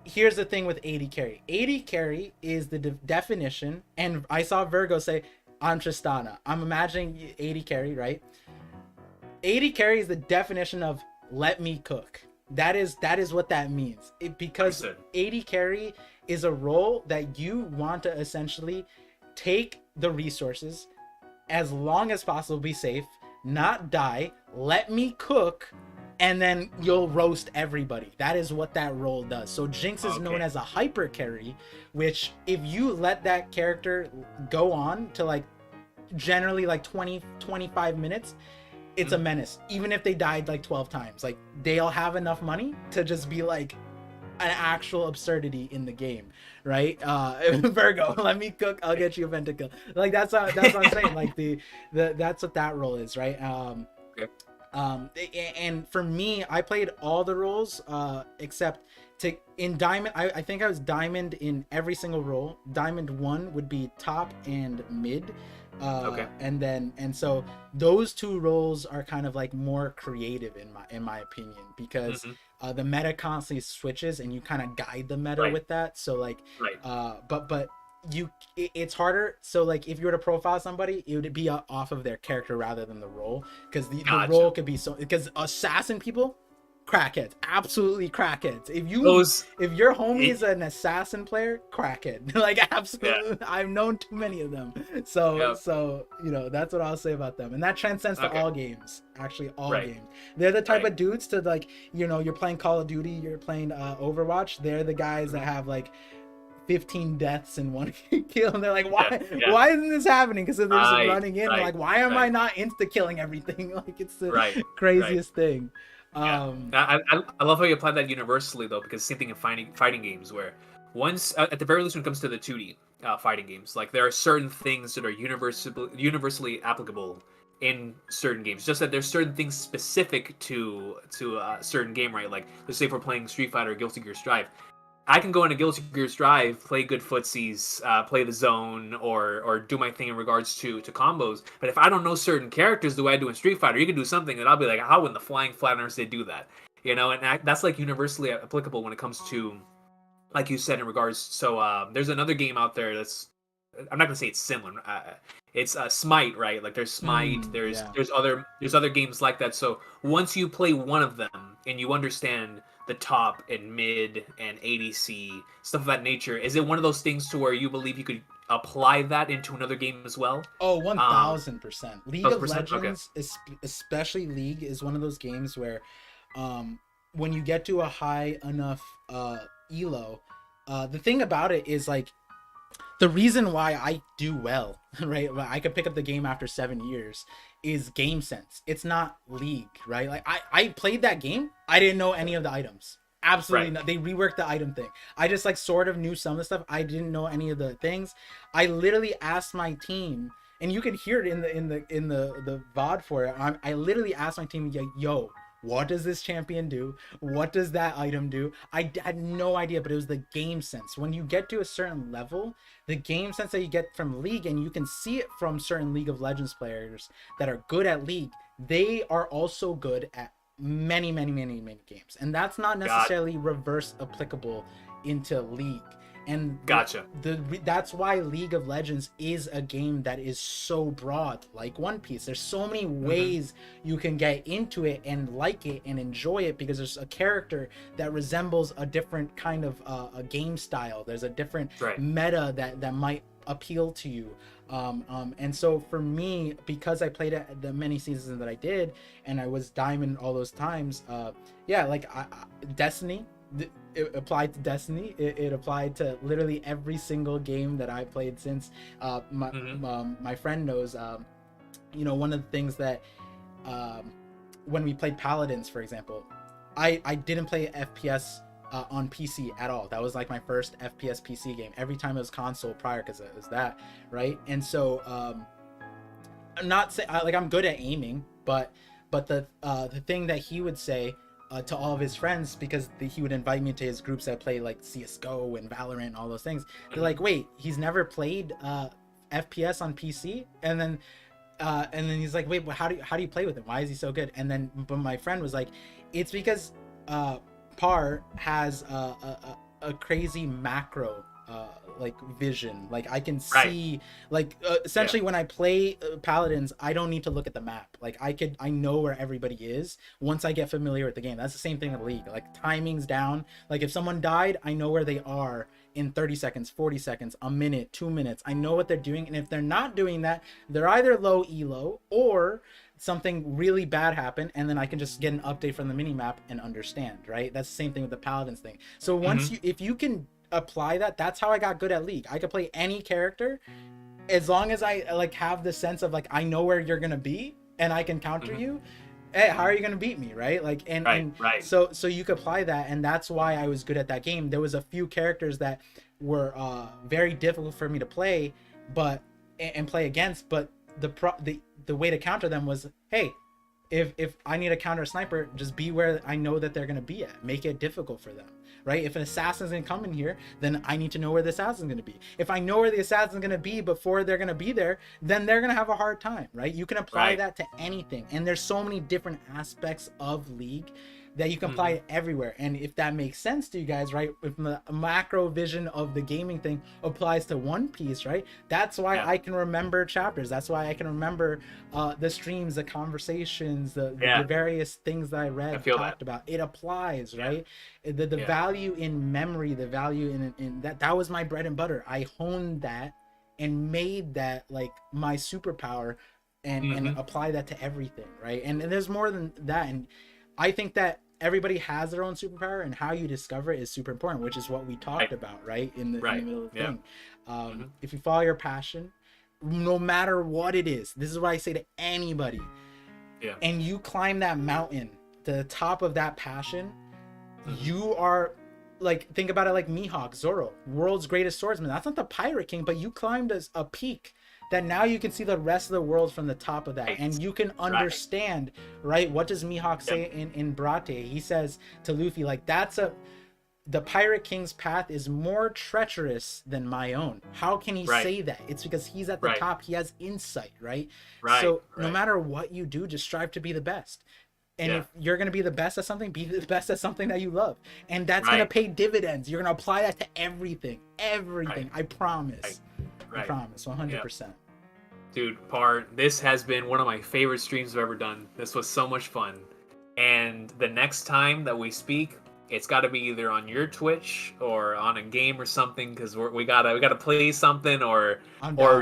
here's the thing with 80 carry. 80 carry is the definition, and I saw Virgo say, I'm Tristana. I'm imagining 80 carry, right? 80 carry is the definition of let me cook. That is what that means. Because 80 carry is a role that you want to essentially take the resources as long as possible, be safe, not die, let me cook, and then you'll roast everybody. That is what that role does. So Jinx is known as a hyper carry, which if you let that character go on to like generally like 20-25 minutes, it's a menace. Even if they died like 12 times, like they'll have enough money to just be like an actual absurdity in the game, right? Virgo, let me cook, I'll get you a pentakill. Like that's what I'm saying. Like the that's what that role is, right? And for me, I played all the roles except in diamond. I think I was diamond in every single role. Diamond 1 would be top and mid. And so those two roles are kind of like more creative in my opinion, because the meta constantly switches and you kind of guide the meta with that. So like but it's harder. So like if you were to profile somebody, it would be off of their character rather than the role, because the role could be so, because assassin people, crackheads, absolutely crackheads. If your homie is an assassin player, crackhead. Like absolutely, I've known too many of them. So you know, that's what I'll say about them, and that transcends to all games. Actually, all games. They're the type of dudes to, like, you know, you're playing Call of Duty, you're playing Overwatch. They're the guys that have like 15 deaths in one kill, and they're like, why isn't this happening? Because they're just running in, like, why am I not insta killing everything? Like, it's the craziest thing. I love how you apply that universally, though, because same thing in fighting games, where once at the very least when it comes to the 2D fighting games, like there are certain things that are universally applicable in certain games. Just that there's certain things specific to a certain game, right? Like let's say if we're playing Street Fighter or Guilty Gear Strive, I can go into Guilty Gear Strive, play good footsies, play the zone, or do my thing in regards to combos. But if I don't know certain characters the way I do in Street Fighter, you can do something and I'll be like, how in the flying flatliners they do that? You know, and that's like universally applicable when it comes to, like you said, in regards. So there's another game out there that's, I'm not gonna say it's similar. It's Smite, right? Like there's Smite. There's other games like that. So once you play one of them and you understand the top and mid and ADC, stuff of that nature, is it one of those things to where you believe you could apply that into another game as well? Oh, 1000%. League of Legends, especially League, is one of those games where when you get to a high enough elo, the thing about it is, like, the reason why I do well, right? I could pick up the game after 7 years, is game sense. It's not League, right? Like I played that game, I didn't know any of the items. Absolutely not. They reworked the item thing. I just like sort of knew some of the stuff. I didn't know any of the things. I literally asked my team, and you could hear it in the VOD for it. I literally asked my team, yo, what does this champion do? What does that item do? I had no idea, but it was the game sense. When you get to a certain level, the game sense that you get from League, and you can see it from certain League of Legends players that are good at League, they are also good at many games. And that's not necessarily reverse applicable into League. And Gotcha. that's why League of Legends is a game that is so broad, like One Piece. There's so many ways you can get into it and like it and enjoy it, because there's a character that resembles a different kind of a game style. There's a different meta that might appeal to you. And so for me, because I played it the many seasons that I did, and I was diamond all those times, like Destiny, it applied to Destiny. It applied to literally every single game that I played since. My friend knows, one of the things that when we played Paladins, for example, I didn't play FPS on PC at all. That was like my first FPS PC game. Every time it was console prior, because it was that, right? And so I'm not saying like I'm good at aiming, but the thing that he would say to all of his friends, because he would invite me to his groups that play like CSGO and Valorant and all those things. They're like, wait, he's never played FPS on PC? And then he's like, wait, how do you play with him? Why is he so good? And then but my friend was like, it's because Par has a crazy macro like vision. Like I can see like essentially when I play Paladins, I don't need to look at the map. Like I know where everybody is once I get familiar with the game. That's the same thing with League. Like timing's down. Like if someone died, I know where they are in 30 seconds, 40 seconds, a minute, 2 minutes. I know what they're doing, and if they're not doing that, they're either low elo or something really bad happened, and then I can just get an update from the mini map and understand, right? That's the same thing with the Paladins thing. So once if you can apply that, that's how I got good at League. I could play any character as long as I like have the sense of like I know where you're gonna be and I can counter you. Hey, how are you gonna beat me, right? Like and so you could apply that, and that's why I was good at that game. There was a few characters that were very difficult for me to play and play against, but the way to counter them was, hey, if I need to counter a sniper, just be where I know that they're gonna be at. Make it difficult for them, right? If an assassin's gonna come in here, then I need to know where the assassin's gonna be. If I know where the assassin's gonna be before they're gonna be there, then they're gonna have a hard time, right? You can apply that to anything, and there's so many different aspects of League that you can apply it everywhere. And if that makes sense to you guys, right, if the macro vision of the gaming thing applies to One Piece, right, that's why I can remember chapters. That's why I can remember the streams, the conversations, the various things that I read, talked about. It applies, right? The value in memory, the value in that was my bread and butter. I honed that and made that like my superpower, and apply that to everything, right? And there's more than that, and I think that everybody has their own superpower, and how you discover it is super important, which is what we talked about, right? In the middle of the thing. If you follow your passion, no matter what it is, this is what I say to anybody. And you climb that mountain to the top of that passion, you are like, think about it like Mihawk, Zoro, world's greatest swordsman. That's not the Pirate King, but you climbed a peak that now you can see the rest of the world from the top of that, and you can understand, right? What does Mihawk say in B.D.A? He says to Luffy, like, the Pirate King's path is more treacherous than my own. How can he say that? It's because he's at the top. He has insight, right? So no matter what you do, just strive to be the best. And if you're going to be the best at something, be the best at something that you love. And that's going to pay dividends. You're going to apply that to everything. I promise. I promise, 100%. Dude, Par, this has been one of my favorite streams I've ever done. This was so much fun. And the next time that we speak, it's got to be either on your Twitch or on a game or something, because we gotta play something, or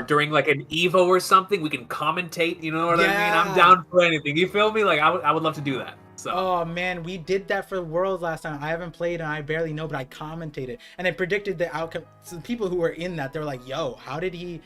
during like an Evo or something, we can commentate. You know what I mean? I'm down for anything. You feel me? Like I would love to do that. So. Oh man, we did that for Worlds last time. I haven't played and I barely know, but I commentated and I predicted the outcome. So the people who were in that, they're like, "Yo, how did he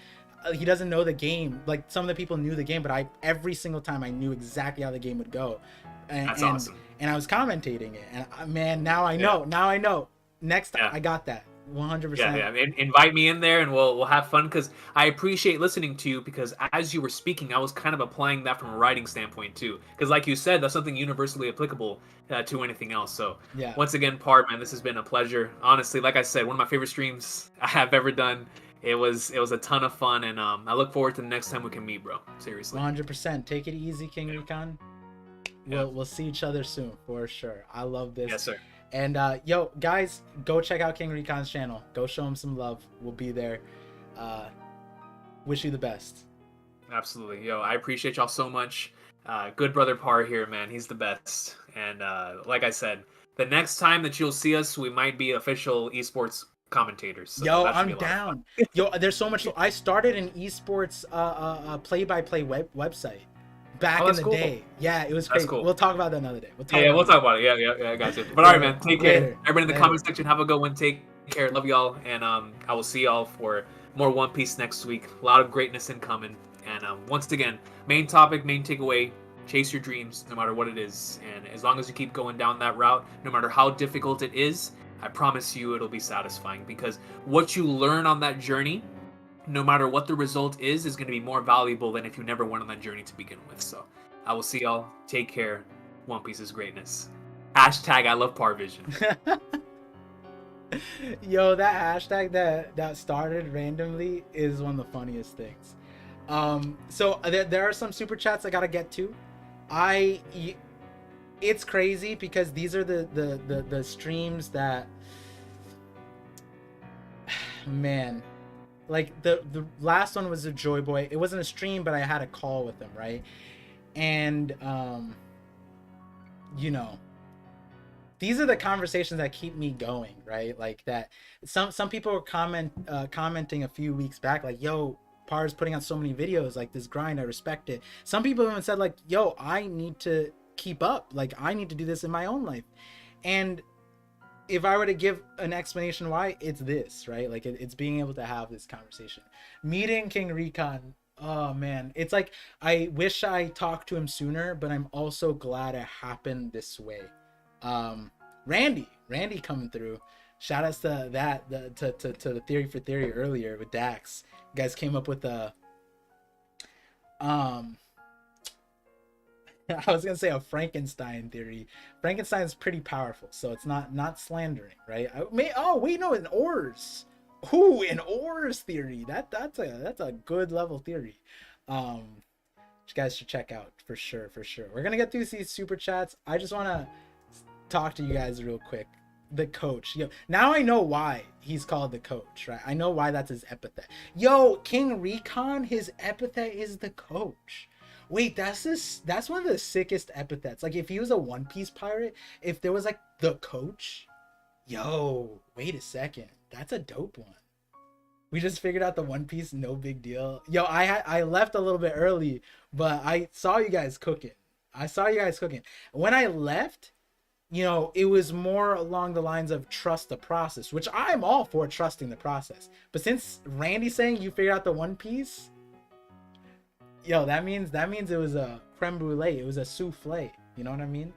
doesn't know the game?" Like some of the people knew the game, but every single time I knew exactly how the game would go. That's awesome. And I was commentating it, and man, now I know. Now I know. Next time, I got that. 100%. Yeah. Invite me in there and we'll have fun, because I appreciate listening to you, because as you were speaking, I was kind of applying that from a writing standpoint too. Because like you said, that's something universally applicable to anything else. So once again, Par, man, this has been a pleasure. Honestly, like I said, one of my favorite streams I have ever done. It was a ton of fun, and I look forward to the next time we can meet, bro. Seriously. 100%. Take it easy, King Recon. We'll see each other soon for sure. I love this. Yes, sir. And yo, guys, go check out King Recon's channel. Go show him some love. We'll be there. Wish you the best. Absolutely. Yo, I appreciate y'all so much. Good brother Par here, man. He's the best. And like I said, the next time that you'll see us, we might be official esports commentators. So Yo, that should be I'm a lot of fun. down. Yo, there's so much. I started an esports play-by-play website back Oh, in that's the cool. day. Yeah, it was That's crazy. cool. We'll talk about that another day. Yeah, we'll talk about it. Yeah, I got you. But all right, man. Take care. Later. Everybody in the Later. comment section, have a good one. Take care. Love y'all. And I will see y'all for more One Piece next week. A lot of greatness incoming. And once again, main topic, main takeaway, chase your dreams no matter what it is. And as long as you keep going down that route, no matter how difficult it is, I promise you it'll be satisfying. Because what you learn on that journey, no matter what the result is going to be more valuable than if you never went on that journey to begin with. So I will see y'all. Take care. One Piece is greatness. Hashtag I love ParVision. Yo, that hashtag that started randomly is one of the funniest things. So there are some super chats I gotta get to. It's crazy because these are the streams that, man, like the last one was a Joy Boy. It wasn't a stream, but I had a call with him, right? And you know, these are the conversations that keep me going, right? Like that some people were commenting a few weeks back like, yo, Par's putting out so many videos, like this grind, I respect it. Some people even said like, yo, I need to keep up, like I need to do this in my own life. And if I were to give an explanation why, it's this, right? Like it's being able to have this conversation. Meeting King Recon, oh man, it's like I wish I talked to him sooner, but I'm also glad it happened this way. Randy coming through. Shout outs to that, to the Theory for Theory earlier with Dax. You guys came up with a I was gonna say a Frankenstein theory. Frankenstein's pretty powerful, so it's not slandering, right? An ores. Ooh, an ores theory. That's a good level theory. Which you guys should check out for sure. We're gonna get through these super chats. I just wanna talk to you guys real quick. The coach. Yo, now I know why he's called the coach, right? I know why that's his epithet. Yo, King Recon, his epithet is the coach. Wait, that's one of the sickest epithets. Like if he was a One Piece pirate, if there was like the coach, yo, wait a second, that's a dope one. We just figured out the One Piece, no big deal. Yo, I left a little bit early, but I saw you guys cooking. When I left, you know, it was more along the lines of trust the process, which I'm all for trusting the process. But since Randy's saying you figured out the One Piece, yo, that means it was a creme brulee. It was a souffle. You know what I mean?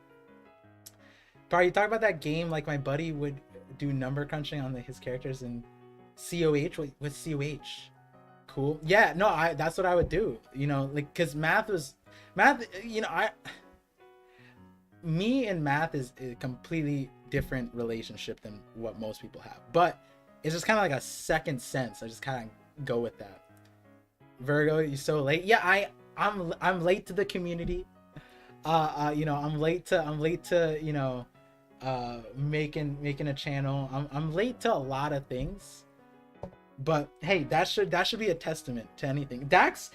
Par, you talk about that game like my buddy would do number crunching on his characters in COH. What's COH? Cool. Yeah, no, that's what I would do. You know, like because math. You know, me and math is a completely different relationship than what most people have. But it's just kind of like a second sense. I just kind of go with that. Virgo, you so late. Yeah, I'm late to the community. You know, I'm late to you know, making a channel. I'm late to a lot of things. But hey, that should be a testament to anything. Dax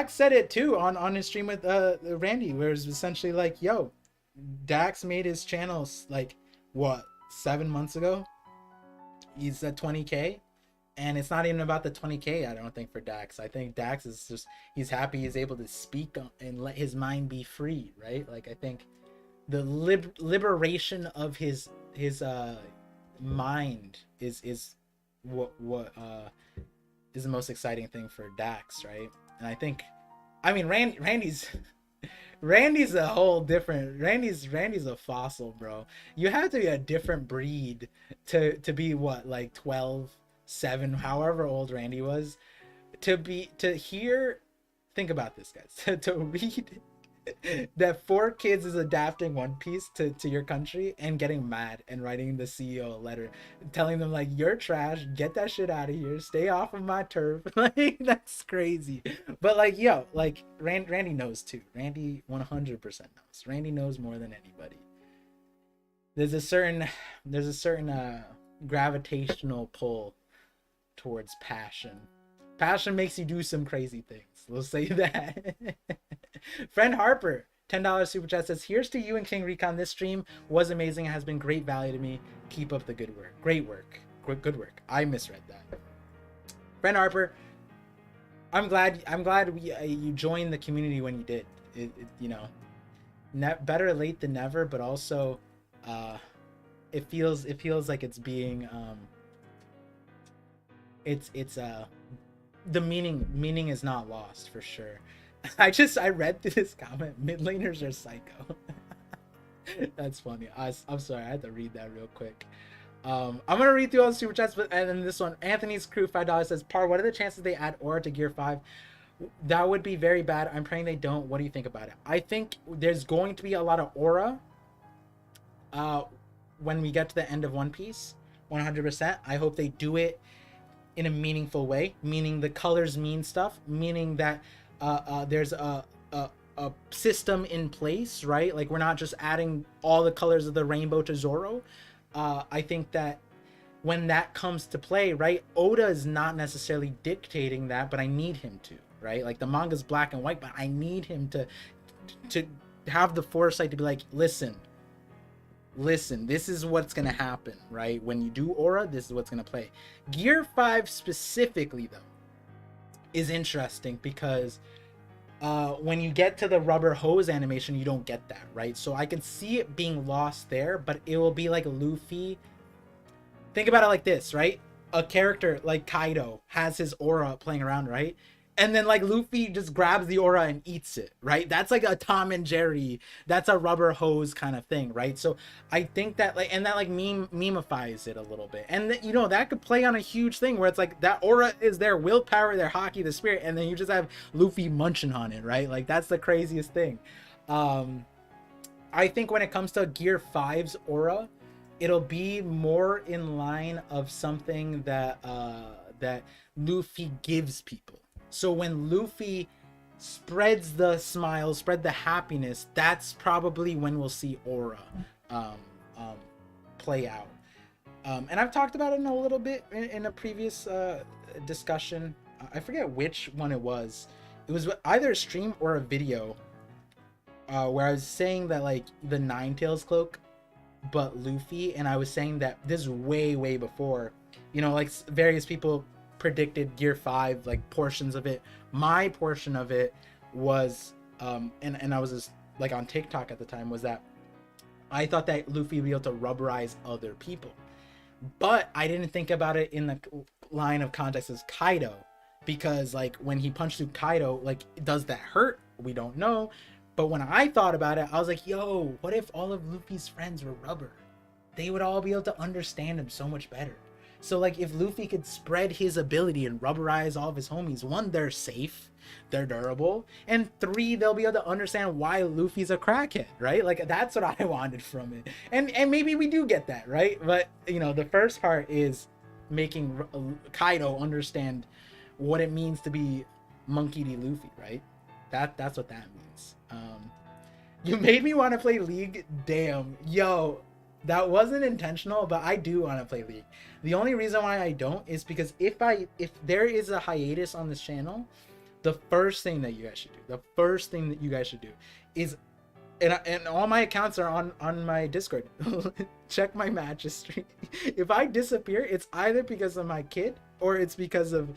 said it too on his stream with Randy, where it's essentially like, yo, Dax made his channels like what 7 months ago. He's at 20k. And it's not even about the 20k, I don't think, for Dax. I think Dax is just, he's happy he's able to speak and let his mind be free, right? Like, I think the liberation of his mind is what is the most exciting thing for Dax, right? And I think, I mean, Randy's a whole different, Randy's a fossil, bro. You have to be a different breed to be what, like 12, 7, however old Randy was, to hear, think about this, guys, to read that 4 kids is adapting One Piece to your country and getting mad and writing the CEO a letter telling them like, you're trash, get that shit out of here, stay off of my turf. Like, that's crazy. But like, yo, like Randy knows too. Randy 100% knows. Randy knows more than anybody. there's a certain gravitational pull towards passion. Passion makes you do some crazy things. We'll say that. Friend Harper, $10 super chat says, "Here's to you and King Recon. This stream was amazing. It has been great value to me. Keep up the good work. Great work. Good work." I misread that. Friend Harper, I'm glad you joined the community when you did. You know, better late than never, but also it feels like it's being it's the meaning is not lost for sure. I read through this comment. Mid laners are psycho. That's funny. I'm sorry, I had to read that real quick. I'm gonna read through all the super chats, but and then this one, Anthony's Crew $5 says, "Par, what are the chances they add aura to Gear 5? That would be very bad. I'm praying they don't. What do you think about it?" I think there's going to be a lot of aura when we get to the end of One Piece, 100%. I hope they do it in a meaningful way, meaning the colors mean stuff, meaning that there's a system in place, right? Like we're not just adding all the colors of the rainbow to Zoro. I think that when that comes to play, right, Oda is not necessarily dictating that, but I need him to, right? Like the manga's black and white, but I need him to have the foresight to be like, listen, this is what's gonna happen, right? When you do aura, this is what's gonna play. Gear 5 specifically, though, is interesting because when you get to the rubber hose animation, you don't get that, right? So I can see it being lost there, but it will be like Luffy. Think about it like this, right? A character like Kaido has his aura playing around, right? And then like Luffy just grabs the aura and eats it, right? That's like a Tom and Jerry. That's a rubber hose kind of thing, right? So I think that like, and that like memeifies it a little bit, and that, you know, that could play on a huge thing where it's like that aura is their willpower, their hockey, the spirit, and then you just have Luffy munching on it, right? Like that's the craziest thing. I think when it comes to Gear 5's aura, it'll be more in line of something that that Luffy gives people. So when Luffy spreads the smile, spread the happiness, that's probably when we'll see aura play out. And I've talked about it in a little bit in a previous discussion. I forget which one it was. It was either a stream or a video where I was saying that like the Ninetales cloak, but Luffy, and I was saying that this is way before, you know, like various people predicted Gear 5, like portions of it. My portion of it was and I was just like on TikTok at the time, was that I thought that Luffy would be able to rubberize other people, but I didn't think about it in the line of context as Kaido, because like when he punched through Kaido, like does that hurt? We don't know. But when I thought about it, I was like, yo, what if all of Luffy's friends were rubber? They would all be able to understand him so much better. So like if Luffy could spread his ability and rubberize all of his homies, 1, they're safe, they're durable, and 3, they'll be able to understand why Luffy's a crackhead, right? Like that's what I wanted from it. And maybe we do get that, right? But you know, the first part is making Kaido understand what it means to be Monkey D. Luffy, right? That's what that means. You made me want to play League. Damn, yo, that wasn't intentional, but I do want to play League. The only reason why I don't is because if there is a hiatus on this channel, the first thing that you guys should do, is, and all my accounts are on my Discord. Check my match history. If I disappear, it's either because of my kid or it's because of,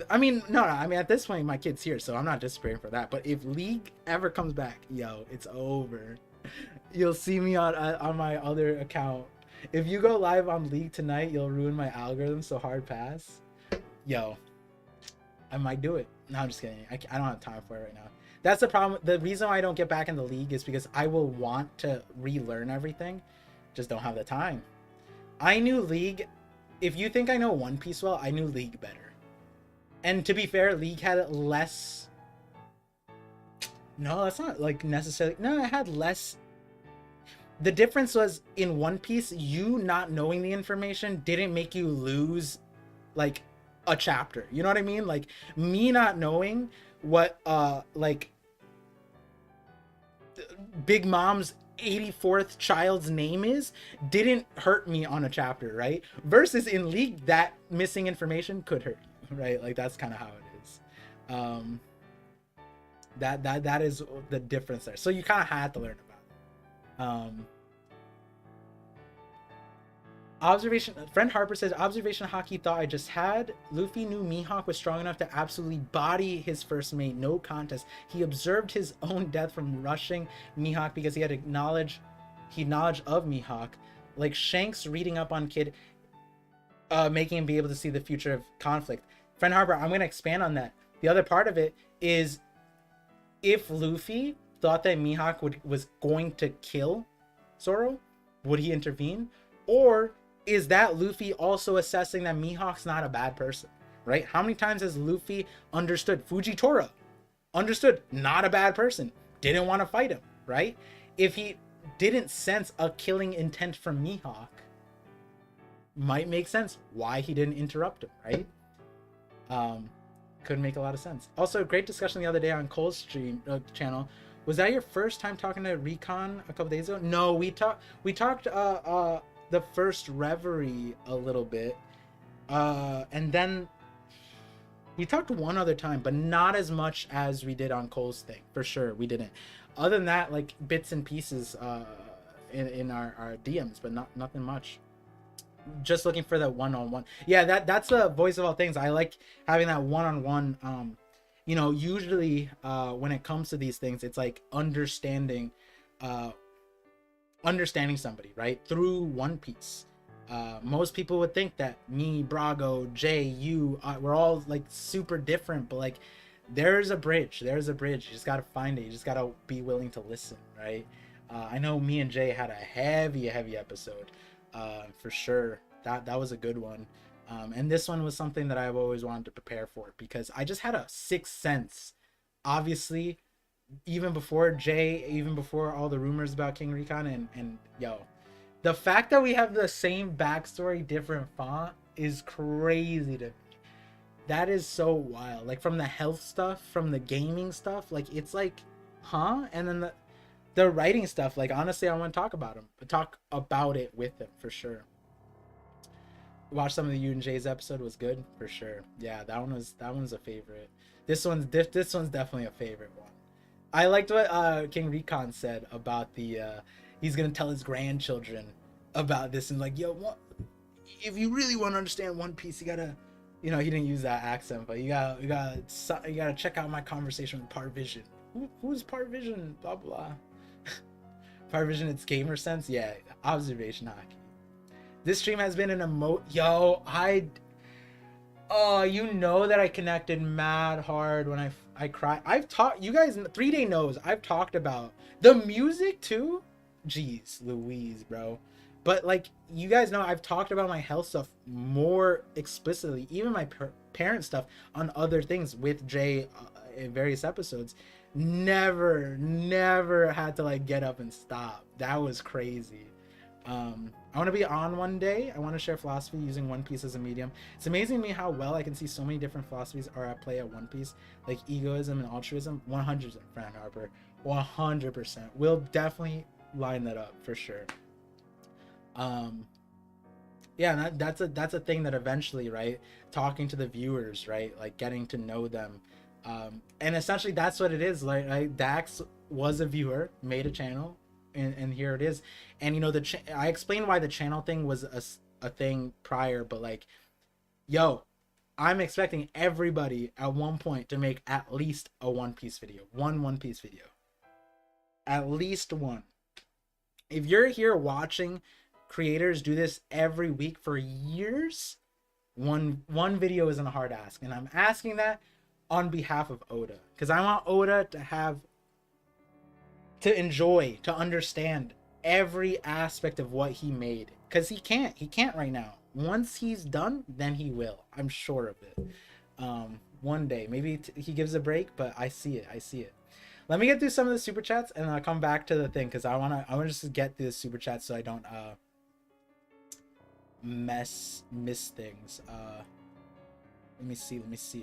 I mean at this point my kid's here, so I'm not disappearing for that. But if League ever comes back, yo, it's over. You'll see me on my other account. If you go live on League tonight, you'll ruin my algorithm, so hard pass. Yo, I might do it. No, I'm just kidding. I don't have time for it right now. That's the problem. The reason why I don't get back in the League is because I will want to relearn everything. Just don't have the time. I knew League. If you think I know One Piece well, I knew League better. And to be fair, League had less. No, that's not like necessarily. No, it had less. The difference was in One Piece, you not knowing the information didn't make you lose like a chapter. You know what I mean? Like me not knowing what like Big Mom's 84th child's name is didn't hurt me on a chapter, right? Versus in League, that missing information could hurt you, right? Like that's kind of how it is. That is the difference there. So you kind of had to learn about it. Observation, friend Harper says, observation hockey thought I just had. Luffy knew Mihawk was strong enough to absolutely body his first mate, no contest. He observed his own death from rushing Mihawk because he had knowledge of Mihawk. Like Shanks reading up on Kid, making him be able to see the future of conflict. Friend Harper, I'm going to expand on that. The other part of it is, if Luffy thought that Mihawk was going to kill Zoro, would he intervene? Or is that Luffy also assessing that Mihawk's not a bad person, right? How many times has Luffy understood Fujitora? Understood, not a bad person. Didn't want to fight him, right? If he didn't sense a killing intent from Mihawk, might make sense why he didn't interrupt him, right? Could make a lot of sense. Also, great discussion the other day on Cole's stream channel. Was that your first time talking to Recon a couple days ago? No, we talked the first Reverie a little bit, and then we talked one other time, but not as much as we did on Cole's thing, for sure. We didn't. Other than that, like bits and pieces in our DMs, but nothing much. Just looking for that one-on-one. Yeah, that's the voice of all things. I like having that one-on-one. You know, usually when it comes to these things, it's like understanding somebody, right, through One Piece. Most people would think that me, Brago, Jay, you, we're all like super different, but like there's a bridge. You just gotta find it. You just gotta be willing to listen, right? I know me and Jay had a heavy episode, for sure. That was a good one. And this one was something that I've always wanted to prepare for, because I just had a sixth sense, obviously, even before Jay, even before all the rumors about King Recon, and yo, the fact that we have the same backstory, different font is crazy to me. That is so wild. Like from the health stuff, from the gaming stuff, like it's like, huh? And then the writing stuff, like honestly, I want to talk about it with him for sure. Watch some of the you and Jay's episode, was good for sure. Yeah, that one's a favorite. This one's definitely a favorite one. I liked what King Recon said about the he's gonna tell his grandchildren about this, and like, yo, what, if you really want to understand One Piece, you gotta, you know, he didn't use that accent, but you gotta check out my conversation with ParVision. Who's ParVision? Blah blah. ParVision, it's gamer sense. Yeah, observation hockey. This stream has been an you know that I connected mad hard when I cried. I've talked, you guys, 3-Day knows, I've talked about the music too. Jeez Louise, bro. But like, you guys know, I've talked about my health stuff more explicitly, even my parent stuff on other things with Jay in various episodes. Never had to like get up and stop. That was crazy. I want to be on one day. I want to share philosophy using One Piece as a medium. It's amazing to me how well I can see so many different philosophies are at play at One Piece, like egoism and altruism. 100%, Fran Harper, 100%. We'll definitely line that up for sure. Yeah, that's a thing that eventually, right, talking to the viewers, right, like getting to know them, and essentially that's what it is. Like Dax was a viewer, made a channel, and here it is. And you know, I explained why the channel thing was a thing prior, but like, yo, I'm expecting everybody at one point to make at least a One Piece video, one Piece video, at least one. If you're here watching creators do this every week for years, one video isn't a hard ask, and I'm asking that on behalf of Oda, because I want Oda to enjoy, to understand every aspect of what he made, because he can't right now. Once he's done, then he will. I'm sure of it. One day, maybe he gives a break, but I see it. Let me get through some of the super chats, and I'll come back to the thing, because I want to just get through the super chats so I don't miss things. Let me see.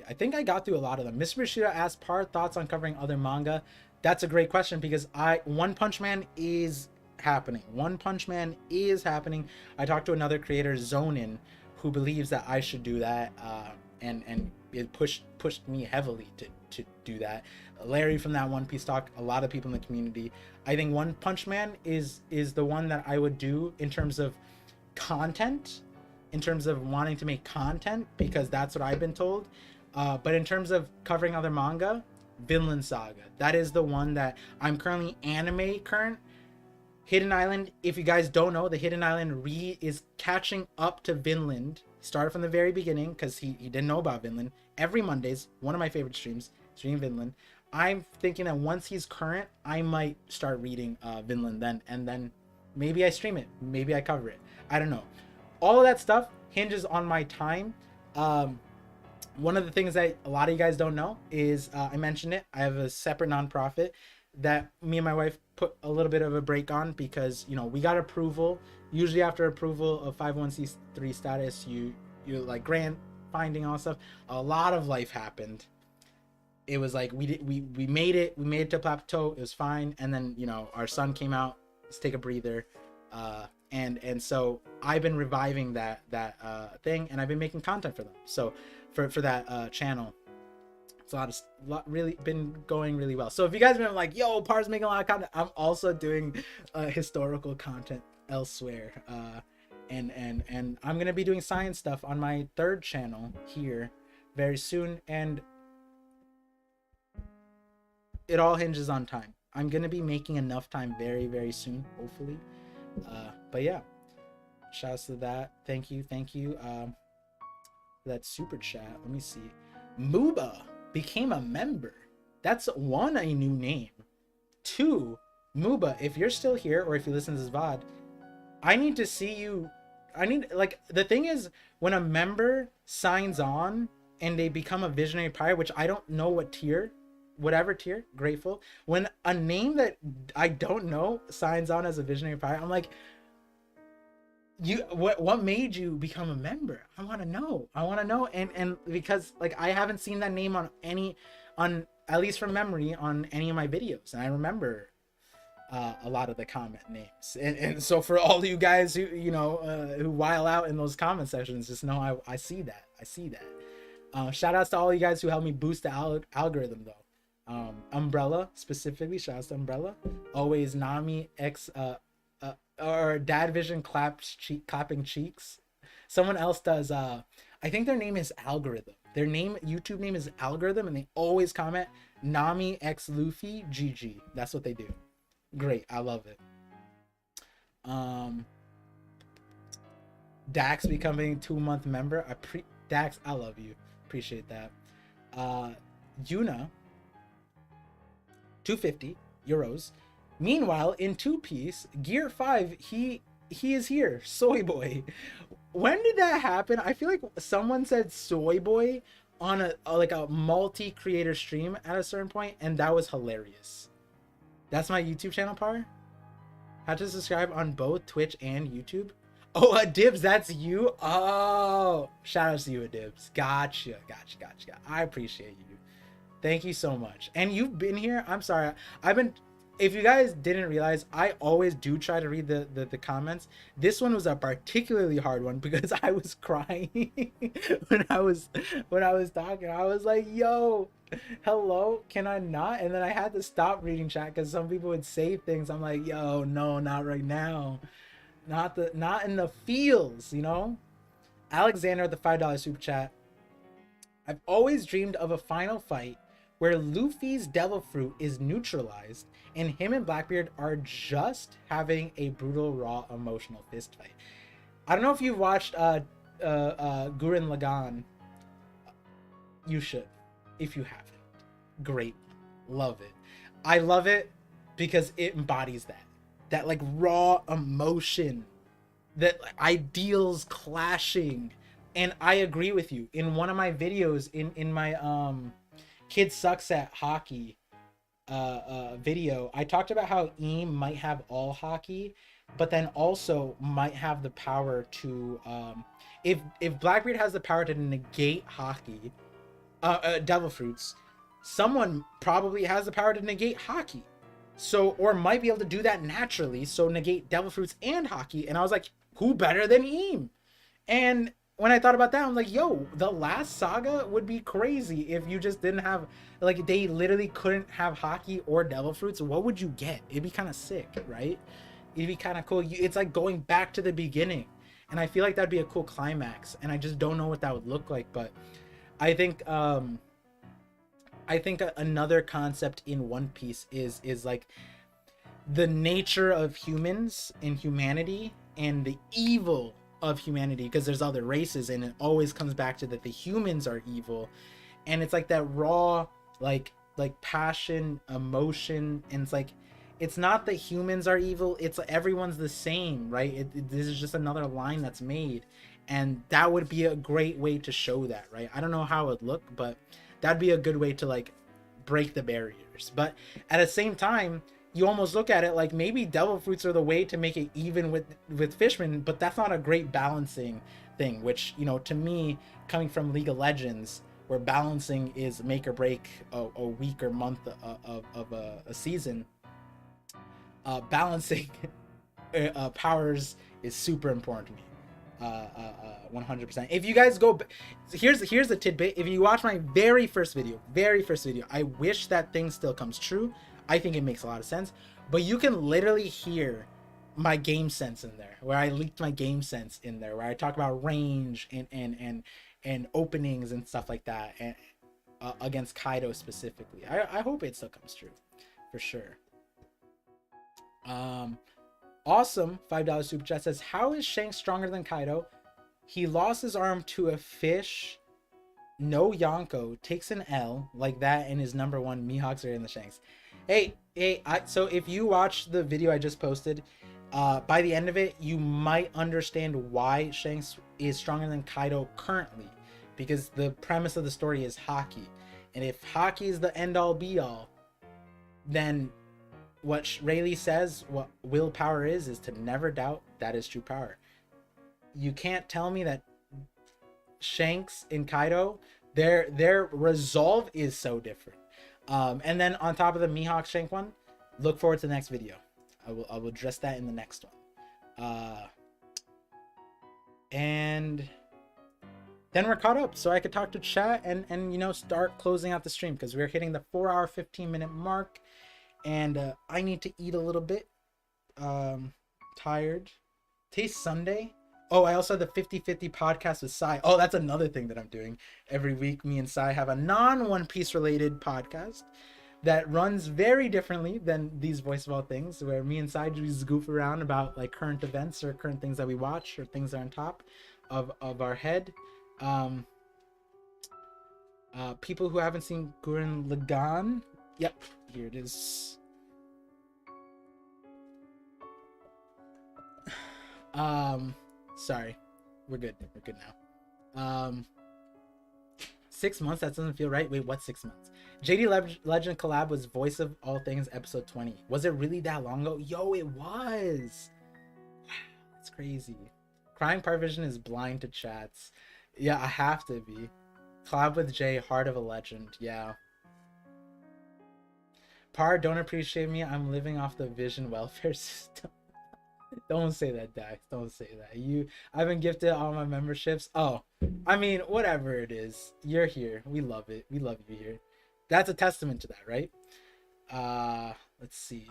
I think I got through a lot of them. Mr. Rashida asked thoughts on covering other manga. That's a great question, because One Punch Man is happening. One Punch Man is happening. I talked to another creator, Zonin, who believes that I should do that, and it pushed me heavily to do that. Larry from that One Piece talk, a lot of people in the community. I think One Punch Man is the one that I would do in terms of content, in terms of wanting to make content, because that's what I've been told. But in terms of covering other manga, Vinland Saga. That is the one that I'm currently current. Hidden Island, if you guys don't know, the Hidden Island is catching up to Vinland. Started from the very beginning because he didn't know about Vinland. Every Mondays, one of my favorite streams, streaming Vinland. I'm thinking that once he's current, I might start reading Vinland then, and then maybe I stream it, maybe I cover it. I don't know. All of that stuff hinges on my time. One of the things that a lot of you guys don't know is, I mentioned it, I have a separate nonprofit that me and my wife put a little bit of a break on because, you know, we got approval. Usually after approval of 501c3 status, you like grant finding, all stuff. A lot of life happened. It was like we made it to plateau. It was fine, and then, you know, our son came out. Let's take a breather. And so I've been reviving that thing, and I've been making content for them. So for that channel, it's a lot really been going really well. So if you guys have been like, yo, Par's making a lot of content, I'm also doing historical content elsewhere. And I'm gonna be doing science stuff on my third channel here very soon, and it all hinges on time. I'm gonna be making enough time very, very soon, hopefully. But yeah, shouts to that. Thank you for that super chat. Let me see. Muba became a member. That's one, a new name. Two, Muba, if you're still here or if you listen to this VOD, I need to see you. Like, the thing is, when a member signs on and they become a visionary pirate, which I don't know what tier, whatever tier, grateful. When a name that I don't know signs on as a visionary pirate, I'm like, what made you become a member? I want to know. And because, like, I haven't seen that name on at least from memory, on any of my videos, and I remember a lot of the comment names, and so for all of you guys who, you know, who while out in those comment sections, just know I see that. Shout outs to all you guys who helped me boost the algorithm though. Umbrella specifically, shout outs to Umbrella. Always Nami X or Dad Vision clapping cheeks. Someone else does, I think their name is Algorithm. Their YouTube name is Algorithm, and they always comment Nami X Luffy GG. That's what they do. Great, I love it. Dax becoming 2-month member. Dax, I love you. Appreciate that. Yuna, 250 euros. Meanwhile, in Two Piece Gear 5, he is here. Soy Boy. When did that happen? I feel like someone said Soy Boy on a multi-creator stream at a certain point, and that was hilarious. That's my YouTube channel, Par. How to subscribe on both Twitch and YouTube. Oh, Dibs, that's you. Oh, shout out to you, Dibs. Gotcha. I appreciate you. Thank you so much. And you've been here. I'm sorry. If you guys didn't realize, I always do try to read the comments. This one was a particularly hard one because I was crying when I was talking. I was like, yo, hello, can I not? And then I had to stop reading chat because some people would say things. I'm like, yo, no, not right now. Not in the feels, you know? Alexander with the $5 super chat. I've always dreamed of a final fight where Luffy's devil fruit is neutralized and him and Blackbeard are just having a brutal, raw, emotional fist fight. I don't know if you've watched Gurren Lagann. You should, if you haven't. Great. Love it. I love it because it embodies that like raw emotion, that ideals clashing. And I agree with you. In one of my videos, in my Kid Sucks at Hockey video, I talked about how Eam might have all hockey, but then also might have the power to, if Blackbeard has the power to negate hockey, devil fruits, someone probably has the power to negate hockey. So, or might be able to do that naturally. So negate devil fruits and hockey. And I was like, who better than Eam? And when I thought about that, I'm like, yo, the last saga would be crazy if you just didn't have, like, they literally couldn't have hockey or devil fruits. What would you get? It'd be kind of sick, right? It'd be kind of cool. It's like going back to the beginning. And I feel like that'd be a cool climax. And I just don't know what that would look like. But I think, another concept in One Piece is like the nature of humans and humanity and the evil of humanity, because there's other races and it always comes back to that the humans are evil. And it's like that raw like passion, emotion, and it's like it's not that humans are evil, it's like everyone's the same, right? This is just another line that's made, and that would be a great way to show that, right? I don't know how it would look, but that'd be a good way to like break the barriers. But at the same time, you almost look at it like maybe devil fruits are the way to make it even with fishmen, but that's not a great balancing thing, which, you know, to me, coming from League of Legends, where balancing is make or break a week or month of a season, balancing powers is super important to me. 100%. If you guys go, here's a tidbit. If you watch my very first video, I wish that thing still comes true. I think it makes a lot of sense, but you can literally hear my game sense in there, where I leaked my game sense in there, where I talk about range and openings and stuff like that, and against Kaido specifically. I hope it still comes true, for sure. Awesome $5 super chat says, how is Shanks stronger than Kaido? He lost his arm to a fish. No Yonko takes an L like that and is number one. Mihawks are in the Shanks. Hey, so if you watch the video I just posted, by the end of it, you might understand why Shanks is stronger than Kaido currently, because the premise of the story is hockey. And if hockey is the end all be all, then what Rayleigh says, what willpower is to never doubt that is true power. You can't tell me that Shanks and Kaido, their resolve is so different. And then on top of the Mihawk Shank one, look forward to the next video. I will address that in the next one. And then we're caught up, so I could talk to chat and you know, start closing out the stream, because we're hitting the 4-hour 15-minute mark, and I need to eat a little bit. Tired. Today's Sunday. Oh, I also have the 50/50 podcast with Sai. Oh, that's another thing that I'm doing. Every week, me and Sai have a non-One Piece related podcast that runs very differently than these Voice of All Things, where me and Sai just goof around about like current events or current things that we watch or things that are on top of our head. People who haven't seen Gurren Lagann, yep, here it is. Sorry, we're good now. 6 months, that doesn't feel right. Wait, what? 6 months? JD Legend collab was Voice of All Things episode 20. Was it really that long ago? Yo, it was. Wow, that's crazy. Crying ParVision is blind to chats. Yeah, I have to be. Collab with Jay, Heart of a Legend. Yeah. Par, don't appreciate me. I'm living off the Vision welfare system. Don't say that, Dax. Don't say that. I've been gifted all my memberships. Oh, I mean, whatever it is, you're here. We love it. We love you here. That's a testament to that, right? Let's see.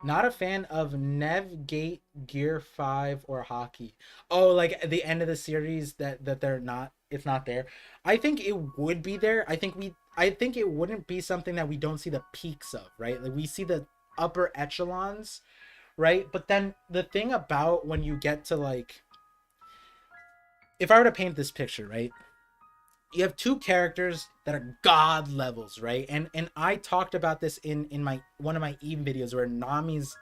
Not a fan of Nevgate, Gear 5, or Hockey. Oh, like at the end of the series that they're not, it's not there. I think it would be there. I think it wouldn't be something that we don't see the peaks of, right? Like we see the upper echelons, right? But then the thing about when you get to like, if I were to paint this picture, right? You have two characters that are god levels, right? And I talked about this in my one of my Eve videos where Nami's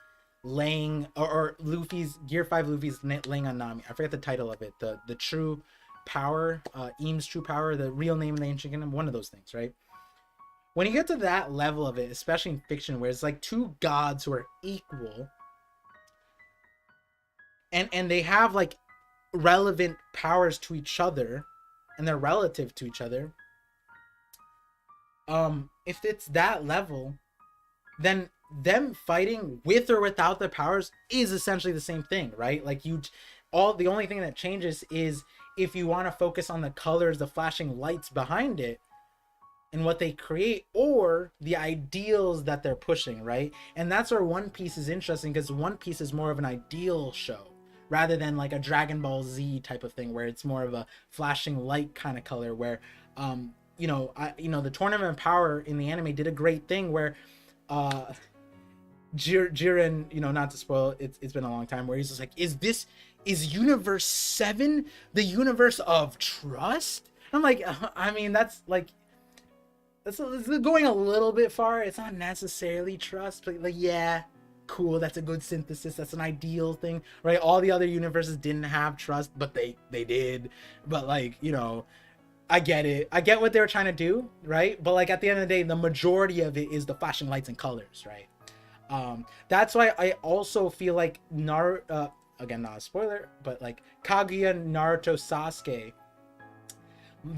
laying, or Luffy's Gear 5 Luffy's laying on Nami. I forget the title of it. The true power, Eames true power, the real name of the ancient kingdom, one of those things, right? When you get to that level of it, especially in fiction, where it's like two gods who are equal, and they have like relevant powers to each other, and they're relative to each other. If it's that level, then them fighting with or without the powers is essentially the same thing, right? Like the only thing that changes is if you want to focus on the colors, the flashing lights behind it, and what they create, or the ideals that they're pushing, right? And that's where One Piece is interesting, because One Piece is more of an ideal show rather than like a Dragon Ball Z type of thing where it's more of a flashing light kind of color, where the Tournament of Power in the anime did a great thing where uh Jiren, not to spoil it, it's been a long time, where he's just like, is universe 7 the universe of trust? I'm like, I mean, that's like, that's going a little bit far. It's not necessarily trust, but like, yeah, cool, that's a good synthesis, that's an ideal thing, right? All the other universes didn't have trust, but they did. But like, I get it, I get what they were trying to do, right? But like, at the end of the day, the majority of it is the flashing lights and colors, right? That's why I also feel like Naruto, again, not a spoiler, but like Kaguya, Naruto, Sasuke,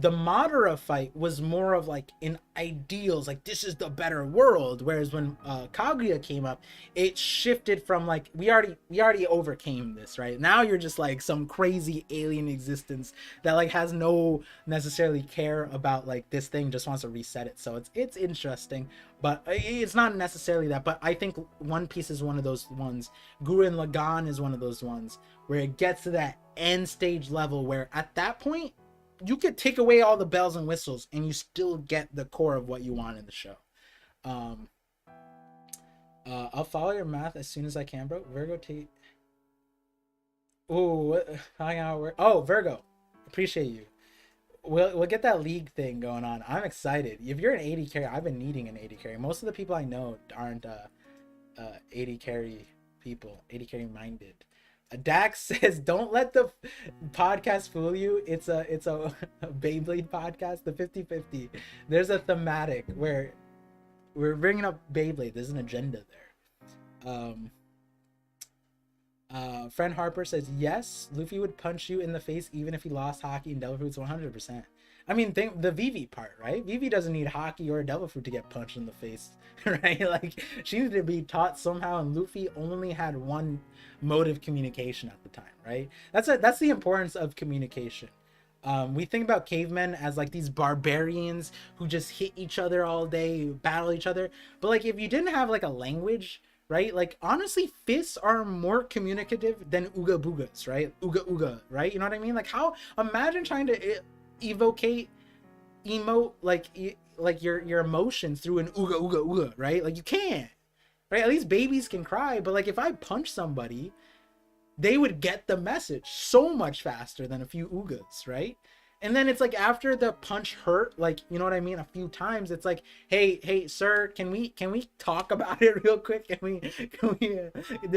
the Madara fight was more of like in ideals, like this is the better world, whereas when Kaguya came up, it shifted from like, we already overcame this, right? Now you're just like some crazy alien existence that like has no necessarily care about like this thing, just wants to reset it. So it's interesting, but it's not necessarily that. But I think One Piece is one of those ones, Gurren Lagann is one of those ones where it gets to that end stage level where at that point you could take away all the bells and whistles and you still get the core of what you want in the show. I'll follow your math as soon as I can, bro. Virgo T. Oh, hang out. Oh, Virgo, appreciate you. We'll get that league thing going on. I'm excited. If you're an 80 carry, I've been needing an 80 carry. Most of the people I know aren't 80 carry people, 80 carry minded. Dax says, "Don't let the podcast fool you. It's a Beyblade podcast, the 50/50. There's a thematic where we're bringing up Beyblade. There's an agenda there." Friend Harper says, "Yes, Luffy would punch you in the face even if he lost Hockey and Devil Fruits 100%. I mean, think the Vivi part, right? Vivi doesn't need Hockey or Devil Fruit to get punched in the face, right? Like, she needed to be taught somehow, and Luffy only had one mode of communication at the time, right? That's the importance of communication. We think about cavemen as like these barbarians who just hit each other all day, battle each other. But like, if you didn't have like a language, right? Like, honestly, fists are more communicative than ooga boogas, right? Ooga ooga, right? You know what I mean? Like, how, imagine trying to evocate emote like your emotions through an ooga ooga ooga, right? Like, you can't, right? At least babies can cry, but like, if I punch somebody, they would get the message so much faster than a few oogas, right? And then it's like, after the punch hurt, like, you know what I mean, a few times, it's like, hey sir, can we talk about it real quick? There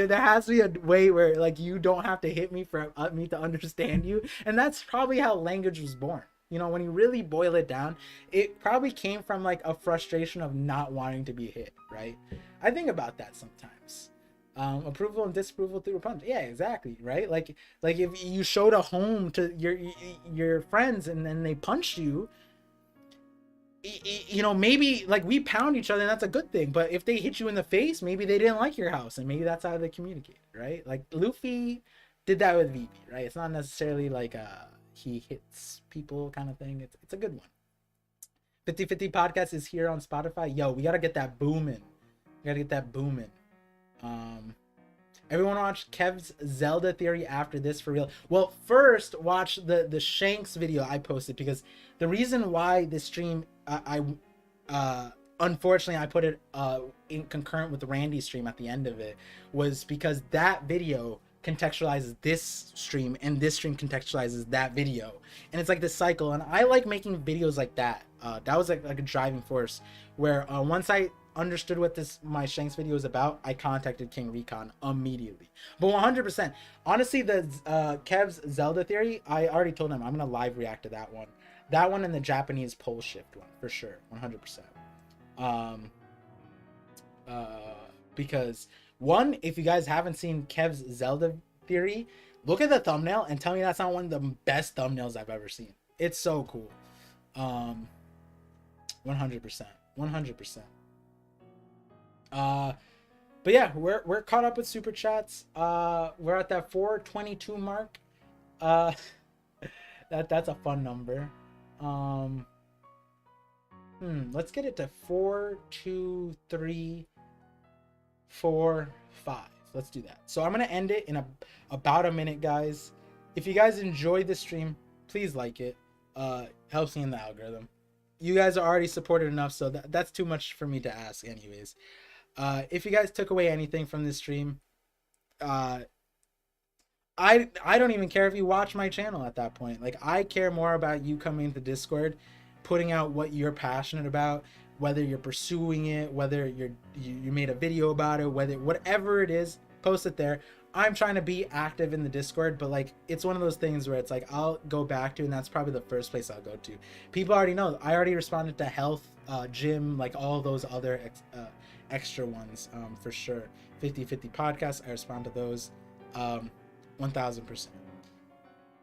has to be a way where like you don't have to hit me for me to understand you. And that's probably how language was born. When you really boil it down, it probably came from like a frustration of not wanting to be hit, right? I think about that sometimes. Approval and disapproval through a punch. Yeah, exactly, right? Like if you showed a home to your friends and then they punched you, maybe like we pound each other and that's a good thing. But if they hit you in the face, maybe they didn't like your house and maybe that's how they communicate, right? Like Luffy did that with Vivi, right? It's not necessarily like he hits people kind of thing. It's a good one. 50/50 podcast is here on Spotify. Yo, we gotta get that booming. Everyone watch Kev's Zelda theory after this for real. Well, first watch the Shanks video I posted, because the reason why this stream I unfortunately I put it in concurrent with the Randy stream at the end of it, was because that video contextualizes this stream and this stream contextualizes that video, and it's like this cycle. And I like making videos like that. That was like a driving force where once I understood what my Shanks video was about, I contacted King Recon immediately. But 100%, honestly, the Kev's Zelda theory, I already told him I'm gonna live react to that one and the Japanese pole shift one for sure, 100%. Because one, if you guys haven't seen Kev's Zelda theory, look at the thumbnail and tell me that's not one of the best thumbnails I've ever seen. It's so cool. 100%. But yeah, we're caught up with super chats. We're at that 422 mark. Uh, that's a fun number. Um, let's get it to 42345. Let's do that. So I'm gonna end it in about a minute, guys. If you guys enjoyed the stream, please like it. Helps me in the algorithm. You guys are already supported enough, so that's too much for me to ask, anyways. If you guys took away anything from this stream, I don't even care if you watch my channel at that point. Like, I care more about you coming to Discord, putting out what you're passionate about, whether you're pursuing it, whether you made a video about it, whatever it is, post it there. I'm trying to be active in the Discord, but like, it's one of those things where it's like I'll go back to, and that's probably the first place I'll go to. People already know. I already responded to health, gym, like all those other extra ones, for sure. 50/50 podcast, I respond to those 1000%.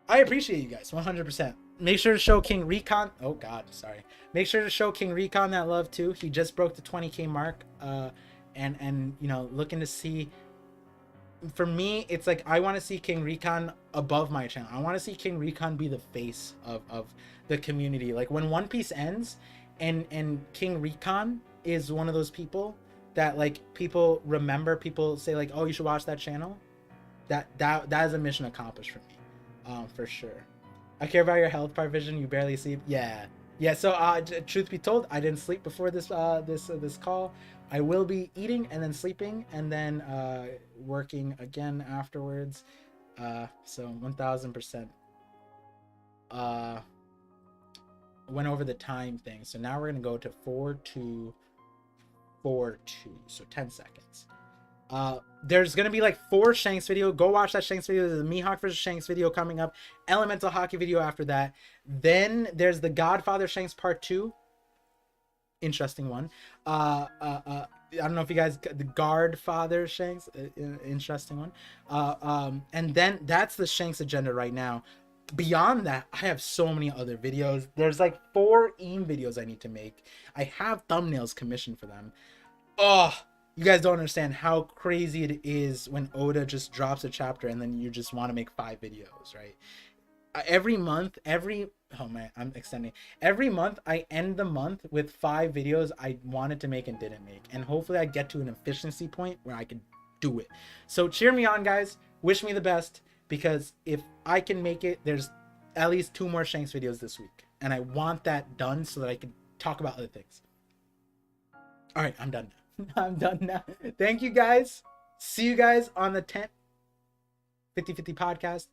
I appreciate you guys 100%. Make sure to show King Recon, oh god, sorry, make sure to show King Recon that love too. He just broke the 20k mark, and you know, looking to see, for me, it's like I want to see King Recon above my channel. I want to see King Recon be the face of the community. Like, when One Piece ends and King Recon is one of those people that like people remember, people say like, oh, you should watch that channel, that is a mission accomplished for me, for sure. I care about your health, ParVision. You barely sleep. Yeah. So truth be told, I didn't sleep before this this call. I will be eating and then sleeping and then working again afterwards. So 1000%. Went over the time thing, so now we're gonna go to 4242, so 10 seconds. There's gonna be like 4 Shanks video. Go watch that Shanks video. There's a Mihawk versus Shanks video coming up, Elemental Hockey video after that. Then there's the Godfather Shanks part 2, interesting one. I don't know if you guys, the Guardfather Shanks, interesting one. And then that's the Shanks agenda right now. Beyond that, I have so many other videos. There's like 4 EAM videos I need to make. I have thumbnails commissioned for them. Oh, you guys don't understand how crazy it is when Oda just drops a chapter and then you just want to make 5 videos, right? Every month, oh man, I'm extending. Every month, I end the month with 5 videos I wanted to make and didn't make. And hopefully I get to an efficiency point where I can do it. So cheer me on, guys. Wish me the best, because if I can make it, there's at least 2 more Shanks videos this week. And I want that done so that I can talk about other things. All right, I'm done now. I'm done now. Thank you, guys. See you guys on the 10th 50/50 podcast.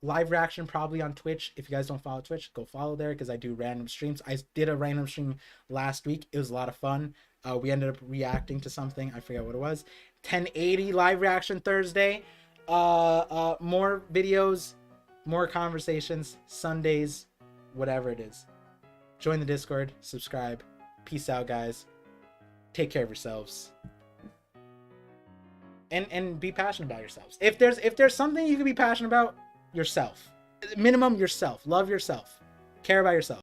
Live reaction probably on Twitch. If you guys don't follow Twitch, go follow there, because I do random streams. I did a random stream last week. It was a lot of fun. We ended up reacting to something. I forget what it was. 1080 live reaction Thursday. More videos, more conversations, Sundays, whatever it is. Join the Discord, subscribe. Peace out, guys. Take care of yourselves. And be passionate about yourselves. If there's something you can be passionate about, yourself. Minimum yourself. Love yourself. Care about yourself.